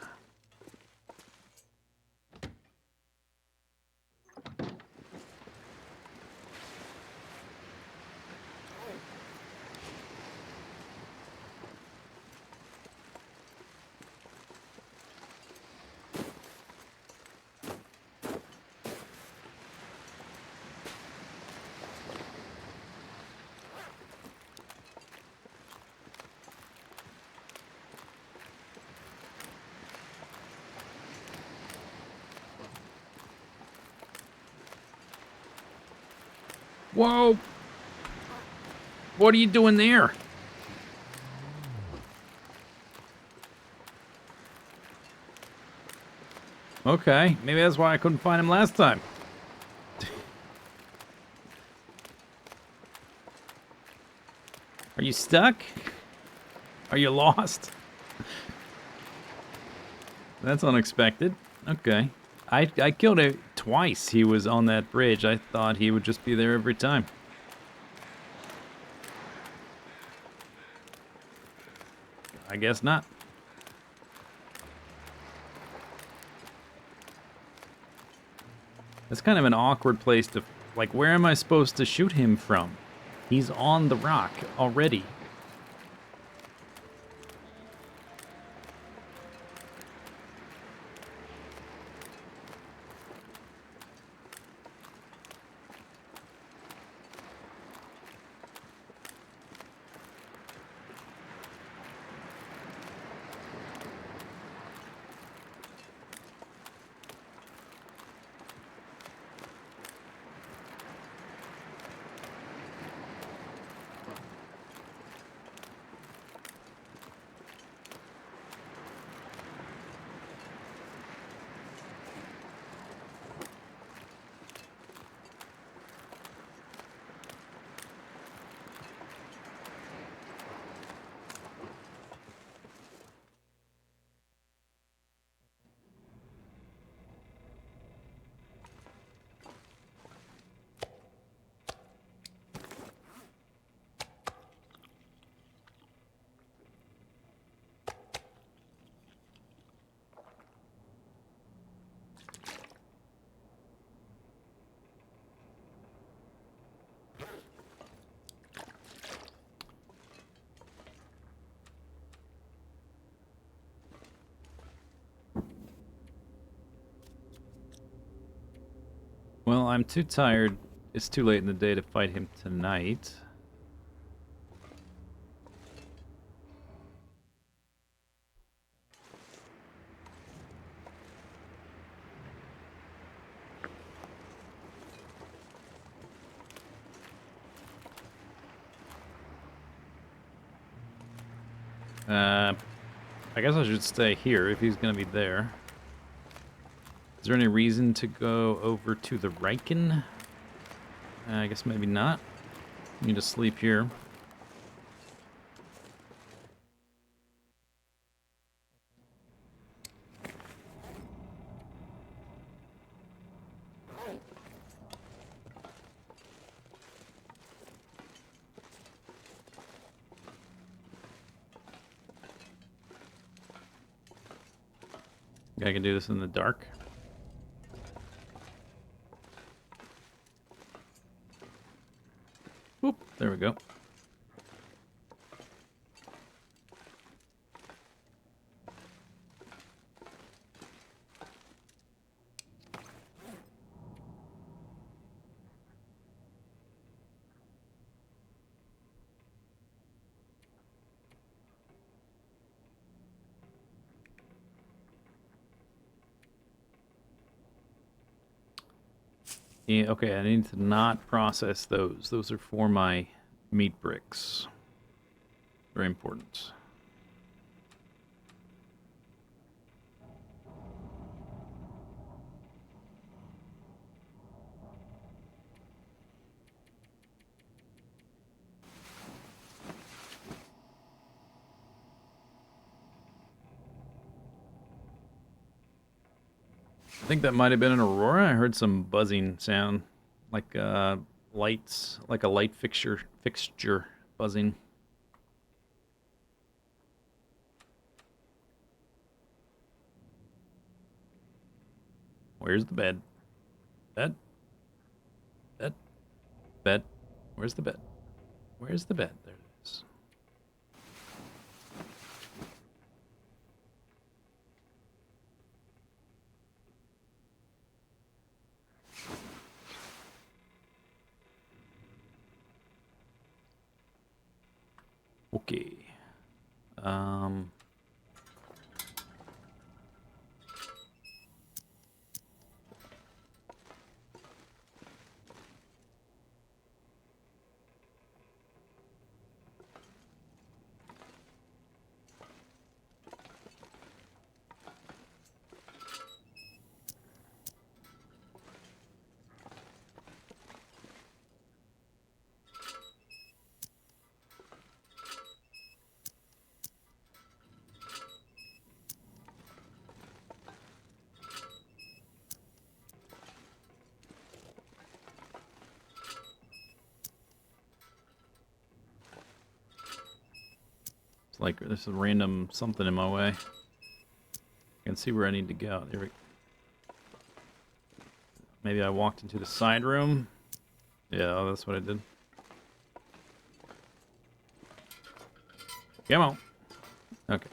Whoa! What are you doing there? Okay, maybe that's why I couldn't find him last time. Are you stuck? Are you lost? That's unexpected. Okay. I killed it twice. He was on that bridge. I thought he would just be there every time. I guess not. That's kind of an awkward place to... Like, where am I supposed to shoot him from? He's on the rock already. I'm too tired. It's too late in the day to fight him tonight. I guess I should stay here if he's going to be there. Is there any reason to go over to the Riken? I guess maybe not. Need to sleep here. I can do this in the dark. Whoop, there we go. Yeah, okay, I need to not process those. Those are for my meat bricks. Very important. I think that might have been an aurora. I heard some buzzing sound, like lights, like a light fixture buzzing. Where's the bed? Bed? Bed? Bed? Where's the bed? Where's the bed? There it is. Okay. Um. It's like there's a random something in my way. I can see where I need to go. There we go. Maybe I walked into the side room. Yeah, oh, that's what I did. Come on. Okay.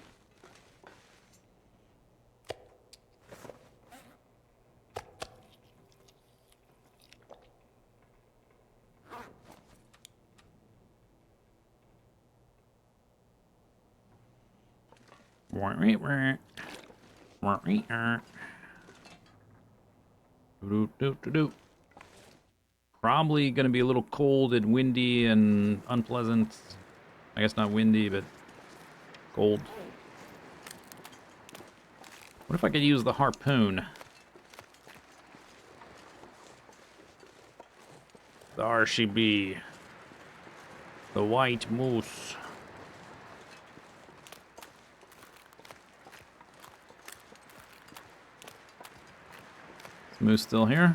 Probably going to be a little cold and windy and unpleasant. I guess not windy, but cold. What if I could use the harpoon? There she be. The white moose. Is Moose still here?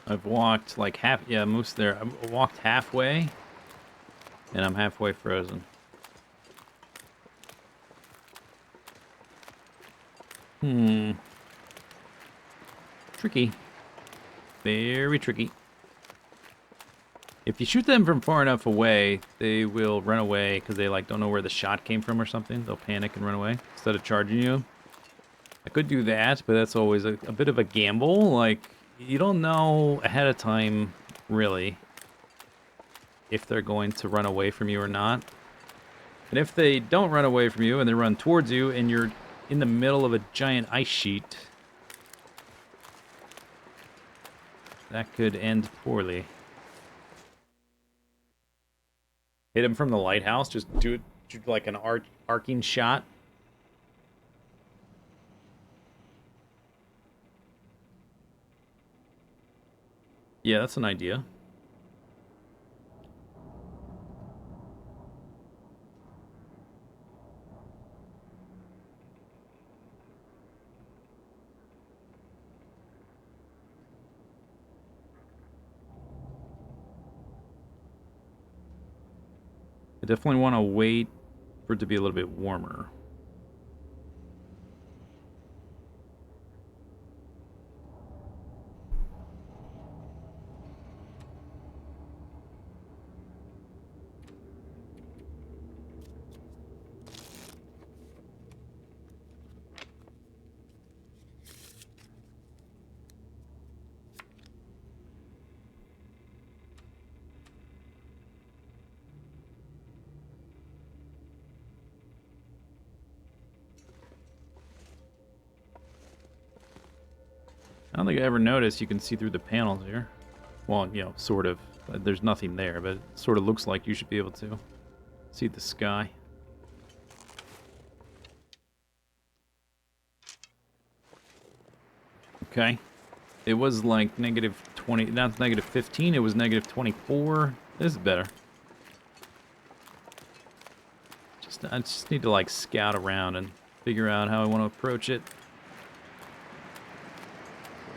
I've walked like half, yeah, Moose there. I walked halfway, and I'm halfway frozen. Tricky. Very tricky. If you shoot them from far enough away, they will run away because they like don't know where the shot came from or something. They'll panic and run away instead of charging you. I could do that, but that's always a bit of a gamble. Like, you don't know ahead of time, really, if they're going to run away from you or not. And if they don't run away from you and they run towards you and you're in the middle of a giant ice sheet, that could end poorly. Hit him from the lighthouse, just do like an arcing shot. Yeah, that's an idea. I definitely want to wait for it to be a little bit warmer. I don't think I ever noticed you can see through the panels here. Well, you know, sort of. There's nothing there, but it sort of looks like you should be able to see the sky. Okay. It was like negative 20, not negative 15, it was negative 24. This is better. I just need to like scout around and figure out how I want to approach it.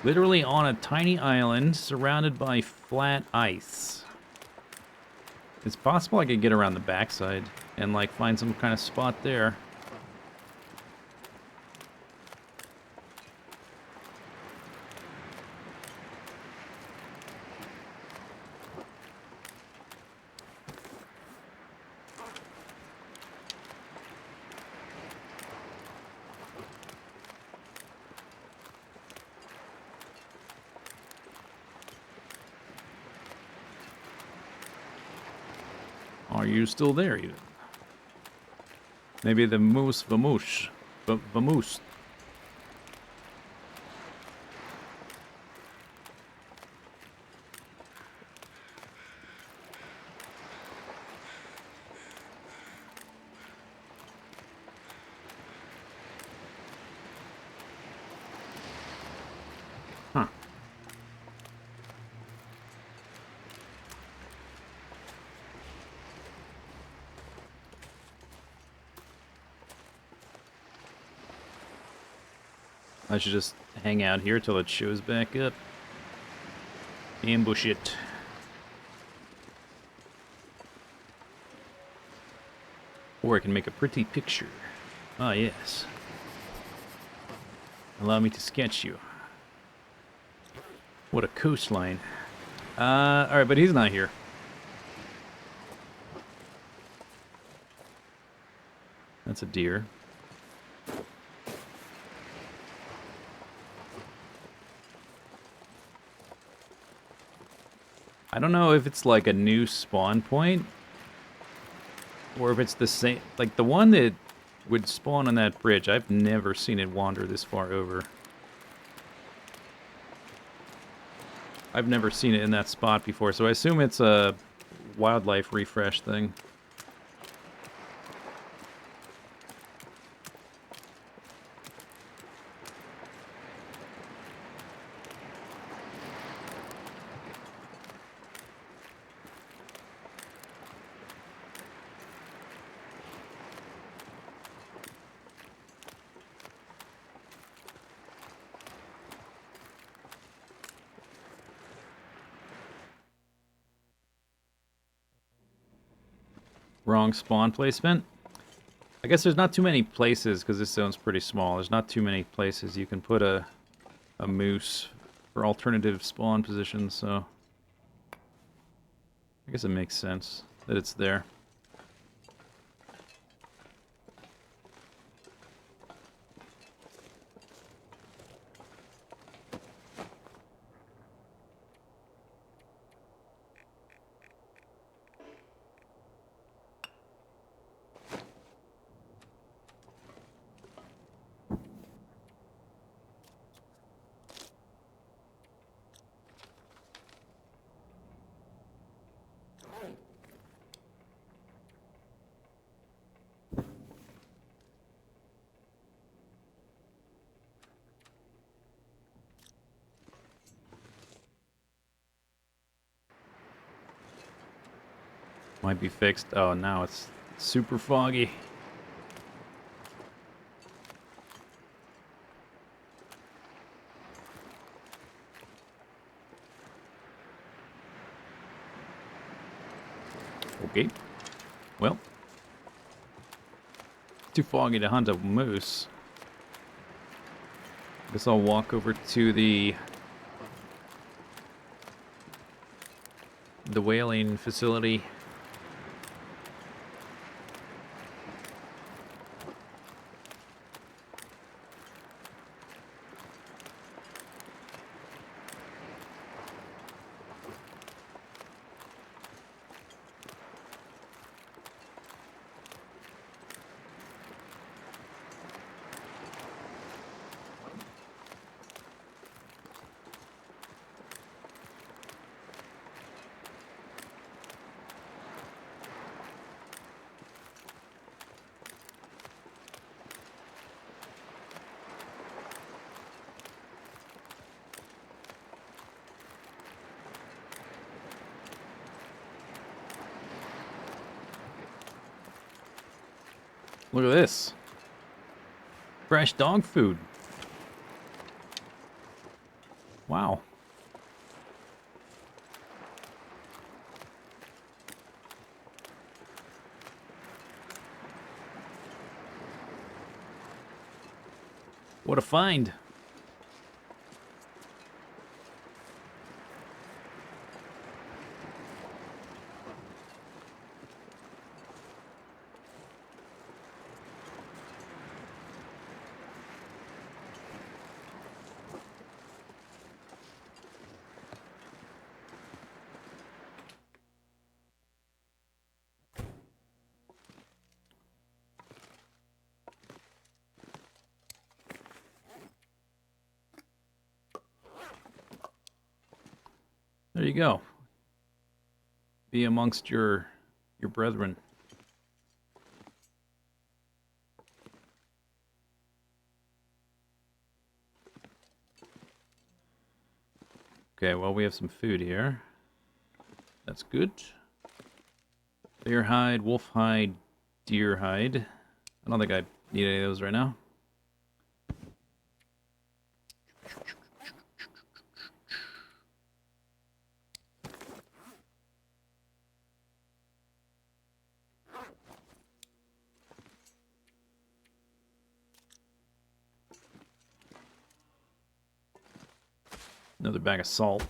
Literally on a tiny island surrounded by flat ice. It's possible I could get around the backside and like find some kind of spot there. Are you still there even? Maybe the moose vamoose. Vamoose. Huh. I should just hang out here till it shows back up. Ambush it. Or I can make a pretty picture. Ah, yes. Allow me to sketch you. What a coastline. Alright, but he's not here. That's a deer. I don't know if it's like a new spawn point, or if it's the same, like the one that would spawn on that bridge. I've never seen it wander this far over. I've never seen it in that spot before, so I assume it's a wildlife refresh thing. Wrong spawn placement. I guess there's not too many places, because this zone's pretty small. There's not too many places you can put a moose for alternative spawn positions, so... I guess it makes sense that it's there. Might be fixed. Oh, now it's super foggy. Okay. Well. Too foggy to hunt a moose. Guess I'll walk over to the whaling facility. Look at this. Fresh dog food. Wow. What a find. There you go. Be amongst your brethren. Okay, well, we have some food here. That's good. Bear hide, wolf hide, deer hide. I don't think I need any of those right now. Another bag of salt.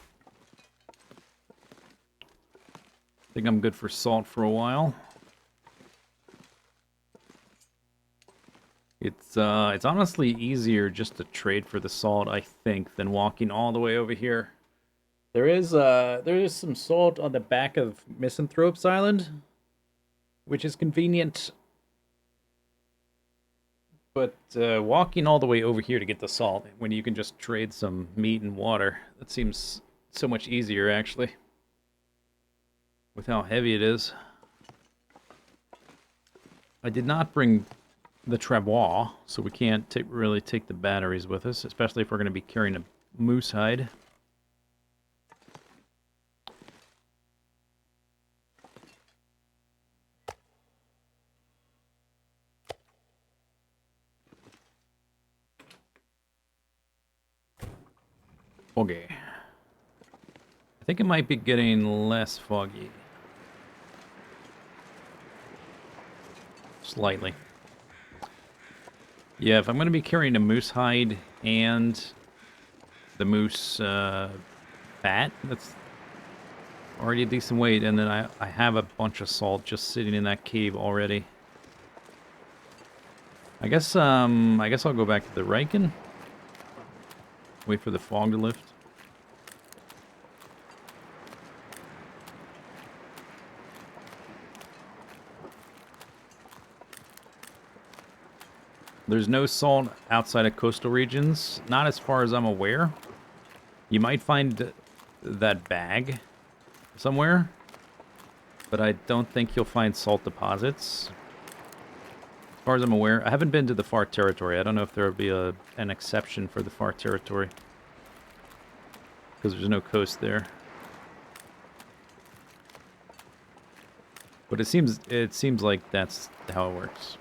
Think I'm good for salt for a while. It's honestly easier just to trade for the salt, I think, than walking all the way over here. There is some salt on the back of Misanthrope's Island, which is convenient. But walking all the way over here to get the salt, when you can just trade some meat and water, that seems so much easier, actually. With how heavy it is. I did not bring the travois, so we can't really take the batteries with us, especially if we're going to be carrying a moose hide. Foggy. I think it might be getting less foggy. Slightly. Yeah, if I'm going to be carrying a moose hide and the moose fat, Already a decent weight, and then I have a bunch of salt just sitting in that cave already. I guess I'll go back to the Riken. Wait for the fog to lift. There's no salt outside of coastal regions, not as far as I'm aware. You might find that bag somewhere, but I don't think you'll find salt deposits. As far as I'm aware, I haven't been to the far territory. I don't know if there will be an exception for the far territory, because there's no coast there. But it seems like that's how it works.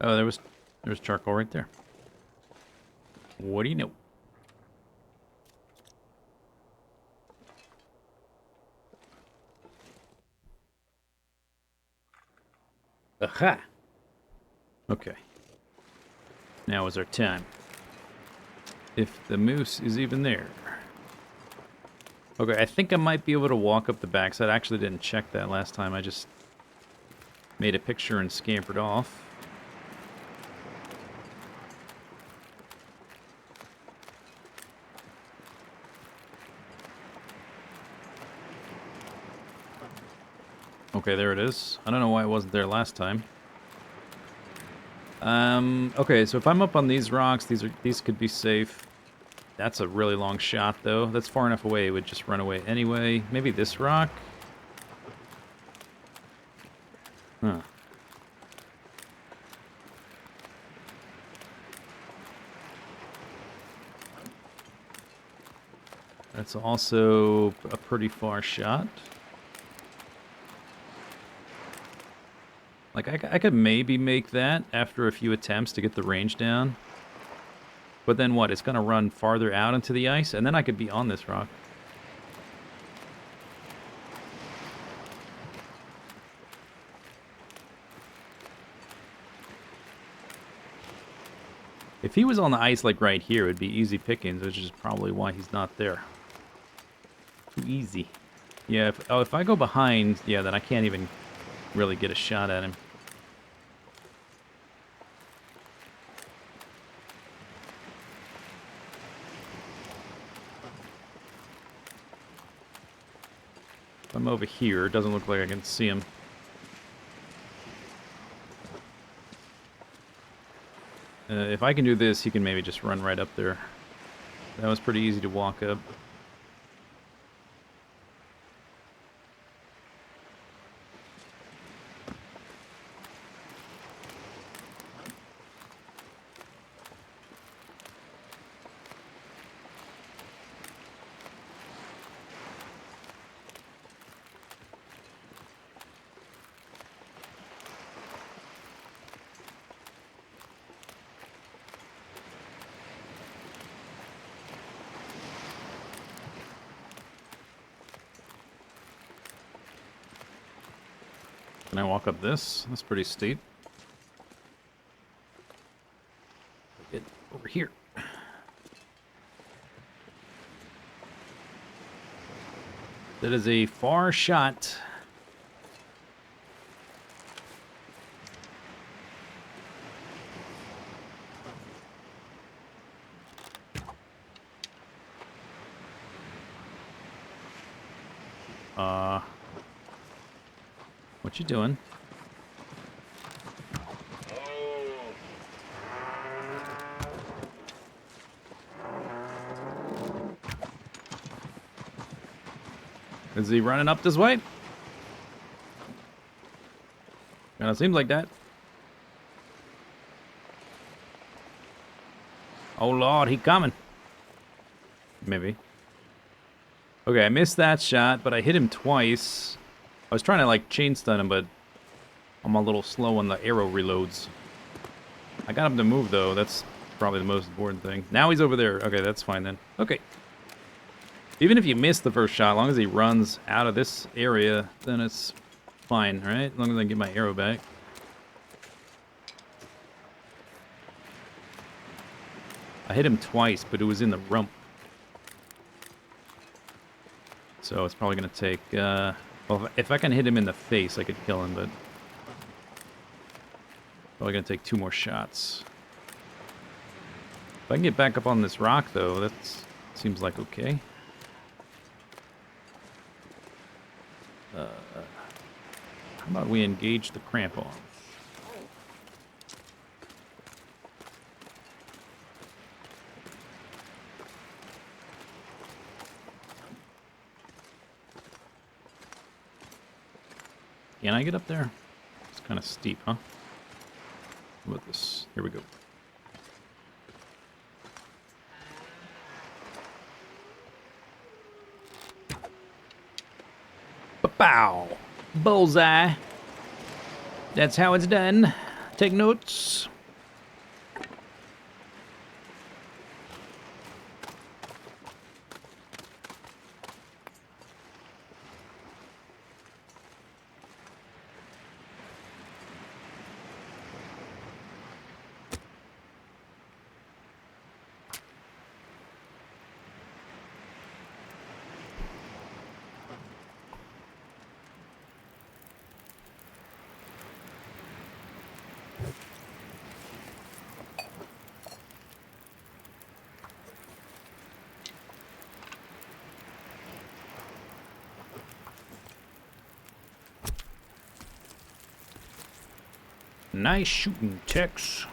Oh, there was charcoal right there. What do you know? Aha! Okay. Now is our time. If the moose is even there. Okay, I think I might be able to walk up the backside. I actually didn't check that last time. I just made a picture and scampered off. Okay, there it is. I don't know why it wasn't there last time. Okay, so if I'm up on these rocks, these could be safe. That's a really long shot, though. That's far enough away, it would just run away anyway. Maybe this rock? Huh. That's also a pretty far shot. Like, I could maybe make that after a few attempts to get the range down. But then what? It's going to run farther out into the ice, and then I could be on this rock. If he was on the ice, like right here, it would be easy pickings, which is probably why he's not there. Too easy. Yeah, if I go behind, yeah, then I can't even really get a shot at him. If I'm over here, it doesn't look like I can see him. If I can do this, he can maybe just run right up there. That was pretty easy to walk up. Can I walk up this? That's pretty steep. Get over here. That is a far shot. What you doing? Is he running up this way? Kind of seems like that. Oh lord, he coming. Maybe. Okay, I missed that shot, but I hit him twice. I was trying to like chain stun him, but I'm a little slow on the arrow reloads. I got him to move though. That's probably the most important thing. Now he's over there. Okay, that's fine then. Okay. Even if you miss the first shot, as long as he runs out of this area, then it's fine, right? As long as I get my arrow back. I hit him twice, but it was in the rump. So it's probably going to take... well, if I can hit him in the face, I could kill him, but... Probably going to take 2 more shots. If I can get back up on this rock, though, that seems like okay. How about we engage the crampon? Can I get up there? It's kind of steep, huh? What about this? Here we go. Pow! Bullseye. That's how it's done. Take notes. Nice shooting, Tex.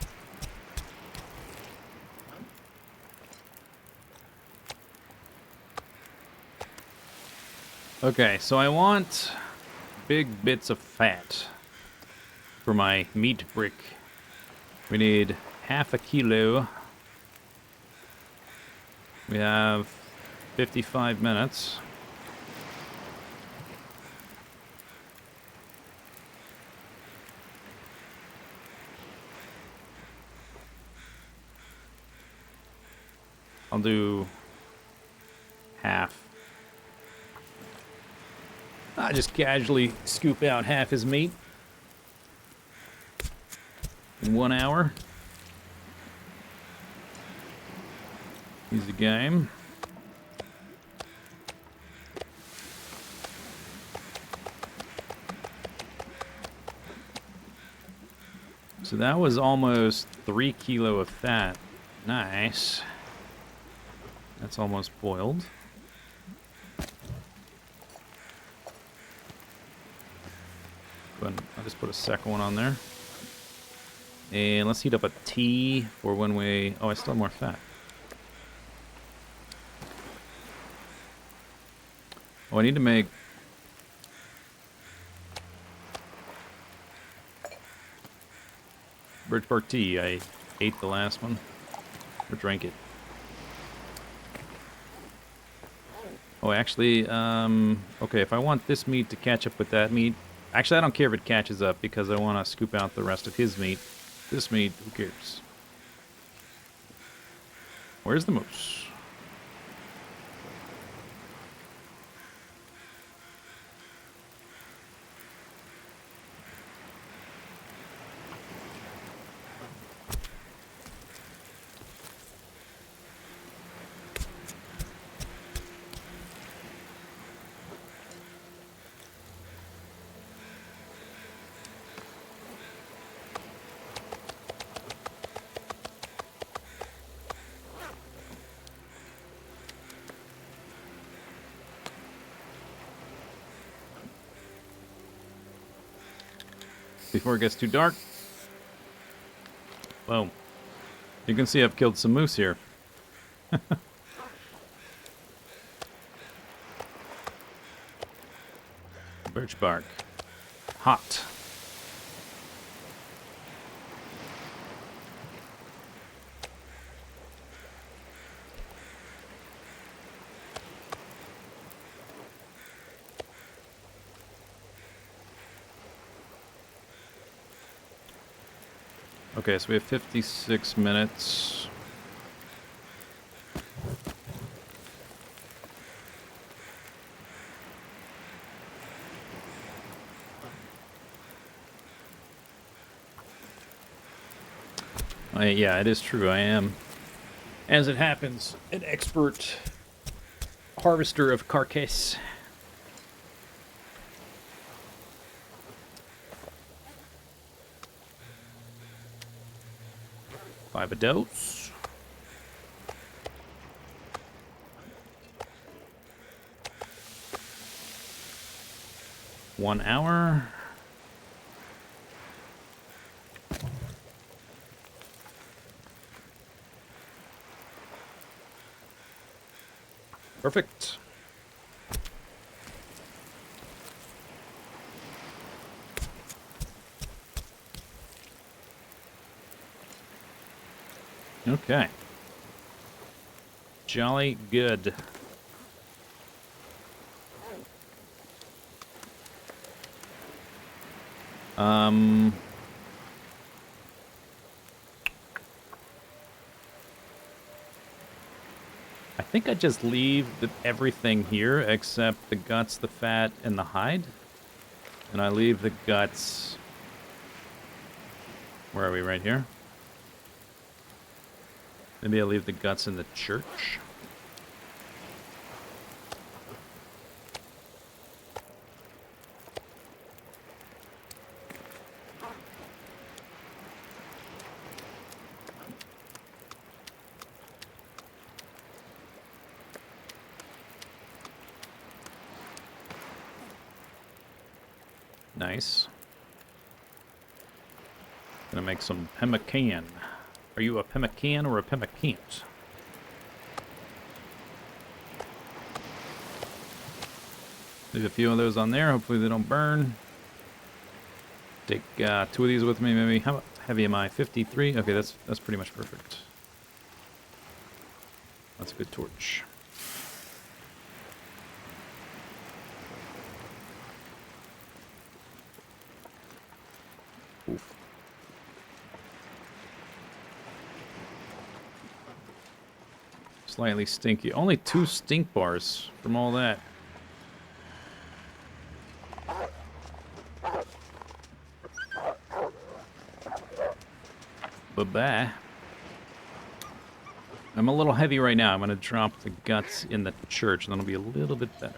Okay, so I want big bits of fat for my meat brick. We need half a kilo. We have 55 minutes. I'll do half. I just casually scoop out half his meat in 1 hour. Easy game. So that was almost 3 kilo of fat. Nice. That's almost boiled. But I'll just put a second one on there. And let's heat up a tea for when we... Oh, I still have more fat. Oh, I need to make... birch bark tea. I ate the last one. Or drank it. Oh, actually, okay, if I want this meat to catch up with that meat... Actually, I don't care if it catches up, because I want to scoop out the rest of his meat. This meat, who cares? Where's the moose? Before it gets too dark. Boom. You can see I've killed some moose here. Birch bark. Hot. Okay, so we have 56 minutes. Yeah, it is true. I am, as it happens, an expert harvester of carcass. 5 adults. One hour. Perfect. Okay. Jolly good. I think I just leave everything here except the guts, the fat, and the hide. And I leave the guts... Where are we? Right here? Maybe I'll leave the guts in the church. Nice. Gonna make some pemmican. Are you a pemmican or a pemmican? Leave a few of those on there. Hopefully they don't burn. Take 2 of these with me, maybe. How heavy am I? 53? Okay, that's pretty much perfect. That's a good torch. Oof. Slightly stinky. Only 2 stink bars from all that. Bye-bye. I'm a little heavy right now. I'm going to drop the guts in the church, and then it'll be a little bit better.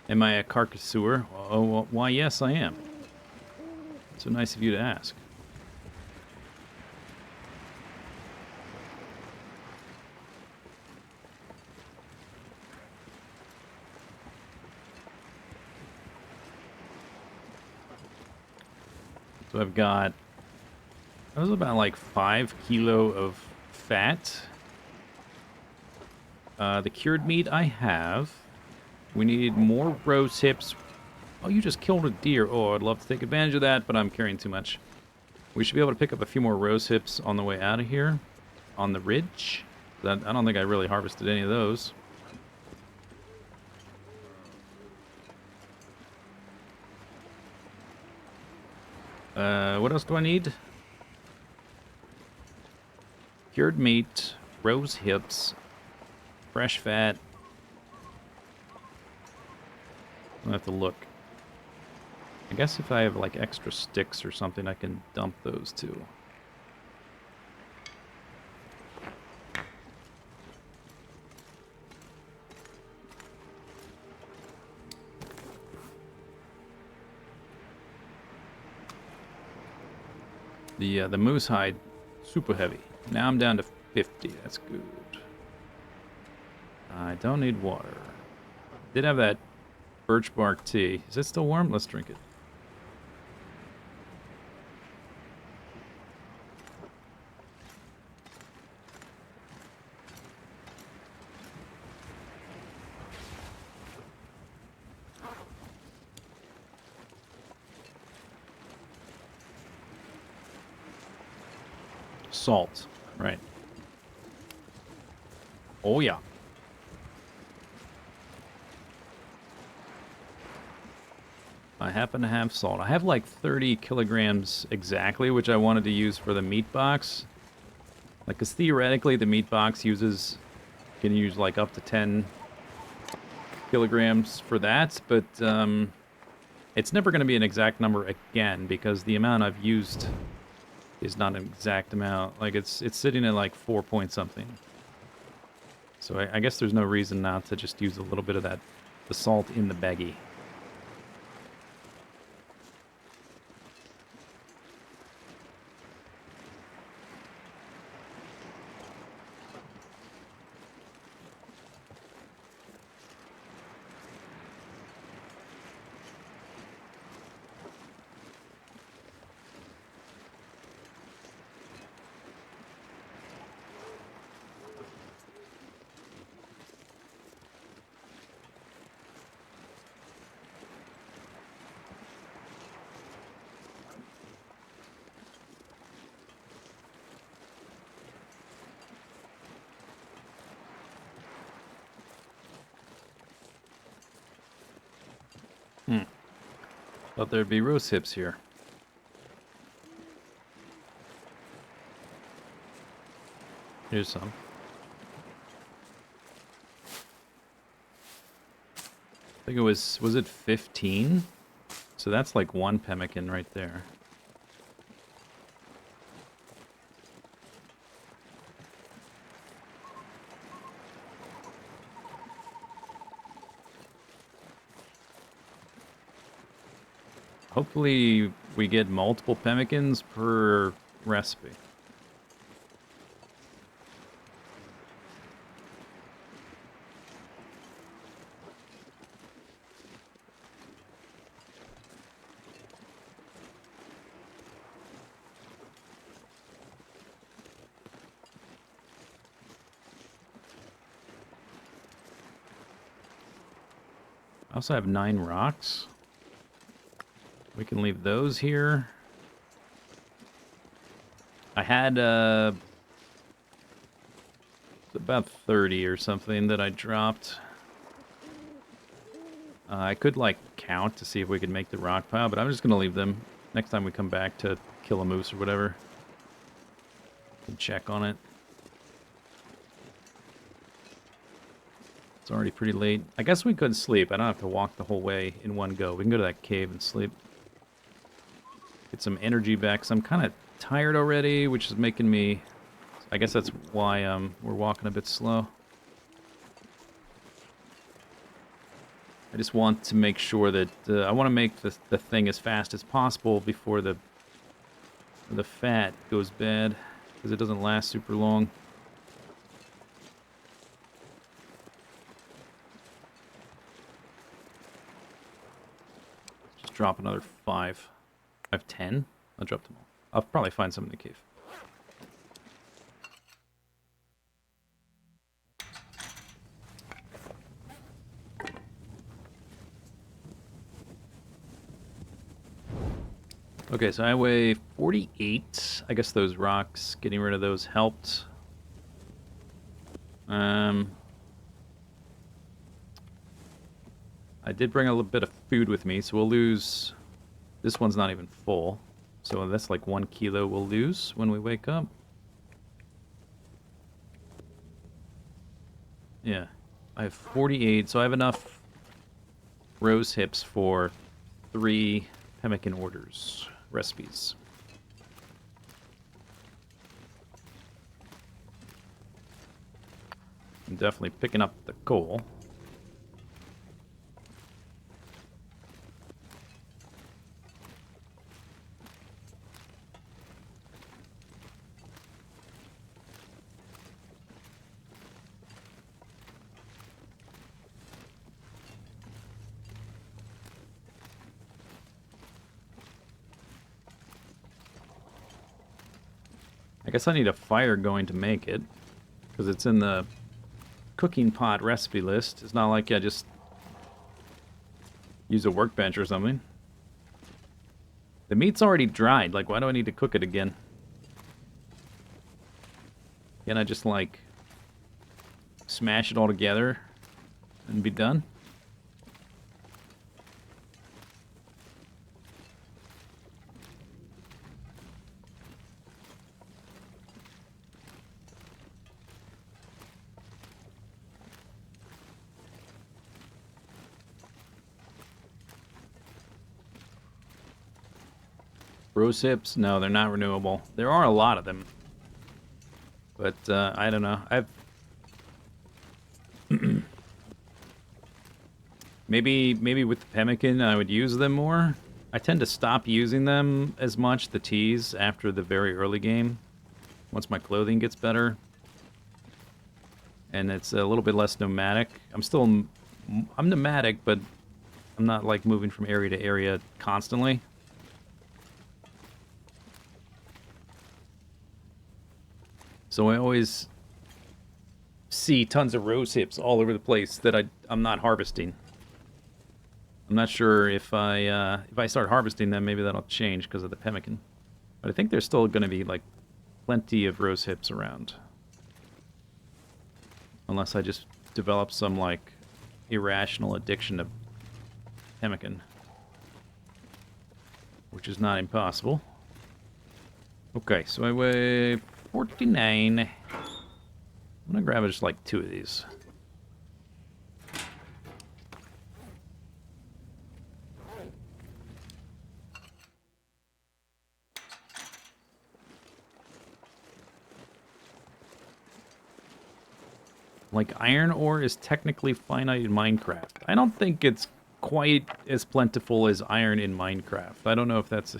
Am I a carcasseur? Oh, well, why, yes, I am. So nice of you to ask. So I've got... That was about like 5 kilo of fat. The cured meat I have. We need more rose hips. Oh, you just killed a deer. Oh, I'd love to take advantage of that, but I'm carrying too much. We should be able to pick up a few more rose hips on the way out of here. On the ridge. I don't think I really harvested any of those. What else do I need? Cured meat, rose hips, fresh fat. I'll have to look. I guess if I have like extra sticks or something, I can dump those too. The moose hide, super heavy. Now I'm down to 50. That's good. I don't need water. Did have that birch bark tea. Is it still warm? Let's drink it. Salt. Right. Oh, yeah. I happen to have salt. I have like 30 kilograms exactly, which I wanted to use for the meat box. Like, because theoretically the meat box can use like up to 10 kilograms for that, but it's never going to be an exact number again because the amount I've used is not an exact amount. Like, it's sitting at like 4 point something. So I guess there's no reason not to just use a little bit of the salt in the baggie. Thought there'd be roast hips here. Here's some. I think it was it 15? So that's like one pemmican right there. Hopefully we get multiple pemmicans per recipe. I also have 9 rocks. We can leave those here. I had about 30 or something that I dropped. I could like count to see if we could make the rock pile, but I'm just gonna leave them. Next time we come back to kill a moose or whatever, we can check on it. It's already pretty late. I guess we could sleep. I don't have to walk the whole way in one go. We can go to that cave and sleep. Get some energy back, 'cause I'm kind of tired already, which is making me... I guess that's why we're walking a bit slow. I just want to make sure that... I want to make the thing as fast as possible before the fat goes bad, because it doesn't last super long. Just drop another 5. I have 10. I'll drop them all. I'll probably find some in the cave. Okay, so I weigh 48. I guess those rocks, getting rid of those helped. I did bring a little bit of food with me, so we'll lose... This one's not even full. So that's like 1 kilo we'll lose when we wake up. Yeah. I have 48, so I have enough rose hips for 3 pemmican orders. Recipes. I'm definitely picking up the coal. I guess I need a fire going to make it, because it's in the cooking pot recipe list. It's not like I just use a workbench or something. The meat's already dried, like why do I need to cook it again? Can I just, like, smash it all together and be done? Rose hips? No, they're not renewable. There are a lot of them. But, I don't know. Maybe with the Pemmican I would use them more. I tend to stop using them as much, the teas, after the very early game. Once my clothing gets better. And it's a little bit less nomadic. I'm nomadic, but I'm not, like, moving from area to area constantly. So I always see tons of rose hips all over the place that I'm not harvesting. I'm not sure if I start harvesting them, maybe that'll change because of the pemmican. But I think there's still going to be, like, plenty of rose hips around. Unless I just develop some, like, irrational addiction to pemmican. Which is not impossible. Okay, so I weigh 49. I'm gonna grab just, like, 2 of these. Like, iron ore is technically finite in Minecraft. I don't think it's quite as plentiful as iron in Minecraft. I don't know if that's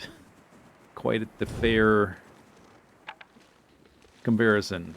quite the fair comparison.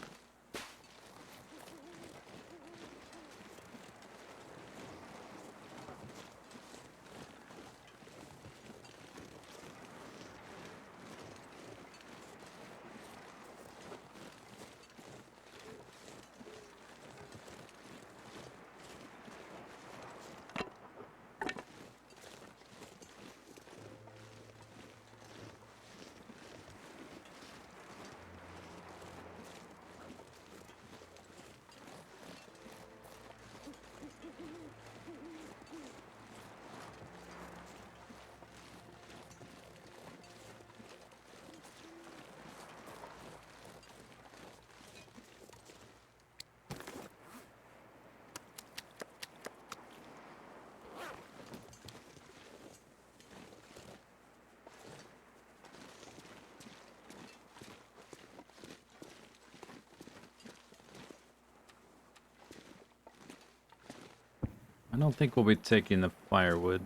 I don't think we'll be taking the firewood.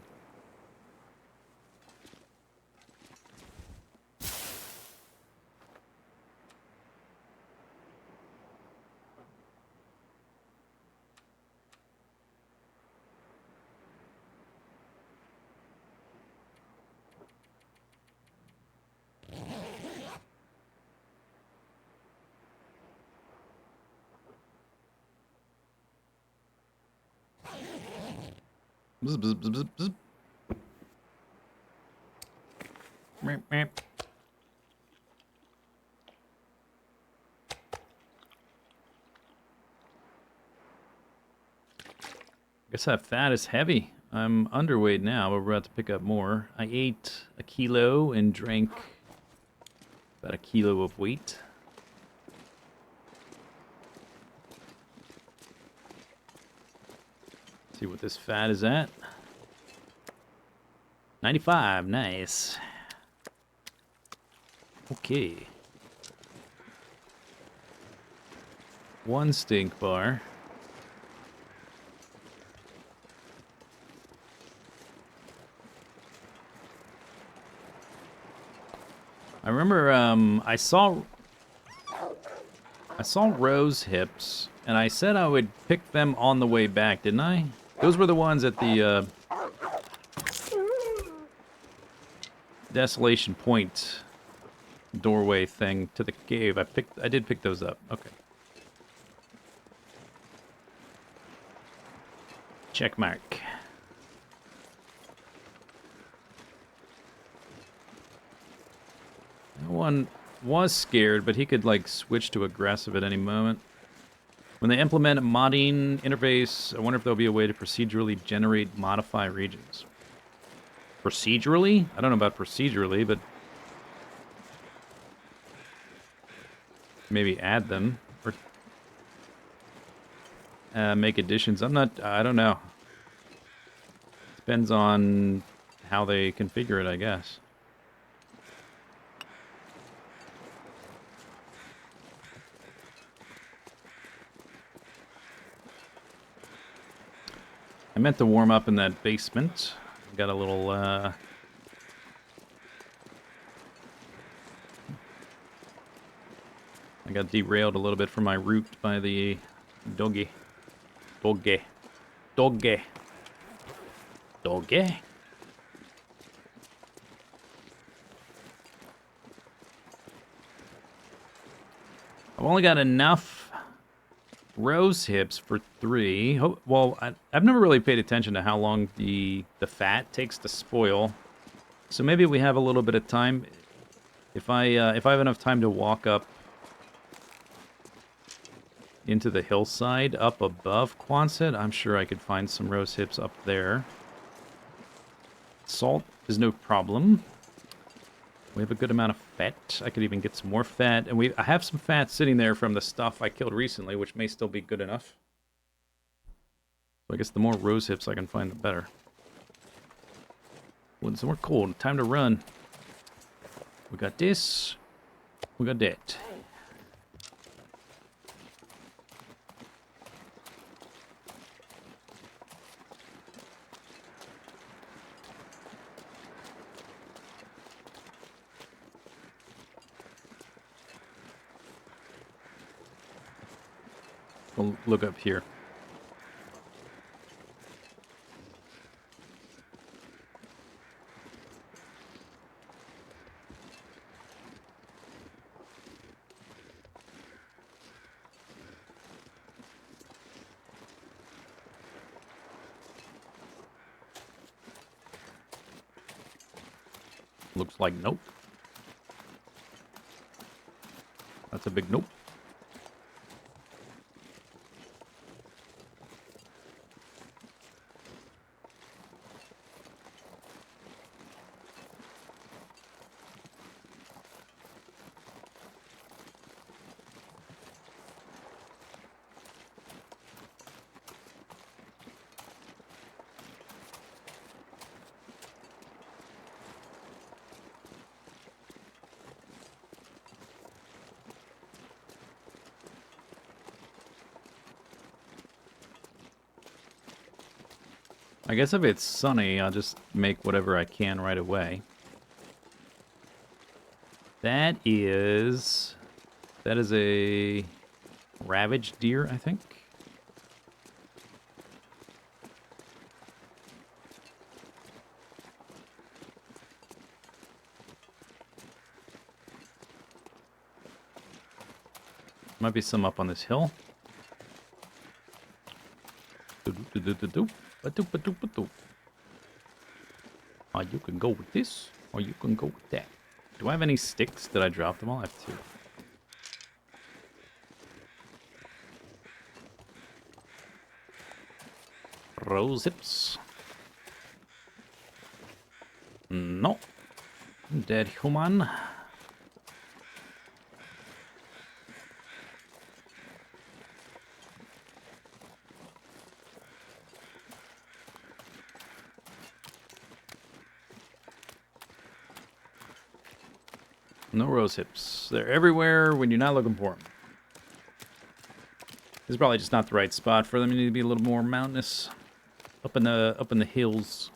Bzz, bzz, bzz, bzz, bzz. Meep, meep. Guess that fat is heavy. I'm underweight now, but we're about to pick up more. I ate a kilo and drank about a kilo of wheat. See what this fat is at. 95, nice. Okay. 1 stink bar. I remember I saw rose hips, and I said I would pick them on the way back, didn't I? Those were the ones at the Desolation Point doorway thing to the cave. I did pick those up. Okay. Check mark. was scared, but he could, like, switch to aggressive at any moment. When they implement a modding interface, I wonder if there'll be a way to procedurally generate modify regions. Procedurally? I don't know about procedurally, but maybe add them or make additions. I don't know. Depends on how they configure it, I guess. I meant to warm up in that basement. Got a little, I got derailed a little bit from my route by the doggy. Doggy. Doggy. Doggy. I've only got enough rose hips for 3. Well, I've never really paid attention to how long the fat takes to spoil. So maybe we have a little bit of time. If I have enough time to walk up into the hillside up above Quonset, I'm sure I could find some rose hips up there. Salt is no problem. We have a good amount of fat. I could even get some more fat. And I have some fat sitting there from the stuff I killed recently, which may still be good enough. So I guess the more rose hips I can find, the better. When it's more cold, time to run. We got this. We got that. We'll look up here. Looks like nope. That's a big nope. I guess if it's sunny, I'll just make whatever I can right away. That is a ravaged deer, I think. Might be some up on this hill. You can go with this, or you can go with that. Do I have any sticks? Did I drop them all? I have 2. Rose hips. No. Dead human. No rose hips. They're everywhere when you're not looking for them. This is probably just not the right spot for them. You need to be a little more mountainous, up in the hills.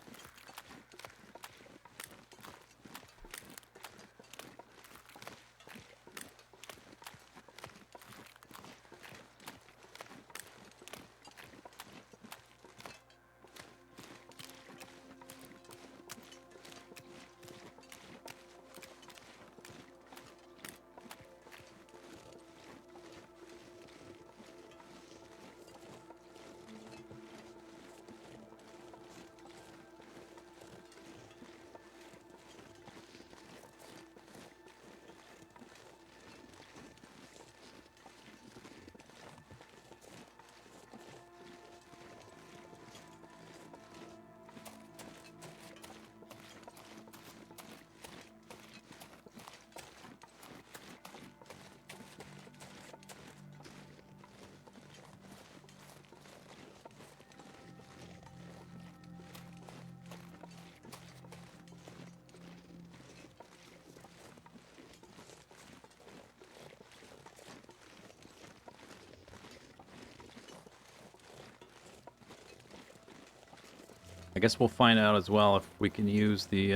guess we'll find out as well if we can use the,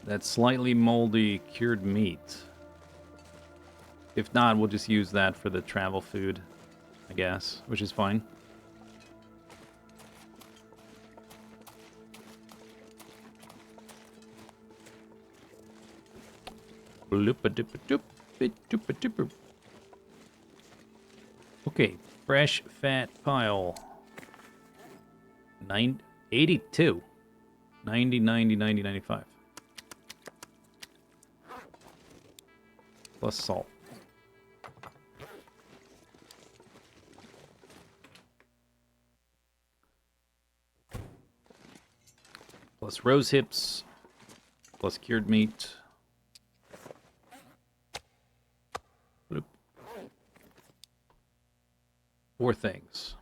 that slightly moldy cured meat. If not, we'll just use that for the travel food, I guess, which is fine. Okay, fresh fat pile. 82. 90, 90, 90, 95. Plus salt. Plus rose hips. Plus cured meat. Bloop. 4 things.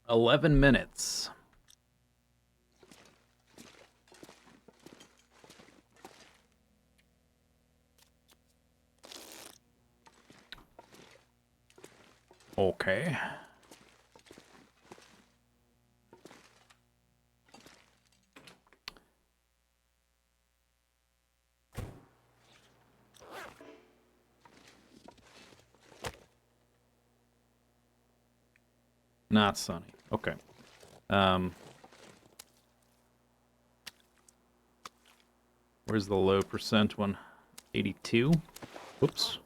$11 minutes. Okay. Not sunny. Okay. Where's the low percent one? 82? Whoops.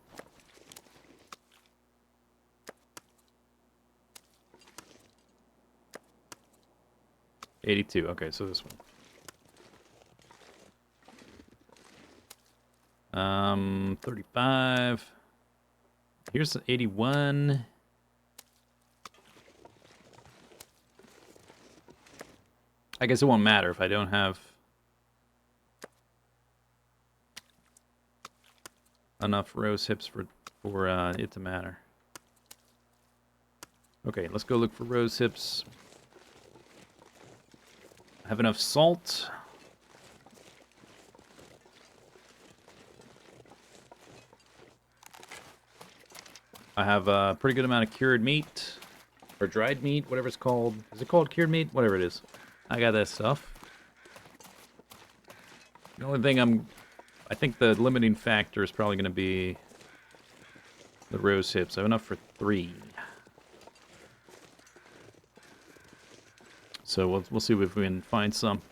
$82. Okay, so this one. 35. Here's 81. I guess it won't matter if I don't have enough rose hips for it to matter. Okay, let's go look for rose hips. I have enough salt. I have a pretty good amount of cured meat. Or dried meat, whatever it's called. Is it called cured meat? Whatever it is. I got that stuff. The only thing I think the limiting factor is probably going to be the rose hips. I have enough for 3. So we'll see if we can find some.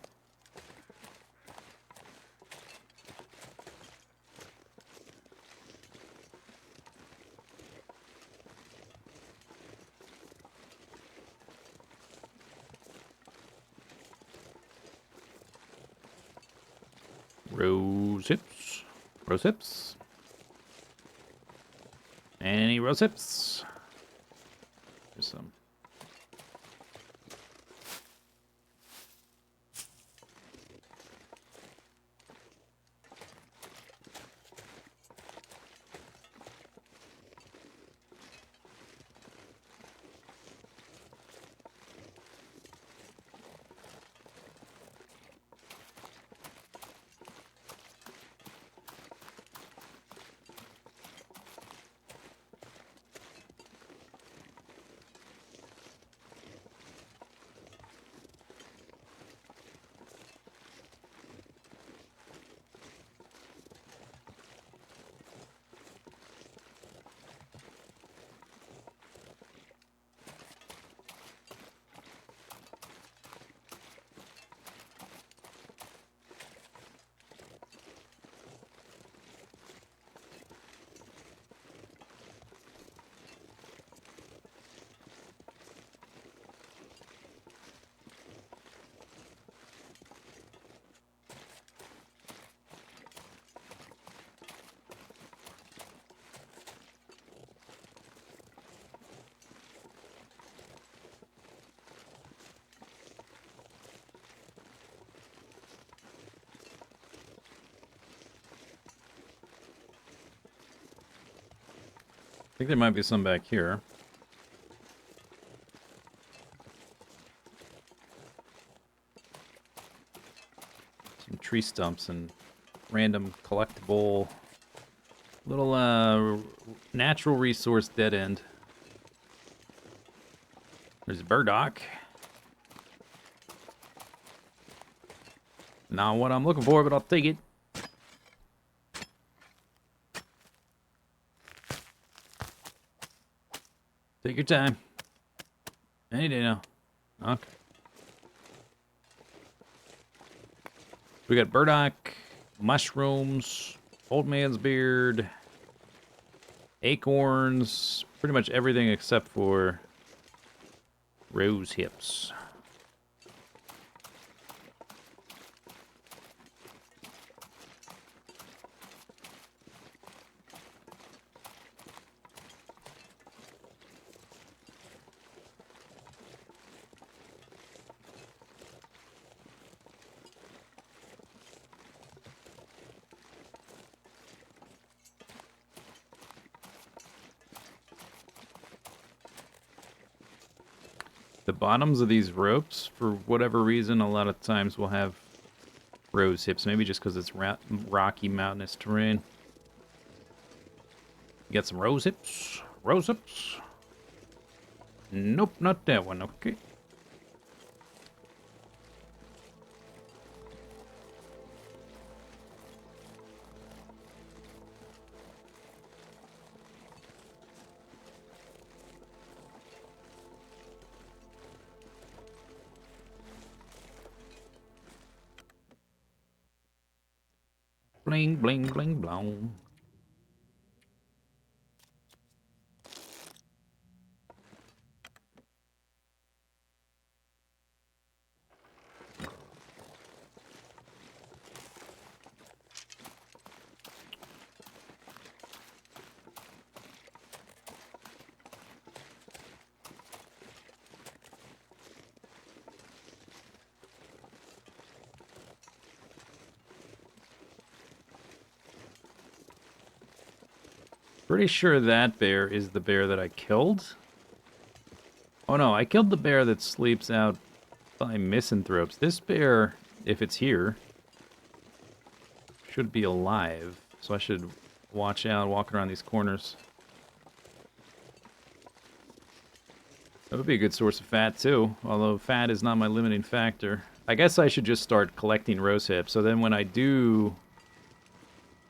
Rose hips. Rose hips. Any rose hips? There's some. I think there might be some back here. tree stumps and random collectible little natural resource dead end. There's a burdock. Not what I'm looking for, but I'll take it. Take your time. Any day now. Okay. We got burdock, mushrooms, old man's beard, acorns, pretty much everything except for rose hips. The bottoms of these ropes, for whatever reason, a lot of times will have rose hips. Maybe just because it's rocky, mountainous terrain. You got some rose hips? Rose hips? Nope, not that one. Okay. Bling, bling, bling, blong. Pretty sure that bear is the bear that I killed. Oh no, I killed the bear that sleeps out by misanthropes. This bear, if it's here, should be alive. So I should watch out walking around these corners. That would be a good source of fat too, although fat is not my limiting factor. I guess I should just start collecting rose hips, so then when I do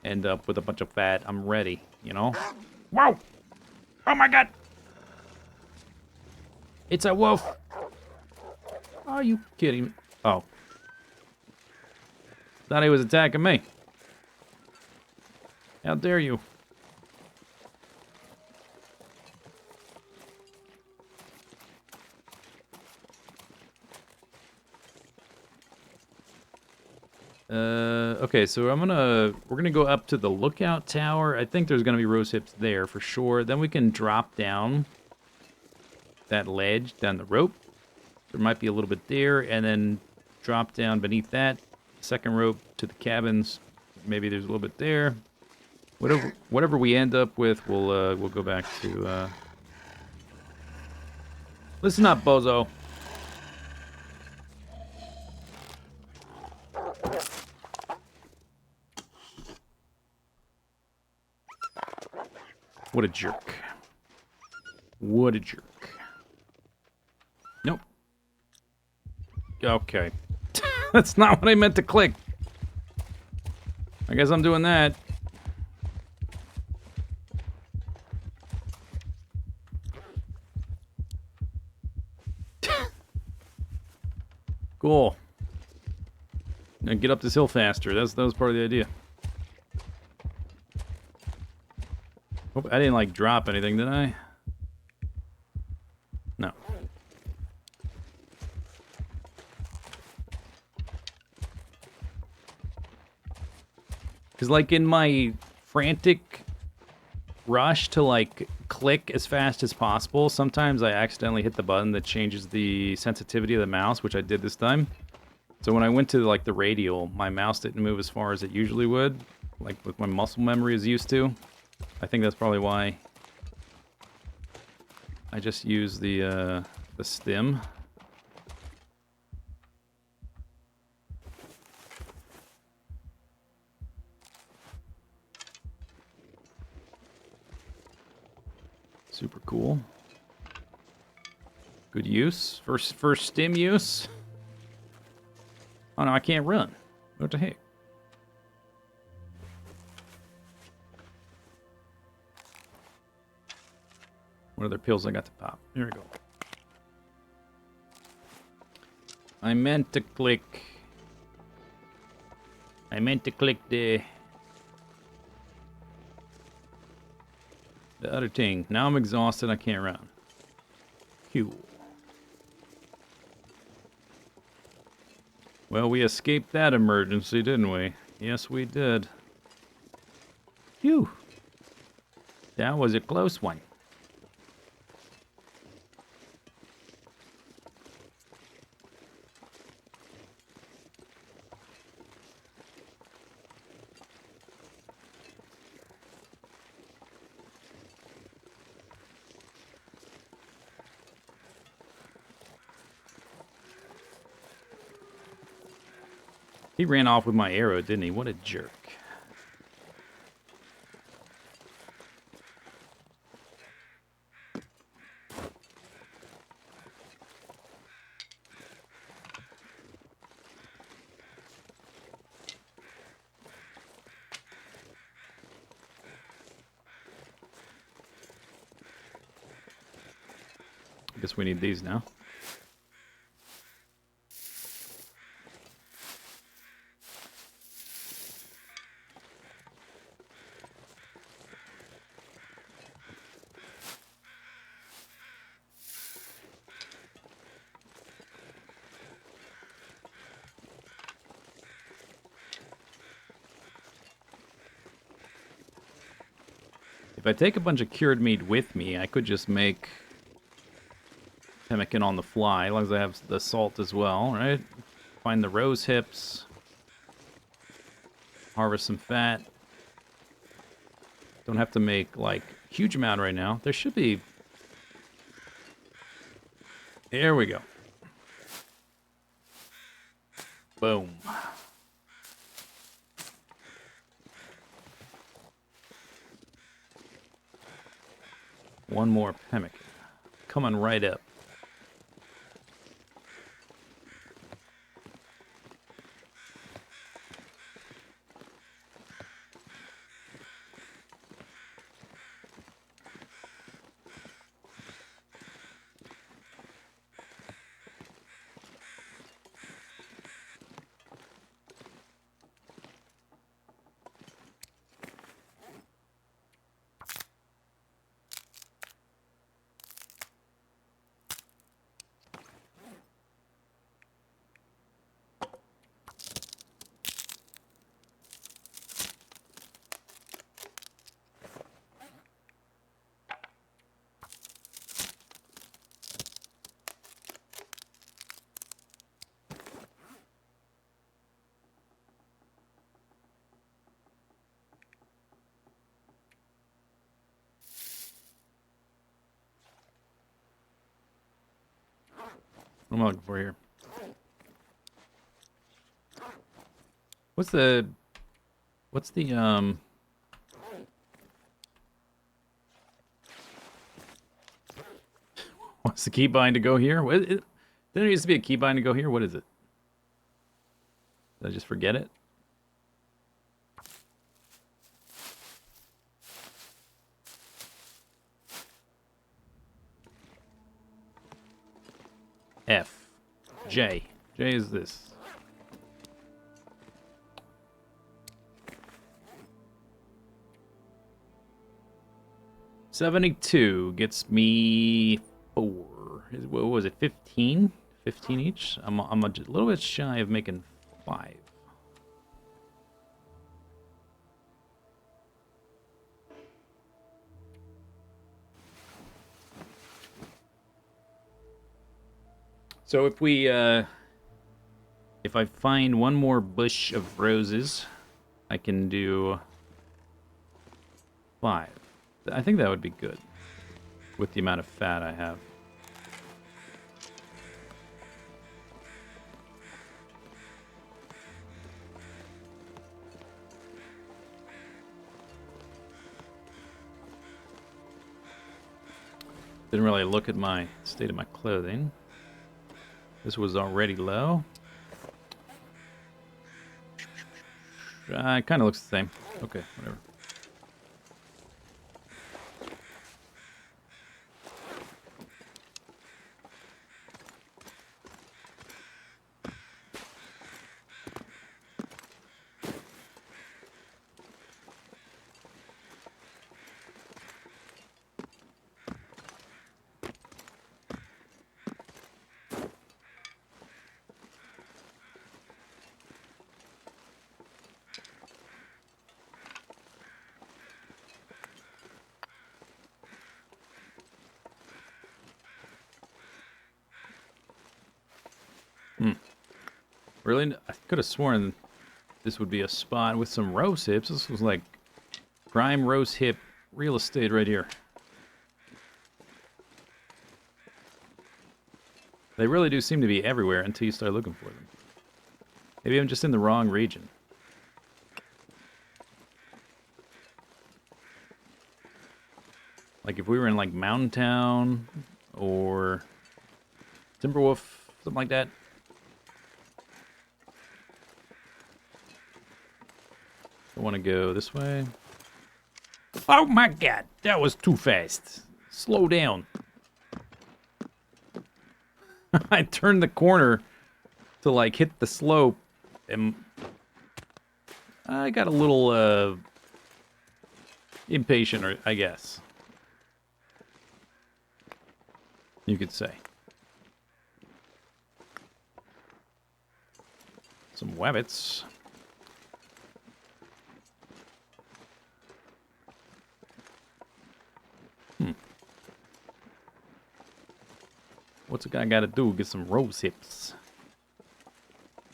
end up with a bunch of fat, I'm ready, you know? Whoa! Oh my god! It's a wolf! Are you kidding me? Oh. Thought he was attacking me. How dare you? Okay, so we're gonna go up to the lookout tower. I think there's gonna be rose hips there for sure. Then we can drop down that ledge, down the rope. There might be a little bit there, and then drop down beneath that second rope to the cabins. Maybe there's a little bit there. Whatever we end up with, we'll go back to. Listen up, bozo. What a jerk. What a jerk. Nope. Okay. That's not what I meant to click. I guess I'm doing that. Cool. Now get up this hill faster. That was part of the idea. Hope I didn't, like, drop anything, did I? No. Because, like, in my frantic rush to, like, click as fast as possible, sometimes I accidentally hit the button that changes the sensitivity of the mouse, which I did this time. So when I went to, like, the radial, my mouse didn't move as far as it usually would, like, with my muscle memory is used to. I think that's probably why I just use the stim. Good use. First stim use. Oh no, I can't run. What the heck? What other pills I got to pop? Here we go. I meant to click the other thing. Now I'm exhausted, I can't run. Cool. Well, we escaped that emergency, didn't we? Yes, we did. Phew. That was a close one. He ran off with my arrow, didn't he? What a jerk. I guess we need these now. If I take a bunch of cured meat with me, I could just make pemmican on the fly, as long as I have the salt as well, right? Find the rose hips. Harvest some fat. Don't have to make, like, huge amount right now. There should be... There we go. Boom. One more pemmican. Coming right up. What am I looking for here? What's the what's the keybind to go here? Didn't there used to be a keybind to go here? What is it? Did I just forget it? F. J. J is this. $72 gets me 4. What was it? 15? 15 each? I'm a little bit shy of making 5. So if we, if I find one more bush of roses, I can do 5. I think that would be good with the amount of fat I have. Didn't really look at my state of my clothing. This was already low. It kind of looks the same. Okay, whatever. Really? I could have sworn this would be a spot with some rose hips. This was like prime rose hip real estate right here. They really do seem to be everywhere until you start looking for them. Maybe I'm just in the wrong region. Like if we were in like Mountain Town or Timberwolf, something like that. I want to go this way. Oh my god, that was too fast. Slow down. I turned the corner to like hit the slope and I got a little impatient, I guess. You could say. Some wabbits. What's a guy got to do? Get some rose hips.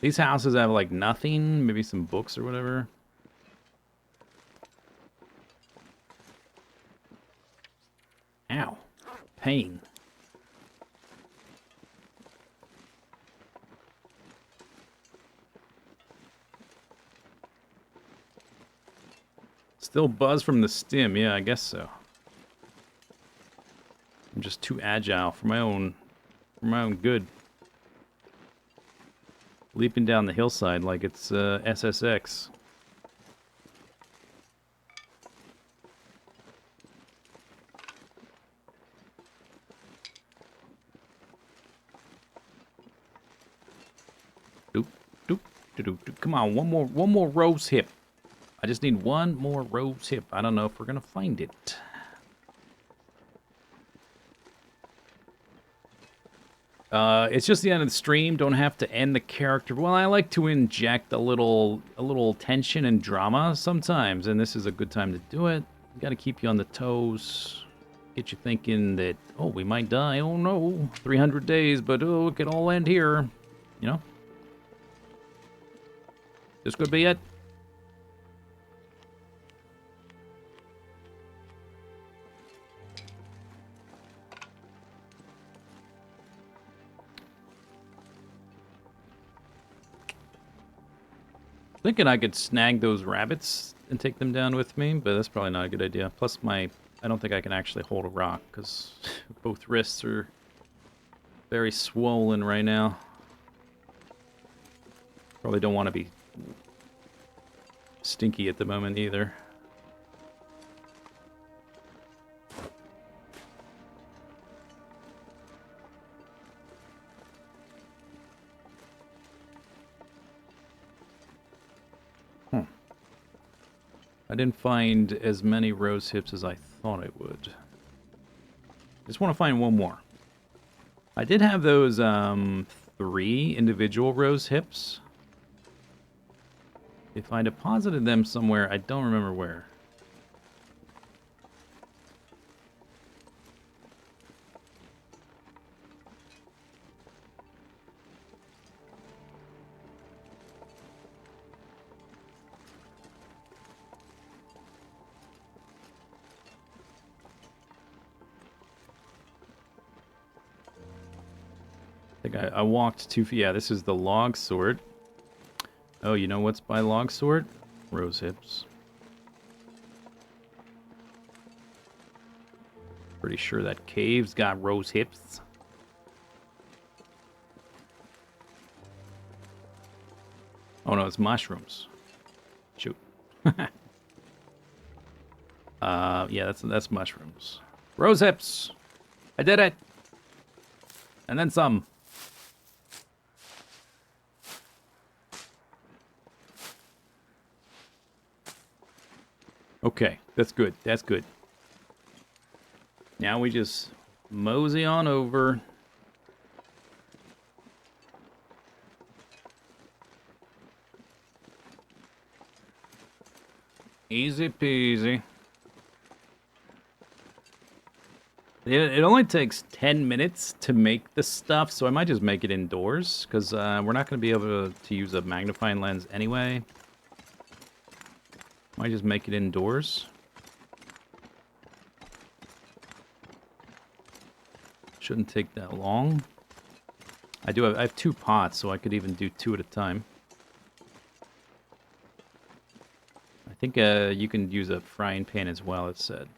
These houses have like nothing. Maybe some books or whatever. Ow. Pain. Still buzz from the stim. Yeah, I guess so. I'm just too agile for my own good. Leaping down the hillside like it's SSX. Doop, doop, doop, doop. Come on, one more rose hip. I just need one more rose hip. I don't know if we're gonna find it. It's just the end of the stream. Don't have to end the character. Well, I like to inject a little tension and drama sometimes, and this is a good time to do it. Got to keep you on the toes, get you thinking that, oh, we might die. Oh no, 300 days, but oh, it could all end here. You know, this could be it. Thinking I could snag those rabbits and take them down with me, but that's probably not a good idea. Plus, I don't think I can actually hold a rock, because both wrists are very swollen right now. Probably don't want to be stinky at the moment either. I didn't find as many rose hips as I thought I would. Just want to find one more. I did have those 3 individual rose hips. If I deposited them somewhere, I don't remember where. I think I walked too far. Yeah, this is the log sort. Oh, you know what's by log sort? Rose hips. Pretty sure that cave's got rose hips. Oh no, it's mushrooms. Shoot. Yeah, that's mushrooms. Rose hips. I did it. And then some. Okay, that's good. That's good. Now we just mosey on over. Easy peasy. It only takes 10 minutes to make this stuff, so I might just make it indoors, because we're not going to be able to use a magnifying lens anyway. Might just make it indoors. Shouldn't take that long. I have 2 pots, so I could even do 2 at a time. I think you can use a frying pan as well, it said.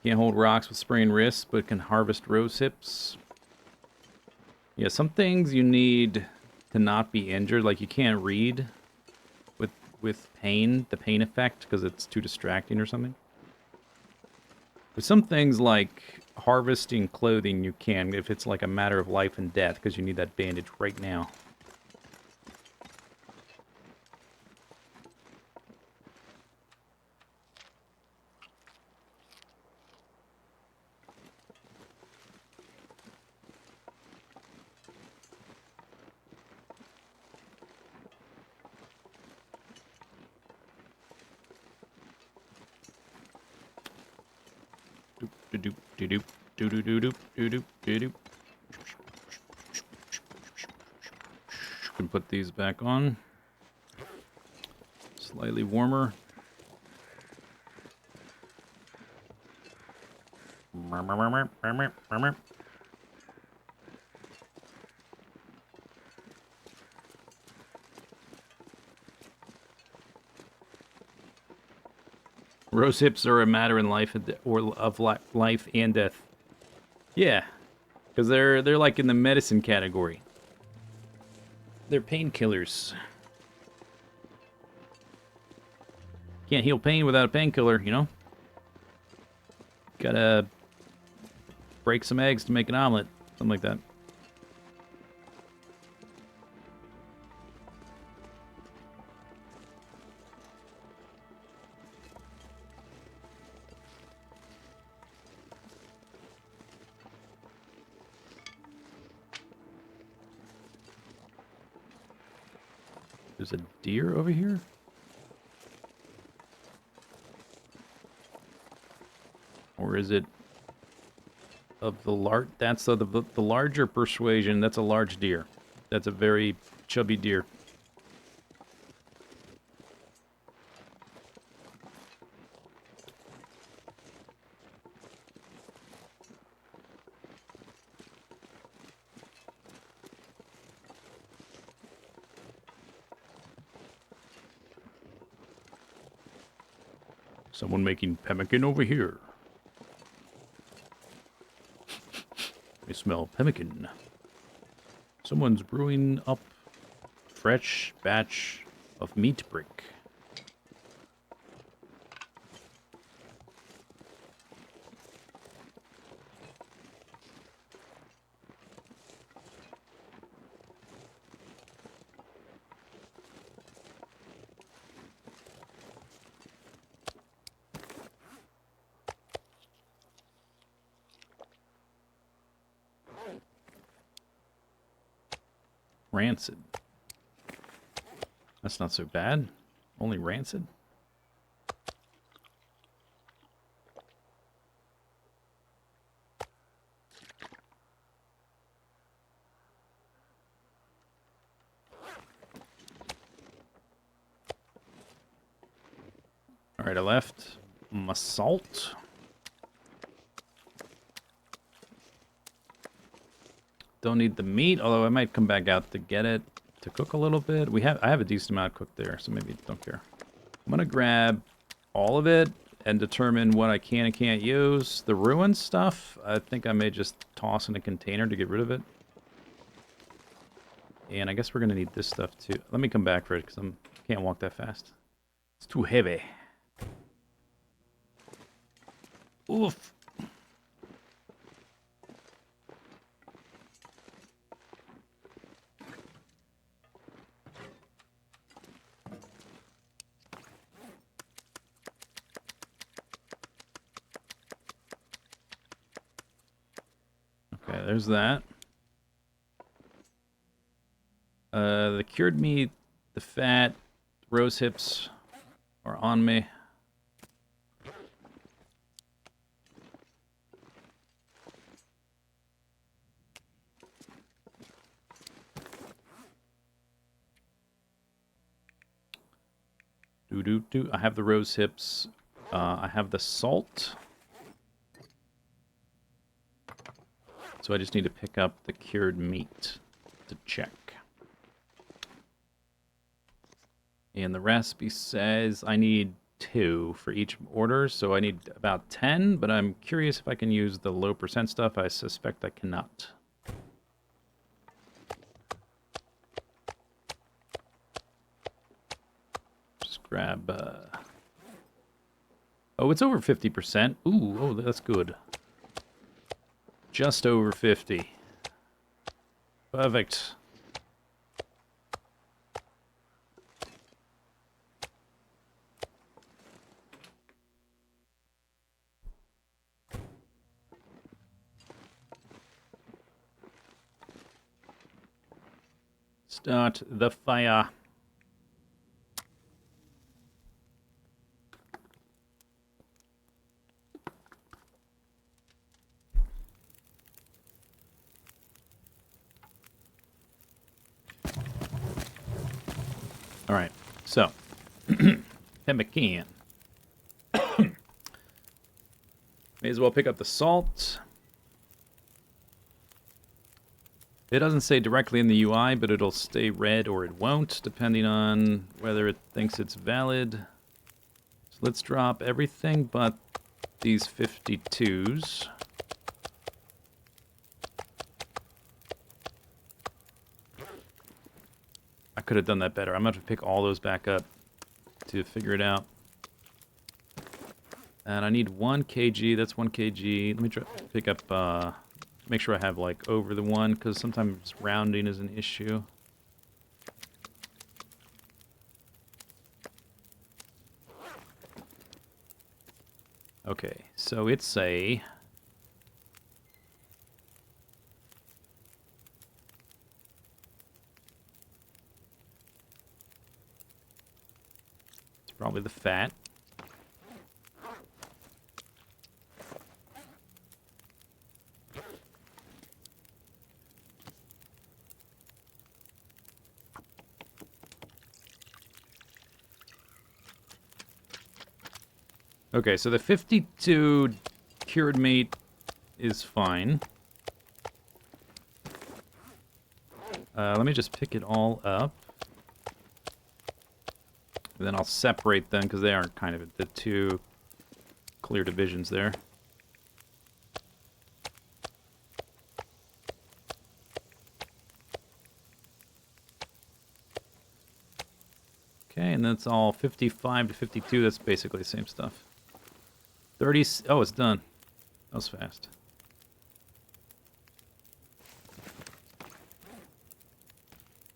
Can't hold rocks with sprained wrists, but can harvest rose hips. Yeah, some things you need to not be injured, like you can't read with pain, the pain effect, because it's too distracting or something. But some things like harvesting clothing you can, if it's like a matter of life and death, because you need that bandage right now. Can put these back on. Slightly warmer. Rose hips are a matter in life of life and death. Yeah, because they're like in the medicine category. They're painkillers. Can't heal pain without a painkiller, you know? Gotta break some eggs to make an omelet. Something like that. There's a deer over here? Or is it of the that's the larger persuasion, that's a large deer. That's a very chubby deer. Someone making pemmican over here. I smell pemmican. Someone's brewing up fresh batch of meat brick. Rancid. That's not so bad. Only rancid. Alright, I left my salt. Don't need the meat, although I might come back out to get it to cook a little bit. I have a decent amount cooked there, so maybe don't care. I'm gonna grab all of it and determine what I can and can't use. The ruined stuff, I think I may just toss in a container to get rid of it. And I guess we're gonna need this stuff too. Let me come back for it because I can't walk that fast. It's too heavy. Oof. Okay, there's that. The cured meat, the fat, rose hips are on me. I have the rose hips. I have the salt. So I just need to pick up the cured meat to check. And the recipe says I need 2 for each order, so I need about 10, but I'm curious if I can use the low percent stuff. I suspect I cannot. Just grab... Oh, it's over 50%. Ooh, oh, that's good. Just over 50. Perfect. Start the fire. All right, so Pemmican. May as well pick up the salt. It doesn't say directly in the UI, but it'll stay red or it won't, depending on whether it thinks it's valid. So let's drop everything but these 52s. I could have done that better. I'm going to have to pick all those back up to figure it out. And I need 1 kg. That's 1 kg. Let me try pick up, make sure I have like over the 1, because sometimes rounding is an issue. Okay, so it's a... Probably the fat. Okay, so the 52 cured meat is fine. Let me just pick it all up. And then I'll separate them because they aren't kind of the 2 clear divisions there. Okay, and that's all 55 to 52. That's basically the same stuff. 30. Oh, it's done. That was fast.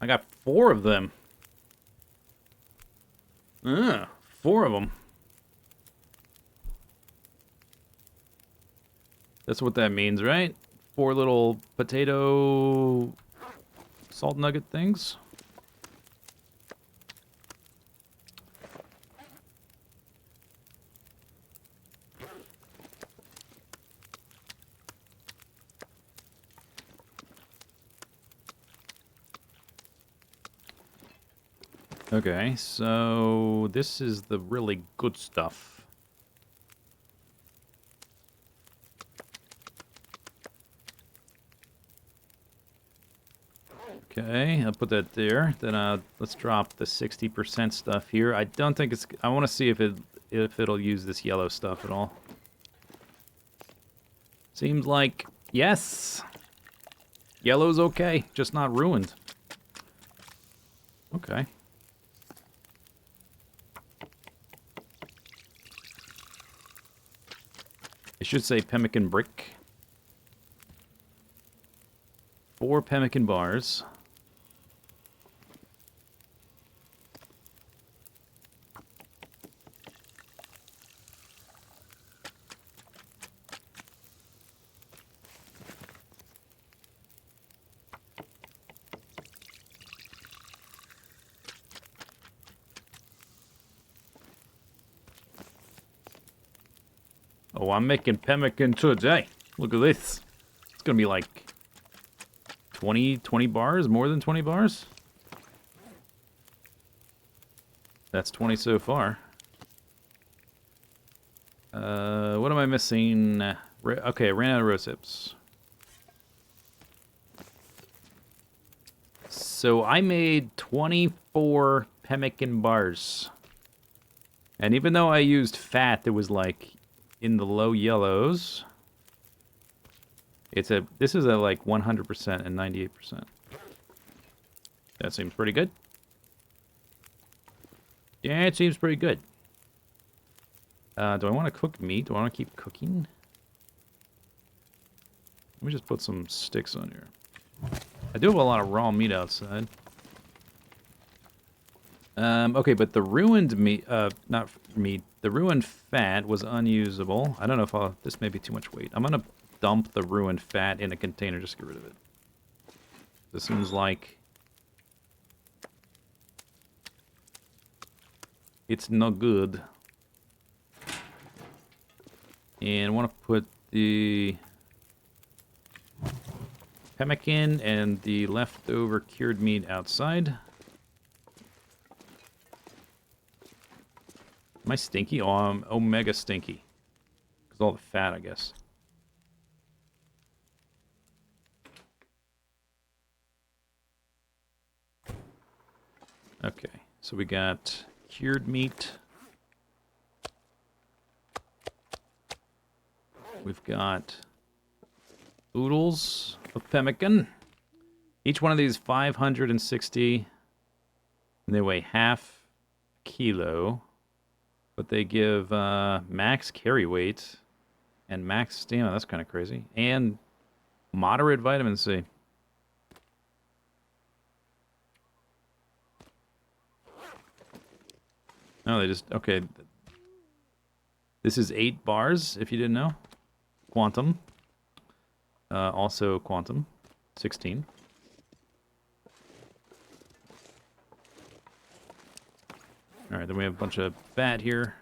I got 4 of them. 4 of them. That's what that means, right? 4 little potato salt nugget things. Okay, so this is the really good stuff. Okay, I'll put that there. Then let's drop the 60% stuff here. I don't think it's. I want to see if it'll use this yellow stuff at all. Seems like yes. Yellow's okay, just not ruined. Okay. It should say Pemmican brick. 4 Pemmican bars. Oh, I'm making pemmican today. Look at this. It's gonna be like 20 bars, more than 20 bars. That's 20 so far. What am I missing? Okay, I ran out of rose hips. So I made 24 pemmican bars. And even though I used fat that was like in the low yellows, this is a like 100% and 98%. That seems pretty good. Yeah, it seems pretty good. Do I want to cook meat? Do I want to keep cooking? Let me just put some sticks on here. I do have a lot of raw meat outside. Okay, but the ruined meat, not meat, the ruined fat was unusable. I don't know if this may be too much weight. I'm gonna dump the ruined fat in a container, just to get rid of it. This seems like it's no good. And I want to put the pemmican and the leftover cured meat outside. Am I stinky? Oh, I'm omega stinky. Because all the fat, I guess. Okay, so we got cured meat. We've got oodles of pemmican. Each one of these 560, and they weigh half a kilo, but they give max carry weight and max stamina. That's kind of crazy. And moderate vitamin C. No, they just, okay. This is 8 bars, if you didn't know. Quantum. Also quantum. 16. Alright, then we have a bunch of fat here.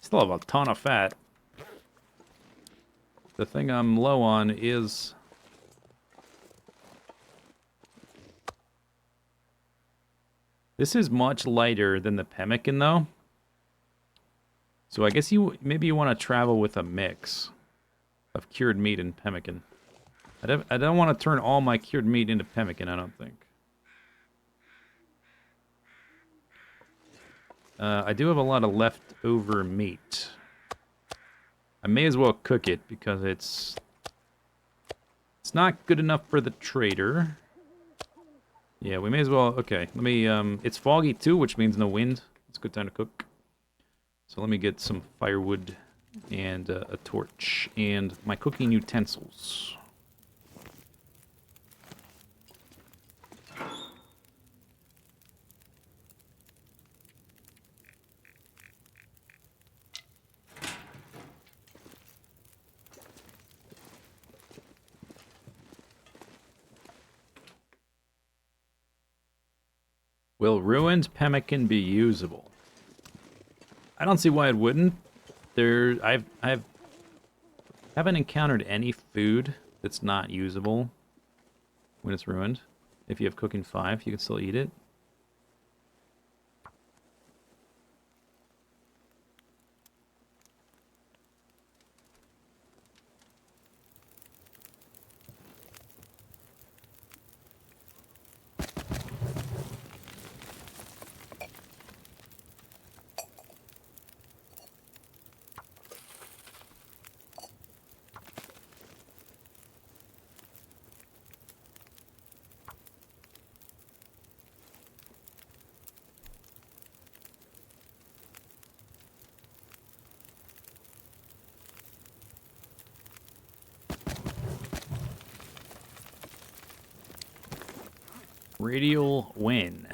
Still have a ton of fat. The thing I'm low on is... This is much lighter than the pemmican, though. So I guess maybe you want to travel with a mix of cured meat and pemmican. I don't want to turn all my cured meat into pemmican, I don't think. I do have a lot of leftover meat. I may as well cook it because it's not good enough for the trader. Yeah, we may as well. Okay, let me. It's foggy too, which means no wind. It's a good time to cook. So let me get some firewood and a torch and my cooking utensils. Will ruined pemmican be usable? I don't see why it wouldn't. I haven't encountered any food that's not usable when it's ruined. If you have cooking 5, you can still eat it. Radial win.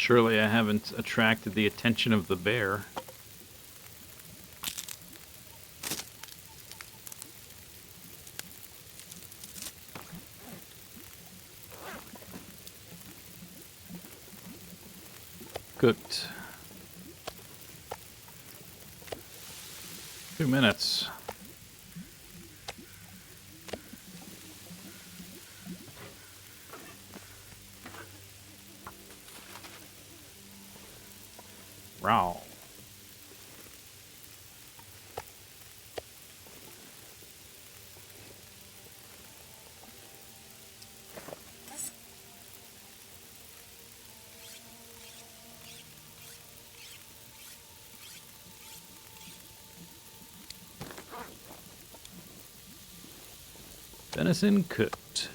Surely I haven't attracted the attention of the bear. Cooked. 2 minutes. Raw. Venison cooked.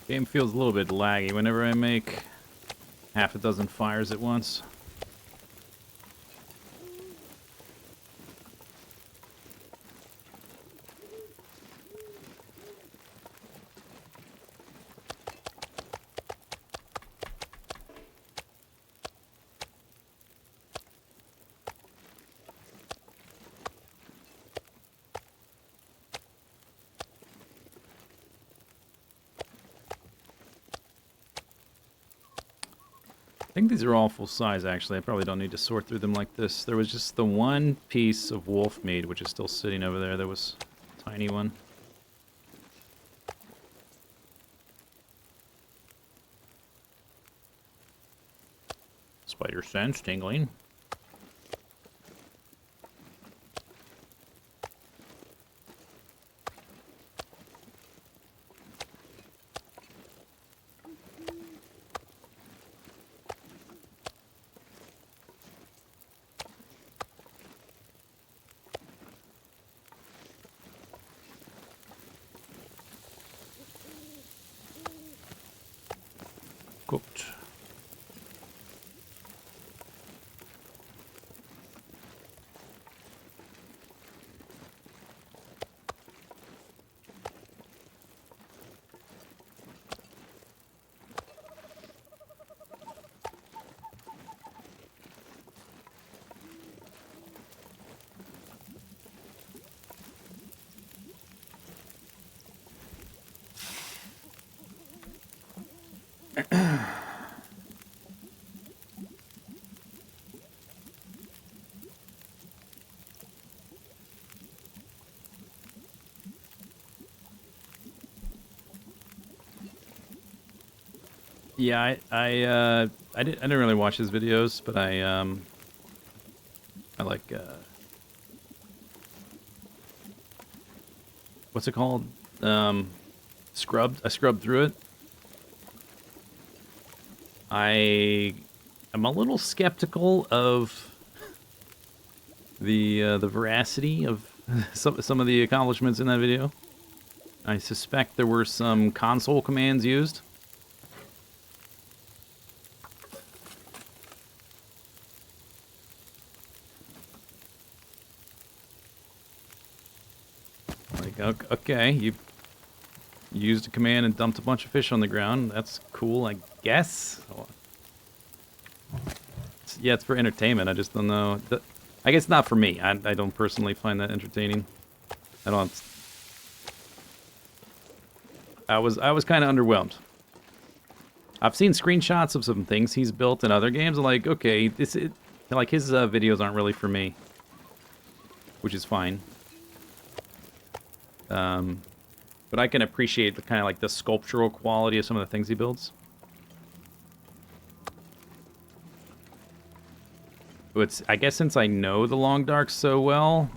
Game feels a little bit laggy whenever I make half a dozen fires at once. I think these are all full size, actually. I probably don't need to sort through them like this. There was just the one piece of wolf meat, which is still sitting over there. There was a tiny one. Spider sense tingling. Cooked. Yeah, I didn't really watch his videos, but I like what's it called? Scrubbed. I scrubbed through it. I am a little skeptical of the veracity of some of the accomplishments in that video. I suspect there were some console commands used. Like, okay, you used a command and dumped a bunch of fish on the ground. That's cool, I guess. Yeah, it's for entertainment. I just don't know. I guess not for me. I don't personally find that entertaining. I don't. I was kind of underwhelmed. I've seen screenshots of some things he's built in other games. I'm like, okay, like his videos aren't really for me, which is fine. But I can appreciate the kind of like the sculptural quality of some of the things he builds. But I guess since I know the Long Dark so well,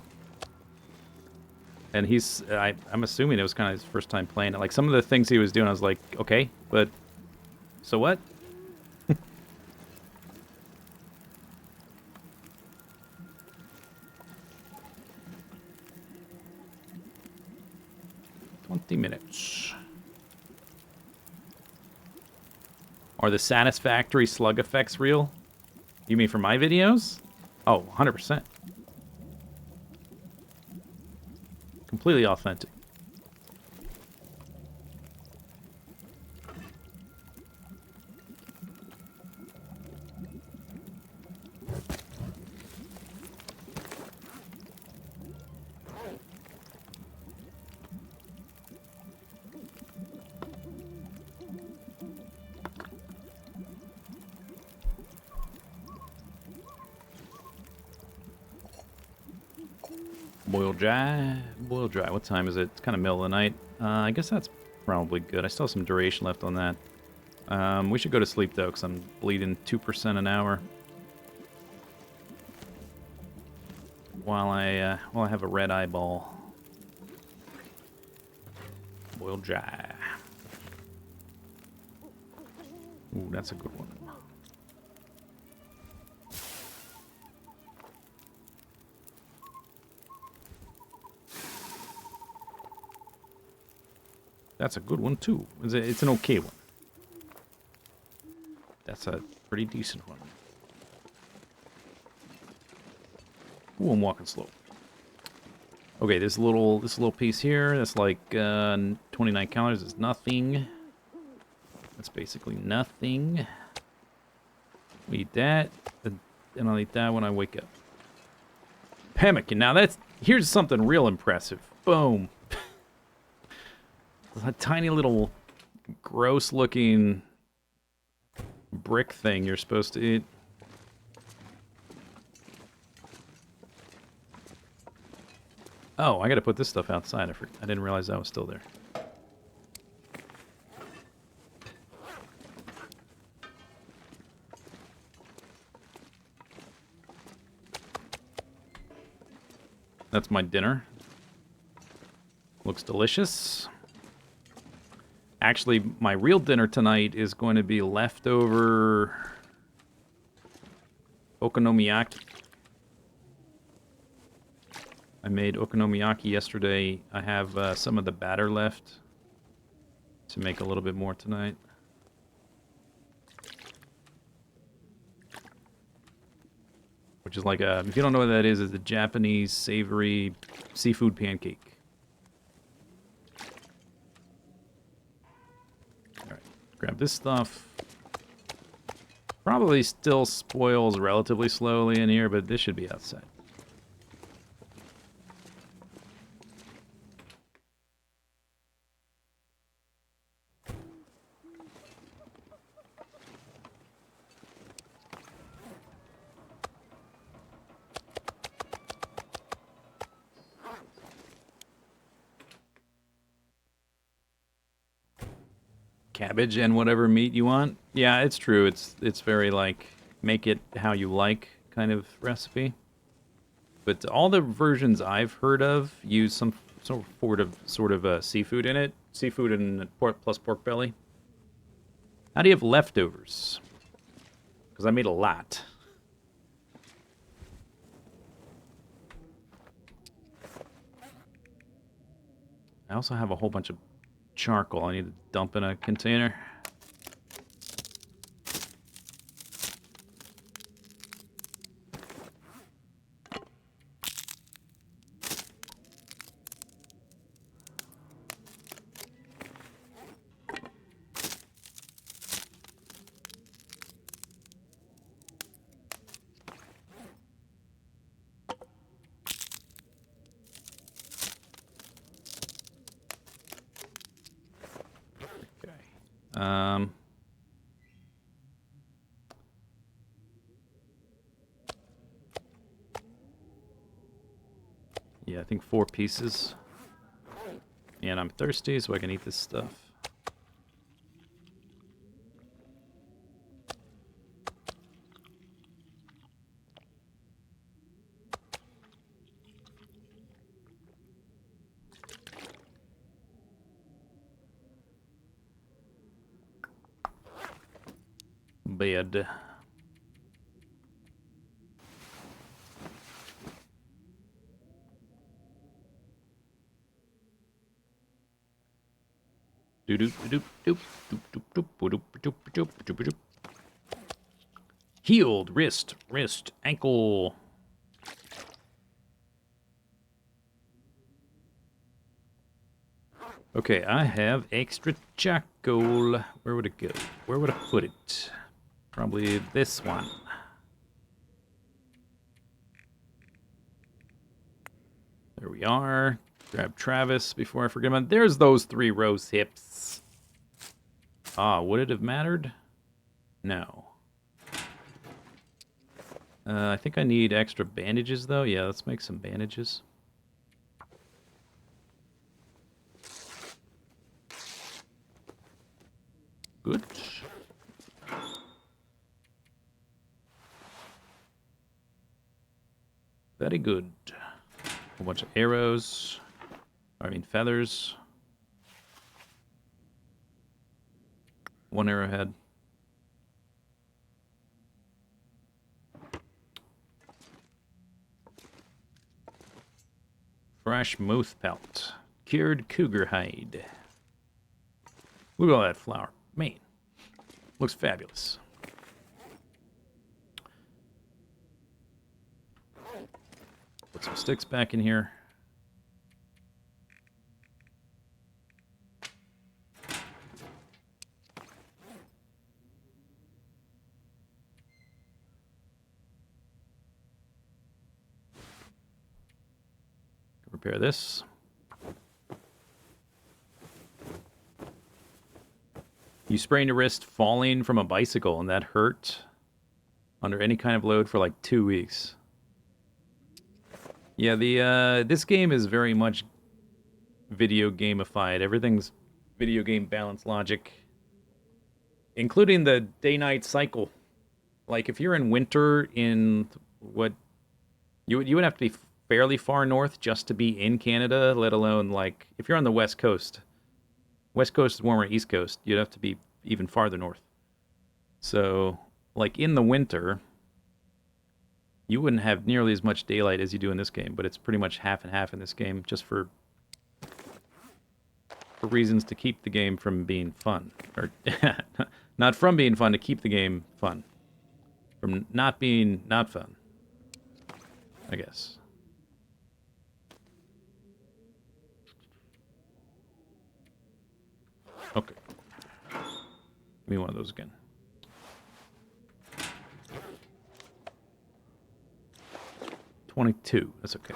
and I'm assuming it was kind of his first time playing it. Like some of the things he was doing, I was like, okay, but so what? 20 minutes. Are the satisfactory slug effects real? You mean for my videos? Oh, 100%. Completely authentic. Boil dry. Boil dry. What time is it? It's kind of middle of the night. I guess that's probably good. I still have some duration left on that. We should go to sleep, though, because I'm bleeding 2% an hour. While I have a red eyeball. Boil dry. Ooh, that's a good one. That's a good one, too. It's an okay one. That's a pretty decent one. Ooh, I'm walking slow. Okay, this little piece here, that's like 29 calories is nothing. That's basically nothing. We eat that, and I'll eat that when I wake up. Pemmican. Now here's something real impressive. Boom. A tiny little gross-looking brick thing you're supposed to eat. Oh, I gotta put this stuff outside. I didn't realize that was still there. That's my dinner. Looks delicious. Actually, my real dinner tonight is going to be leftover okonomiyaki. I made okonomiyaki yesterday. I have some of the batter left to make a little bit more tonight. Which is like if you don't know what that is, it's a Japanese savory seafood pancake. Alright, grab this stuff. Probably still spoils relatively slowly in here, but this should be outside. Cabbage and whatever meat you want. Yeah, it's true. It's very like make it how you like kind of recipe. But all the versions I've heard of use some sort of seafood in it. Seafood and pork plus pork belly. How do you have leftovers? Because I made a lot. I also have a whole bunch of charcoal I need to dump in a container. Yeah, I think 4 pieces. And I'm thirsty, so I can eat this stuff. Bed. Healed wrist, ankle. Okay, I have extra charcoal. Where would it go? Where would I put it? Probably this one. There we are. Grab Travis before I forget about it. There's those 3 rose hips. Ah, would it have mattered? No. I think I need extra bandages, though. Yeah, let's make some bandages. Good. Very good. A bunch of arrows. I mean, feathers. 1 arrowhead. Fresh moose pelt. Cured cougar hide. Look at all that flour. Man, looks fabulous. Put some sticks back in here. Repair this. You sprained your wrist falling from a bicycle, and that hurt under any kind of load for like 2 weeks. Yeah, the this game is very much video gamified. Everything's video game balance logic, including the day-night cycle. Like if you're in winter in what you would have to be fairly far north just to be in Canada, let alone like if you're on the West Coast. West Coast is warmer, East Coast. You'd have to be even farther north. So, like in the winter, you wouldn't have nearly as much daylight as you do in this game, but it's pretty much half and half in this game, just for reasons to keep the game from being fun. Or, not from being fun, to keep the game fun. From not being not fun, I guess. Okay. Give me one of those again. $22. That's okay.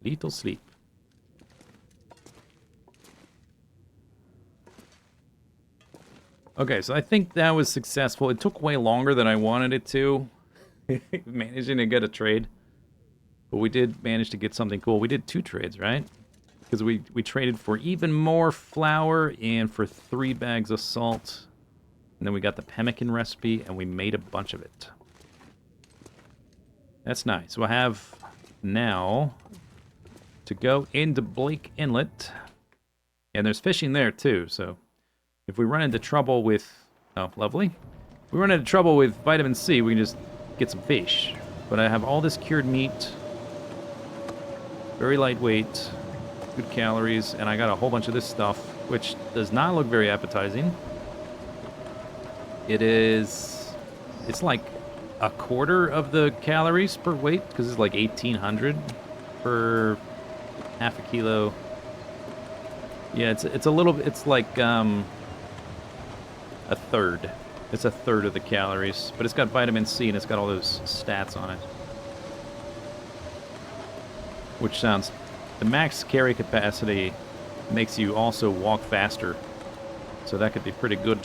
Little sleep. Okay, so I think that was successful. It took way longer than I wanted it to. Managing to get a trade. But we did manage to get something cool. We did 2 trades, right? Because we traded for even more flour and for 3 bags of salt. And then we got the pemmican recipe, and we made a bunch of it. That's nice. So I have now to go into Blake Inlet. And there's fishing there, too. So if we run into trouble with... Oh, lovely. If we run into trouble with vitamin C, we can just get some fish. But I have all this cured meat. Very lightweight. Good calories. And I got a whole bunch of this stuff, which does not look very appetizing. It is... It's like a quarter of the calories per weight, because it's like 1,800 per half a kilo. Yeah, it's a little... It's like, a third. It's a third of the calories, but it's got vitamin C and it's got all those stats on it. Which sounds... The max carry capacity makes you also walk faster. So that could be pretty good.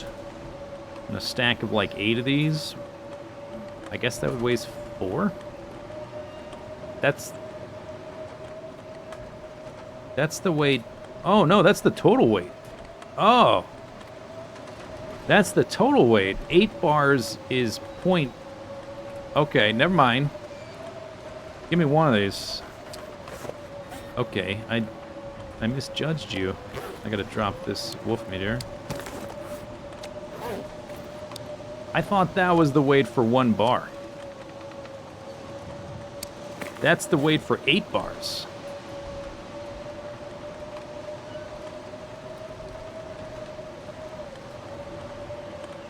And a stack of like 8 of these, I guess that would weigh 4? That's the weight... Oh, no, that's the total weight. Oh! That's the total weight. 8 bars is point... Okay, never mind. Give me one of these. Okay, I misjudged you. I gotta drop this wolf meter. I thought that was the weight for 1 bar. That's the weight for 8 bars.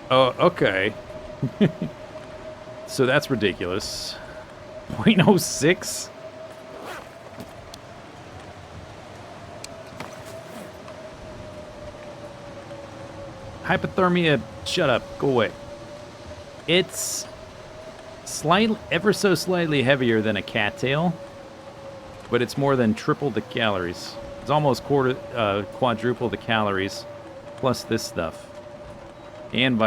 Oh, okay. So that's ridiculous. 0.06? Hypothermia, shut up, go away. It's ever so slightly heavier than a cattail, but it's more than triple the calories. It's almost quadruple the calories, plus this stuff, and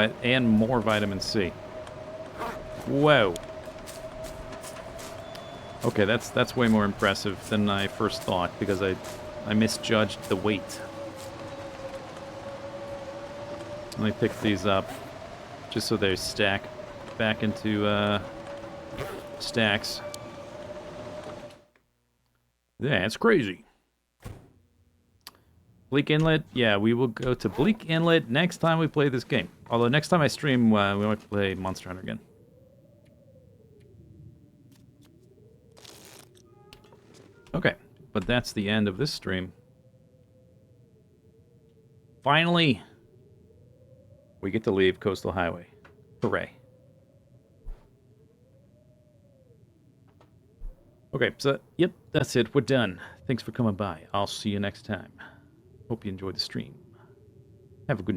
more vitamin C. Whoa. Okay, that's way more impressive than I first thought, because I misjudged the weight. Let me pick these up, just so they stack back into stacks. Yeah, it's crazy. Bleak Inlet, yeah, we will go to Bleak Inlet next time we play this game. Although next time I stream, we might play Monster Hunter again. Okay, but that's the end of this stream. Finally, we get to leave Coastal Highway. Hooray. Okay, so, yep, that's it. We're done. Thanks for coming by. I'll see you next time. Hope you enjoyed the stream. Have a good